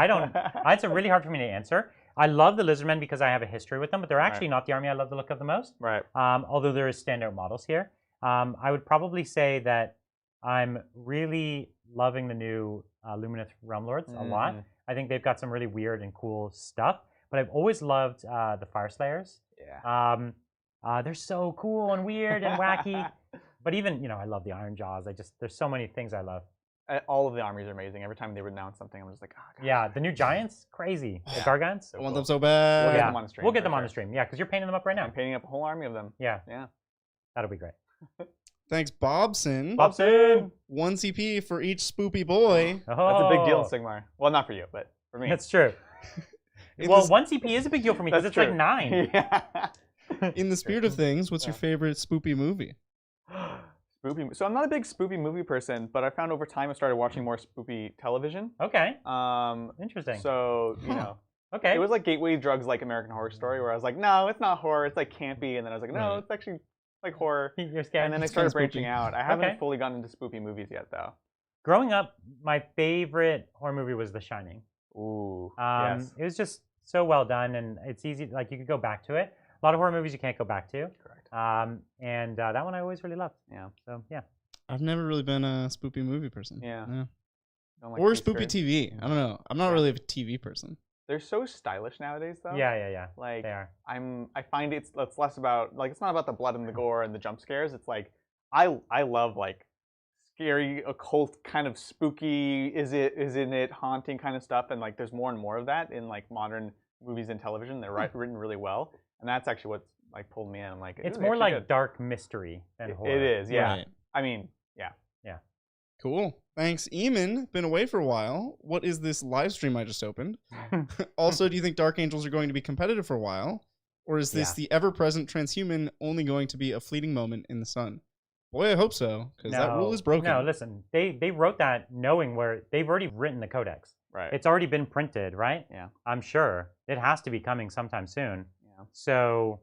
it's really hard for me to answer. I love the Lizardmen because I have a history with them, but they're actually not the army I love the look of the most. Right. Although there is standout models here. I would probably say that I'm really loving the new Lumineth Realm Lords a lot. I think they've got some really weird and cool stuff. But I've always loved the Fire Slayers. Yeah. They're so cool and weird and wacky. But even, I love the Iron Jaws. There's so many things I love. All of the armies are amazing. Every time they would announce something, I'm just like, oh, God. Yeah, the new Giants, crazy. The Gargants. So I want them so bad. We'll get them on the stream. We'll get them on the stream. Yeah, because you're painting them up right now. I'm painting up a whole army of them. Yeah. Yeah. That'll be great. Thanks, Bobson. 1 CP for each spoopy boy. Oh. That's a big deal in Sigmar. Well, not for you, but for me. That's true. Well, 1 CP is a big deal for me because it's like 9. Yeah. In the spirit of things, what's your favorite spoopy movie? Spoopy. So I'm not a big spoopy movie person, but I found over time I started watching more spoopy television. Okay. Interesting. So, okay. It was like gateway drugs like American Horror Story, where I was like, no, it's not horror, it's like campy, and then I was like, no, it's actually like horror. You're scared. And then I started branching out. I haven't fully gotten into spoopy movies yet, though. Growing up, my favorite horror movie was The Shining. Ooh, yes. It was just so well done, and it's easy. Like you could go back to it. A lot of horror movies you can't go back to. Correct. And that one I always really loved. Yeah. So yeah. I've never really been a spoopy movie person. Yeah. Like or spoopy TV. I don't know. I'm not really a TV person. They're so stylish nowadays, though. Yeah. Like they are. I find it's less about it's not about the blood and the gore and the jump scares. It's like I love like scary, occult, kind of spooky, isn't it haunting kind of stuff, and like there's more and more of that in like modern movies and television. They're written really well, and that's actually what's like pulled me in. I'm like, it's more like dark mystery than horror. It is, yeah. Right. I mean, yeah. Cool. Thanks, Eamon. Been away for a while. What is this live stream I just opened? Also, do you think Dark Angels are going to be competitive for a while? Or is this the ever-present transhuman only going to be a fleeting moment in the sun? Boy, I hope so, because that rule is broken. No, listen. They wrote that knowing where they've already written the codex. Right. It's already been printed, right? Yeah. I'm sure. It has to be coming sometime soon. Yeah. So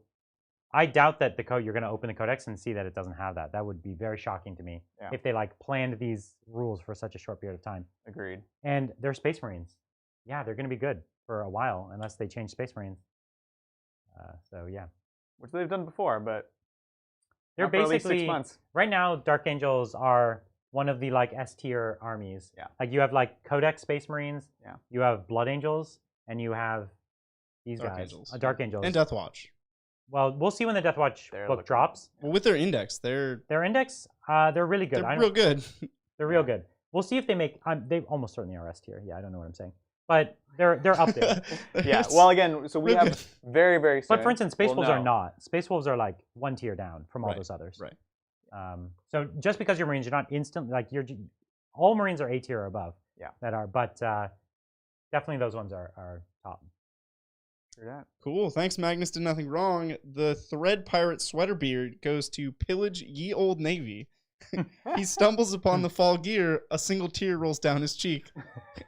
I doubt that you're going to open the codex and see that it doesn't have that. That would be very shocking to me if they like planned these rules for such a short period of time. Agreed. And they're Space Marines. Yeah, they're going to be good for a while unless they change Space Marines. So yeah. Which they've done before, but they're basically 6 months. Right now. Dark Angels are one of the like S tier armies. Yeah. Like you have like Codex Space Marines. Yeah. You have Blood Angels, and you have these Dark guys. Angels. Dark Angels. And Death Watch. Well, we'll see when the Death Watch book drops. Well, with their index, they're index, they're really good. They're real good. They're real good. We'll see if they make. They almost certainly are S tier. Yeah, I don't know what I'm saying, but they're up there. Yeah. Well, again, so we have very soon. But for instance, Space Wolves are not. Space Wolves are like 1 tier down from all those others. Right. So just because you're Marines, you're not instantly like all Marines are A tier or above. Yeah. That are, but definitely those ones are top. True that. Cool. Thanks, Magnus did nothing wrong. The Thread Pirate Sweater Beard goes to pillage ye old navy. He stumbles upon the fall gear. A single tear rolls down his cheek.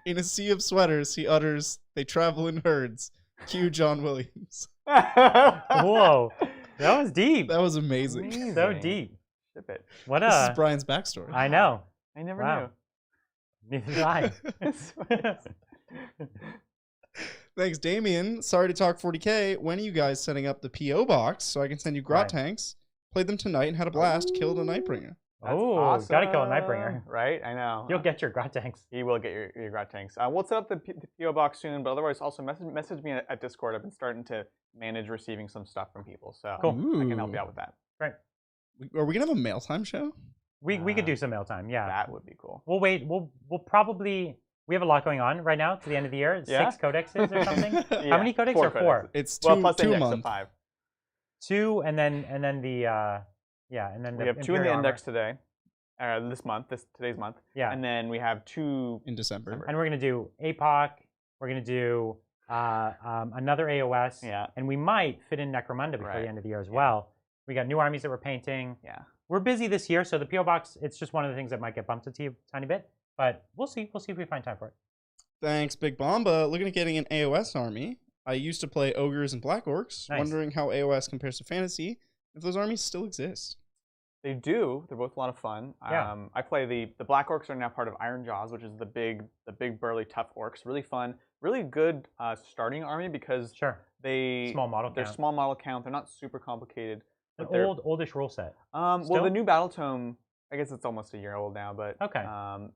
In a sea of sweaters, he utters, "They travel in herds." Cue John Williams. Whoa, that was deep. That was amazing. So deep. Ship it. This is Brian's backstory. I know. I never knew. Neither did I. Thanks, Damien. Sorry to talk 40K. When are you guys setting up the PO box so I can send you grot tanks? Played them tonight and had a blast. Killed a Nightbringer. Oh, awesome. Gotta kill a Nightbringer. Right, I know. You'll get your grot tanks. He will get your grot tanks. We'll set up the PO box soon, but otherwise also message me at Discord. I've been starting to manage receiving some stuff from people, so I can help you out with that. Great. Are we gonna have a mail time show? We could do some mail time. Yeah, that would be cool. We'll wait. We'll probably. We have a lot going on right now to the end of the year. 6 codexes or something. How many codexes are 4? It's 2 plus two index, months. So 5. 2 and then the and then we have 2 in the index today. Today's month. Yeah. And then we have 2 in December. And we're gonna do APOC. We're gonna do another AOS. Yeah. And we might fit in Necromunda before the end of the year as well. We got new armies that we're painting. Yeah. We're busy this year, so the PO box, it's just one of the things that might get bumped a tiny bit. But we'll see. We'll see if we find time for it. Thanks, Big Bomba. Looking at getting an AOS army. I used to play Ogres and Black Orcs. Nice. Wondering how AOS compares to Fantasy. If those armies still exist. They do. They're both a lot of fun. Yeah. I play the Black Orcs are now part of Iron Jaws, which is the big burly tough orcs. Really fun. Really good starting army because they're small model count. They're not super complicated. An oldish rule set. Well, the new Battle Tome, I guess it's almost a year old now, but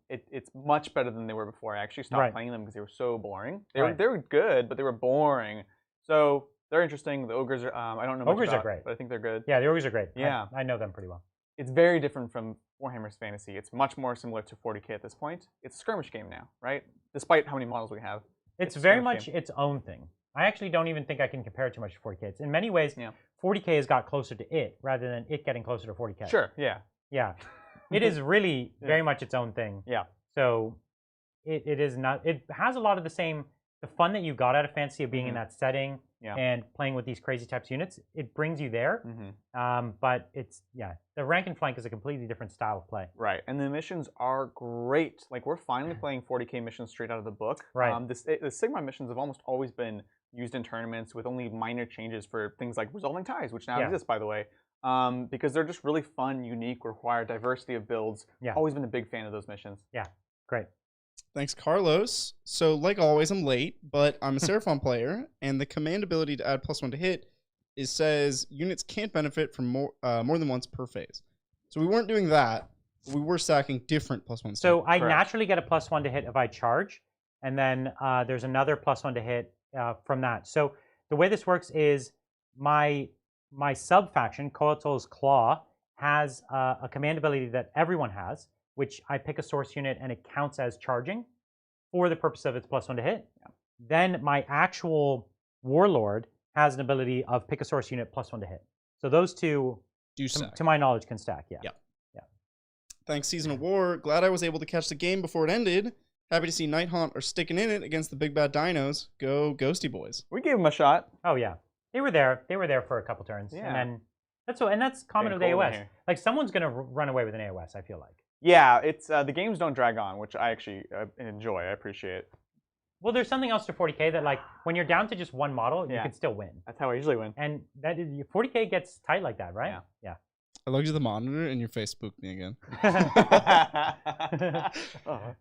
it's much better than they were before. I actually stopped playing them because they were so boring. They were good, but they were boring. So they're interesting. The Ogres are, I don't know much Ogres about, are great. but I think they're good. Yeah, the Ogres are great. Yeah. I know them pretty well. It's very different from Warhammer's Fantasy. It's much more similar to 40K at this point. It's a skirmish game now, right? Despite how many models we have. It's very much its own thing. I actually don't even think I can compare it too much to 40K. It's, in many ways, 40K has got closer to it rather than it getting closer to 40K. Sure, yeah. Yeah. It is really very much its own thing. Yeah. So it is not, it has a lot of the same, the fun that you got out of Fantasy of being in that setting and playing with these crazy types of units, it brings you there. But it's, the rank and flank is a completely different style of play. Right, and the missions are great. Like, we're finally playing 40K missions straight out of the book. Right. The Sigmar missions have almost always been used in tournaments with only minor changes for things like Resolving Ties, which now exists, by the way. Because they're just really fun, unique, require diversity of builds. Always been a big fan of those missions. Yeah, great. Thanks, Carlos. So, like always, I'm late, but I'm a Seraphon player, and the command ability to add +1 to hit says units can't benefit from more than once per phase. So we weren't doing that. But we were stacking different +1s. So I naturally get a +1 to hit if I charge, and then there's another +1 to hit from that. So the way this works is my sub faction, Coatzel's Claw, has a command ability that everyone has, which I pick a source unit and it counts as charging for the purpose of its +1 to hit. Yeah. Then my actual Warlord has an ability of pick a source unit +1 to hit. So those two, to my knowledge, can stack. Yeah. Yeah. Thanks, Season of War. Glad I was able to catch the game before it ended. Happy to see Nighthaunt are sticking in it against the big bad dinos. Go Ghosty boys. We gave them a shot. Oh yeah, they were there. They were there for a couple turns, and then that's common with AOS. Like someone's gonna run away with an AOS. I feel like. Yeah, it's the games don't drag on, which I actually enjoy. I appreciate. Well, there's something else to 40K that, like, when you're down to just one model, you can still win. That's how I usually win. And 40K gets tight like that, right? Yeah. I looked at the monitor and your face spooked me again. Oh,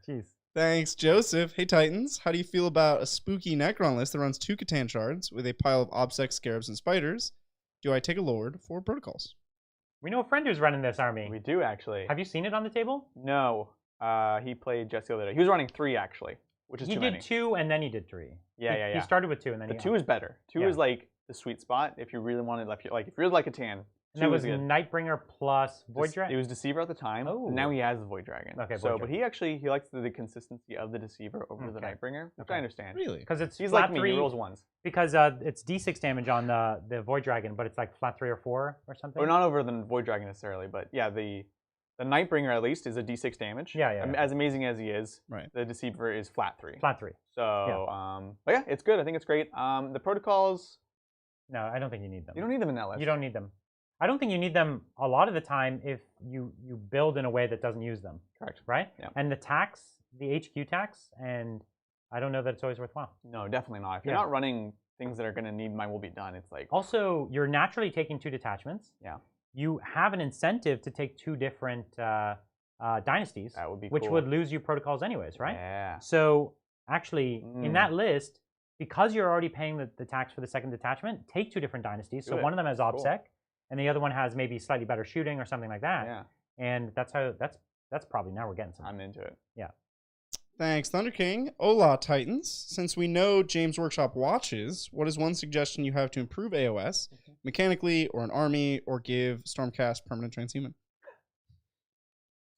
jeez. Thanks, Joseph. Hey, Titans. How do you feel about a spooky Necron list that runs 2 Catan shards with a pile of Obsec, Scarabs, and Spiders? Do I take a Lord for protocols? We know a friend who's running this army. We do, actually. Have you seen it on the table? No. He played Jesse the other day. He was running 3, actually. Which is too many. He did 2 and then he did 3. Yeah. He started with 2 and then But 2 is better. 2 is like the sweet spot if you really wanted, like if you really like a tan. And that was Nightbringer plus Void Dragon? It was Deceiver at the time. Oh. Now he has the Void Dragon. Okay, so, but he likes the consistency of the Deceiver over the Nightbringer, which I understand. Really? Because it's he's flat like me, 3, he rolls 1s. Because it's D6 damage on the Void Dragon, but it's like flat 3 or 4 or something? Or not over the Void Dragon necessarily, but yeah, the Nightbringer at least is a D6 damage. Yeah. As amazing as he is, right. The Deceiver is flat 3. Flat 3. So, but yeah, it's good. I think it's great. The protocols. No, I don't think you need them. You don't need them in that list. You don't need them. I don't think you need them a lot of the time if you build in a way that doesn't use them. Correct. Right? Yeah. And the tax, the HQ tax, and I don't know that it's always worthwhile. No, definitely not. If you're not running things that are going to need mine will be done, it's like... Also, you're naturally taking 2 detachments. Yeah. You have an incentive to take 2 different dynasties. That would be which would lose you protocols anyways, right? Yeah. So, actually, in that list, because you're already paying the tax for the second detachment, take 2 different dynasties. So one of them has OBSEC, and the other one has maybe slightly better shooting or something like that. Yeah. And that's probably, now we're getting something. I'm into it. Yeah. Thanks, Thunder King. Hola, Titans. Since we know James Workshop watches, what is one suggestion you have to improve AOS, mechanically, or an army, or give Stormcast permanent transhuman?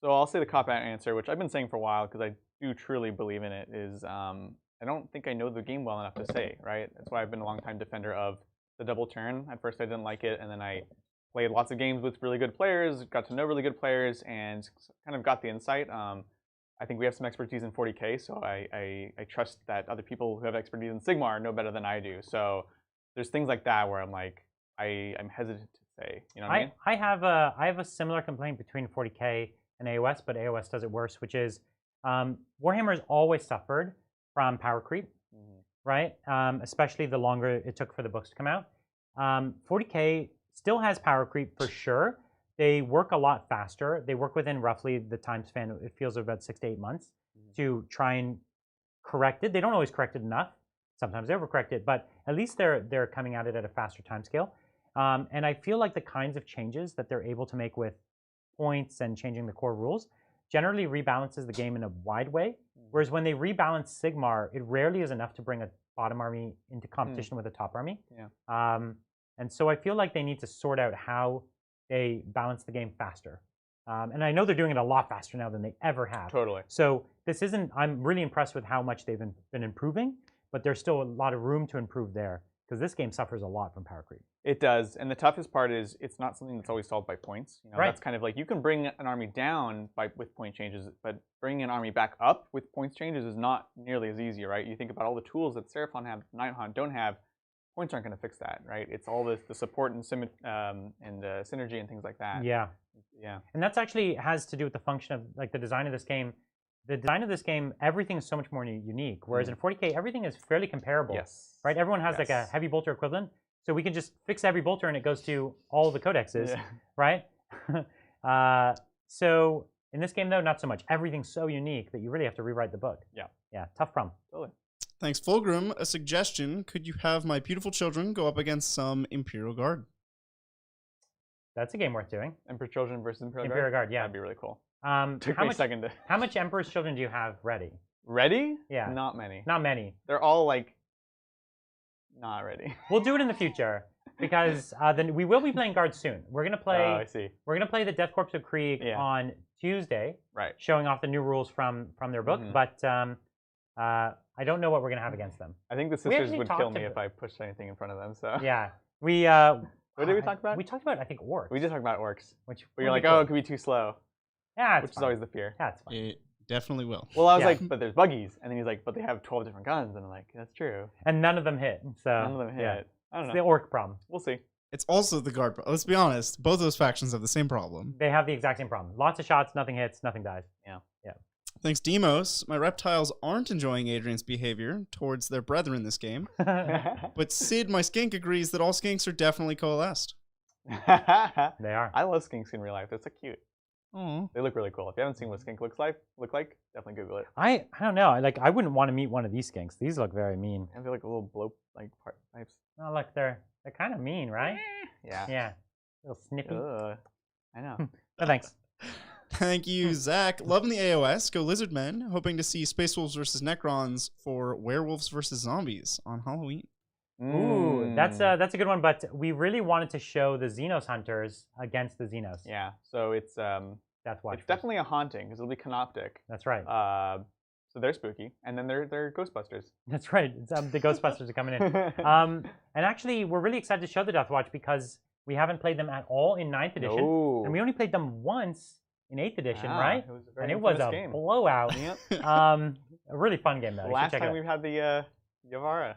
So I'll say the cop-out answer, which I've been saying for a while because I do truly believe in it, is I don't think I know the game well enough to say, right? That's why I've been a long-time defender of the double turn. At first I didn't like it, and then I played lots of games with really good players, got to know really good players, and kind of got the insight. I think we have some expertise in 40K, so I trust that other people who have expertise in Sigmar know better than I do. So there's things like that where I'm like, I'm hesitant to say, you know what I mean? I have a similar complaint between 40K and AOS, but AOS does it worse, which is Warhammer has always suffered from power creep, right? Especially the longer it took for the books to come out. 40K still has power creep for sure. They work a lot faster. They work within roughly the time span, it feels about 6 to 8 months to try and correct it. They don't always correct it enough. Sometimes they overcorrect it, but at least they're coming at it at a faster time scale. And I feel like the kinds of changes that they're able to make with points and changing the core rules generally rebalances the game in a wide way. Whereas when they rebalance Sigmar, it rarely is enough to bring a bottom army into competition with a top army. Yeah. And so I feel like they need to sort out how they balance the game faster. And I know they're doing it a lot faster now than they ever have. Totally. So this isn't, I'm really impressed with how much they've been improving, but there's still a lot of room to improve there because this game suffers a lot from power creep. It does, and the toughest part is it's not something that's always solved by points. You know, that's kind of like you can bring an army down with point changes, but bringing an army back up with points changes is not nearly as easy, right? You think about all the tools that Seraphon have, Nighthaunt don't have. Points aren't going to fix that, right? It's all the support and synergy and things like that. Yeah. Yeah. And that's actually has to do with the function of like the design of this game. The design of this game, everything is so much more unique. Whereas in 40K, everything is fairly comparable. Yes. Right? Everyone has like a heavy bolter equivalent. So we can just fix every bolter and it goes to all the codexes, right? So In this game, though, not so much. Everything's so unique that you really have to rewrite the book. Yeah. Yeah, tough problem. Totally. Thanks, Fulgrim. A suggestion: could you have my beautiful children go up against some Imperial Guard? That's a game worth doing. Emperor's Children versus Imperial Guard? Imperial Guard, yeah. That'd be really cool. Took me a second to... How much Emperor's Children do you have ready? Ready? Yeah. Not many. Not many. They're all, like, not ready. We'll do it in the future. Because then we will be playing Guards soon. We're gonna play. Oh, I see. We're gonna play the Death Corps of Krieg on Tuesday, right? Showing off the new rules from their book. But I don't know what we're gonna have against them. I think the sisters would kill me if I pushed anything in front of them. So yeah, we. What did we talk about? We talked about, I think, orcs. We did talk about orcs. Which you're like, oh, it could be too slow. Yeah, which is always the fear. Yeah, it's fine. It definitely will. Well, I was like, but there's buggies, and then he's like, but they have 12 different guns, and I'm like, that's true. And none of them hit. So none of them hit. Yeah. I don't know. It's the orc problem. We'll see. It's also the guard. Let's be honest. Both those factions have the same problem. They have the exact same problem. Lots of shots, nothing hits, nothing dies. Yeah. Yeah. Thanks, Demos. My reptiles aren't enjoying Adrian's behavior towards their brethren this game. But Sid, my skink, agrees that all skinks are definitely coalesced. They are. I love skinks in real life. They're so cute. Aww. They look really cool. If you haven't seen what skink look like, definitely Google it. I don't know. I wouldn't want to meet one of these skinks. These look very mean. And they're like a little blow pipes. Oh look, they're kind of mean, right? Yeah. Yeah. A little snippy. I know. No thanks. Thank you, Zach. Loving the AOS. Go Lizardmen. Hoping to see Space Wolves versus Necrons for Werewolves versus Zombies on Halloween. Ooh, that's a good one. But we really wanted to show the Xenos hunters against the Xenos. Yeah. So it's Death Watch. It's definitely a haunting because it'll be canoptic. That's right. So they're spooky, and then they're Ghostbusters. That's right. It's, the Ghostbusters are coming in. And actually, we're really excited to show the Death Watch because we haven't played them at all in 9th edition, and we only played them once in 8th edition, right? It was a game. blowout. Yep. A really fun game though. Last time we had the Yavarna.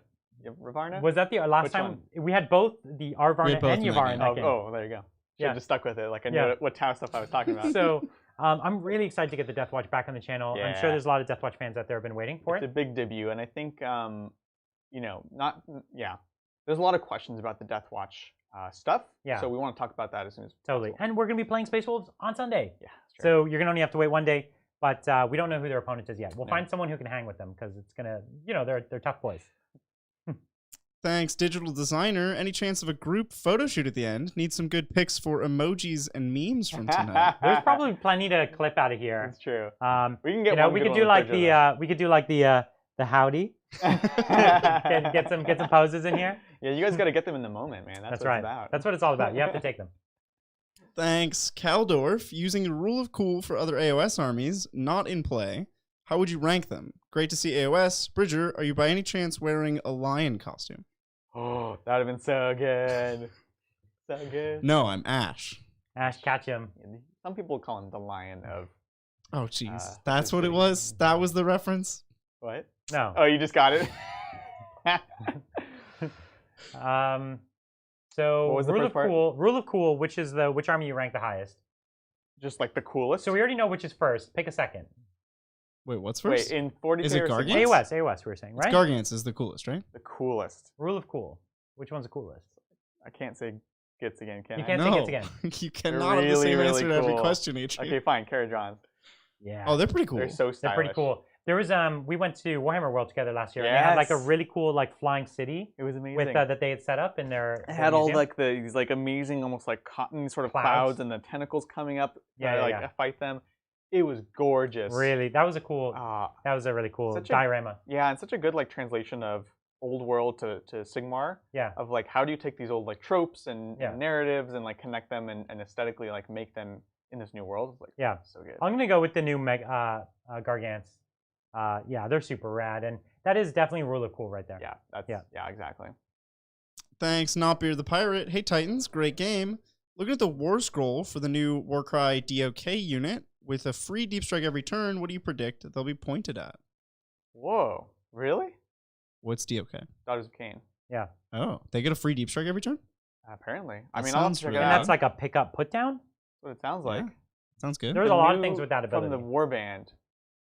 Was that the last Which time? one? We had both the Arvarna and Yavarna in that game. Oh, there you go. Should have just stuck with it. Like I knew what Tau stuff I was talking about. So I'm really excited to get the Death Watch back on the channel. Yeah. I'm sure there's a lot of Death Watch fans out there who have been waiting for it. It's a big debut, and I think there's a lot of questions about the Death Watch stuff. Yeah. So we want to talk about that as soon as totally. possible. And we're going to be playing Space Wolves on Sunday. Yeah. So you're going to only have to wait one day, but we don't know who their opponent is yet. We'll find someone who can hang with them because it's gonna, they're tough boys. Thanks, Digital Designer. Any chance of a group photo shoot at the end? Need some good pics for emojis and memes from tonight. There's probably plenty to clip out of here. That's true. We can get we could do like the howdy. get some poses in here. Yeah, you guys got to get them in the moment, man. That's what right. It's about. That's what it's all about. You have to take them. Thanks, Kaldorf. Using the rule of cool for other AOS armies, not in play. How would you rank them? Great to see AOS. Bridger, are you by any chance wearing a lion costume? Oh, that would have been so good. So good. No, I'm Ash. Ash Ketchum. Some people call him the lion of... Oh, jeez. That's what it was? That was the reference? What? No. Oh, you just got it? So what was the first part? Rule of cool, which army you rank the highest? Just like the coolest? So we already know which is first. Pick a second. Wait, what's first? Wait, in 40K is it or Gargants? AOS we were saying, right? It's Gargants is the coolest, right? The coolest. Rule of cool. Which one's the coolest? I can't say Gits again, can I? You can't say Gits again. You cannot have the same answer to every question, Adrian. Okay, fine. Caradrons. Yeah. Oh, they're pretty cool. They're so stylish. They're pretty cool. There was we went to Warhammer World together last year. And they had like a really cool flying city. It was amazing. With that they had set up in their. It had all like these amazing almost like cotton sort of clouds and the tentacles coming up. To fight them. It was gorgeous. Really, that was a cool. That was a really cool diorama. Yeah, and such a good translation of old world to Sigmar. Yeah. Of how do you take these old tropes and narratives and connect them and aesthetically make them in this new world. It's so good. I'm gonna go with the new Gargants. Yeah, they're super rad, and that is definitely rule of cool right there. Yeah, yeah, exactly. Thanks, Notbeer the Pirate. Hey Titans, great game. Looking at the War Scroll for the new Warcry DOK unit with a free deep strike every turn. What do you predict they'll be pointed at? Whoa, really? What's DOK? Daughters of Cain. Yeah. Oh, they get a free deep strike every turn? Apparently. That I mean, sounds and that's like a pick up put down. That's what it sounds like. Yeah. Sounds good. There's a lot of things with that ability. From the Warband.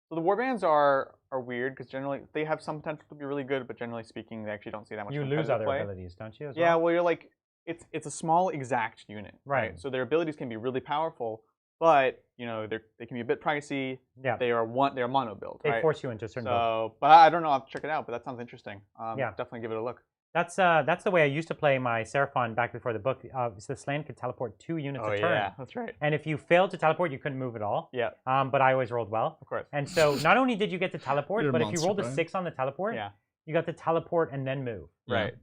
So the Warbands are weird because generally they have some potential to be really good, but generally speaking, they actually don't see that much. You lose other abilities, don't you? Yeah, well, you're it's a small exact unit, right? So their abilities can be really powerful, but they can be a bit pricey. Yeah. They're a mono build. They right? force you into a certain build. But I don't know. I'll check it out. But that sounds interesting. Yeah. Definitely give it a look. That's the way I used to play my Seraphon back before the book. So this land could teleport 2 units a turn. Yeah, that's right. And if you failed to teleport, you couldn't move at all. Yeah. But I always rolled well. Of course. And so not only did you get to teleport, but if you rolled a 6 on the teleport, yeah. you got to teleport and then move. Right.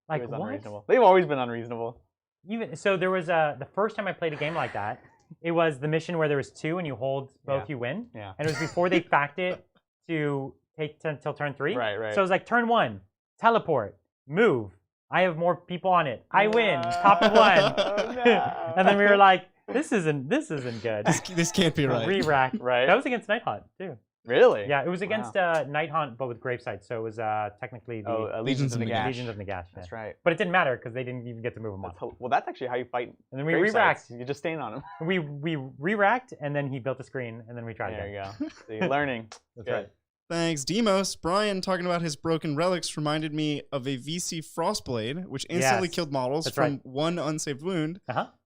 Like it was what? Unreasonable. They've always been unreasonable. Even so, there was the first time I played a game like that. It was the mission where there was 2 and you hold both, you win. Yeah. And it was before they fact it to take until turn 3. Right. Right. So it was like turn 1, teleport, move. I have more people on it. I win. Top of 1. Oh, no. And then we were like, this isn't good. This can't be right. Re-rack. Right. That was against Nighthaunt too. Really? Yeah, it was against Nighthaunt, but with Gravesight. So it was technically the Legions of Nagash. Legions of Nagash. That's right. But it didn't matter because they didn't even get to move them on. Well, that's actually how you fight. And then we re-racked. You just stand on them. We re-racked, and then he built a screen, and then we tried there again. There you go. See, learning. That's right. Thanks, Demos. Brian talking about his broken relics reminded me of a VC Frostblade, which instantly killed models from 1 unsaved wound.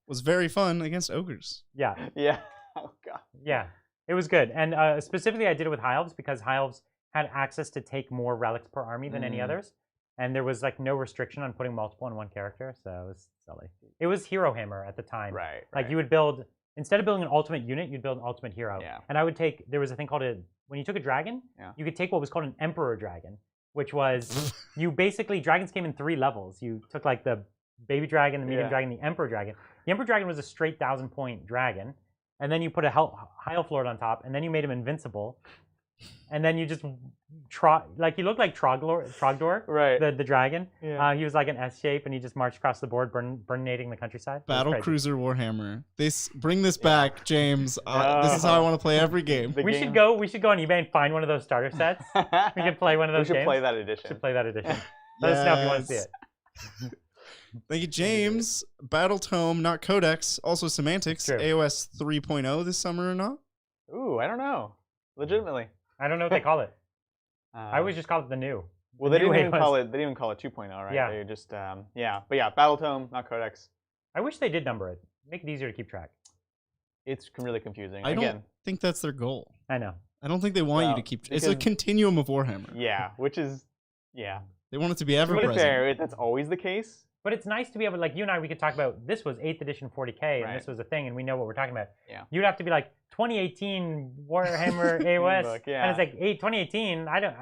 Was very fun against ogres. Yeah. Yeah. Oh god. Yeah. It was good. And specifically, I did it with High Elves because High Elves had access to take more relics per army than any others. And there was like no restriction on putting multiple on one character, so it was silly. It was Hero Hammer at the time. Right. Like you would build, instead of building an ultimate unit, you'd build an ultimate hero. Yeah. And I would take, there was a thing called when you took a dragon, you could take what was called an Emperor Dragon, which was, you basically, dragons came in 3 levels. You took like the baby dragon, the medium dragon, the Emperor Dragon. The Emperor Dragon was a straight 1,000-point dragon. And then you put a High Elf Lord on top, and then you made him invincible. And then you just he looked like Trogdor, right? The dragon. Yeah. He was like an S shape, and he just marched across the board, burninating the countryside. Battle Cruiser Warhammer. Bring this back, James. This is how I want to play every game. We should go on eBay and find one of those starter sets. We could play one of those games. We should play that edition. Should play that edition. Let us know if you want to see it. Thank you, James. Battle Tome, not Codex. Also Semantics. AOS 3.0 this summer or not? Ooh, I don't know. Legitimately. I don't know what they call it. I always just call it the new. Well, they didn't even call it 2.0, right? Yeah. They just yeah. But yeah, Battle Tome, not Codex. I wish they did number it. Make it easier to keep track. It's really confusing. I don't think that's their goal. I know. I don't think they want you to keep. It's a continuum of Warhammer. Yeah, which is They want it to be ever present. Fair, that's always the case. But it's nice to be able to, like, you and I, we could talk about, this was 8th edition 40K, and this was a thing, and we know what we're talking about. Yeah. You'd have to be like, 2018 Warhammer AOS, book, and it's like, 2018, I don't,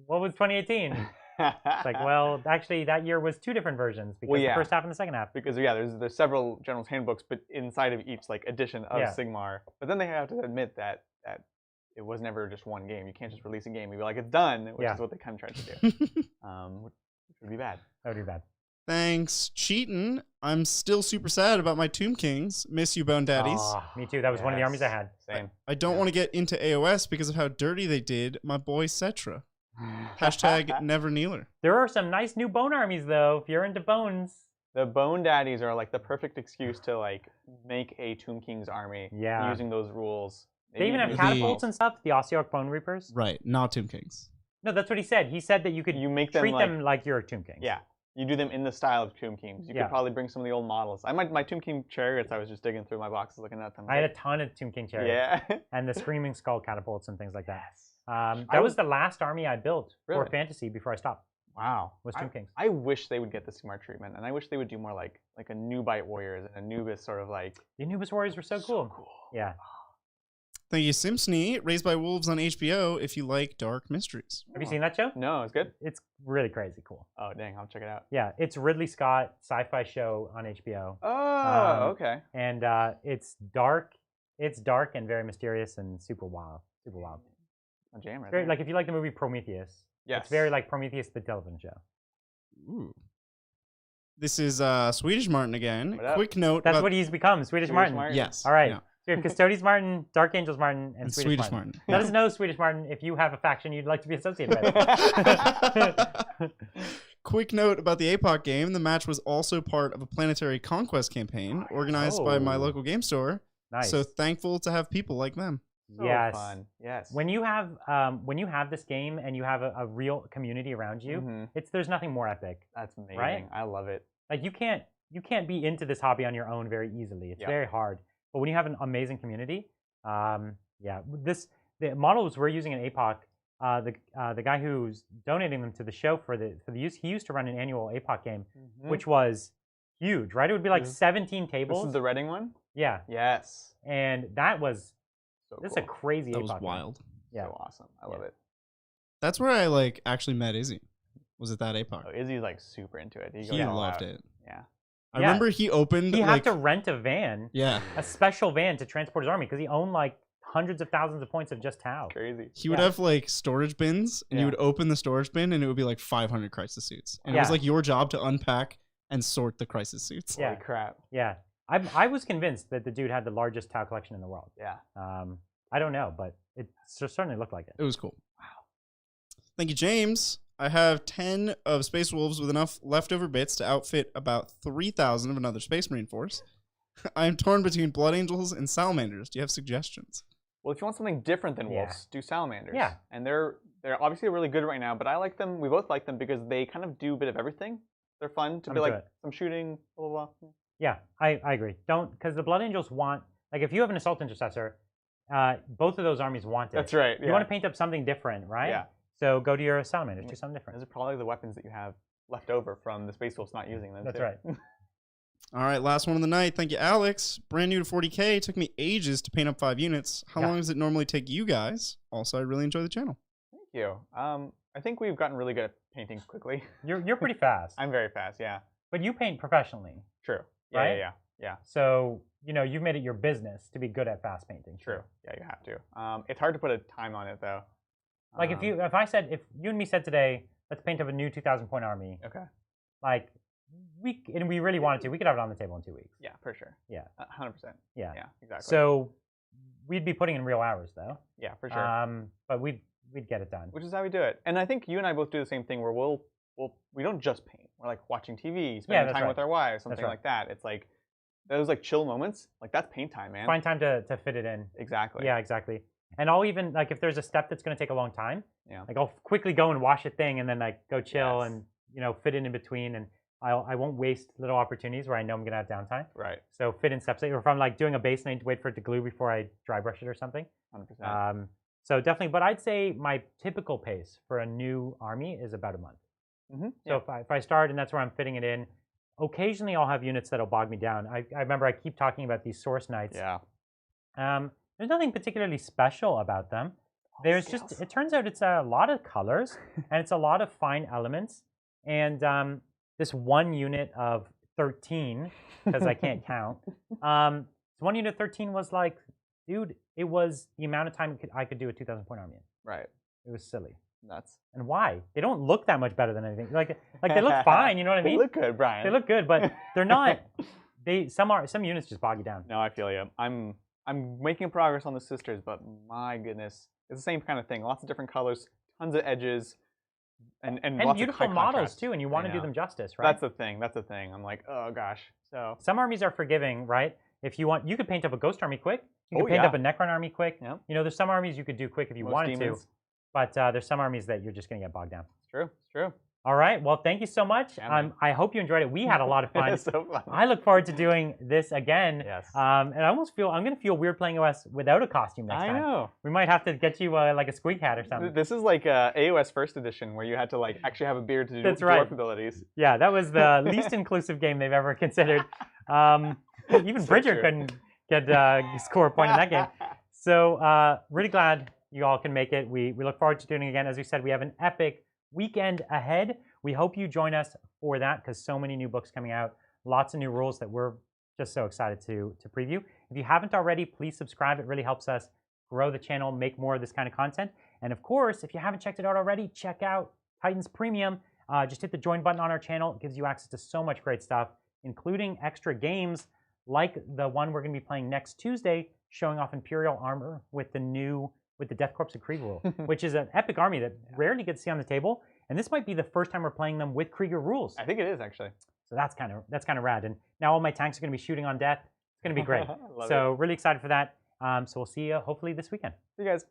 what was 2018? It's like, well, actually, that year was 2 different versions, because the first half and the second half. Because, there's several General's Handbooks, but inside of each, like, edition of Sigmar. But then they have to admit that it was never just one game. You can't just release a game and be like, it's done, which is what they kind of tried to do. Which would be bad. That would be bad. Thanks, Cheatin'. I'm still super sad about my Tomb Kings. Miss you, Bone Daddies. Me too. That was one of the armies I had. Same. I don't want to get into AOS because of how dirty they did my boy Cetra. Hashtag never kneeler. There are some nice new bone armies, though, if you're into bones. The Bone Daddies are like the perfect excuse to like make a Tomb Kings army using those rules. They even have catapults and stuff, the Ossiarch Bone Reapers. Right, not Tomb Kings. No, that's what he said. He said that you could treat them like you're a Tomb King. Yeah. You do them in the style of Tomb Kings. You could probably bring some of the old models. My Tomb King chariots, I was just digging through my boxes looking at them. I had a ton of Tomb King chariots. Yeah. And the Screaming Skull catapults and things like that. That was the last army I built for Fantasy before I stopped. Wow. Was Tomb Kings. I wish they would get the Sigmar treatment, and I wish they would do more like Anubite Warriors and Anubis sort of like. The Anubis Warriors were so cool. Yeah. Thank you, Simpsony. Raised by Wolves on HBO if you like dark mysteries. Have you seen that show? No, it's good. It's really crazy cool. Oh, dang. I'll check it out. Yeah, it's Ridley Scott sci-fi show on HBO. Oh, okay. And it's dark. It's dark and very mysterious and super wild. Super wild. A jam right very, there. like if you like the movie Prometheus. Yes. It's very like Prometheus, the television show. Ooh. This is Swedish Martin again. Quick note. That's what he's become, Swedish Martin. Yes. All right. Yeah. We have Custodes Martin, Dark Angels Martin, and Swedish Martin. Let us know, Swedish Martin, if you have a faction you'd like to be associated with. Quick note about the APOC game. The match was also part of a planetary conquest campaign organized by my local game store. Nice. So thankful to have people like them. So fun. Yes. When you have this game and you have a real community around you, there's nothing more epic. That's amazing. Right? I love it. Like you can't be into this hobby on your own very easily. It's very hard. But when you have an amazing community, yeah, the models we're using in APOC, the guy who's donating them to the show for the use, he used to run an annual APOC game, which was huge, right? It would be like 17 tables. This is the Reading one? Yeah. Yes. And that was this is a crazy That APOC was wild. Game. Yeah. So awesome. I love it. That's where I like actually met Izzy. Was at that APOC. Oh, Izzy's like super into it. He loved it. Yeah. I remember he opened. He had to rent a van. Yeah. A special van to transport his army because he owned like hundreds of thousands of points of just Tau. Crazy. He would have like storage bins, and you would open the storage bin, and it would be like 500 crisis suits, and it was like your job to unpack and sort the crisis suits. Holy crap. Yeah. I was convinced that the dude had the largest Tau collection in the world. Yeah. I don't know, but it certainly looked like it. It was cool. Wow. Thank you, James. I have 10 of Space Wolves with enough leftover bits to outfit about 3,000 of another Space Marine force. I am torn between Blood Angels and Salamanders. Do you have suggestions? Well, if you want something different than wolves, do Salamanders. Yeah. And they're obviously really good right now, but I like them. We both like them because they kind of do a bit of everything. They're fun to be like some shooting, blah, blah, blah. Yeah, I agree. Because the Blood Angels want, like if you have an Assault Intercessor, both of those armies want it. That's right. You want to paint up something different, right? Yeah. So go to your Salamanders, do something different. Those are probably the weapons that you have left over from the Space Wolves not using them. That's right. All right, last one of the night. Thank you, Alex. Brand new to 40K. Took me ages to paint up 5 units. How long does it normally take you guys? Also, I really enjoy the channel. Thank you. I think we've gotten really good at painting quickly. You're pretty fast. I'm very fast, yeah. But you paint professionally. True. Right? Yeah. So, you've made it your business to be good at fast painting. True. Yeah, you have to. It's hard to put a time on it, though. Like if you and me said today, let's paint up a new 2,000 point army. Okay. Like we really wanted to, we could have it on the table in 2 weeks. Yeah, for sure. Yeah. 100%. Yeah. Yeah, exactly. So we'd be putting in real hours though. Yeah, for sure. But we'd get it done. Which is how we do it. And I think you and I both do the same thing where we don't just paint. We're like watching TV, spending time with our wives, something like that. It's like those like chill moments, like that's paint time, man. Find time to fit it in. Exactly. Yeah, exactly. And I'll even like if there's a step that's going to take a long time, yeah, like I'll quickly go and wash a thing and then like go chill and fit in between, and I won't waste little opportunities where I know I'm going to have downtime. Right. So fit in steps. Or if I'm like doing a base and I need to wait for it to glue before I dry brush it or something. 100%. So definitely, but I'd say my typical pace for a new army is about a month. Mm-hmm. So if I start and that's where I'm fitting it in, occasionally I'll have units that'll bog me down. I remember I keep talking about these Source Knights. Yeah. There's nothing particularly special about them. There's just, it turns out it's a lot of colors and it's a lot of fine elements. And this one unit of 13, because I can't count, this one unit of 13 was like, dude, it was the amount of time I could do a 2,000 point army in. Right. It was silly. Nuts. And why? They don't look that much better than anything. Like they look fine, you know what I mean? They look good, Brian. They look good, but they're not. Some units just bog you down. No, I feel you. I'm making progress on the sisters, but my goodness, it's the same kind of thing. Lots of different colors, tons of edges, and lots beautiful of models too. And you want to do them justice, right? That's the thing. That's the thing. I'm like, oh gosh. So some armies are forgiving, right? If you want, you could paint up a ghost army quick. You could paint up a Necron army quick. Yep. There's some armies you could do quick if you wanted to, but there's some armies that you're just going to get bogged down. It's true. It's true. All right. Well, thank you so much. I hope you enjoyed it. We had a lot of fun. It's so fun. I look forward to doing this again. Yes. And I almost feel I'm going to feel weird playing OS without a costume next time. I know. We might have to get you like a squeak hat or something. This is like AOS First Edition where you had to like actually have a beard to do dwarf abilities. Yeah, that was the least inclusive game they've ever considered. Even Bridger couldn't get score a point in that game. So really glad you all can make it. We look forward to doing it again. As we said, we have an epic weekend ahead. We hope you join us for that because so many new books coming out, lots of new rules that we're just so excited to preview. If you haven't already, please subscribe. It really helps us grow the channel, make more of this kind of content. And of course, if you haven't checked it out already, check out Titans Premium. Just hit the join button on our channel. It gives you access to so much great stuff, including extra games like the one we're going to be playing next Tuesday, showing off Imperial armor with the Death Corps of Krieg rule, which is an epic army that rarely gets to see on the table. And this might be the first time we're playing them with Krieger rules. I think it is actually. So that's kind of rad. And now all my tanks are going to be shooting on death. It's going to be great. So really excited for that. So we'll see you hopefully this weekend. See you guys.